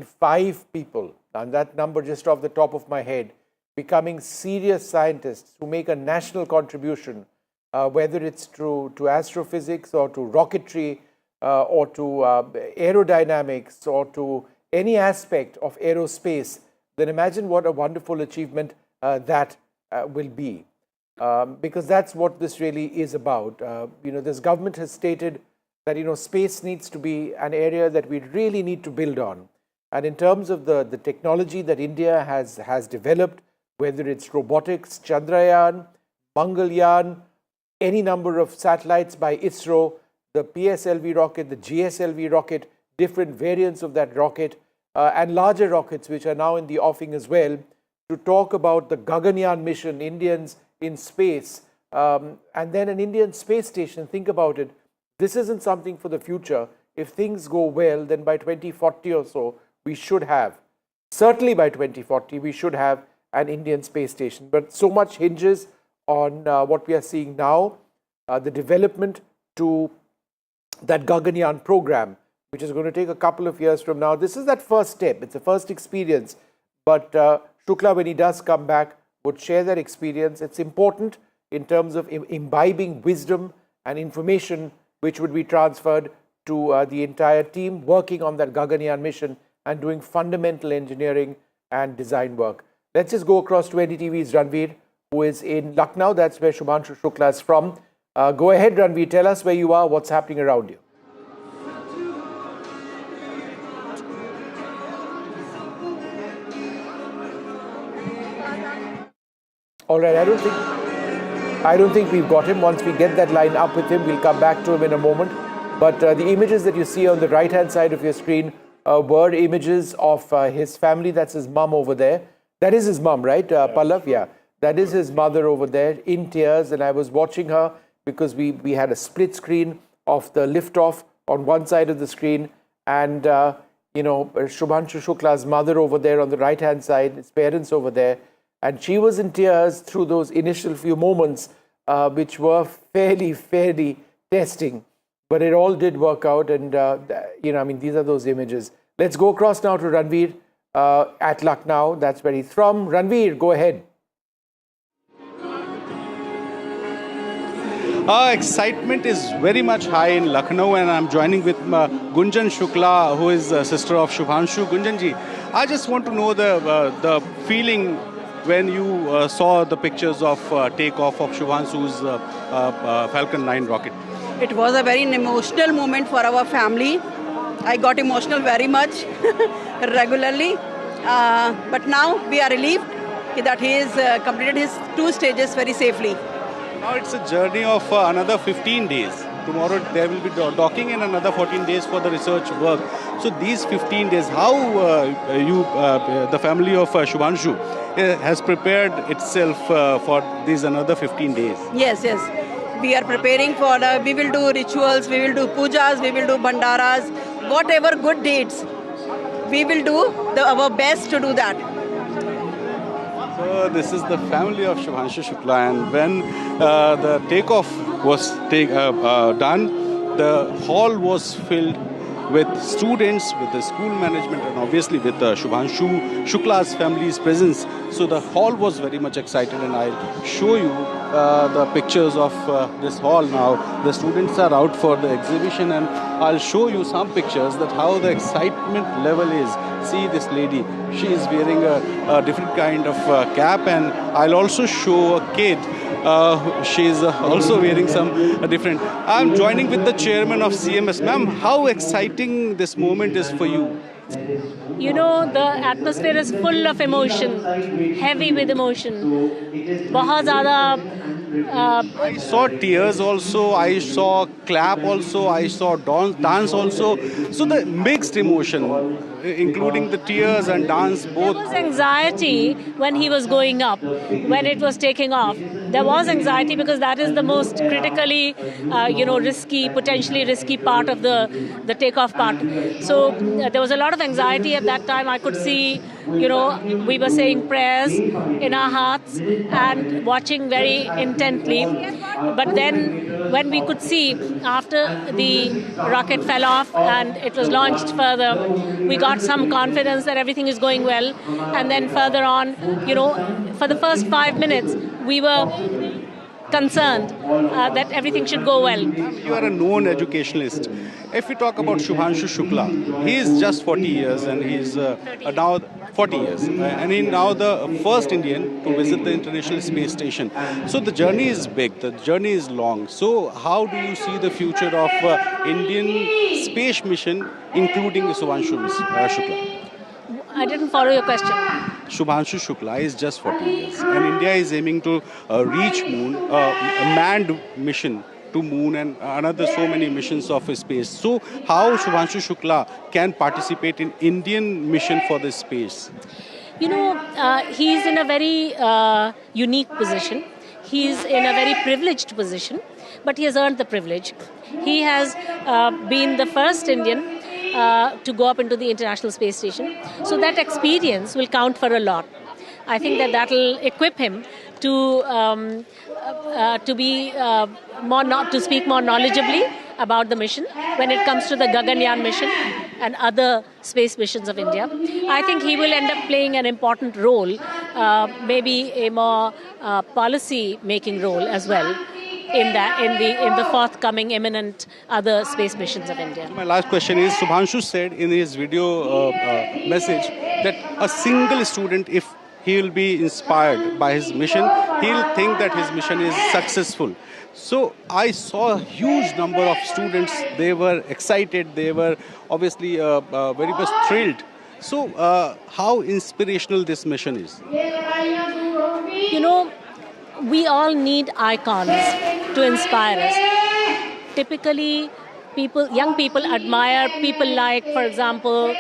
5 people, and that number just off the top of my head, becoming serious scientists who make a national contribution, whether it's to astrophysics or to rocketry or to aerodynamics or to any aspect of aerospace, then imagine what a wonderful achievement that will be. Because that's what this really is about. This government has stated that, space needs to be an area that we really need to build on. And in terms of the technology that India has developed, whether it's robotics, Chandrayaan, Mangalyaan, any number of satellites by ISRO, the PSLV rocket, the GSLV rocket, different variants of that rocket, and larger rockets which are now in the offing as well, to talk about the Gaganyaan mission, Indians in space, and then an Indian space station. Think about it. This isn't something for the future. If things go well, then by 2040 or so, we should have, certainly by 2040, we should have an Indian space station. But so much hinges on what we are seeing now, the development to that Gaganyaan program, which is going to take a couple of years from now. This is that first step. It's a first experience. But Shukla, when he does come back, would share that experience. It's important in terms of imbibing wisdom and information which would be transferred to the entire team working on that Gaganyaan mission and doing fundamental engineering and design work. Let's just go across to NDTV's Ranveer, who is in Lucknow. That's where Shubhanshu Shukla is from. Go ahead, Ranveer. Tell us where you are, what's happening around you. All right, I don't think we've got him. Once we get that line up with him, we'll come back to him in a moment. But the images that you see on the right-hand side of your screen were images of his family. That's his mum over there. That is his mum, right, Pallav? Yeah, that is his mother over there in tears. And I was watching her because we had a split screen of the liftoff on one side of the screen. And, Shubhanshu Shukla's mother over there on the right-hand side, his parents over there. And she was in tears through those initial few moments, which were fairly testing. But it all did work out. And, these are those images. Let's go across now to Ranveer at Lucknow. That's where he's from. Ranveer, go ahead. Excitement is very much high in Lucknow, and I'm joining with Gunjan Shukla, who is the sister of Shubhanshu. Gunjanji, I just want to know the feeling when you saw the pictures of takeoff of Shubhanshu's Falcon 9 rocket. It was a very emotional moment for our family. I got emotional very much regularly. But now we are relieved that he has completed his 2 stages very safely. Now it's a journey of another 15 days. Tomorrow there will be docking and another 14 days for the research work. So these 15 days, how the family of Shubhanshu has prepared itself for these another 15 days? Yes. We are preparing for, we will do rituals, we will do pujas, we will do bhandaras, whatever good deeds we will do our best to do that. So this is the family of Shubhanshu Shukla, and when the takeoff was done, the hall was filled with students, with the school management, and obviously with Shubhanshu Shukla's family's presence. So the hall was very much excited, and I'll show you the pictures of this hall now. The students are out for the exhibition, and I'll show you some pictures that how the excitement level is. See this lady, she is wearing a different kind of cap, and I'll also show a kid. She's also wearing some different. I'm joining with the chairman of CMS. Ma'am, how exciting this moment is for you? You know, the atmosphere is full of emotion, heavy with emotion. बहुत ज़्यादा. I saw tears also, I saw clap also, I saw dance also. So the mixed emotion, including the tears and dance both. There was anxiety when he was going up, when it was taking off. There was anxiety because that is the most critically, risky, potentially risky part of the takeoff part. So there was a lot of anxiety at that time. I could see, we were saying prayers in our hearts and watching very intently. But then when we could see after the rocket fell off and it was launched further, we got some confidence that everything is going well. And then further on, for the first 5 minutes, we were concerned that everything should go well. You are a known educationalist. If we talk about Shubhanshu Shukla, he is just 40 years and he is now 40 years. And he is now the first Indian to visit the International Space Station. So the journey is big, the journey is long. So how do you see the future of Indian space mission, including Shubhanshu Shukla? I didn't follow your question. Shubhanshu Shukla is just 40 years and India is aiming to reach moon, a manned mission to moon and another so many missions of space. So how Shubhanshu Shukla can participate in Indian mission for the space? He's in a very unique position. He's in a very privileged position, but he has earned the privilege. He has been the first Indian to go up into the International Space Station. So that experience will count for a lot. I think that will equip him to be to speak more knowledgeably about the mission when it comes to the Gaganyaan mission and other space missions of India. I think he will end up playing an important role, maybe a more policy-making role as well. In the forthcoming imminent other space missions of India. My last question is, Shubhanshu said in his video message that a single student, if he will be inspired by his mission, he'll think that his mission is successful. So I saw a huge number of students. They were excited. They were obviously very much thrilled. So how inspirational this mission is? We all need icons to inspire us. Typically, young people admire people like, for example,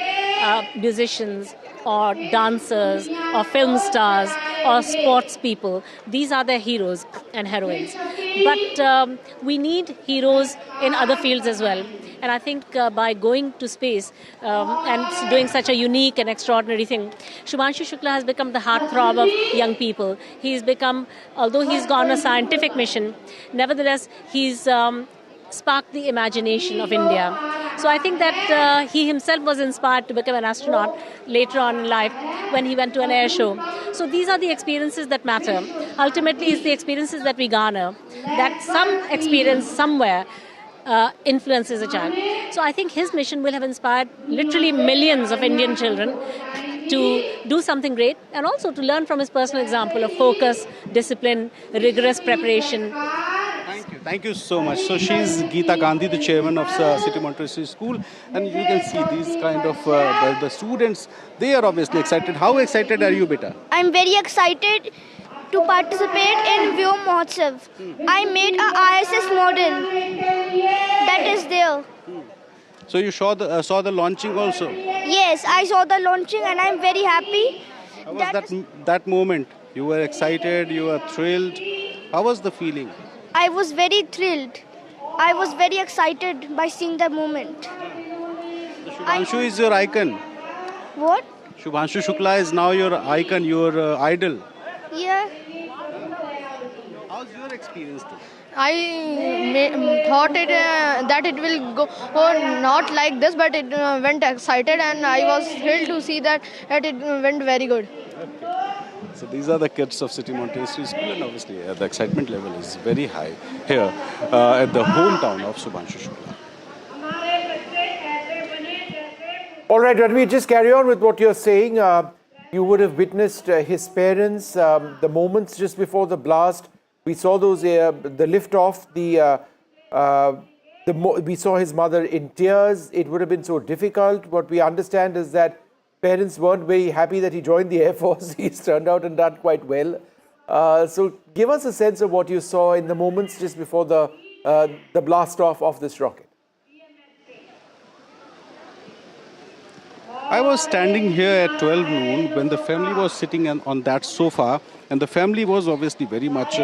musicians or dancers or film stars or sports people. These are their heroes and heroines. But we need heroes in other fields as well. And I think by going to space and doing such a unique and extraordinary thing, Shubhanshu Shukla has become the heartthrob of young people. He's become, although he's gone a scientific mission, nevertheless, he's sparked the imagination of India. So I think that he himself was inspired to become an astronaut later on in life when he went to an air show. So these are the experiences that matter. Ultimately, it's the experiences that we garner, that some experience somewhere influences a child. So I think his mission will have inspired literally millions of Indian children to do something great and also to learn from his personal example of focus, discipline, rigorous preparation. Thank you so much. So she's Geeta Gandhi, the chairman of City Montessori School, and you can see these kind of the students. They are obviously excited. How excited are you, beta? I'm very excited to participate in Vyom Mahotsav. I made a ISS model that is there. So you saw the launching also? Yes, I saw the launching and I'm very happy. How was that moment? You were excited, you were thrilled. How was the feeling? I was very thrilled. I was very excited by seeing the moment. Shubhanshu is your icon. What? Shubhanshu Shukla is now your icon, your idol. Yeah. How's your experience too? I thought that it will go not like this, but it went excited, and I was thrilled to see that it went very good. So these are the kids of City Montessori School, and obviously the excitement level is very high here at the hometown of Shubhanshu Shukla. All right, Ranveer, just carry on with what you're saying. You would have witnessed his parents, the moments just before the blast. We saw those, the liftoff, we saw his mother in tears. It would have been so difficult. What we understand is that parents weren't very happy that he joined the Air Force. He's turned out and done quite well. So give us a sense of what you saw in the moments just before the blast off of this rocket. I was standing here at 12 noon when the family was sitting on that sofa, and the family was obviously very much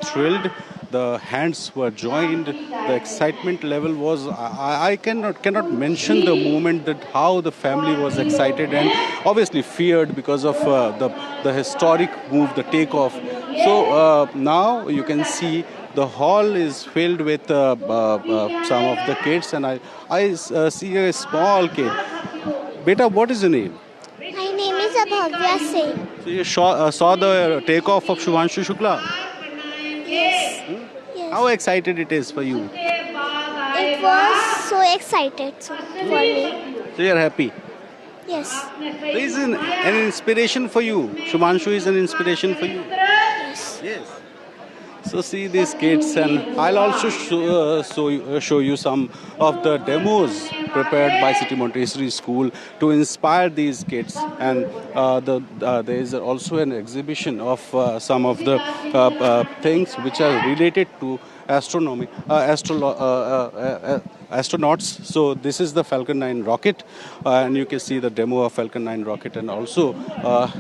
thrilled. The hands were joined. The excitement level was, I cannot mention the moment that how the family was excited and obviously feared because of the historic move, the takeoff. So now you can see the hall is filled with some of the kids, and I see a small kid. Beta, what is your name? My name is Abhavya Singh. So you saw the takeoff of Shubhanshu Shukla? Yes. Yes. How excited it is for you? It was so excited for me. So you're happy? Yes. So is an inspiration for you. Shubhanshu is an inspiration for you. Yes. Yes. So see these kids, and I'll also show you some of the demos prepared by City Montessori School to inspire these kids. And there is also an exhibition of some of the things which are related to astronomy, astronauts. So this is the Falcon 9 rocket, and you can see the demo of Falcon 9 rocket, and also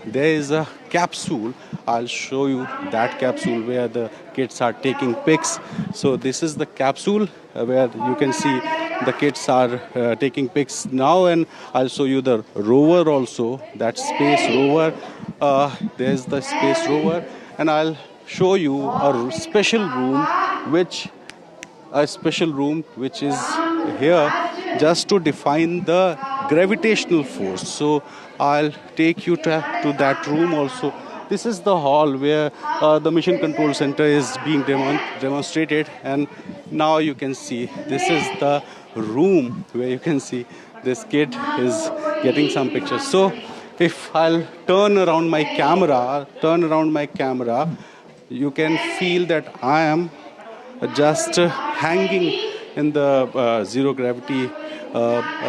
there is a capsule. I'll show you that capsule where the kids are taking pics. So this is the capsule where you can see the kids are taking pics now, and I'll show you the rover also, that space rover. There's the space rover, and I'll show you a special room which is here just to define the gravitational force. So I'll take you to that room also. This is the hall where the mission control center is being demonstrated, and now you can see this is the room where you can see this kid is getting some pictures. So if I'll turn around my camera, you can feel that I am just hanging in the zero gravity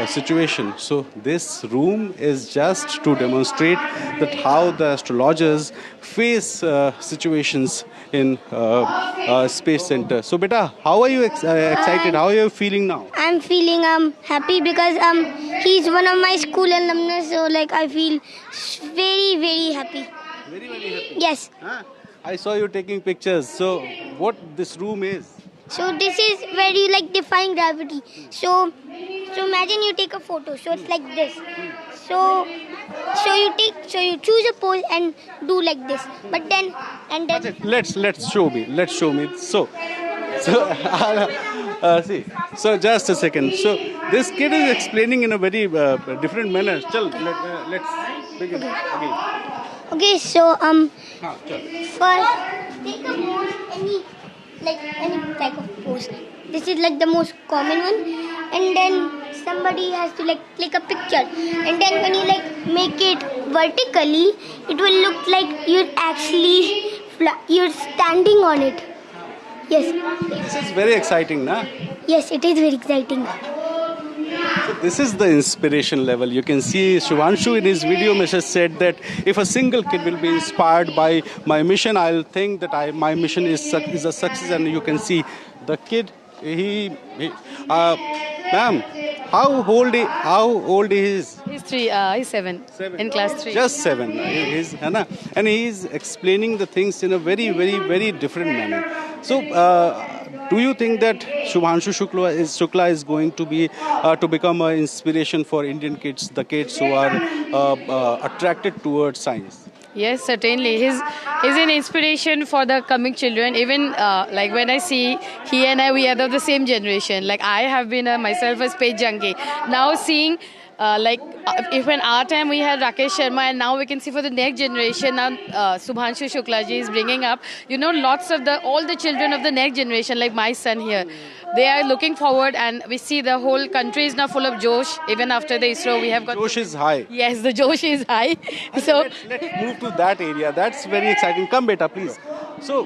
situation. So this room is just to demonstrate that how the astrologers face situations in space center. So beta, how are you excited? How are you feeling now? I'm feeling happy because he's one of my school alumni, so like I feel very, very happy. Very, very happy. Yes. I saw you taking pictures. So what this room is? So this is where you like define gravity. So imagine you take a photo. So it's like this. So you choose a pose and do like this. But then Let's show me. So see. So just a second. So this kid is explaining in a very different manner. Let's begin. Okay. So first take a pose, any type of pose. This is like the most common one, and then somebody has to like click a picture, and then when you like make it vertically, it will look like you're standing on it. Yes. This is very exciting, na? Yes, it is very exciting. So this is the inspiration level. You can see Shubhanshu in his video message said that if a single kid will be inspired by my mission, I'll think that my mission is a success. And you can see the kid, ma'am, how old he is? He's 3, he's 7, in class 3. Just 7. And he is explaining the things in a very, very, very different manner. So Do you think that Shubhanshu Shukla is going to be to become an inspiration for Indian kids, the kids who are attracted towards science? Yes, certainly. He's an inspiration for the coming children. Even like when I see he and I, we are of the same generation. Like I have been myself a space junkie. Now seeing if in our time we had Rakesh Sharma, and now we can see for the next generation now Shubhanshu Shukla ji is bringing up, lots of all the children of the next generation, like my son here. They are looking forward, and we see the whole country is now full of josh. Even after the ISRO, we have got... Josh is high. Yes, the josh is high. So let's move to that area. That's very exciting. Come, beta, please. So,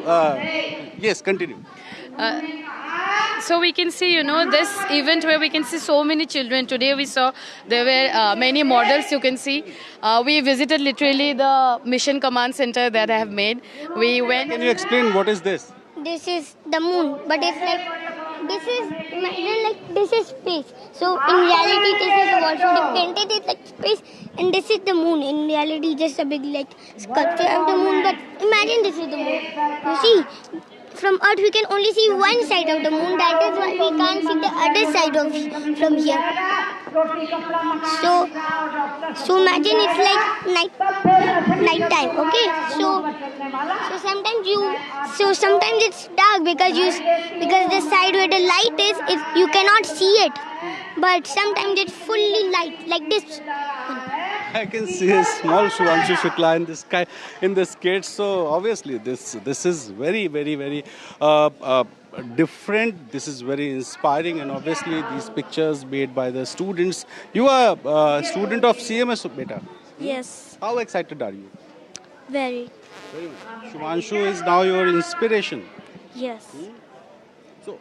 yes, continue. So we can see, this event where we can see so many children. Today we saw there were many models you can see. We visited literally the mission command center that I have made. We went... Can you explain what is this? This is the moon, but it's this is space. So in reality, this is the world. So they painted it like space, and this is the moon. In reality, just a big sculpture of the moon. But imagine this is the moon. You see, from Earth we can only see one side of the moon. That is why we can't see the other side from here. So imagine it's like night time. Okay. So sometimes it's dark because the side where the light is you cannot see it. But sometimes it's fully light like this. I can see a small Shubhanshu Shukla in this kit. So obviously this is very, very, very different. This is very inspiring, and obviously these pictures made by the students. You are a student of CMS, beta. Yes. How excited are you? Very. Very much. Shubhanshu is now your inspiration. Yes. So,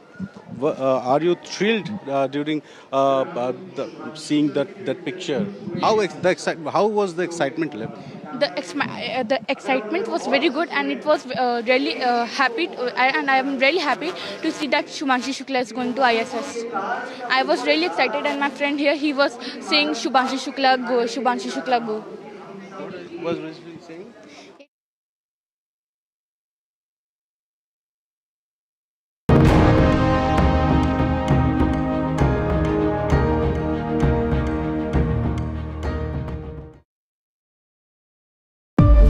are you thrilled during seeing that picture? How was the excitement level? The excitement was very good, and it was really happy, and I am really happy to see that Shubhanshu Shukla is going to ISS. I was really excited, and my friend here, he was saying Shubhanshu Shukla go, Shubhanshu Shukla go. What was he saying?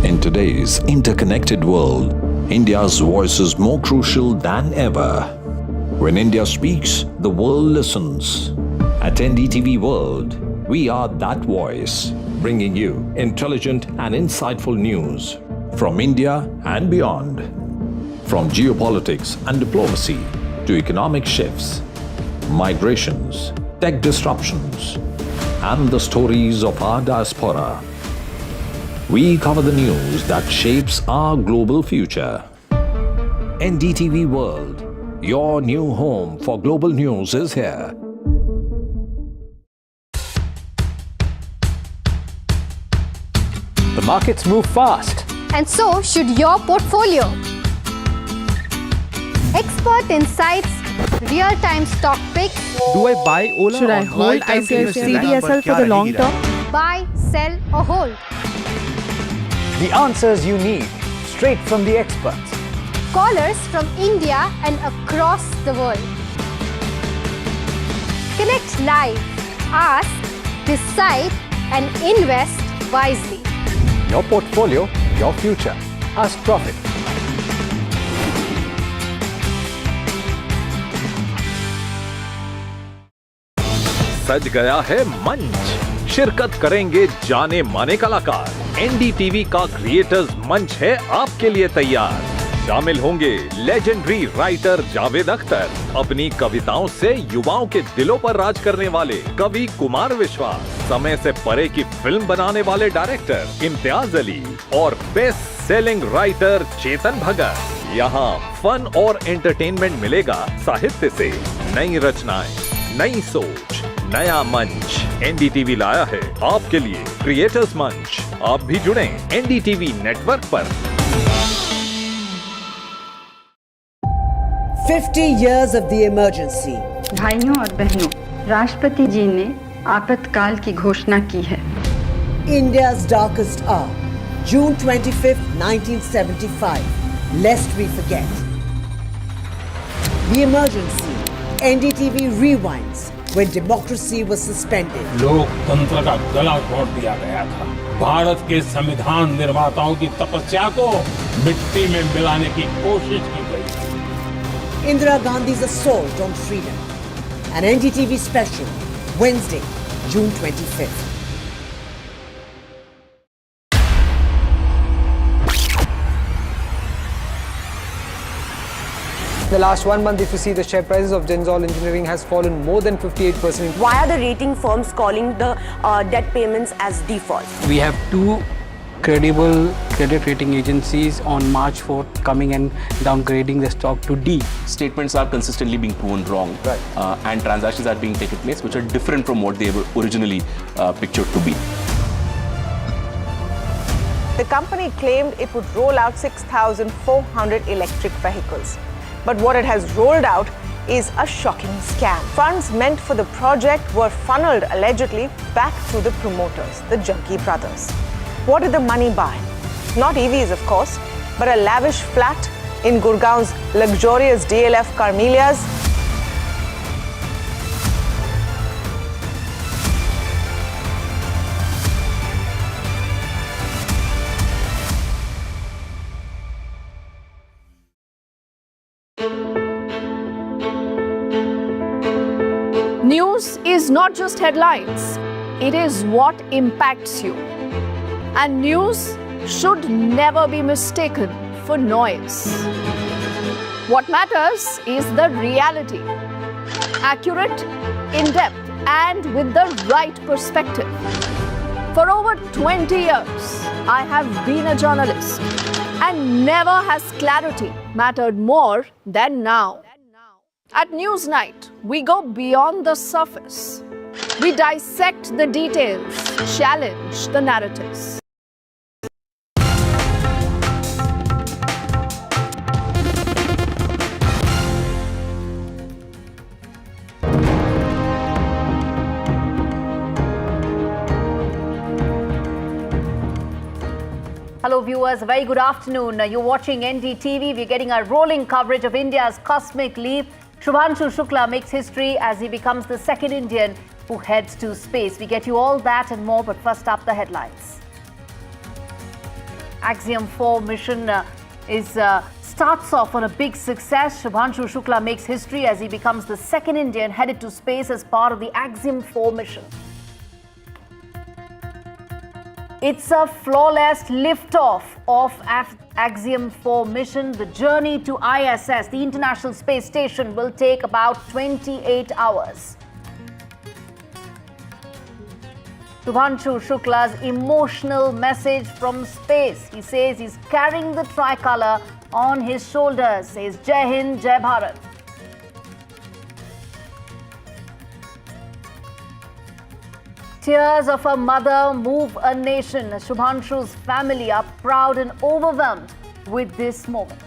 In today's interconnected world, India's voice is more crucial than ever. When India speaks, the world listens. At NDTV World, we are that voice, bringing you intelligent and insightful news from India and beyond. From geopolitics and diplomacy to economic shifts, migrations, tech disruptions, and the stories of our diaspora. We cover the news that shapes our global future. NDTV World, your new home for global news, is here. The markets move fast. And so should your portfolio. Expert insights, real-time stock picks. Do I buy Ola? Should I hold CDSL for the long term? Buy, sell or hold. The answers you need, straight from the experts. Callers from India and across the world. Connect live, ask, decide and invest wisely. Your portfolio, your future. Ask Profit. सज गया है मंच, शिरकत करेंगे जाने माने कलाकार। NDTV का क्रिएटर्स मंच है आपके लिए तैयार। शामिल होंगे लेजेंडरी राइटर जावेद अख्तर, अपनी कविताओं से युवाओं के दिलों पर राज करने वाले कवि कुमार विश्वास, समय से परे की फिल्म बनाने वाले डायरेक्टर इम्तियाज अली और best selling writer Chetan Bhagat. यहाँ फन और एंटरटेनमेंट मिलेगा, साहित्य से नई रचनाएं, नई सोच, नया मंच। एनडीटीवी लाया है आपके लिए क्रिएटर्स मंच। आप भी जुड़े एनडीटीवी नेटवर्क पर। 50 years of the emergency. भाइयों और बहनों, राष्ट्रपति जी ने आपातकाल की घोषणा की है। India's darkest hour, June 25th, 1975. Lest we forget. The emergency. NDTV rewinds when democracy was suspended. लोकतंत्र का गला घोट दिया गया था। भारत के संविधान निर्माताओं की तपस्या को मिट्टी में मिलाने की कोशिश की गई। Indira Gandhi's assault on freedom. An NDTV special, Wednesday, June 25th. In the last 1 month, if you see, the share prices of Genzol Engineering has fallen more than 58%. Why are the rating firms calling the debt payments as default? We have two credible credit rating agencies on March 4th coming and downgrading the stock to D. Statements are consistently being proven wrong, and transactions are being taken place which are different from what they were originally pictured to be. The company claimed it would roll out 6,400 electric vehicles. But what it has rolled out is a shocking scam. Funds meant for the project were funneled allegedly back to the promoters, the Junkie brothers. What did the money buy? Not EVs, of course, but a lavish flat in Gurgaon's luxurious DLF Carmelias. News is not just headlines, it is what impacts you. And news should never be mistaken for noise. What matters is the reality. Accurate, in-depth, and with the right perspective. For over 20 years, I have been a journalist, and never has clarity mattered more than now. At Newsnight, we go beyond the surface. We dissect the details, challenge the narratives. Hello viewers, a very good afternoon. You're watching NDTV. We're getting our rolling coverage of India's cosmic leap. Shubhanshu Shukla makes history as he becomes the second Indian who heads to space. We get you all that and more, but first up, the headlines. Axiom 4 mission starts off on a big success. Shubhanshu Shukla makes history as he becomes the second Indian headed to space as part of the Axiom 4 mission. It's a flawless liftoff of Axiom 4 mission. The journey to ISS, the International Space Station, will take about 28 hours. Shubhanshu Shukla's emotional message from space. He says he's carrying the tricolor on his shoulders. Says Jai Hind, Jai Bharat. Tears of a mother move a nation. Shubhanshu's family are proud and overwhelmed with this moment.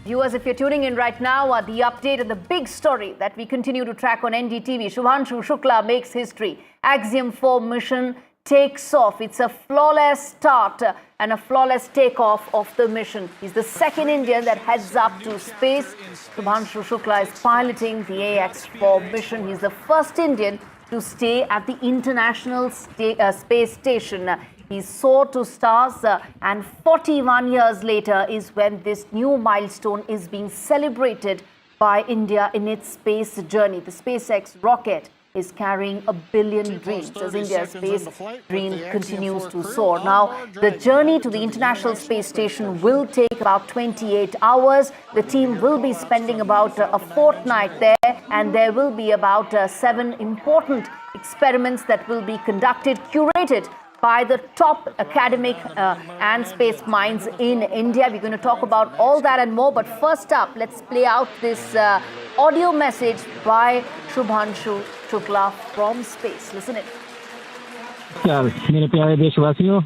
Viewers, if you're tuning in right now, the update and the big story that we continue to track on NDTV. Shubhanshu Shukla makes history. Axiom 4 mission takes off. It's a flawless start and a flawless takeoff of the mission. He's the second Indian that heads up to space. Shubhanshu Shukla is piloting the AX-4 mission. He's the first Indian to stay at the International Space Station. He soared to stars and 41 years later is when this new milestone is being celebrated by India in its space journey. The SpaceX rocket is carrying 1 billion dreams as India's space dream continues to soar. Now, the journey to the International Space Station will take about 28 hours. The team will be spending about a fortnight there, and there will be about 7 important experiments that will be conducted, curated by the top academic and space minds in India. We're going to talk about all that and more. But first up, let's play out this audio message by Shubhanshu Shukla from space. Listen it. मेरे प्यारे देशवासियों,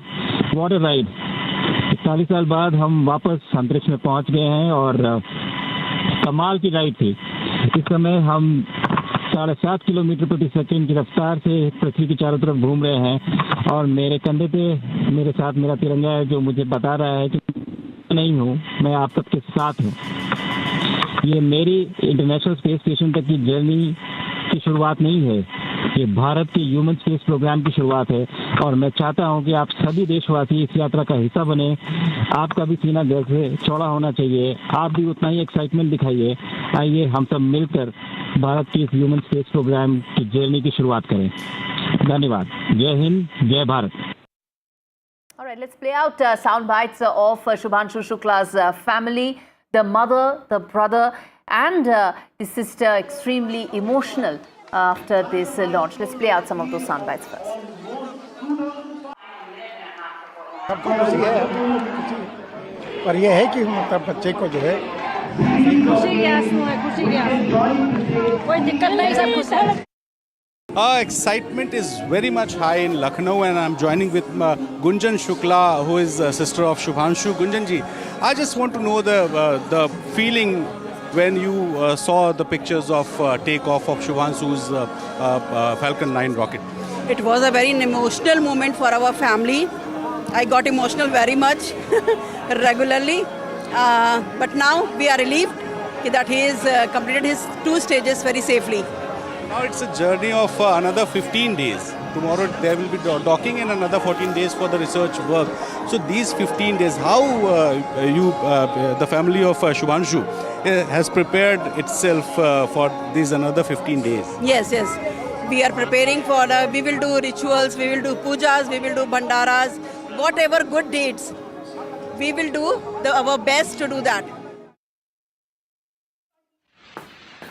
what a ride! 40 साल बाद हम वापस अंतरिक्ष में पहुंच गए हैं और कमाल की राइड थी। इस समय हम 7.5 किलोमीटर प्रति सेकंड की रफ्तार से पृथ्वी के चारों तरफ घूम रहे हैं और मेरे कंधे पे मेरे साथ मेरा तिरंगा है जो मुझे बता रहा है कि नहीं हूँ, मैं आप सबके साथ हूँ। ये मेरी इंटरनेशनल स्पेस स्टेशन तक की जर्नी की शुरुआत नहीं है, ये भारत के ह्यूमन स्पेस प्रोग्राम की शुरुआत है और मैं चाहता हूं कि आप सभी देशवासी इस यात्रा का हिस्सा बने। आपका भी सीना गर्व से चौड़ा होना चाहिए, आप भी उतना ही एक्साइटमेंट दिखाइए। आइए हम सब मिलकर भारत के इस ह्यूमन स्पेस प्रोग्राम की जर्नी की शुरुआत करें। धन्यवाद। जय हिंद, जय Bharat. All right, let's play out sound bites of Shubhanshu Shukla's family, the mother, the brother, and the sister, extremely emotional after this launch. Let's play out some of those sound bites first. सबको खुशी है, पर यह है कि मतलब बच्चे को जो है खुशी के आंसू है, खुशी के आंसू, कोई दिक्कत नहीं, सब खुश है। Excitement is very much high in Lucknow, and I'm joining with Gunjan Shukla, who is a sister of Shubhanshu. Gunjan ji, I just want to know the feeling when you saw the pictures of takeoff of Shubhanshu's Falcon 9 rocket. It was a very emotional moment for our family. I got emotional very much regularly, but now we are relieved that he has completed his 2 stages very safely. Now it's a journey of another 15 days. Tomorrow there will be docking and another 14 days for the research work. So these 15 days, how the family of Shubhanshu has prepared itself for these another 15 days? Yes. We are preparing for, we will do rituals, we will do pujas, we will do bhandaras, whatever good deeds. We will do our best to do that.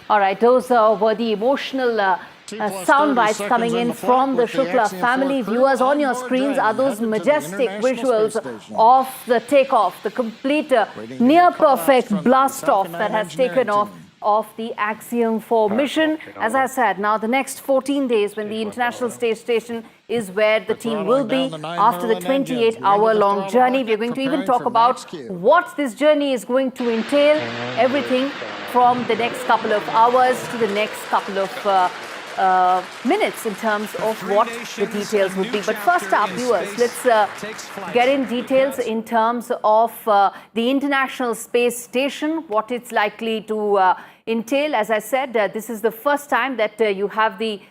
All right, those were the emotional sound bites coming in from the Shukla family. Viewers, on your screens are those majestic visuals of the takeoff, the complete near-perfect blast-off that has taken off of the Axiom 4 mission. As I said, now the next 14 days when the International Space Station is where the team will be after the 28-hour-long journey. We're going to even talk about what this journey is going to entail, everything from the next couple of hours to the next couple of minutes in terms of what the details would be. But first up, viewers, let's get in details in terms of the International Space Station, what it's likely to entail. As I said, this is the first time that you have the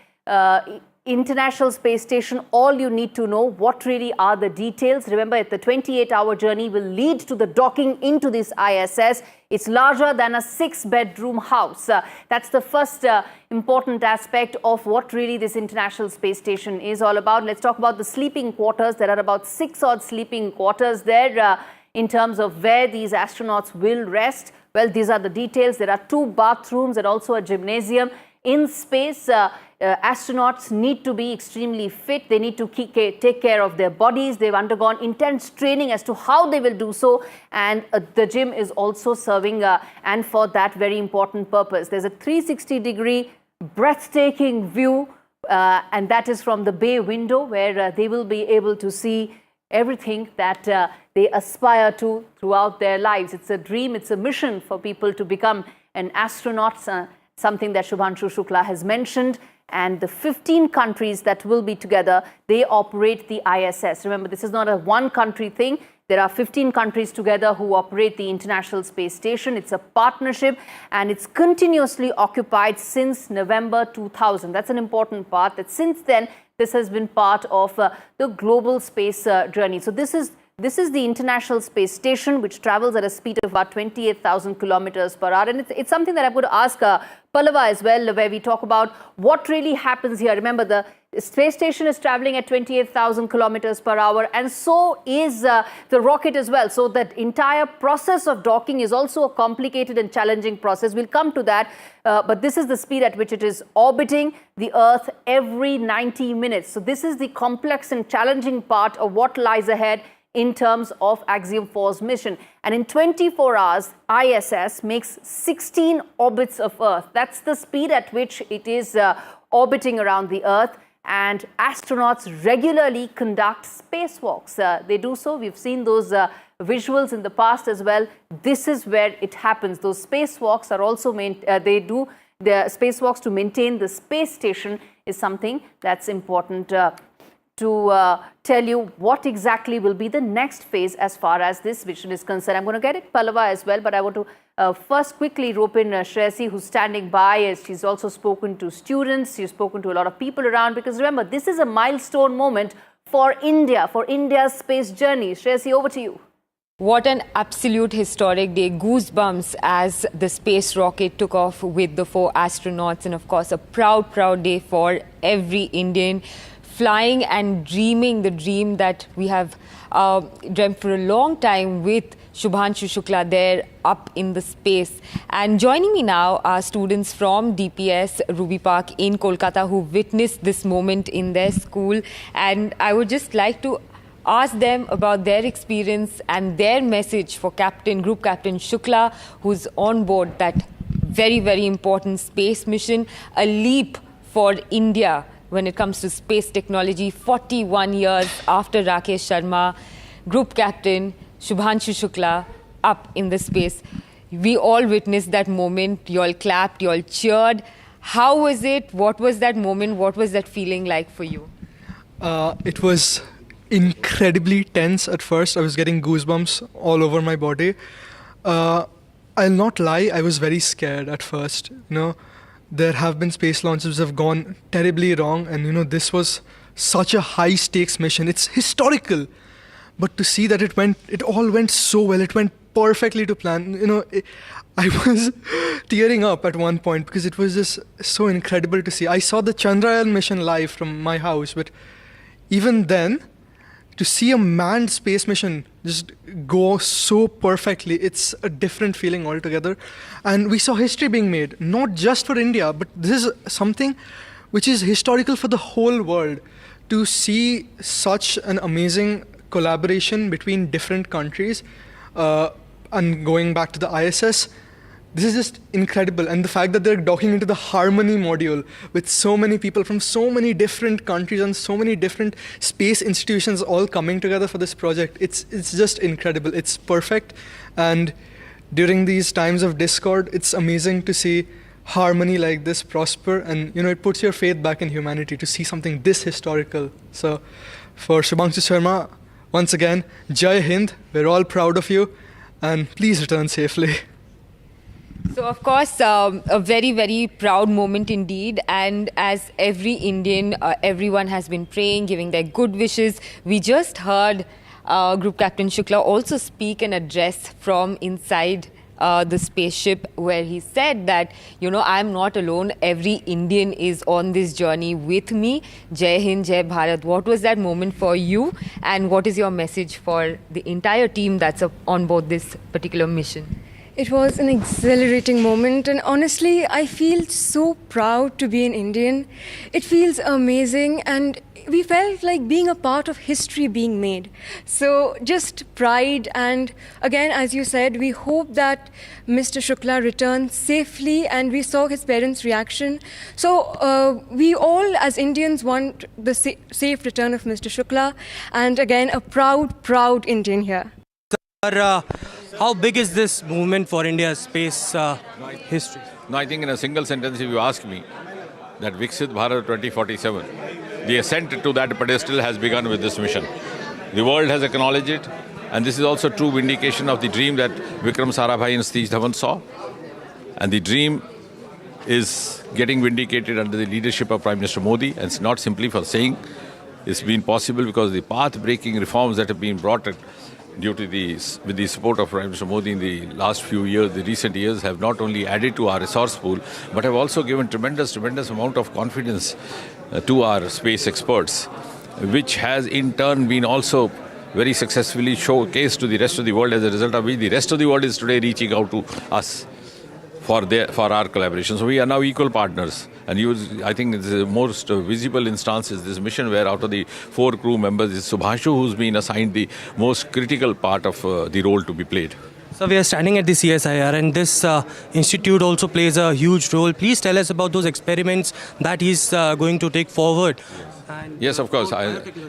International Space Station. All you need to know what really are the details. Remember, the 28-hour journey will lead to the docking into this ISS. It's larger than a 6-bedroom house. That's the first important aspect of what really this International Space Station is all about. Let's talk about the sleeping quarters. There are about 6 odd sleeping quarters there in terms of where these astronauts will rest. Well, these are the details. There are 2 bathrooms and also a gymnasium. In space, astronauts need to be extremely fit. They need to take care of their bodies. They've undergone intense training as to how they will do so. And the gym is also serving and for that very important purpose. There's a 360-degree breathtaking view, and that is from the bay window where they will be able to see everything that they aspire to throughout their lives. It's a dream, it's a mission for people to become an astronaut, something that Shubhanshu Shukla has mentioned. And the 15 countries that will be together, they operate the ISS. Remember, this is not a one-country thing. There are 15 countries together who operate the International Space Station. It's a partnership, and it's continuously occupied since November 2000. That's an important part, that since then, this has been part of the global space journey. So this is the International Space Station, which travels at a speed of about 28,000 kilometers per hour. And it's something that I'm going to ask Pallava as well, where we talk about what really happens here. Remember, the space station is traveling at 28,000 kilometers per hour, and so is the rocket as well. So that entire process of docking is also a complicated and challenging process. We'll come to that. But this is the speed at which it is orbiting the Earth every 90 minutes. So this is the complex and challenging part of what lies ahead in terms of Axiom 4's mission. And in 24 hours, ISS makes 16 orbits of Earth. That's the speed at which it is orbiting around the Earth. And astronauts regularly conduct spacewalks. They do so. We've seen those visuals in the past as well. This is where it happens. Those spacewalks are also they do the spacewalks to maintain the space station is something that's important to tell you what exactly will be the next phase as far as this mission is concerned. I'm going to get it Pallava as well, but I want to first quickly rope in Shreyasi, who's standing by. She's also spoken to students, she's spoken to a lot of people around, because remember, this is a milestone moment for India, for India's space journey. Shreyasi, over to you. What an absolute historic day. Goosebumps as the space rocket took off with the 4 astronauts, and of course a proud, proud day for every Indian, flying and dreaming the dream that we have dreamt for a long time with Shubhanshu Shukla there up in the space. And joining me now are students from DPS Ruby Park in Kolkata who witnessed this moment in their school. And I would just like to ask them about their experience and their message for Group Captain Shukla, who's on board that very, very important space mission, a leap for India when it comes to space technology. 41 years after Rakesh Sharma, Group Captain Shubhanshu Shukla up in the space. We all witnessed that moment. You all clapped, you all cheered. How was it? What was that moment? What was that feeling like for you? It was incredibly tense at first. I was getting goosebumps all over my body. I'll not lie, I was very scared at first. There have been space launches that have gone terribly wrong, and this was such a high stakes mission. It's historical. But to see that it all went so well, it went perfectly to plan. I was tearing up at one point because it was just so incredible to see. I saw the Chandrayaan mission live from my house, but even then, to see a manned space mission just go so perfectly, it's a different feeling altogether. And we saw history being made, not just for India, but this is something which is historical for the whole world. To see such an amazing collaboration between different countries and going back to the ISS, this is just incredible. And the fact that they're docking into the Harmony module with so many people from so many different countries and so many different space institutions all coming together for this project, it's just incredible. It's perfect. And during these times of discord, it's amazing to see harmony like this prosper. And, it puts your faith back in humanity to see something this historical. So for Shubhanshu Sharma, once again, Jai Hind, we're all proud of you. And please return safely. So, of course, a very, very proud moment indeed. And as every Indian, everyone has been praying, giving their good wishes. We just heard Group Captain Shukla also speak an address from inside the spaceship, where he said that, I'm not alone. Every Indian is on this journey with me. Jai Hind, Jai Bharat. What was that moment for you? And what is your message for the entire team that's on board this particular mission? It was an exhilarating moment, and honestly, I feel so proud to be an Indian. It feels amazing, and we felt like being a part of history being made. So just pride, and again, as you said, we hope that Mr. Shukla returns safely, and we saw his parents' reaction. So we all as Indians want the safe return of Mr. Shukla, and again, a proud, proud Indian here. How big is this movement for India's space history? No, I think in a single sentence, if you ask me, that Viksit Bharat 2047, the ascent to that pedestal has begun with this mission. The world has acknowledged it, and this is also true vindication of the dream that Vikram Sarabhai and Satish Dhawan saw. And the dream is getting vindicated under the leadership of Prime Minister Modi, and it's not simply for saying. It's been possible because the path-breaking reforms that have been brought with the support of Prime Minister Modi in the last few years, the recent years, have not only added to our resource pool, but have also given tremendous amount of confidence to our space experts, which has in turn been also very successfully showcased to the rest of the world, as a result of which the rest of the world is today reaching out to us for our collaboration. So we are now equal partners. And I think the most visible instance is this mission, where out of the 4 crew members is Shubhanshu, who's been assigned the most critical part of the role to be played. So we are standing at the CSIR, and this institute also plays a huge role. Please tell us about those experiments that he's going to take forward. Yes, of course.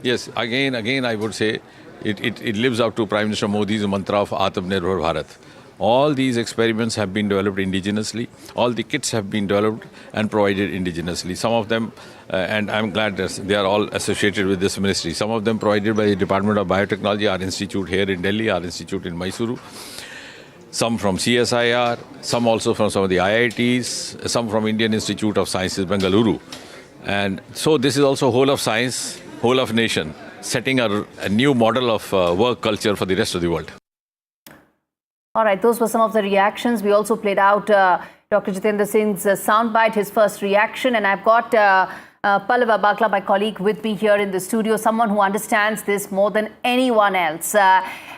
Yes, again, I would say it lives up to Prime Minister Modi's mantra of Atmanirbhar Bharat. All these experiments have been developed indigenously. All the kits have been developed and provided indigenously. Some of them, and I'm glad that they are all associated with this ministry. Some of them provided by the Department of Biotechnology, our institute here in Delhi, our institute in Mysuru. Some from CSIR, some also from some of the IITs, some from Indian Institute of Sciences, Bengaluru. And so this is also whole of science, whole of nation, setting a new model of work culture for the rest of the world. All right, those were some of the reactions. We also played out Dr. Jitendra Singh's soundbite, his first reaction. And I've got Pallava Bakla, my colleague, with me here in the studio, someone who understands this more than anyone else.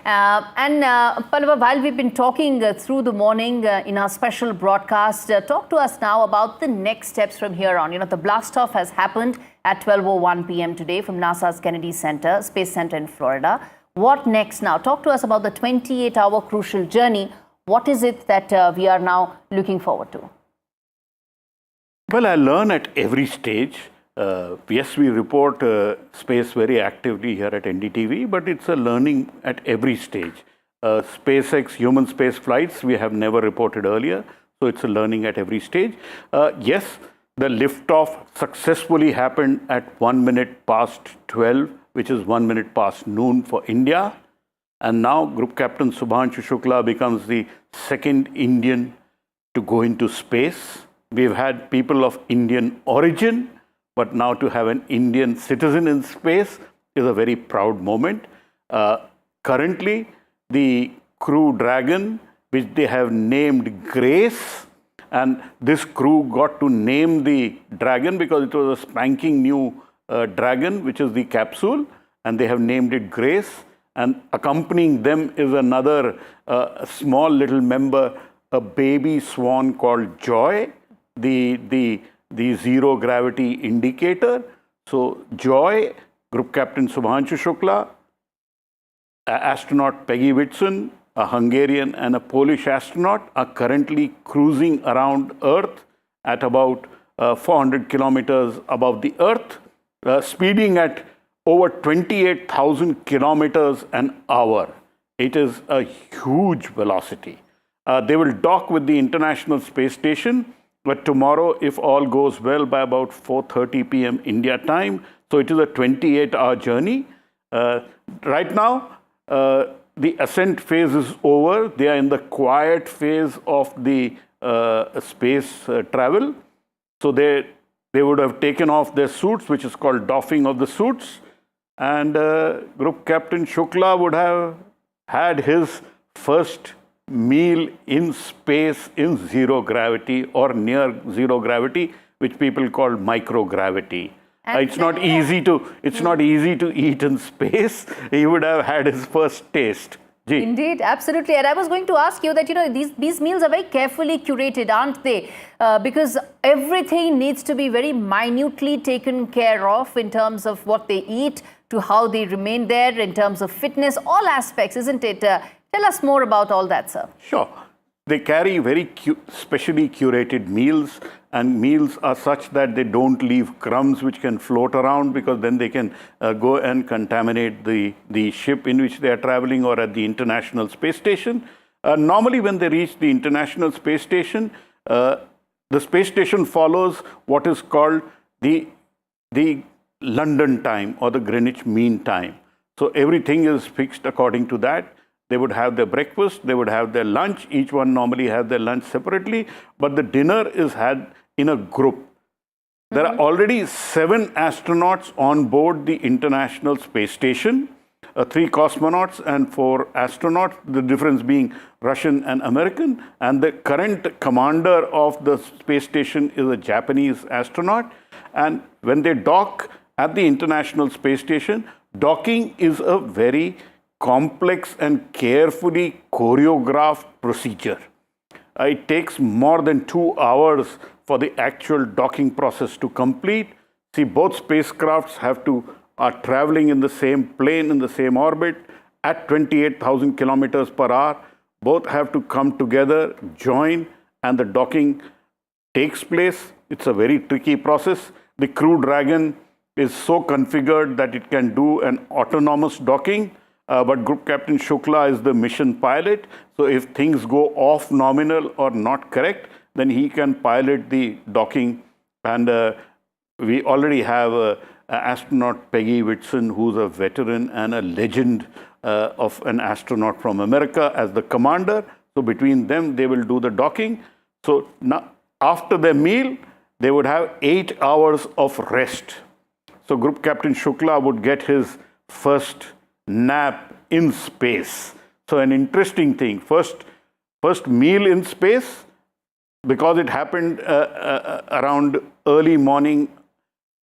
Pallava, while we've been talking through the morning in our special broadcast, talk to us now about the next steps from here on. You know, the blastoff has happened at 12:01 p.m. today from NASA's Kennedy Space Center in Florida. What next now? Talk to us about the 28-hour crucial journey. What is it that we are now looking forward to? Well, I learn at every stage. Yes, we report space very actively here at NDTV, but it's a learning at every stage. SpaceX human space flights, we have never reported earlier, so it's a learning at every stage. Yes, the liftoff successfully happened at 1 minute past 12, which is 1 minute past noon for India. And now Group Captain Shukla becomes the second Indian to go into space. We've had people of Indian origin, but now to have an Indian citizen in space is a very proud moment. Currently, the Crew Dragon, which they have named Grace, and this crew got to name the Dragon because it was a spanking new Dragon, which is the capsule, and they have named it Grace. And accompanying them is another small little member, a baby swan called Joy, the zero gravity indicator. So Joy, Group Captain Shukla, astronaut Peggy Whitson, a Hungarian and a Polish astronaut, are currently cruising around Earth at about 400 kilometers above the Earth, speeding at over 28,000 kilometers an hour. It is a huge velocity. They will dock with the International Space Station, but tomorrow, if all goes well, by about 4:30 p.m. India time. So it is a 28-hour journey. Right now, the ascent phase is over. They are in the quiet phase of the space travel. So they would have taken off their suits, which is called doffing of the suits. And Group Captain Shukla would have had his first meal in space in zero gravity or near zero gravity, which people call microgravity. It's not easy to eat in space. He would have had his first taste. Gee. Indeed, absolutely. And I was going to ask you that, you know, these meals are very carefully curated, aren't they? Because everything needs to be very minutely taken care of in terms of what they eat, to how they remain there, in terms of fitness, all aspects, isn't it? Tell us more about all that, sir. Sure. They carry very specially curated meals, and meals are such that they don't leave crumbs which can float around, because then they can go and contaminate the ship in which they are traveling or at the International Space Station. Normally, when they reach the International Space Station, the space station follows what is called the London time or the Greenwich Mean Time. So everything is fixed according to that. They would have their breakfast, they would have their lunch. Each one normally has their lunch separately, but the dinner is had in a group. There are already 7 astronauts on board the International Space Station, 3 cosmonauts and 4 astronauts, the difference being Russian and American. And the current commander of the space station is a Japanese astronaut. And when they dock at the International Space Station, docking is a very complex and carefully choreographed procedure. It takes more than 2 hours for the actual docking process to complete. See, both spacecrafts are traveling in the same plane, in the same orbit, at 28,000 kilometers per hour. Both have to come together, join, and the docking takes place. It's a very tricky process. The Crew Dragon is so configured that it can do an autonomous docking. but Group Captain Shukla is the mission pilot. So if things go off nominal or not correct, then he can pilot the docking. And we already have astronaut Peggy Whitson, who's a veteran and a legend of an astronaut from America, as the commander. So between them, they will do the docking. So now, after their meal, they would have 8 hours of rest. So Group Captain Shukla would get his first nap in space. So an interesting thing, first meal in space, because it happened around early morning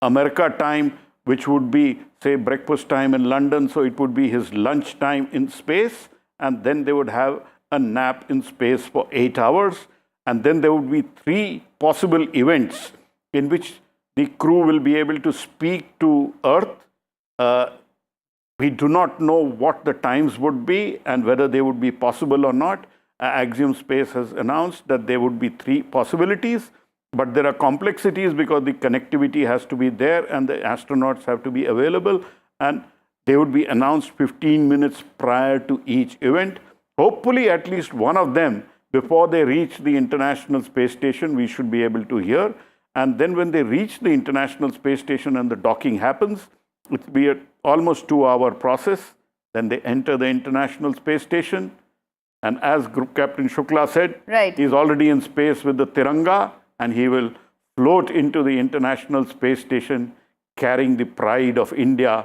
America time, which would be, say, breakfast time in London. So it would be his lunch time in space. And then they would have a nap in space for 8 hours. And then there would be 3 possible events in which the crew will be able to speak to Earth. We do not know what the times would be and whether they would be possible or not. Axiom Space has announced that there would be 3 possibilities, but there are complexities because the connectivity has to be there and the astronauts have to be available, and they would be announced 15 minutes prior to each event. Hopefully, at least one of them, before they reach the International Space Station, we should be able to hear. And then when they reach the International Space Station and the docking happens, it will be an almost 2-hour process. Then they enter the International Space Station. And as Group Captain Shukla said, he's already in space with the Tiranga, and he will float into the International Space Station carrying the pride of India,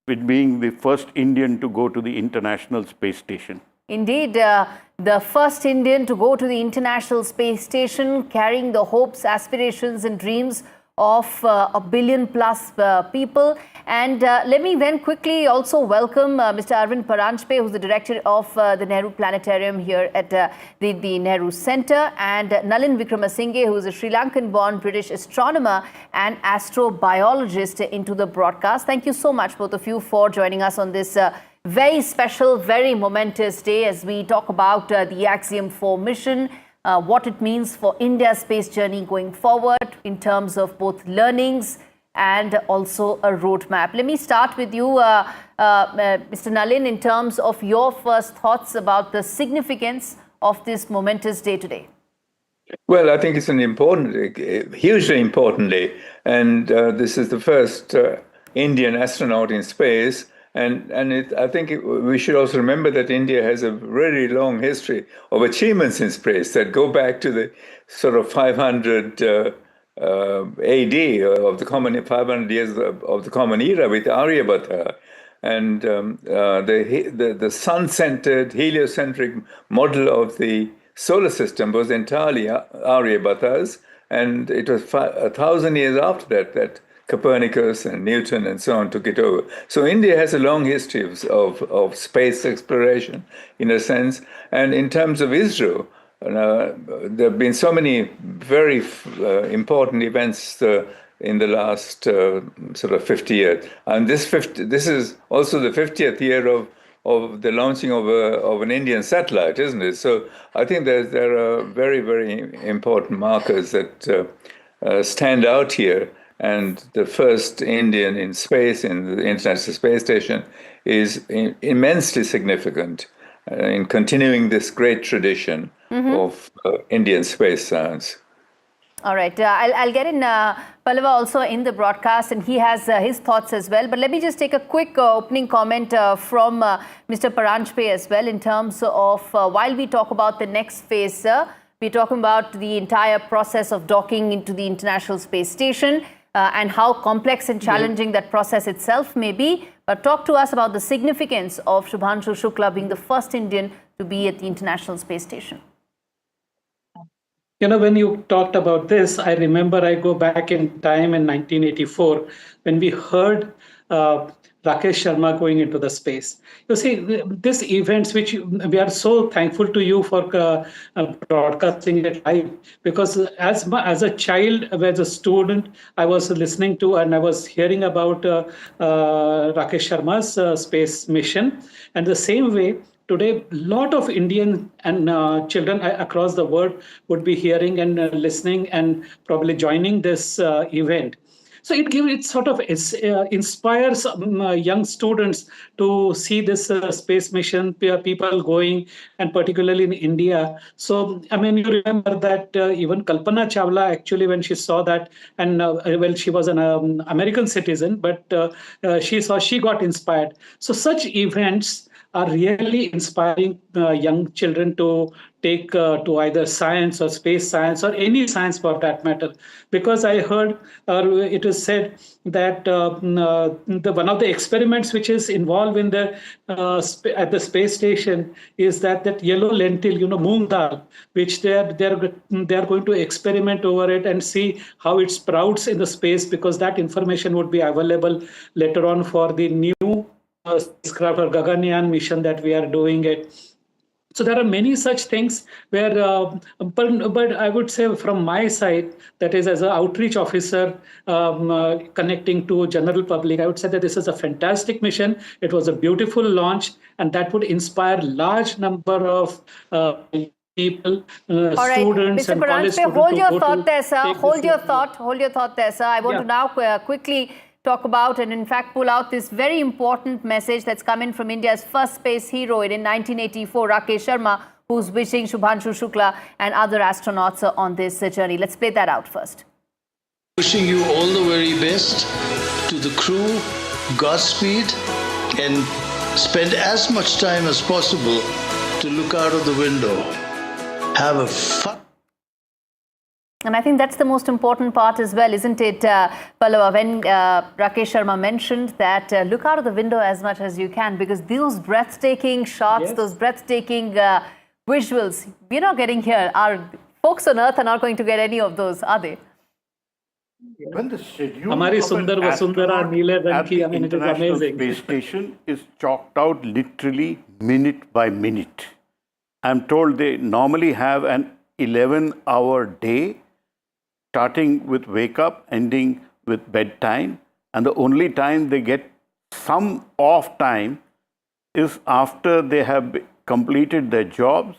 with being the first Indian to go to the International Space Station. Indeed, the first Indian to go to the International Space Station, carrying the hopes, aspirations and dreams of a billion plus people. And let me then quickly also welcome Mr. Arvind Paranjpe, who's the director of the Nehru Planetarium here at the Nehru Center, and Nalin Vikramasinghe, who's a Sri Lankan-born British astronomer and astrobiologist, into the broadcast. Thank you so much, both of you, for joining us on this very special, very momentous day as we talk about the Axiom 4 mission, what it means for India's space journey going forward in terms of both learnings and also a roadmap. Let me start with you, Mr. Nalin, in terms of your first thoughts about the significance of this momentous day today. Well, I think it's an important, hugely important day. And this is the first Indian astronaut in space. I think we should also remember that India has a very long history of achievements in space that go back to the sort of 500 AD of the common 500 years of the common era with Aryabhata, and the sun-centered heliocentric model of the solar system was entirely Aryabhata's, and it was 1,000 years after that Copernicus and Newton and so on took it over. So India has a long history of space exploration, in a sense. And in terms of ISRO, there have been so many very important events in the last sort of 50 years. And this is also the 50th year of the launching of an Indian satellite, isn't it? So I think there are very, very important markers that stand out here. And the first Indian in space, in the International Space Station, is immensely significant in continuing this great tradition of Indian space science. All right. I'll get in Pallava also in the broadcast, and he has his thoughts as well. But let me just take a quick opening comment from Mr. Paranjpe as well, in terms of while we talk about the next phase, we're talking about the entire process of docking into the International Space Station. And how complex and challenging that process itself may be. But talk to us about the significance of Shubhanshu Shukla being the first Indian to be at the International Space Station. You know, when you talked about this, I remember I go back in time in 1984 when we heard Rakesh Sharma going into the space. You see, these events, which we are so thankful to you for broadcasting it live, because as a child, as a student, I was listening to and I was hearing about Rakesh Sharma's space mission. And the same way, today, a lot of Indian and children across the world would be hearing and listening and probably joining this event. So it sort of inspires young students to see this space mission, people going, and particularly in India. So, I mean, you remember that even Kalpana Chawla, actually, when she saw that, and well, she was an American citizen, but she got inspired. So such events are really inspiring young children to take to either science or space science or any science for that matter. Because I heard it is said that one of the experiments which is involved in the at the space station is that yellow lentil, moong dal, which they're going to experiment over it and see how it sprouts in the space, because that information would be available later on for the new spacecraft or Gaganyaan mission that we are doing it. So there are many such things where, but I would say from my side, that is as an outreach officer connecting to general public, I would say that this is a fantastic mission. It was a beautiful launch, and that would inspire large number of people, students, Mr. and college students. Hold your thought there, sir. Hold your thought there, sir. I want to now quickly talk about and in fact pull out this very important message that's come in from India's first space hero in 1984, Rakesh Sharma, who's wishing Shubhanshu Shukla and other astronauts on this journey. Let's play that out first. Wishing you all the very best. To the crew, Godspeed, and spend as much time as possible to look out of the window. Have a fun. And I think that's the most important part as well, isn't it, Pallava, when Rakesh Sharma mentioned that look out of the window as much as you can, because those breathtaking shots, those breathtaking visuals we're not getting here. Our folks on Earth are not going to get any of those, are they? When the schedule Hamari of an Sundar Vasundhara Neela at the Ranki, I mean, it is International amazing. Space Station is chalked out literally minute by minute. I'm told they normally have an 11-hour day, starting with wake up, ending with bedtime. And the only time they get some off time is after they have completed their jobs,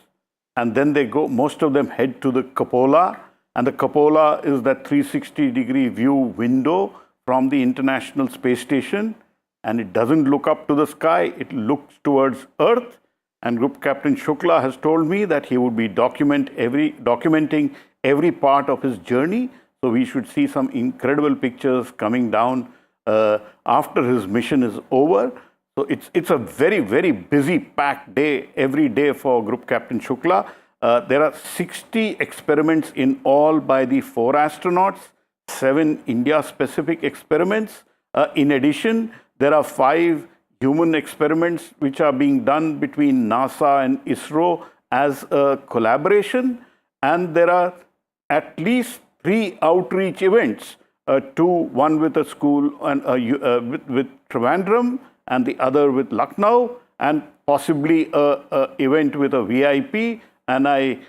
and then they go, most of them head to the cupola, and the cupola is that 360-degree view window from the International Space Station, and it doesn't look up to the sky, it looks towards Earth. And Group Captain Shukla has told me that he would be documenting every part of his journey. So we should see some incredible pictures coming down after his mission is over. So it's a very, very busy, packed day, every day for Group Captain Shukla. There are 60 experiments in all by the 4 astronauts, 7 India-specific experiments. In addition, there are 5 human experiments which are being done between NASA and ISRO as a collaboration. And there are at least 3 outreach events, one with a school and with Trivandrum, and the other with Lucknow, and possibly a event with a VIP. And I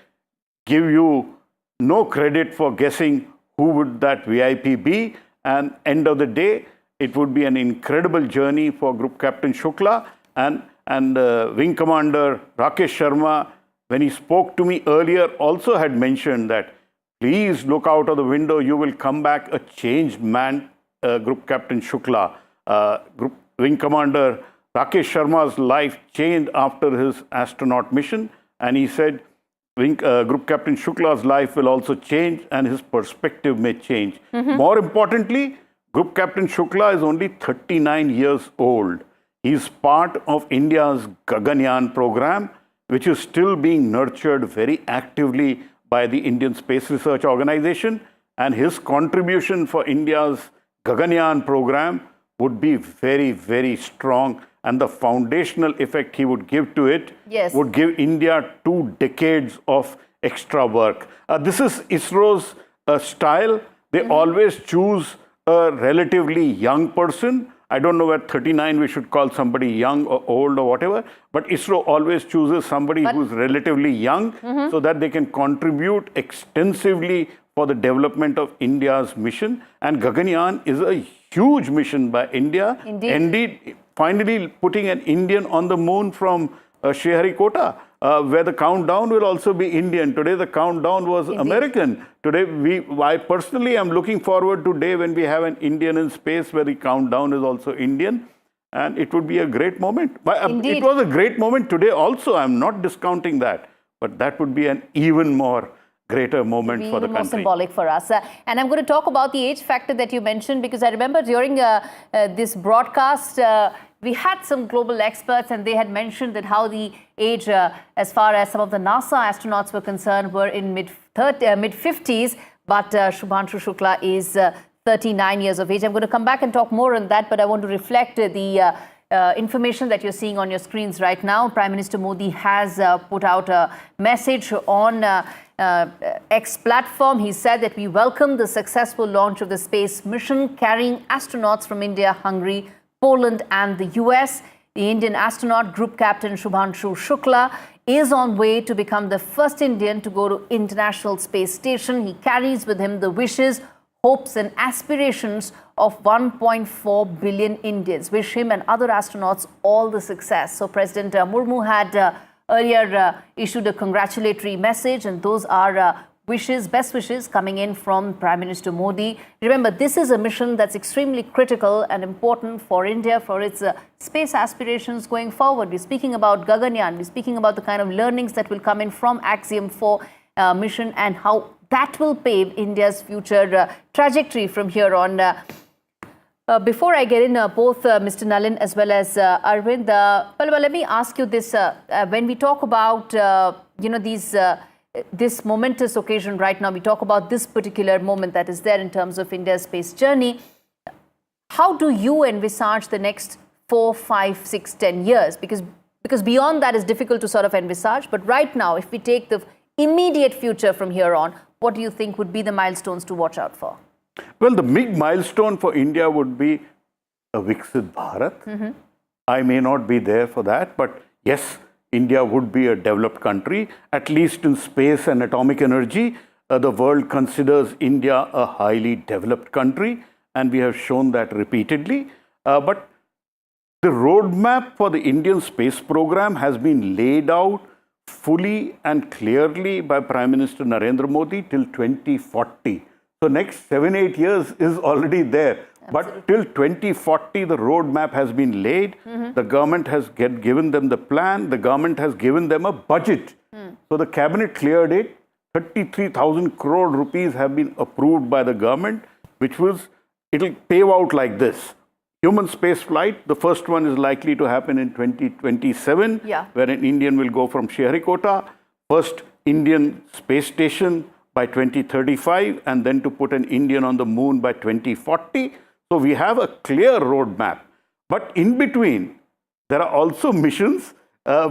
give you no credit for guessing who would that VIP be. And end of the day, it would be an incredible journey for Group Captain Shukla and Wing Commander Rakesh Sharma. When he spoke to me earlier, also had mentioned that please look out of the window, you will come back a changed man, Group Captain Shukla. Wing Commander Rakesh Sharma's life changed after his astronaut mission, and he said Group Captain Shukla's life will also change and his perspective may change. More importantly, Group Captain Shukla is only 39 years old. He is part of India's Gaganyaan program, which is still being nurtured very actively by the Indian Space Research Organization. And his contribution for India's Gaganyaan program would be very, very strong. And the foundational effect he would give to it would give India 2 decades of extra work. This is ISRO's style. They always choose a relatively young person. I don't know whether 39 we should call somebody young or old or whatever, but ISRO always chooses somebody who's relatively young so that they can contribute extensively for the development of India's mission. And Gaganyaan is a huge mission by India. Indeed, finally putting an Indian on the moon from Sriharikota. where the countdown will also be Indian. Today the countdown was American. Today I personally am looking forward to day when we have an Indian in space where the countdown is also Indian. And it would be a great moment. It was a great moment today also. I'm not discounting that. But that would be an even more greater moment for the country. More symbolic for us. And I'm going to talk about the age factor that you mentioned, because I remember during this broadcast, we had some global experts and they had mentioned that how the age, as far as some of the NASA astronauts were concerned, were in mid-50s. But Shubhanshu Shukla is 39 years of age. I'm going to come back and talk more on that, but I want to reflect the information that you're seeing on your screens right now. Prime Minister Modi has put out a message on X platform. He said that we welcome the successful launch of the space mission carrying astronauts from India, Hungary, Poland and the US. The Indian astronaut group captain Shubhanshu Shukla is on way to become the first Indian to go to International Space Station. He carries with him the wishes, hopes and aspirations of 1.4 billion Indians. Wish him and other astronauts all the success. So President Murmu had earlier issued a congratulatory message, and those are wishes, best wishes coming in from Prime Minister Modi. Remember, this is a mission that's extremely critical and important for India for its space aspirations going forward. We're speaking about Gaganyaan. We're speaking about the kind of learnings that will come in from Axiom 4 mission and how that will pave India's future trajectory from here on. Before I get in, both Mr. Nalin as well as Arvind, let me ask you this. When we talk about, this momentous occasion right now, we talk about this particular moment that is there in terms of India's space journey. How do you envisage the next 4, 5, 6, 10 years? Because beyond that is difficult to sort of envisage. But right now, if we take the immediate future from here on, what do you think would be the milestones to watch out for? Well, the big milestone for India would be a Viksit Bharat. I may not be there for that, but yes, India would be a developed country, at least in space and atomic energy. The world considers India a highly developed country, and we have shown that repeatedly. But the roadmap for the Indian space program has been laid out fully and clearly by Prime Minister Narendra Modi till 2040. So next 7-8 years is already there. Absolutely. But till 2040, the roadmap has been laid. The government has given them the plan. The government has given them a budget. So the cabinet cleared it. 33,000 crore rupees have been approved by the government, which was, it'll pave out like this. Human space flight, the first one is likely to happen in 2027, where an Indian will go from Sriharikota. First Indian space station by 2035, and then to put an Indian on the moon by 2040. So we have a clear roadmap. But in between, there are also missions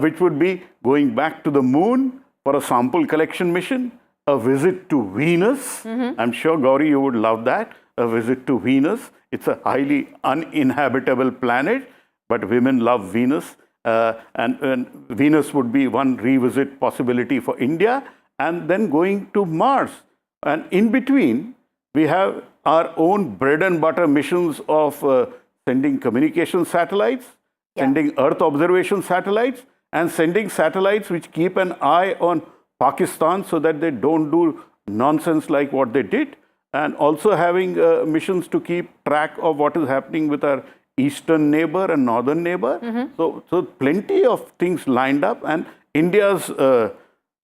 which would be going back to the moon for a sample collection mission, a visit to Venus. I'm sure, Gauri, you would love that, a visit to Venus. It's a highly uninhabitable planet, but women love Venus. And Venus would be one revisit possibility for India. And then going to Mars. And in between, we have our own bread and butter missions of sending communication satellites, sending Earth observation satellites, and sending satellites which keep an eye on Pakistan so that they don't do nonsense like what they did. And also having missions to keep track of what is happening with our eastern neighbor and northern neighbor. So plenty of things lined up. And India's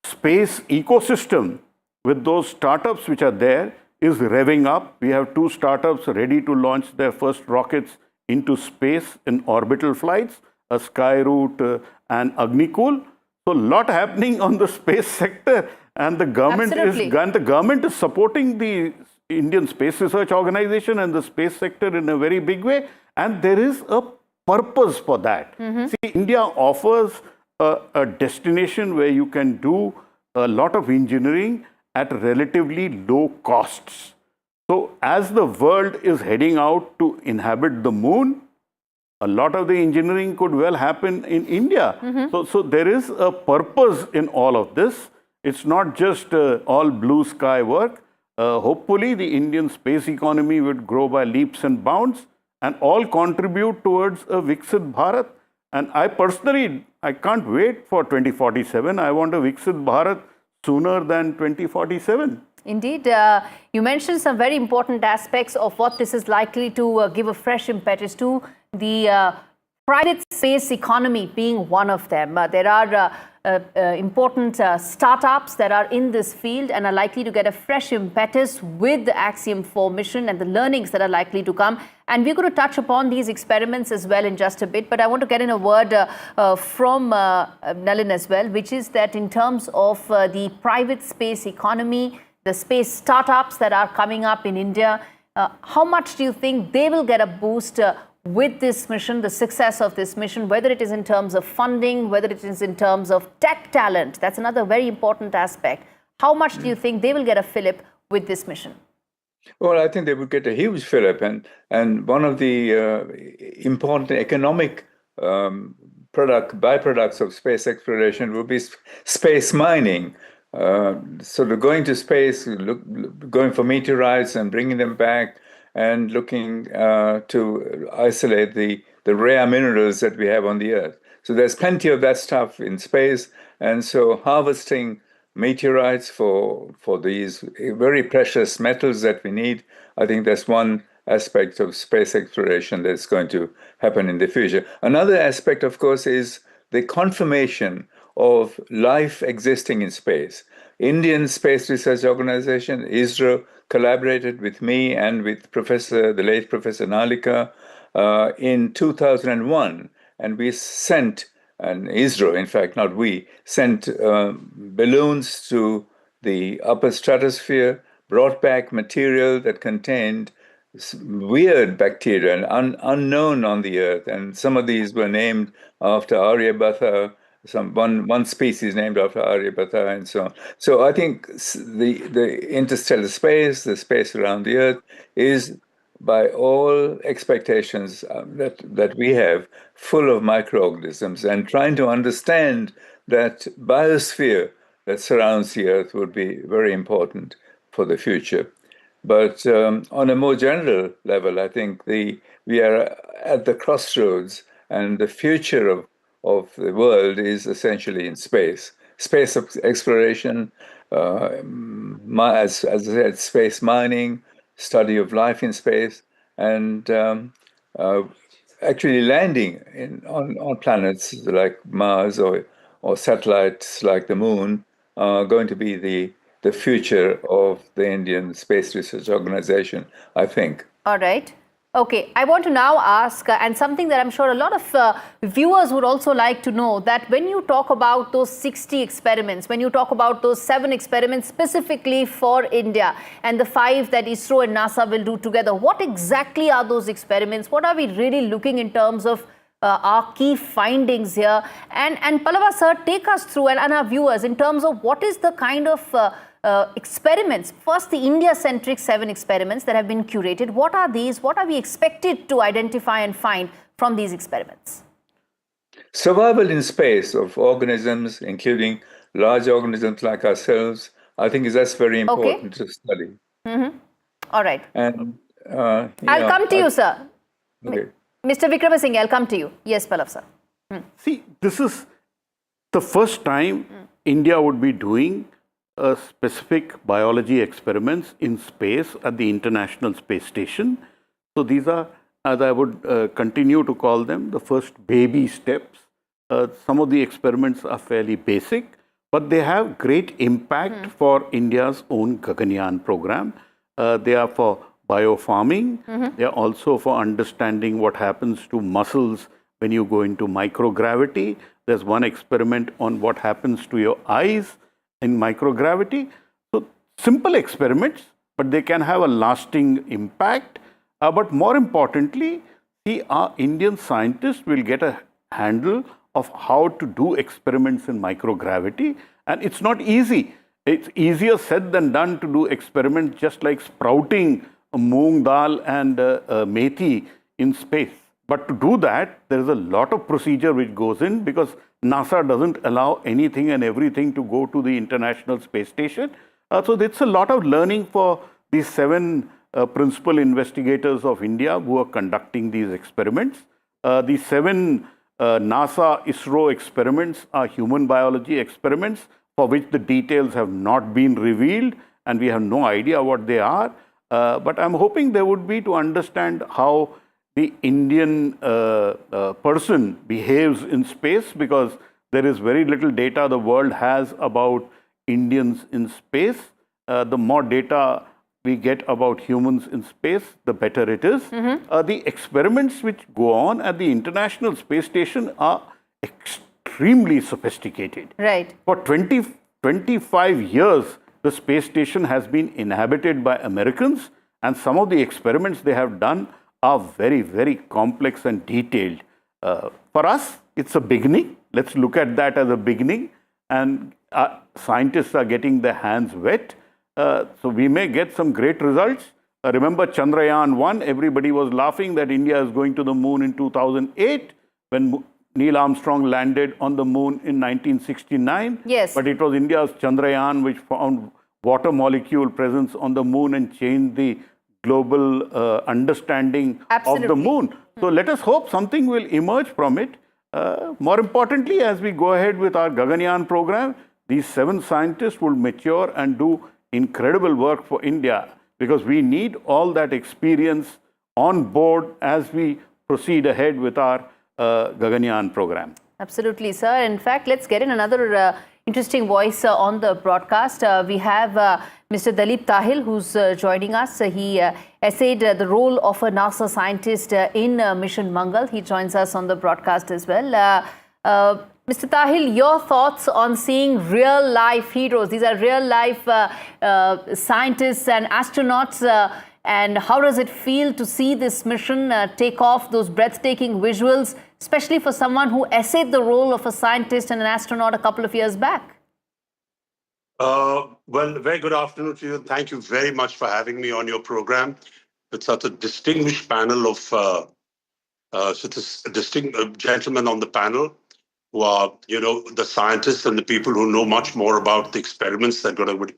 space ecosystem with those startups which are there is revving up. We have 2 startups ready to launch their first rockets into space in orbital flights, a Skyroot and Agnikul. So a lot happening on the space sector, and the government is supporting the Indian Space Research Organization and the space sector in a very big way, and there is a purpose for that. See, India offers a destination where you can do a lot of engineering at relatively low costs. So as the world is heading out to inhabit the moon, a lot of the engineering could well happen in India. So there is a purpose in all of this. It's not just all blue sky work. Hopefully the Indian space economy would grow by leaps and bounds and all contribute towards a Viksit Bharat. And I personally, I can't wait for 2047. I want a Viksit Bharat sooner than 2047. Indeed, you mentioned some very important aspects of what this is likely to give a fresh impetus to, the private space economy being one of them. There are important startups that are in this field and are likely to get a fresh impetus with the Axiom 4 mission and the learnings that are likely to come. And we're going to touch upon these experiments as well in just a bit. But I want to get in a word from Nalin as well, which is that in terms of the private space economy, the space startups that are coming up in India, how much do you think they will get a boost with this mission, the success of this mission, whether it is in terms of funding, whether it is in terms of tech talent? That's another very important aspect. How much do you think they will get a fillip with this mission? Well, I think they would get a huge fillip, and one of the important economic byproducts of space exploration will be space mining. Sort of going to space, going for meteorites and bringing them back, and looking to isolate the rare minerals that we have on the Earth. So there's plenty of that stuff in space, and so harvesting meteorites for these very precious metals that we need, I think that's one aspect of space exploration that's going to happen in the future. Another aspect, of course, is the confirmation of life existing in space. Indian Space Research Organization, ISRO, collaborated with me and with the late Professor Nalika in 2001, and we sent, and ISRO, in fact, not we, sent balloons to the upper stratosphere, brought back material that contained weird bacteria and unknown on the Earth, and some of these were named after Aryabhata, one species named after Aryabhata, and so on. So I think the interstellar space, the space around the Earth, is by all expectations that we have, full of microorganisms, and trying to understand that biosphere that surrounds the Earth would be very important for the future. But on a more general level, I think we are at the crossroads, and the future of the world is essentially in space. Space exploration, as I said, space mining, study of life in space, and actually landing on planets like Mars or satellites like the Moon are going to be the future of the Indian Space Research Organization, I think. All right. Okay, I want to now ask, and something that I'm sure a lot of viewers would also like to know, that when you talk about those 60 experiments, when you talk about those 7 experiments specifically for India and the 5 that ISRO and NASA will do together, what exactly are those experiments? What are we really looking in terms of our key findings here? And Pallava sir, take us through, and our viewers, in terms of what is the kind of experiments, first the India-centric 7 experiments that have been curated. What are these? What are we expected to identify and find from these experiments? Survival in space of organisms, including large organisms like ourselves, I think that's very important to study. Mm-hmm. All right. And I'll come to you, sir. Okay. Mr. Vikramasinghe, I'll come to you. Yes, Pallav sir. See, this is the first time India would be doing specific biology experiments in space at the International Space Station. So these are, as I would continue to call them, the first baby steps. Some of the experiments are fairly basic, but they have great impact for India's own Gaganyaan program. They are for biofarming. They are also for understanding what happens to muscles when you go into microgravity. There's one experiment on what happens to your eyes in microgravity. So simple experiments, but they can have a lasting impact. But more importantly, our Indian scientists will get a handle of how to do experiments in microgravity. And it's not easy. It's easier said than done to do experiments just like sprouting a moong dal and methi in space. But to do that, there is a lot of procedure which goes in, because NASA doesn't allow anything and everything to go to the International Space Station. So it's a lot of learning for these 7 principal investigators of India who are conducting these experiments. These 7 NASA ISRO experiments are human biology experiments for which the details have not been revealed and we have no idea what they are. But I'm hoping there would be to understand how the Indian person behaves in space, because there is very little data the world has about Indians in space. The more data we get about humans in space, the better it is. The experiments which go on at the International Space Station are extremely sophisticated. Right. For 25 years, the space station has been inhabited by Americans, and some of the experiments they have done are very, very complex and detailed. For us, it's a beginning. Let's look at that as a beginning, and scientists are getting their hands wet. So we may get some great results. Remember Chandrayaan-1, everybody was laughing that India is going to the moon in 2008 when Neil Armstrong landed on the moon in 1969. Yes. But it was India's Chandrayaan which found water molecule presence on the moon and changed the global understanding of the moon. So let us hope something will emerge from it. More importantly, as we go ahead with our Gaganyaan program, these 7 scientists will mature and do incredible work for India, because we need all that experience on board as we proceed ahead with our Gaganyaan program. Absolutely, sir. In fact, let's get in another interesting voice on the broadcast. We have Mr. Dalip Tahil, who's joining us. He essayed the role of a NASA scientist in Mission Mangal. He joins us on the broadcast as well. Mr. Tahil, your thoughts on seeing real-life heroes? These are real-life scientists and astronauts. And how does it feel to see this mission take off, those breathtaking visuals, especially for someone who essayed the role of a scientist and an astronaut a couple of years back? Well, very good afternoon to you. Thank you very much for having me on your program. It's such a distinguished panel of such a distinct gentlemen on the panel who are, the scientists and the people who know much more about the experiments that got over.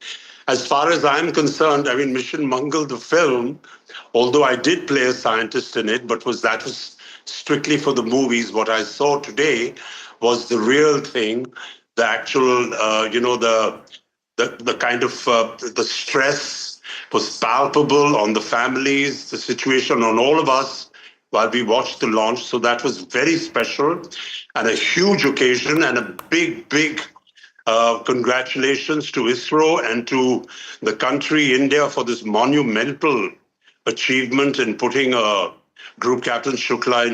As far as I'm concerned, I mean, Mission Mangal, the film, although I did play a scientist in it, but that was strictly for the movies. What I saw today was the real thing, the actual, the kind of the stress was palpable on the families, the situation on all of us while we watched the launch. So that was very special and a huge occasion, and a big, big congratulations to ISRO and to the country, India, for this monumental achievement in putting Group Captain Shukla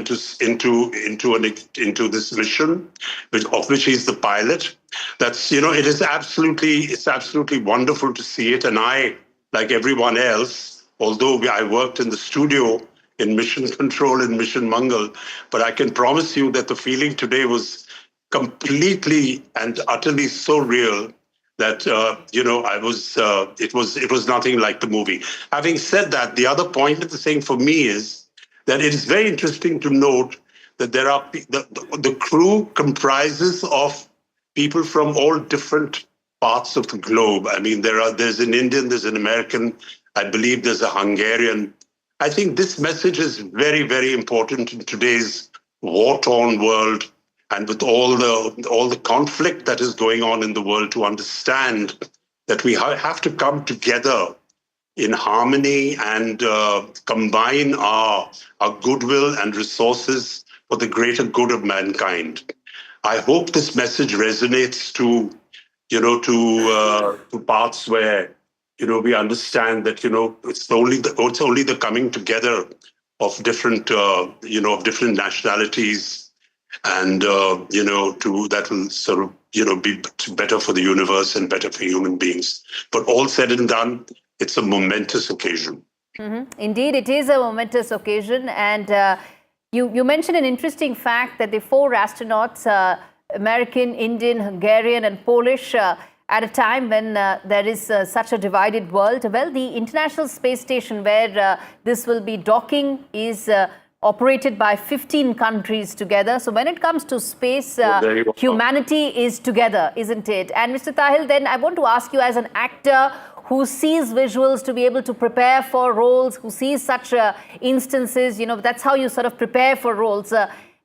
into this mission, of which he's the pilot. That's, it's absolutely wonderful to see it. And I, like everyone else, although I worked in the studio in Mission Control in Mission Mangal, but I can promise you that the feeling today was completely and utterly so real that it was nothing like the movie. Having said that, the other point of the thing for me is that it is very interesting to note that there are the crew comprises of people from all different parts of the globe. I mean, there's an Indian, there's an American, I believe there's a Hungarian. I think this message is very, very important in today's war-torn world, and with all the conflict that is going on in the world, to understand that we have to come together in harmony and combine our goodwill and resources for the greater good of mankind. I hope this message resonates to parts where we understand that it's only the coming together of different different nationalities, and that will sort of be better for the universe and better for human beings. But all said and done, it's a momentous occasion. Indeed, it is a momentous occasion. And you mentioned an interesting fact that the 4 astronauts, American, Indian, Hungarian and Polish, at a time when there is such a divided world. Well, the International Space Station where this will be docking is operated by 15 countries together. So when it comes to space, humanity is together, isn't it? And Mr. Tahil, then I want to ask you, as an actor who sees visuals to be able to prepare for roles, who sees such instances, that's how you sort of prepare for roles,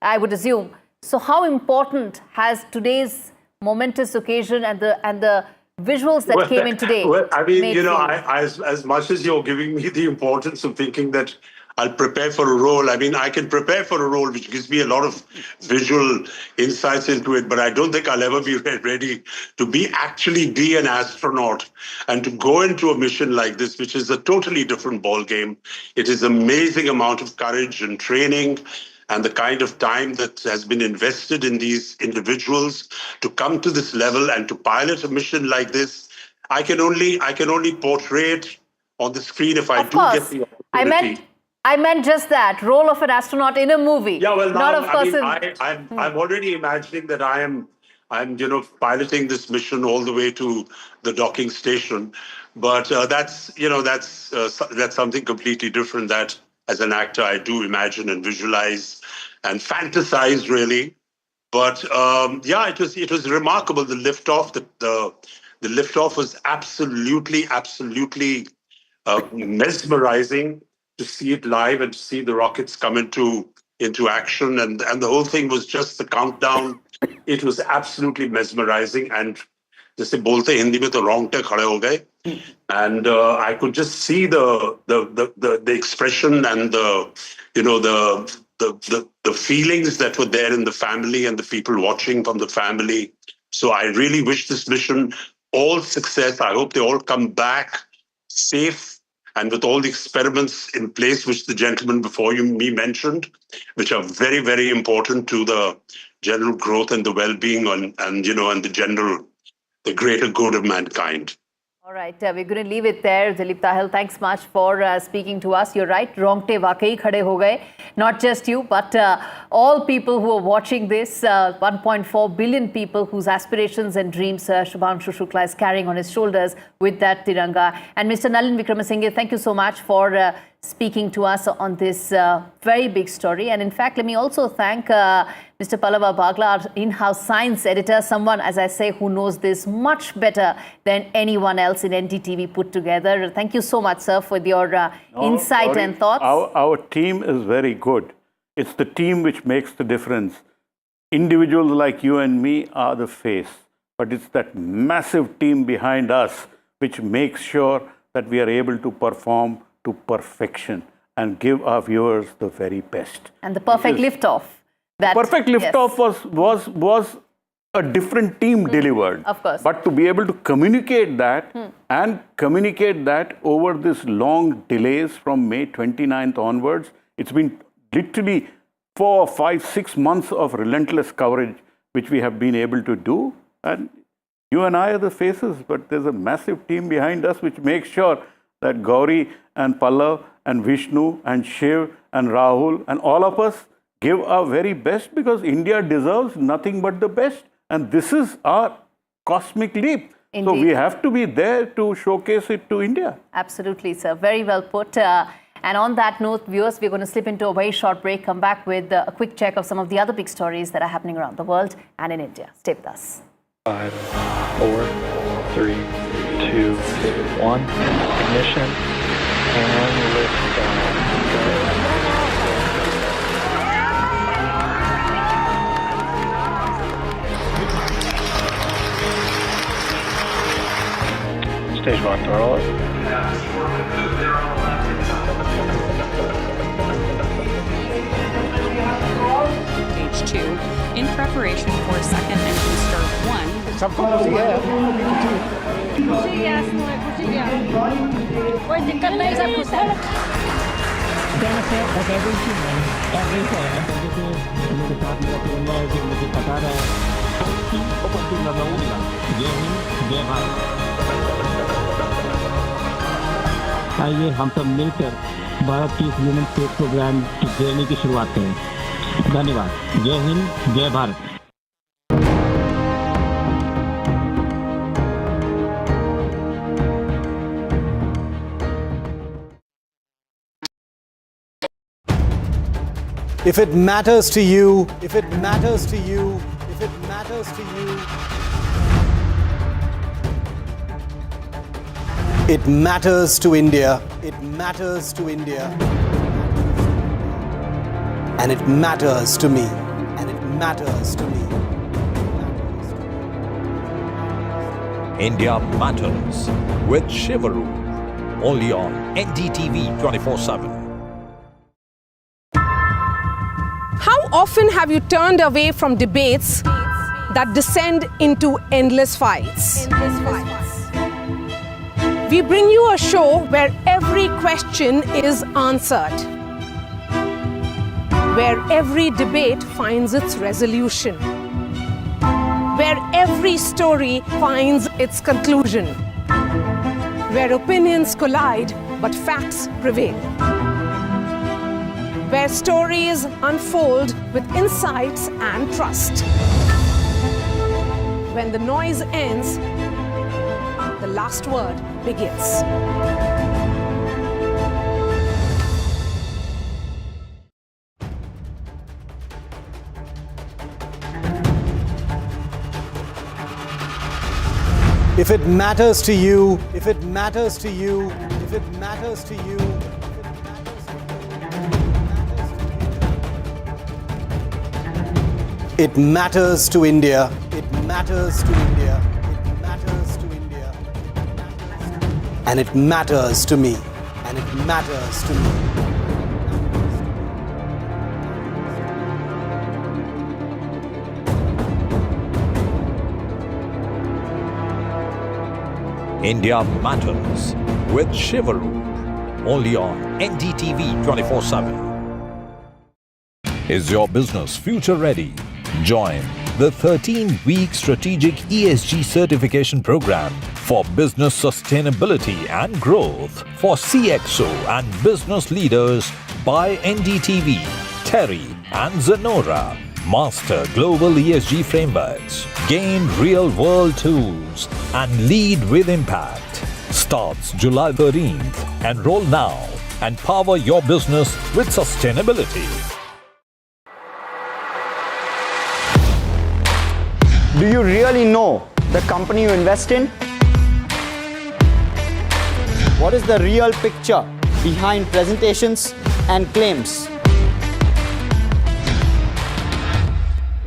I would assume. So how important has today's momentous occasion and the visuals that came in today? Well, I mean, made you know, for you? as much as you're giving me the importance of thinking that I'll prepare for a role, I mean, I can prepare for a role which gives me a lot of visual insights into it, but I don't think I'll ever be ready to actually be an astronaut and to go into a mission like this, which is a totally different ball game. It is amazing amount of courage and training and the kind of time that has been invested in these individuals to come to this level and to pilot a mission like this. I can only portray it on the screen if I do get the opportunity. I meant just that, role of an astronaut in a movie. Yeah, well, now, not of course. I'm already imagining that I'm piloting this mission all the way to the docking station, but that's something completely different. That as an actor, I do imagine and visualize and fantasize really. But it was remarkable. The liftoff, the liftoff was absolutely mesmerizing. To see it live and to see the rockets come into action, and the whole thing was just the countdown. It was absolutely mesmerizing, and जैसे बोलते Hindi में तो रोंगटे खड़े हो गए, and I could just see the expression and the feelings that were there in the family and the people watching from the family. So I really wish this mission all success. I hope they all come back safe and with all the experiments in place, which the gentleman before me mentioned, which are very, very important to the general growth and the well-being and the greater good of mankind. All right, we're going to leave it there. Dilip Tahil, thanks much for speaking to us. You're right, rongte वाकई खड़े हो गए. Not just you, but all people who are watching this, 1.4 billion people whose aspirations and dreams Shubhanshu Shukla is carrying on his shoulders with that Tiranga. And Mr. Nalin Vikramasinghe, thank you so much for speaking to us on this very big story. And in fact, let me also thank Mr. Pallava Bagla, our in-house science editor, someone, as I say, who knows this much better than anyone else in NDTV put together. Thank you so much, sir, for your insight and thoughts. Our team is very good. It's the team which makes the difference. Individuals like you and me are the face, but it's that massive team behind us which makes sure that we are able to perform to perfection and give our viewers the very best. And the perfect liftoff. Perfect liftoff was a different team delivered. Of course. But to be able to communicate that and communicate that over this long delays from May 29th onwards, it's been literally 4, 5, 6 months of relentless coverage which we have been able to do. And you and I are the faces, but there's a massive team behind us which makes sure that Gauri and Pallav and Vishnu and Shiv and Rahul and all of us give our very best, because India deserves nothing but the best. And this is our cosmic leap. Indeed. So we have to be there to showcase it to India. Absolutely, sir. Very well put. And on that note, viewers, we're going to slip into a very short break, come back with a quick check of some of the other big stories that are happening around the world and in India. Stay with us. 5, 4, 3, 2, 1. Ignition and liftoff. Stage 1 throttle. Stage 2, in preparation for second engine start 1. सबको खुशी है, खुशी है, कोई दिक्कत नहीं, सब खुश है. आइए हम सब मिलकर भारत की ह्यूमन स्पेस प्रोग्राम की जर्नी की शुरुआत करें. धन्यवाद. जय हिंद, जय Bharat. If it matters to you, if it matters to you, if it matters to you, it matters to India. It matters to India. And it matters to me. And it matters to me. India Matters with Shivaru, only on NDTV 24/7. How often have you turned away from debates that descend into endless fights? We bring you a show where every question is answered, where every debate finds its resolution, where every story finds its conclusion, where opinions collide but facts prevail, where stories unfold with insights and trust. When the noise ends, the last word begins. If it matters to you, if it matters to you, if it matters to you, it matters to India. It matters to India. It matters to India. And it matters to me. And it matters to me. India Matters with Shivaru, only on NDTV 24/7. Is your business future ready? Join the 13-week strategic ESG certification program for business sustainability and growth for CXO and business leaders by NDTV, Terry and Zenora. Master global ESG frameworks, gain real-world tools, and lead with impact. Starts July 13th. Enroll now and power your business with sustainability. Do you really know the company you invest in? What is the real picture behind presentations and claims?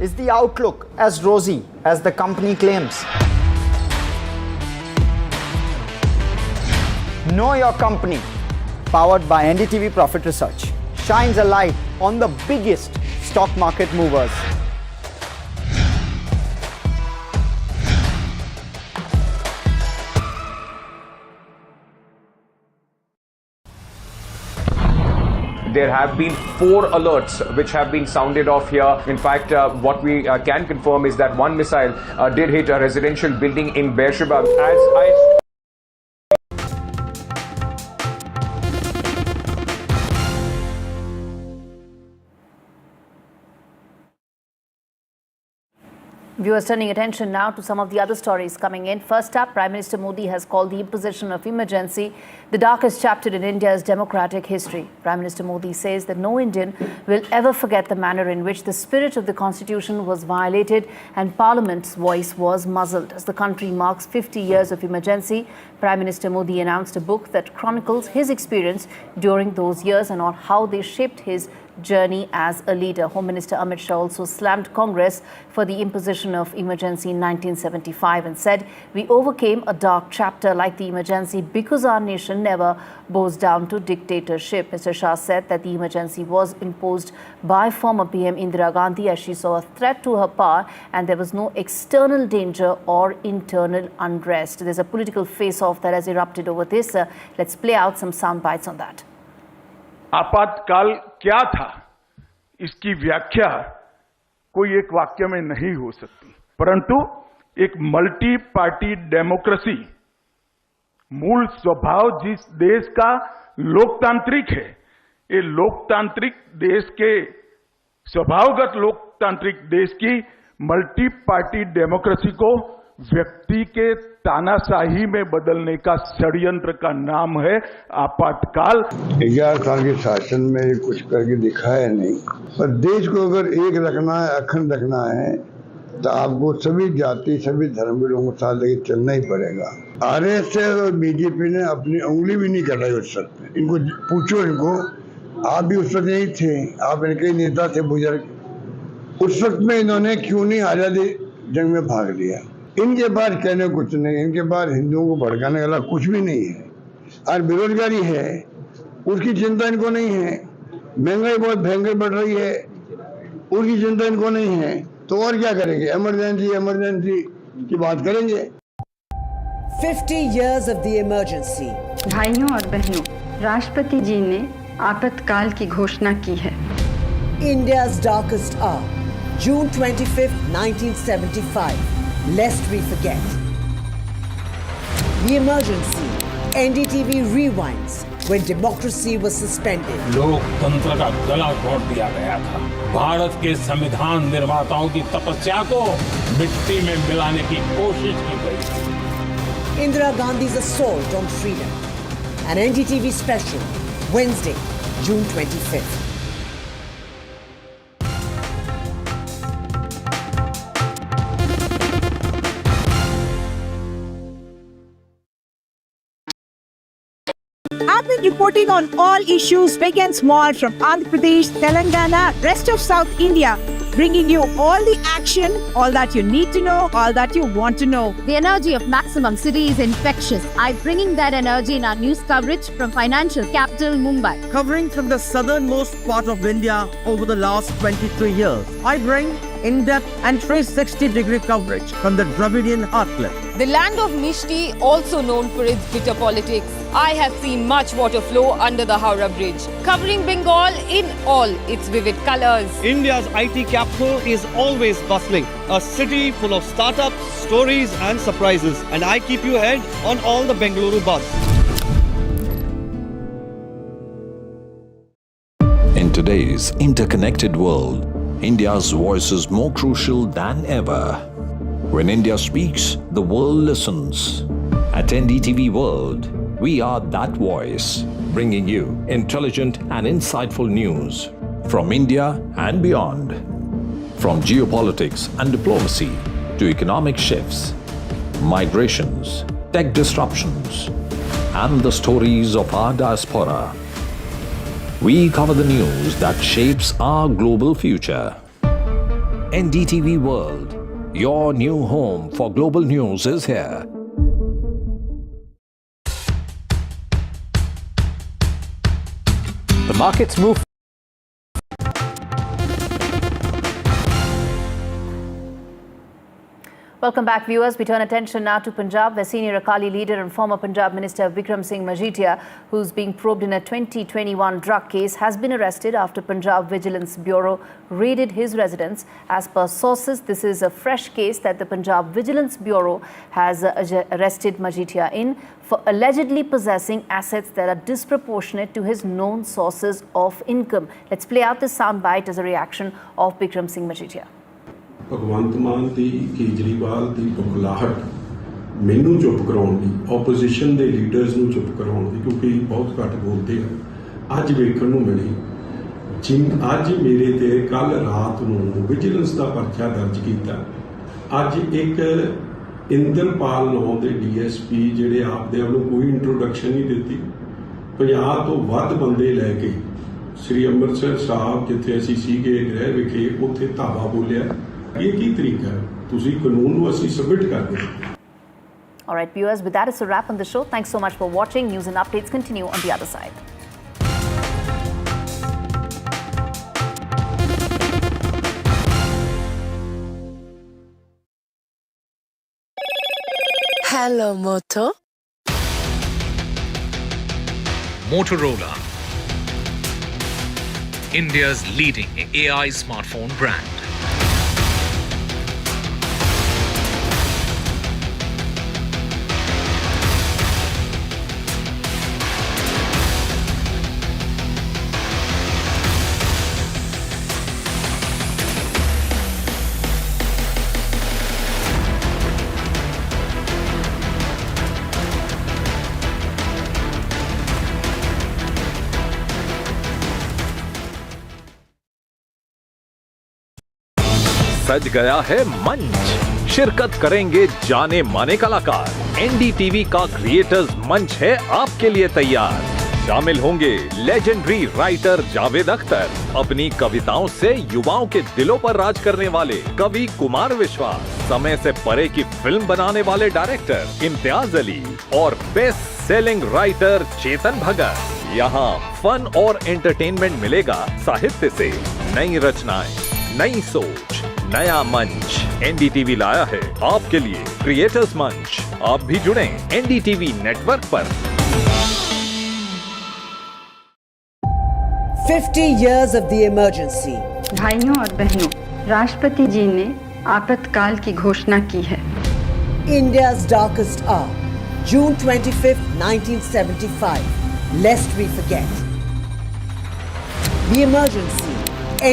Is the outlook as rosy as the company claims? Know Your Company, powered by NDTV Profit Research, shines a light on the biggest stock market movers. There have been 4 alerts which have been sounded off here. In fact, what we can confirm is that one missile did hit a residential building in Beersheba. Viewers, turning attention now to some of the other stories coming in. First up, Prime Minister Modi has called the imposition of emergency the darkest chapter in India's democratic history. Prime Minister Modi says that no Indian will ever forget the manner in which the spirit of the Constitution was violated and Parliament's voice was muzzled. As the country marks 50 years of emergency, Prime Minister Modi announced a book that chronicles his experience during those years and on how they shaped his journey as a leader. Home Minister Amit Shah also slammed Congress for the imposition of emergency in 1975 and said, "We overcame a dark chapter like the emergency because our nation never bows down to dictatorship." Mr. Shah said that the emergency was imposed by former PM Indira Gandhi as she saw a threat to her power and there was no external danger or internal unrest. There's a political face-off that has erupted over this. Let's play out some sound bites on that. आपातकाल क्या था, इसकी व्याख्या कोई एक वाक्य में नहीं हो सकती, परंतु एक मल्टी पार्टी डेमोक्रेसी मूल स्वभाव जिस देश का लोकतांत्रिक है, ये लोकतांत्रिक देश के स्वभावगत लोकतांत्रिक देश की मल्टी पार्टी डेमोक्रेसी को व्यक्ति के तानाशाही में बदलने का षड्यंत्र का नाम है आपातकाल। 11 साल के शासन में कुछ करके दिखाया नहीं, पर देश को अगर एक रखना है, अखंड रखना है, तो आपको सभी जाति सभी धर्म के लोगों के साथ लेके चलना ही पड़ेगा। आरएसएस और बीजेपी ने अपनी उंगली भी नहीं कटाई उस वक्त। इनको पूछो, इनको, आप भी उस वक्त नहीं थे, आप इनके नेता थे बुजुर्ग, उस वक्त में इन्होंने क्यों नहीं आज़ादी जंग में भाग लिया? इनके पास कहने कुछ नहीं, इनके पास हिंदुओं को भड़काने वाला कुछ भी नहीं है। और बेरोजगारी है, उसकी चिंता इनको नहीं है। महंगाई बहुत भयंकर बढ़ रही है, उसकी चिंता इनको नहीं है। तो और क्या करेंगे? इमरजेंसी की बात करेंगे। 50 years of the emergency. भाइयों और बहनों, राष्ट्रपति जी ने आपातकाल की घोषणा की है। India's darkest hour, June 25th, 1975. Lest we forget. The emergency. NDTV rewinds when democracy was suspended. लोकतंत्र का गला घोट दिया गया था। भारत के संविधान निर्माताओं की तपस्या को मिट्टी में मिलाने की कोशिश की गई थी। Indira Gandhi's assault on freedom. An NDTV special, Wednesday, June 25th. I've been reporting on all issues big and small from Andhra Pradesh, Telangana, rest of South India, bringing you all the action, all that you need to know, all that you want to know. The energy of maximum city is infectious. I'm bringing that energy in our news coverage from financial capital Mumbai. Covering from the southernmost part of India over the last 23 years, I bring in-depth and 360-degree coverage from the Dravidian heartland. The land of Mishti, also known for its bitter politics. I have seen much water flow under the Howrah Bridge, covering Bengal in all its vivid colors. India's IT capital is always bustling, a city full of startups, stories and surprises. And I keep you ahead on all the Bengaluru buzz. In today's interconnected world, India's voice is more crucial than ever. When India speaks, the world listens. At NDTV World, we are that voice, bringing you intelligent and insightful news from India and beyond. From geopolitics and diplomacy to economic shifts, migrations, tech disruptions, and the stories of our diaspora. We cover the news that shapes our global future. NDTV World, your new home for global news is here. The markets move. Welcome back, viewers. We turn attention now to Punjab, where senior Akali leader and former Punjab Minister Vikram Singh Majithia, who's being probed in a 2021 drug case, has been arrested after Punjab Vigilance Bureau raided his residence. As per sources, this is a fresh case that the Punjab Vigilance Bureau has arrested Majithia in for allegedly possessing assets that are disproportionate to his known sources of income. Let's play out this soundbite as a reaction of Vikram Singh Majithia. Bhagwant Mann ਦੀ ਕੇਜਰੀਵਾਲ ਦੀ ਬੁਖਲਾਹਟ ਮੈਨੂੰ ਚੁੱਪ ਕਰਾਉਣ ਦੀ, opposition ਦੇ leaders ਨੂੰ ਚੁੱਪ ਕਰਾਉਣ ਦੀ, ਕਿਉਂਕਿ ਬਹੁਤ ਘੱਟ ਬੋਲਦੇ ਆ, ਅੱਜ ਵੇਖਣ ਨੂੰ ਮਿਲੀ। ਅੱਜ ਮੇਰੇ ਤੇ ਕੱਲ ਰਾਤ ਨੂੰ ਵਿਜੀਲੈਂਸ ਦਾ ਪਰਚਾ ਦਰਜ ਕੀਤਾ। ਅੱਜ ਇੱਕ ਇੰਦਰਪਾਲ ਨਾਂ ਦੇ ਡੀਐਸਪੀ ਜਿਹੜੇ ਆਪਦੇ ਆਪ ਨੂੰ ਕੋਈ ਇੰਟਰੋਡਕਸ਼ਨ ਨਹੀਂ ਦਿੱਤੀ, 50 ਤੋਂ ਵੱਧ ਬੰਦੇ ਲੈ ਕੇ ਸ੍ਰੀ ਅੰਮ੍ਰਿਤਸਰ ਸਾਹਿਬ ਜਿੱਥੇ ਅਸੀਂ ਸੀਗੇ ਗ੍ਰਹਿ ਵਿਖੇ ਉੱਥੇ ਧਾਵਾ ਬੋਲਿਆ। ਇਹ ਕੀ ਤਰੀਕਾ ਹੈ? ਤੁਸੀਂ ਕਾਨੂੰਨ ਨੂੰ ਅਸੀਂ ਸਬਮਿਟ ਕਰਦੇ ਹਾਂ। All right, viewers, with that, it's a wrap on the show. Thanks so much for watching. News and updates continue on the other side. Hello, Moto. Motorola, India's leading AI smartphone brand. सज गया है मंच, शिरकत करेंगे जाने माने कलाकार। NDTV का क्रिएटर्स मंच है आपके लिए तैयार। शामिल होंगे लेजेंडरी राइटर जावेद अख्तर, अपनी कविताओं से युवाओं के दिलों पर राज करने वाले कवि कुमार विश्वास, समय से परे की फिल्म बनाने वाले डायरेक्टर इम्तियाज अली और best selling writer Chetan Bhagat. यहाँ फन और एंटरटेनमेंट मिलेगा, साहित्य से नई रचनाएं, नई सोच, नया मंच। एनडीटीवी लाया है आपके लिए क्रिएटर्स मंच। आप भी जुड़े एनडीटीवी नेटवर्क पर। 50 years of the emergency. भाइयों और बहनों, राष्ट्रपति जी ने आपातकाल की घोषणा की है। India's darkest hour, June 25th, 1975. Lest we forget. The emergency.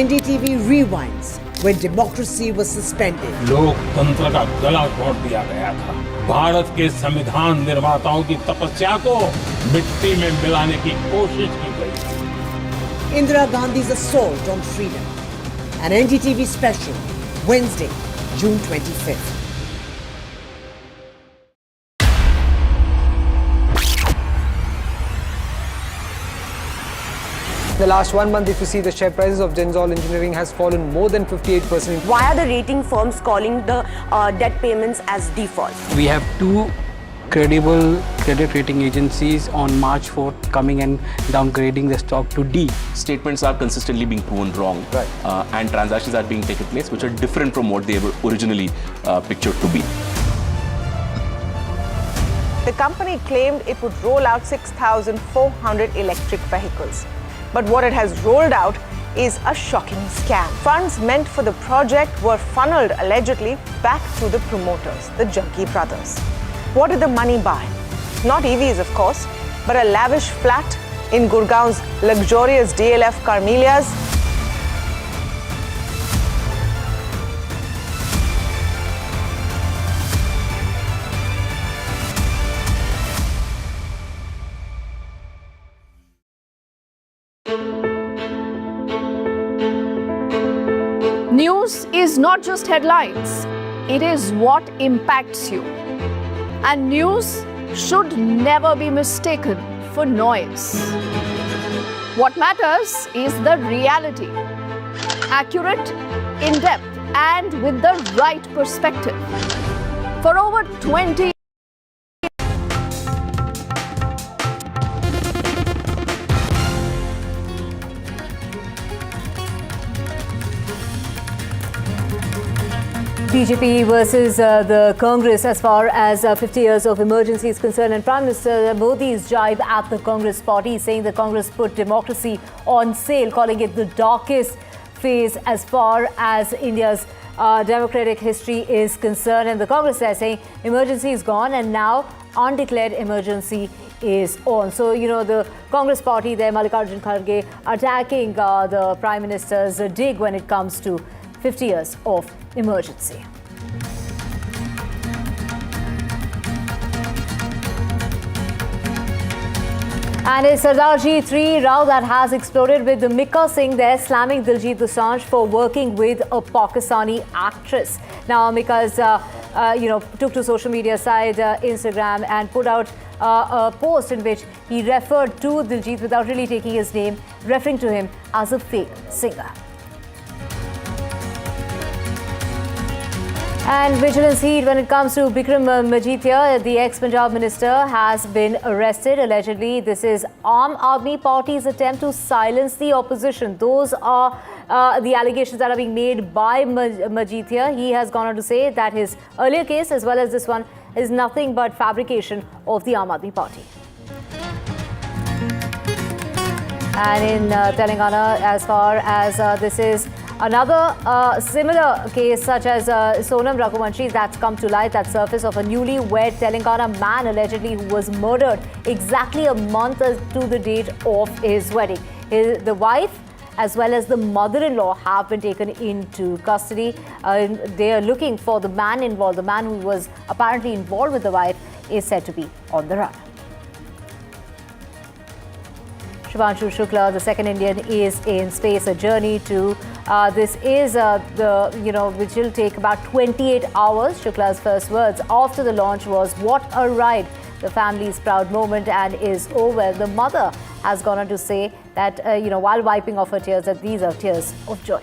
NDTV rewinds when democracy was suspended. लोकतंत्र का गला घोट दिया गया था। भारत के संविधान निर्माताओं की तपस्या को मिट्टी में मिलाने की कोशिश की गई। Indira Gandhi's assault on freedom. An NDTV special, Wednesday, June 25th. In the last 1 month, if you see, the share prices of Genzol Engineering has fallen more than 58%. Why are the rating firms calling the debt payments as default? We have two credible credit rating agencies on March 4th coming and downgrading the stock to D. Statements are consistently being proven wrong, and transactions are being taken place which are different from what they were originally pictured to be. The company claimed it would roll out 6,400 electric vehicles. But what it has rolled out is a shocking scam. Funds meant for the project were funneled allegedly back to the promoters, the Junkie brothers. What did the money buy? Not EVs, of course, but a lavish flat in Gurgaon's luxurious DLF Carmelias. News is not just headlines, it is what impacts you. And news should never be mistaken for noise. What matters is the reality. Accurate, in-depth, and with the right perspective. For over 20 BJP versus the Congress as far as 50 years of emergency is concerned, and Prime Minister Modi's jibe at the Congress party, saying the Congress put democracy on sale, calling it the darkest phase as far as India's democratic history is concerned. And the Congress is saying emergency is gone and now undeclared emergency is on. So, you know, the Congress party there, Mallikarjun Kharge, attacking the Prime Minister's dig when it comes to 50 years of emergency. And it's Sardarji 3 row that has exploded with the Mika Singh there slamming Diljit Dosanjh for working with a Pakistani actress. Now Mika's took to social media site Instagram and put out a post in which he referred to Diljit without really taking his name, referring to him as a fake singer. And vigilance heat when it comes to Bikram Majithia, the ex-Punjab minister, has been arrested. Allegedly, this is Aam Aadmi Party's attempt to silence the opposition. Those are the allegations that are being made by Majithia. He has gone on to say that his earlier case, as well as this one, is nothing but fabrication of the Aam Aadmi Party. And in Telangana, as far as this is another similar case such as Sonam Raghuvanshi that's come to light, that surface of a newly wed Telangana man allegedly who was murdered exactly a month to the date of his wedding. The wife as well as the mother-in-law have been taken into custody. They are looking for the man involved. The man who was apparently involved with the wife is said to be on the run. Captain Shukla, the second Indian, is in space. A journey to this is which will take about 28 hours. Shukla's first words after the launch was, "What a ride!" The family's proud moment and is over. The mother has gone on to say that, while wiping off her tears, that these are tears of joy.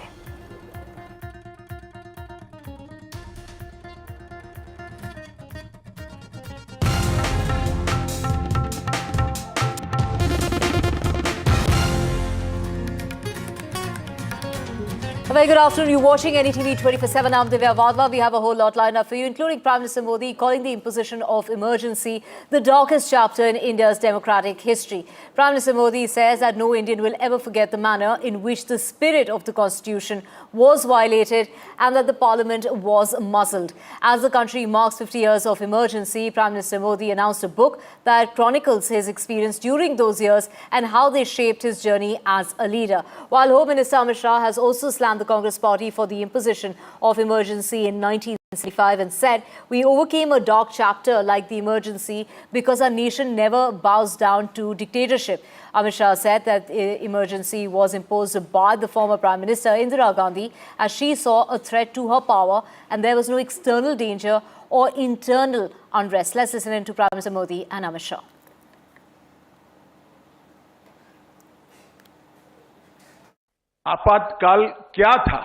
A very good afternoon. You're watching NDTV 24/7. I'm Divya Vadva. We have a whole lot lined up for you, including Prime Minister Modi calling the imposition of emergency the darkest chapter in India's democratic history. Prime Minister Modi says that no Indian will ever forget the manner in which the spirit of the Constitution was violated and that the Parliament was muzzled. As the country marks 50 years of emergency, Prime Minister Modi announced a book that chronicles his experience during those years and how they shaped his journey as a leader. While Home Minister Amit Shah has also slammed the Congress party for the imposition of emergency in 1965 and said, "We overcame a dark chapter like the emergency because our nation never bows down to dictatorship." Amit Shah said that emergency was imposed by the former Prime Minister Indira Gandhi as she saw a threat to her power and there was no external danger or internal unrest. Let's listen in to Prime Minister Modi and Amit Shah. आपातकाल क्या था,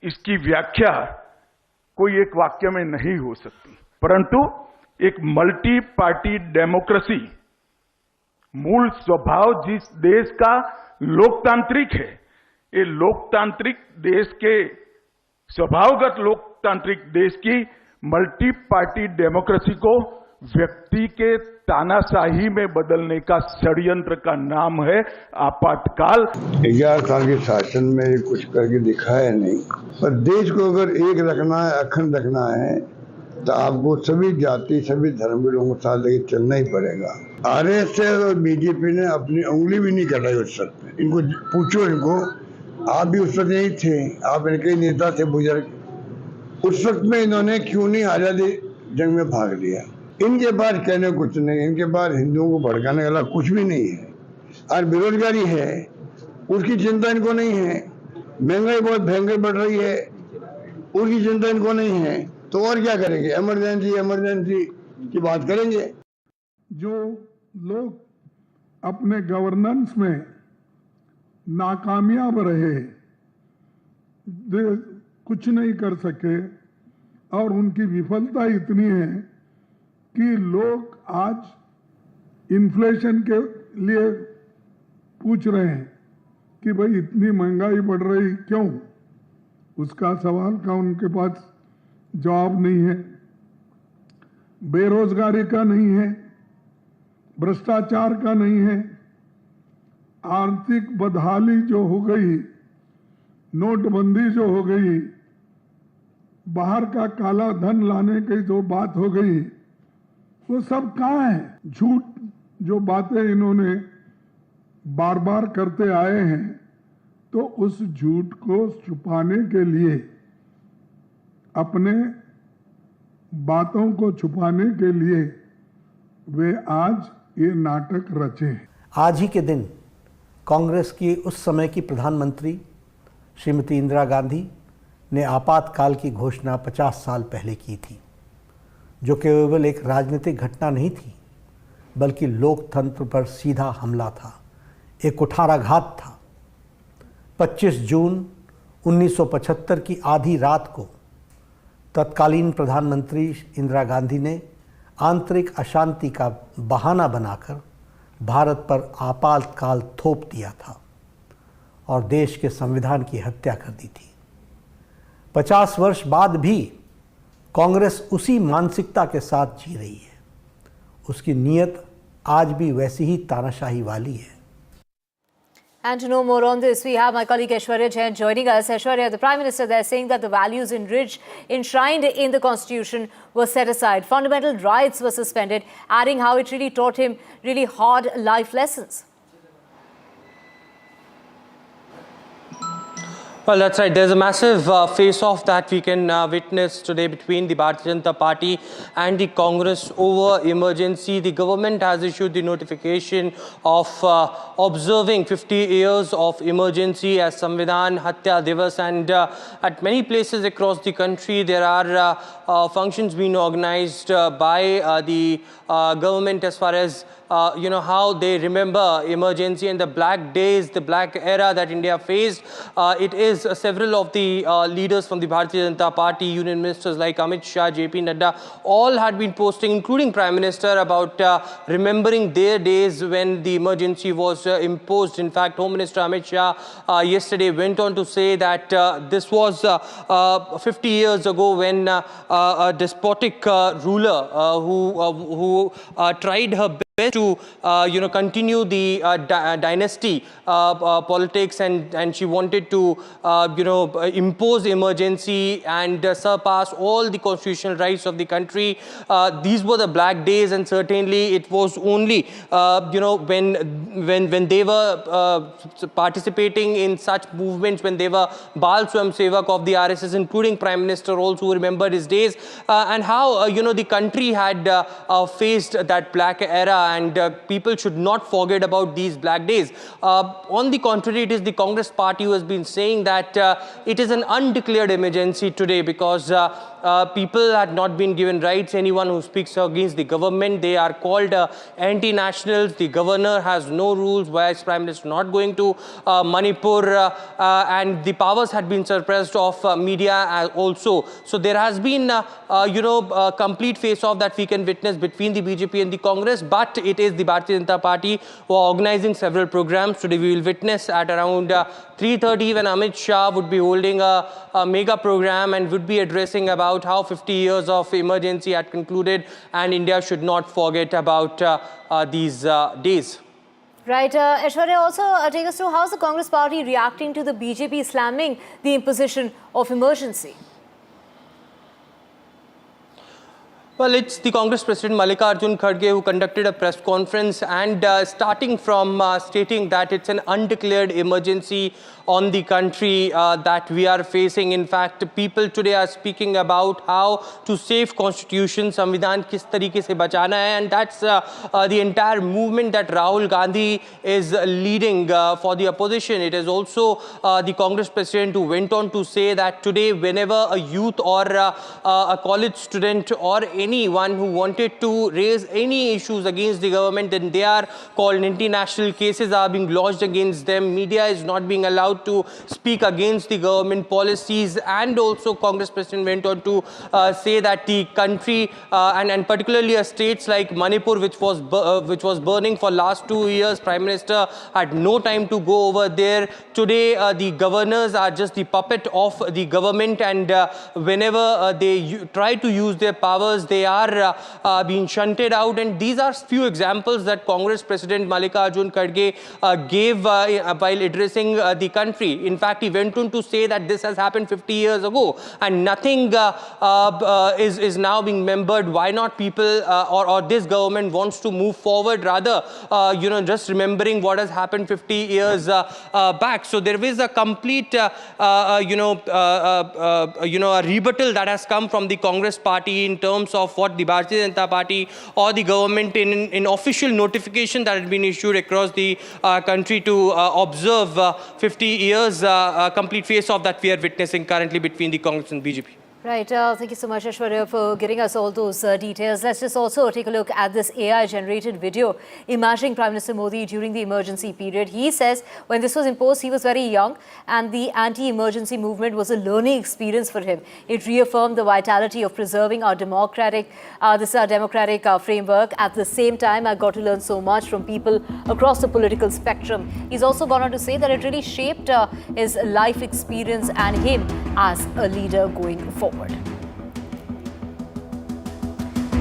इसकी व्याख्या कोई एक वाक्य में नहीं हो सकती, परंतु एक मल्टी पार्टी डेमोक्रेसी, मूल स्वभाव जिस देश का लोकतांत्रिक है, ये लोकतांत्रिक देश के स्वभावगत लोकतांत्रिक देश की मल्टी पार्टी डेमोक्रेसी को व्यक्ति के तानाशाही में बदलने का षड्यंत्र का नाम है आपातकाल। 11 साल के शासन में कुछ करके दिखाया नहीं, पर देश को अगर एक रखना है, अखंड रखना है, तो आपको सभी जाति सभी धर्म के लोगों के साथ लेके चलना ही पड़ेगा। आरएसएस और बीजेपी ने अपनी उंगली भी नहीं कटाई उस वक्त। इनको पूछो, इनको, आप भी उस वक्त नहीं थे, आप इनके नेता थे बुजुर्ग, उस वक्त में इन्होंने क्यों नहीं आजादी जंग में भाग लिया। इनके पास कहने कुछ नहीं, इनके पास हिंदुओं को भड़काने वाला कुछ भी नहीं है। और बेरोजगारी है, उसकी चिंता इनको नहीं है। महंगाई बहुत भयंकर बढ़ रही है, उसकी चिंता इनको नहीं है। तो और क्या करेंगे? इमरजेंसी की बात करेंगे। जो लोग अपने गवर्नेंस में नाकामयाब रहे, कुछ नहीं कर सके और उनकी विफलता इतनी है कि लोग आज इन्फ्लेशन के लिए पूछ रहे हैं कि भाई इतनी महंगाई बढ़ रही क्यों? उसका सवाल का उनके पास जवाब नहीं है। बेरोजगारी का नहीं है, भ्रष्टाचार का नहीं है, आर्थिक बदहाली जो हो गई, नोटबंदी जो हो गई, बाहर का काला धन लाने की जो बात हो गई, वो सब कहाँ है? झूठ जो बातें इन्होंने बार बार करते आए हैं, तो उस झूठ को छुपाने के लिए, अपने बातों को छुपाने के लिए वे आज ये नाटक रचे। आज ही के दिन कांग्रेस की उस समय की प्रधानमंत्री श्रीमती इंदिरा गांधी ने आपातकाल की घोषणा 50 साल पहले की थी, जो केवल एक राजनीतिक घटना नहीं थी, बल्कि लोकतंत्र पर सीधा हमला था, एक कुठाराघात था। 25 जून 1975 की आधी रात को तत्कालीन प्रधानमंत्री इंदिरा गांधी ने आंतरिक अशांति का बहाना बनाकर भारत पर आपातकाल थोप दिया था और देश के संविधान की हत्या कर दी थी। 50 वर्ष बाद भी कांग्रेस उसी मानसिकता के साथ जी रही है। उसकी नीयत आज भी वैसी ही तानाशाही वाली है। And to know more on this, we have my colleague Aishwarya Jain joining us. Aishwarya, the Prime Minister there saying that the values enshrined in the Constitution were set aside. Fundamental rights were suspended, adding how it really taught him really hard life lessons. Well, that's right. There's a massive face-off that we can witness today between the Bharatiya Janata Party and the Congress over emergency. The government has issued the notification of observing 50 years of emergency as Samvidhan Hatya Divas, and at many places across the country there are functions being organized by the government as far as how they remember emergency and the black days, the black era that India faced. It is several of the leaders from the Bharatiya Janata Party, union ministers like Amit Shah, JP Nadda, all had been posting, including Prime Minister, about remembering their days when the emergency was imposed. In fact, Home Minister Amit Shah yesterday went on to say that this was 50 years ago when a despotic ruler who tried her best to continue the dynasty politics, and she wanted to impose emergency and surpass all the constitutional rights of the country. These were the black days, and certainly it was only when they were participating in such movements, when they were Bal Swayamsevak of the RSS, including Prime Minister also, who remembered his days, and how the country had faced that black era, and people should not forget about these black days. On the contrary, it is the Congress party who has been saying that it is an undeclared emergency today because people had not been given rights. Anyone who speaks against the government, they are called anti-nationals. The governor has no rules. Why is Prime Minister not going to Manipur? And the powers had been suppressed of media also. So there has been a complete face-off that we can witness between the BJP and the Congress, but it is the Bharatiya Janata Party who are organizing several programs. Today we will witness at around 3:30 when Amit Shah would be holding a mega program and would be addressing about how 50 years of emergency had concluded, and India should not forget about these days. Right. Aishwarya, also take us through how is the Congress party reacting to the BJP slamming the imposition of emergency? Well, it's the Congress President Mallikarjun Kharge who conducted a press conference and starting from stating that it's an undeclared emergency on the country that we are facing. In fact, people today are speaking about how to save Constitution, Samvidhan kis tarike se bachana hai, and that's the entire movement that Rahul Gandhi is leading for the opposition. It is also the Congress President who went on to say that today whenever a youth or a college student or anyone who wanted to raise any issues against the government, then they are called anti-national. Cases are being lodged against them. Media is not being allowed to speak against the government policies. And also Congress President went on to say that the country and particularly states like Manipur, which was burning for last 2 years, Prime Minister had no time to go over there. Today the governors are just the puppet of the government, and whenever they try to use their powers, they are being shunted out. And these are few examples that Congress President Mallikarjun Kharge gave while addressing the country. In fact, he went on to say that this has happened 50 years ago and nothing is now being remembered. Why not people or this government wants to move forward rather, just remembering what has happened 50 years back. So there is a complete, a rebuttal that has come from the Congress party in terms of what the Bharatiya Janata Party or the government in official notification that had been issued across the country to observe 50 years complete face-off that we are witnessing currently between the Congress and BJP. Right. Thank you so much, Aishwarya, for giving us all those details. Let's just also take a look at this AI-generated video imagining Prime Minister Modi during the emergency period. He says when this was imposed, he was very young and the anti-emergency movement was a learning experience for him. It reaffirmed the vitality of preserving our democratic framework. At the same time, I got to learn so much from people across the political spectrum. He's also gone on to say that it really shaped his life experience and him as a leader going forward.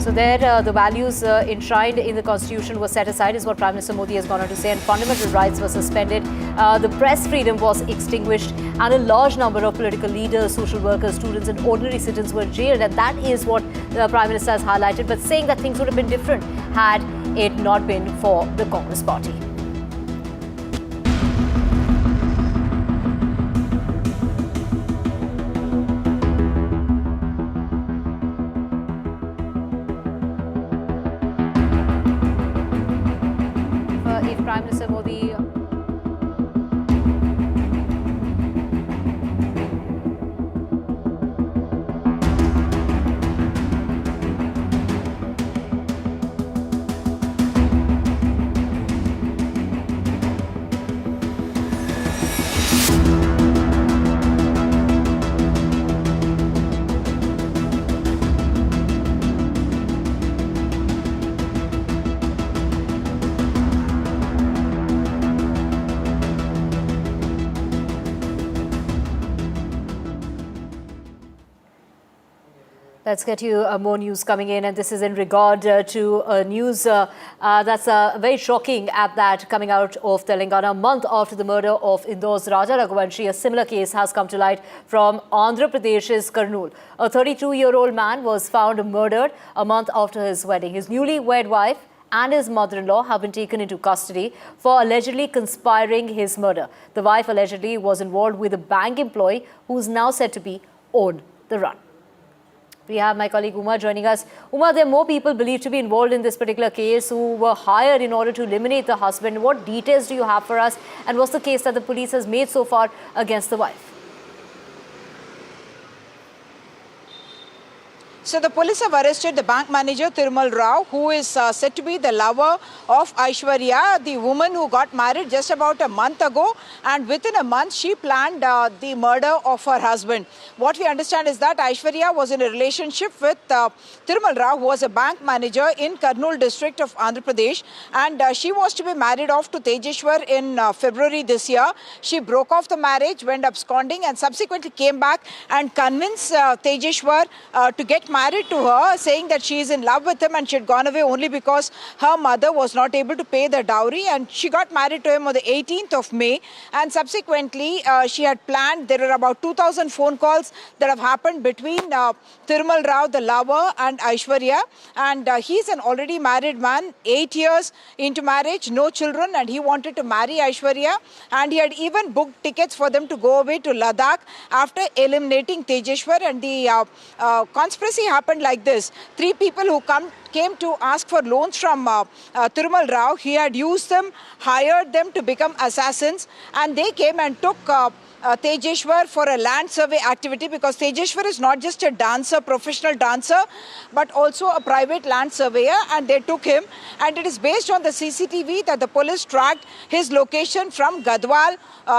So there, the values enshrined in the Constitution were set aside, is what Prime Minister Modi has gone on to say, and fundamental rights were suspended. The press freedom was extinguished, and a large number of political leaders, social workers, students, and ordinary citizens were jailed. And that is what the Prime Minister has highlighted, but saying that things would have been different had it not been for the Congress party. Prime Minister Modi Let's get you more news coming in, and this is in regard to news that's very shocking at that, coming out of Telangana a month after the murder of Indore's Raja Raghuvanshi. A similar case has come to light from Andhra Pradesh's Kurnool. A 32-year-old man was found murdered a month after his wedding. His newly-wed wife and his mother-in-law have been taken into custody for allegedly conspiring his murder. The wife allegedly was involved with a bank employee who is now said to be on the run. We have my colleague Uma joining us. Uma, there are more people believed to be involved in this particular case who were hired in order to eliminate the husband. What details do you have for us, and what's the case that the police has made so far against the wife? So the police have arrested the bank manager Thirumal Rao, who is said to be the lover of Aishwarya, the woman who got married just about a month ago, and within a month she planned the murder of her husband. What we understand is that Aishwarya was in a relationship with Thirumal Rao, who was a bank manager in Kurnool district of Andhra Pradesh, and she was to be married off to Tejeshwar in February this year. She broke off the marriage, went absconding, and subsequently came back and convinced Tejeshwar to get married to her, saying that she is in love with him and she had gone away only because her mother was not able to pay the dowry, and she got married to him on the 18th of May, and subsequently she had planned. There are about 2,000 phone calls that have happened between Thirumal Rao, the lover, and Aishwarya, and he's an already married man, 8 years into marriage, no children, and he wanted to marry Aishwarya, and he had even booked tickets for them to go away to Ladakh after eliminating Tejeshwar. And the conspiracy happened like this. 3 people who came to ask for loans from Thirumal Rao. He had used them, hired them to become assassins, and they came and took Tejeshwar for a land survey activity, because Tejeshwar is not just a dancer, professional dancer, but also a private land surveyor, and they took him. And it is based on the CCTV that the police tracked his location from Gadwal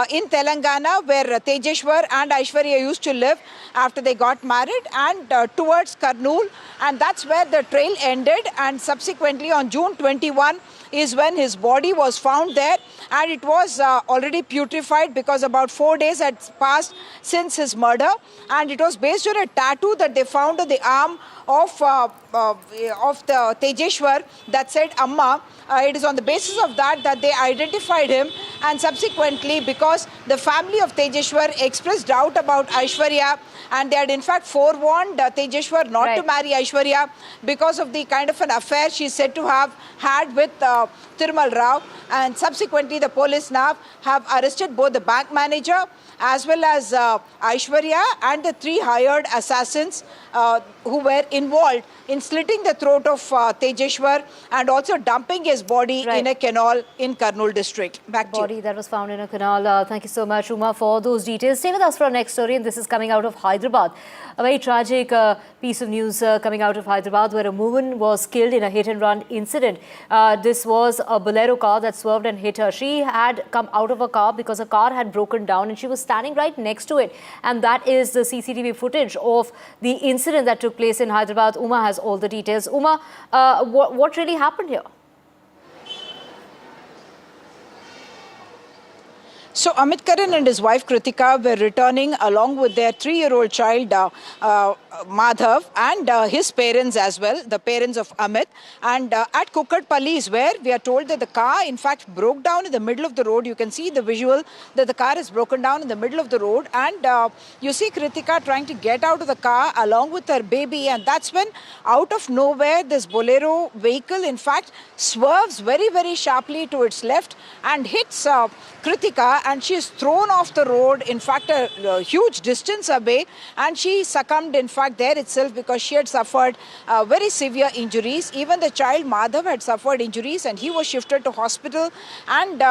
in Telangana, where Tejeshwar and Aishwarya used to live after they got married, and towards Kurnool, and that's where the trail ended. And subsequently on June 21 is when his body was found there, and it was already putrefied because about 4 days had passed since his murder, and it was based on a tattoo that they found on the arm of the Tejeshwar that said Amma. It is on the basis of that they identified him, and subsequently, because the family of Tejeshwar expressed doubt about Aishwarya, and they had in fact forewarned Tejeshwar not to marry Aishwarya because of the kind of an affair she is said to have had with Thirumal Rao, and subsequently the police now have arrested both the bank manager as well as Aishwarya and the 3 hired assassins who were involved in slitting the throat of Tejeshwar and also dumping his body in a canal in Kurnool district. Back to you. Body that was found in a canal. Thank you so much, Uma, for those details. Stay with us for our next story, and this is coming out of Hyderabad. A very tragic piece of news coming out of Hyderabad, where a woman was killed in a hit-and-run incident. This was a Bolero car that swerved and hit her. She had come out of a car because a car had broken down, and she was standing right next to it. And that is the CCTV footage of the incident that took place in Hyderabad. Uma has all the details. Uma, what really happened here? So Amit Karan and his wife Kritika were returning along with their 3-year-old child Madhav and his parents as well, the parents of Amit. And at Kukatpalli is where we are told that the car in fact broke down in the middle of the road. You can see the visual that the car is broken down in the middle of the road, and you see Kritika trying to get out of the car along with her baby, and that's when out of nowhere this Bolero vehicle in fact swerves very, very sharply to its left and hits Kritika, and she is thrown off the road, in fact a huge distance away, and she succumbed in fact there itself because she had suffered very severe injuries. Even the child Madhav had suffered injuries, and he was shifted to hospital, and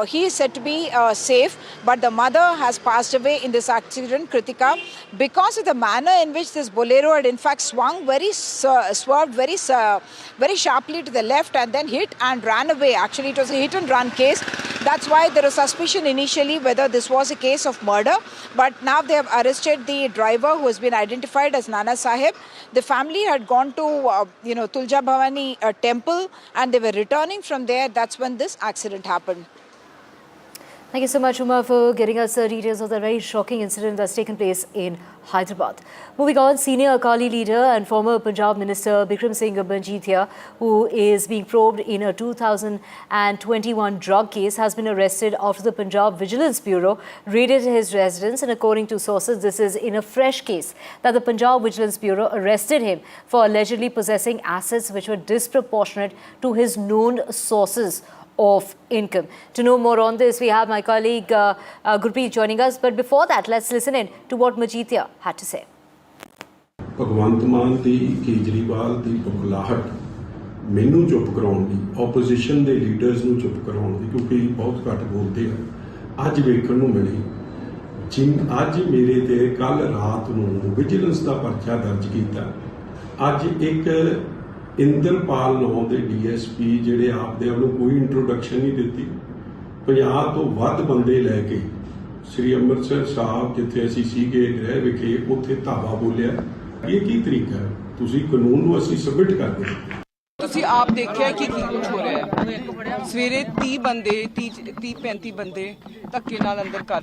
he is said to be safe, but the mother has passed away in this accident, Kritika, because of the manner in which this Bolero had in fact swung swerved very sharply to the left and then hit and ran away. Actually, it was a hit and run case. That's why there was suspicion initially whether this was a case of murder. But now they have arrested the driver, who has been identified as Nana Sahib. The family had gone to, Tulja Bhavani temple, and they were returning from there. That's when this accident happened. Thank you so much, Uma, for getting us the details of the very shocking incident that's taken place in Hyderabad. Moving on, senior Akali leader and former Punjab Minister Bikram Singh Manjithia, who is being probed in a 2021 drug case, has been arrested after the Punjab Vigilance Bureau raided his residence. And according to sources, this is in a fresh case that the Punjab Vigilance Bureau arrested him for allegedly possessing assets which were disproportionate to his known sources of income. To know more on this, we have my colleague Gurpreet joining us. But before that, let's listen in to what Manjithia had to say. Bhagwant Mann ਦੀ ਕੇਜਰੀਵਾਲ ਦੀ ਬੁਖਲਾਹਟ ਮੈਨੂੰ ਚੁੱਪ ਕਰਾਉਣ ਦੀ, opposition ਦੇ leaders ਨੂੰ ਚੁੱਪ ਕਰਾਉਣ ਦੀ, ਕਿਉਂਕਿ ਬਹੁਤ ਘੱਟ ਬੋਲਦੇ ਆ, ਅੱਜ ਵੇਖਣ ਨੂੰ ਮਿਲੀ। ਅੱਜ ਮੇਰੇ ਤੇ ਕੱਲ ਰਾਤ ਨੂੰ ਵਿਜੀਲੈਂਸ ਦਾ ਪਰਚਾ ਦਰਜ ਕੀਤਾ। ਅੱਜ ਇੱਕ ਇੰਦਰਪਾਲ ਨਾਂ ਦੇ DSP ਜਿਹੜੇ ਆਪਦੇ ਆਪ ਨੂੰ ਕੋਈ ਇੰਟਰੋਡਕਸ਼ਨ ਨਹੀਂ ਦਿੱਤੀ, 50 ਤੋਂ ਵੱਧ ਬੰਦੇ ਲੈ ਕੇ ਸ੍ਰੀ ਅੰਮ੍ਰਿਤਸਰ ਸਾਹਿਬ ਜਿੱਥੇ ਅਸੀਂ ਸੀਗੇ ਗ੍ਰਹਿ ਵਿਖੇ ਉੱਥੇ ਧਾਵਾ ਬੋਲਿਆ। ਇਹ ਕੀ ਤਰੀਕਾ ਹੈ? ਤੁਸੀਂ ਕਾਨੂੰਨ ਨੂੰ ਅਸੀਂ ਸਬਮਿਟ ਕਰਦੇ ਹਾਂ। ਤੁਸੀਂ ਆਪ ਦੇਖਿਆ ਕਿ ਕੀ ਕੁਝ ਹੋ ਰਿਹਾ ਹੈ। ਸਵੇਰੇ 30 ਬੰਦੇ 30-35 ਬੰਦੇ ਧੱਕੇ ਨਾਲ ਅੰਦਰ ਕਰ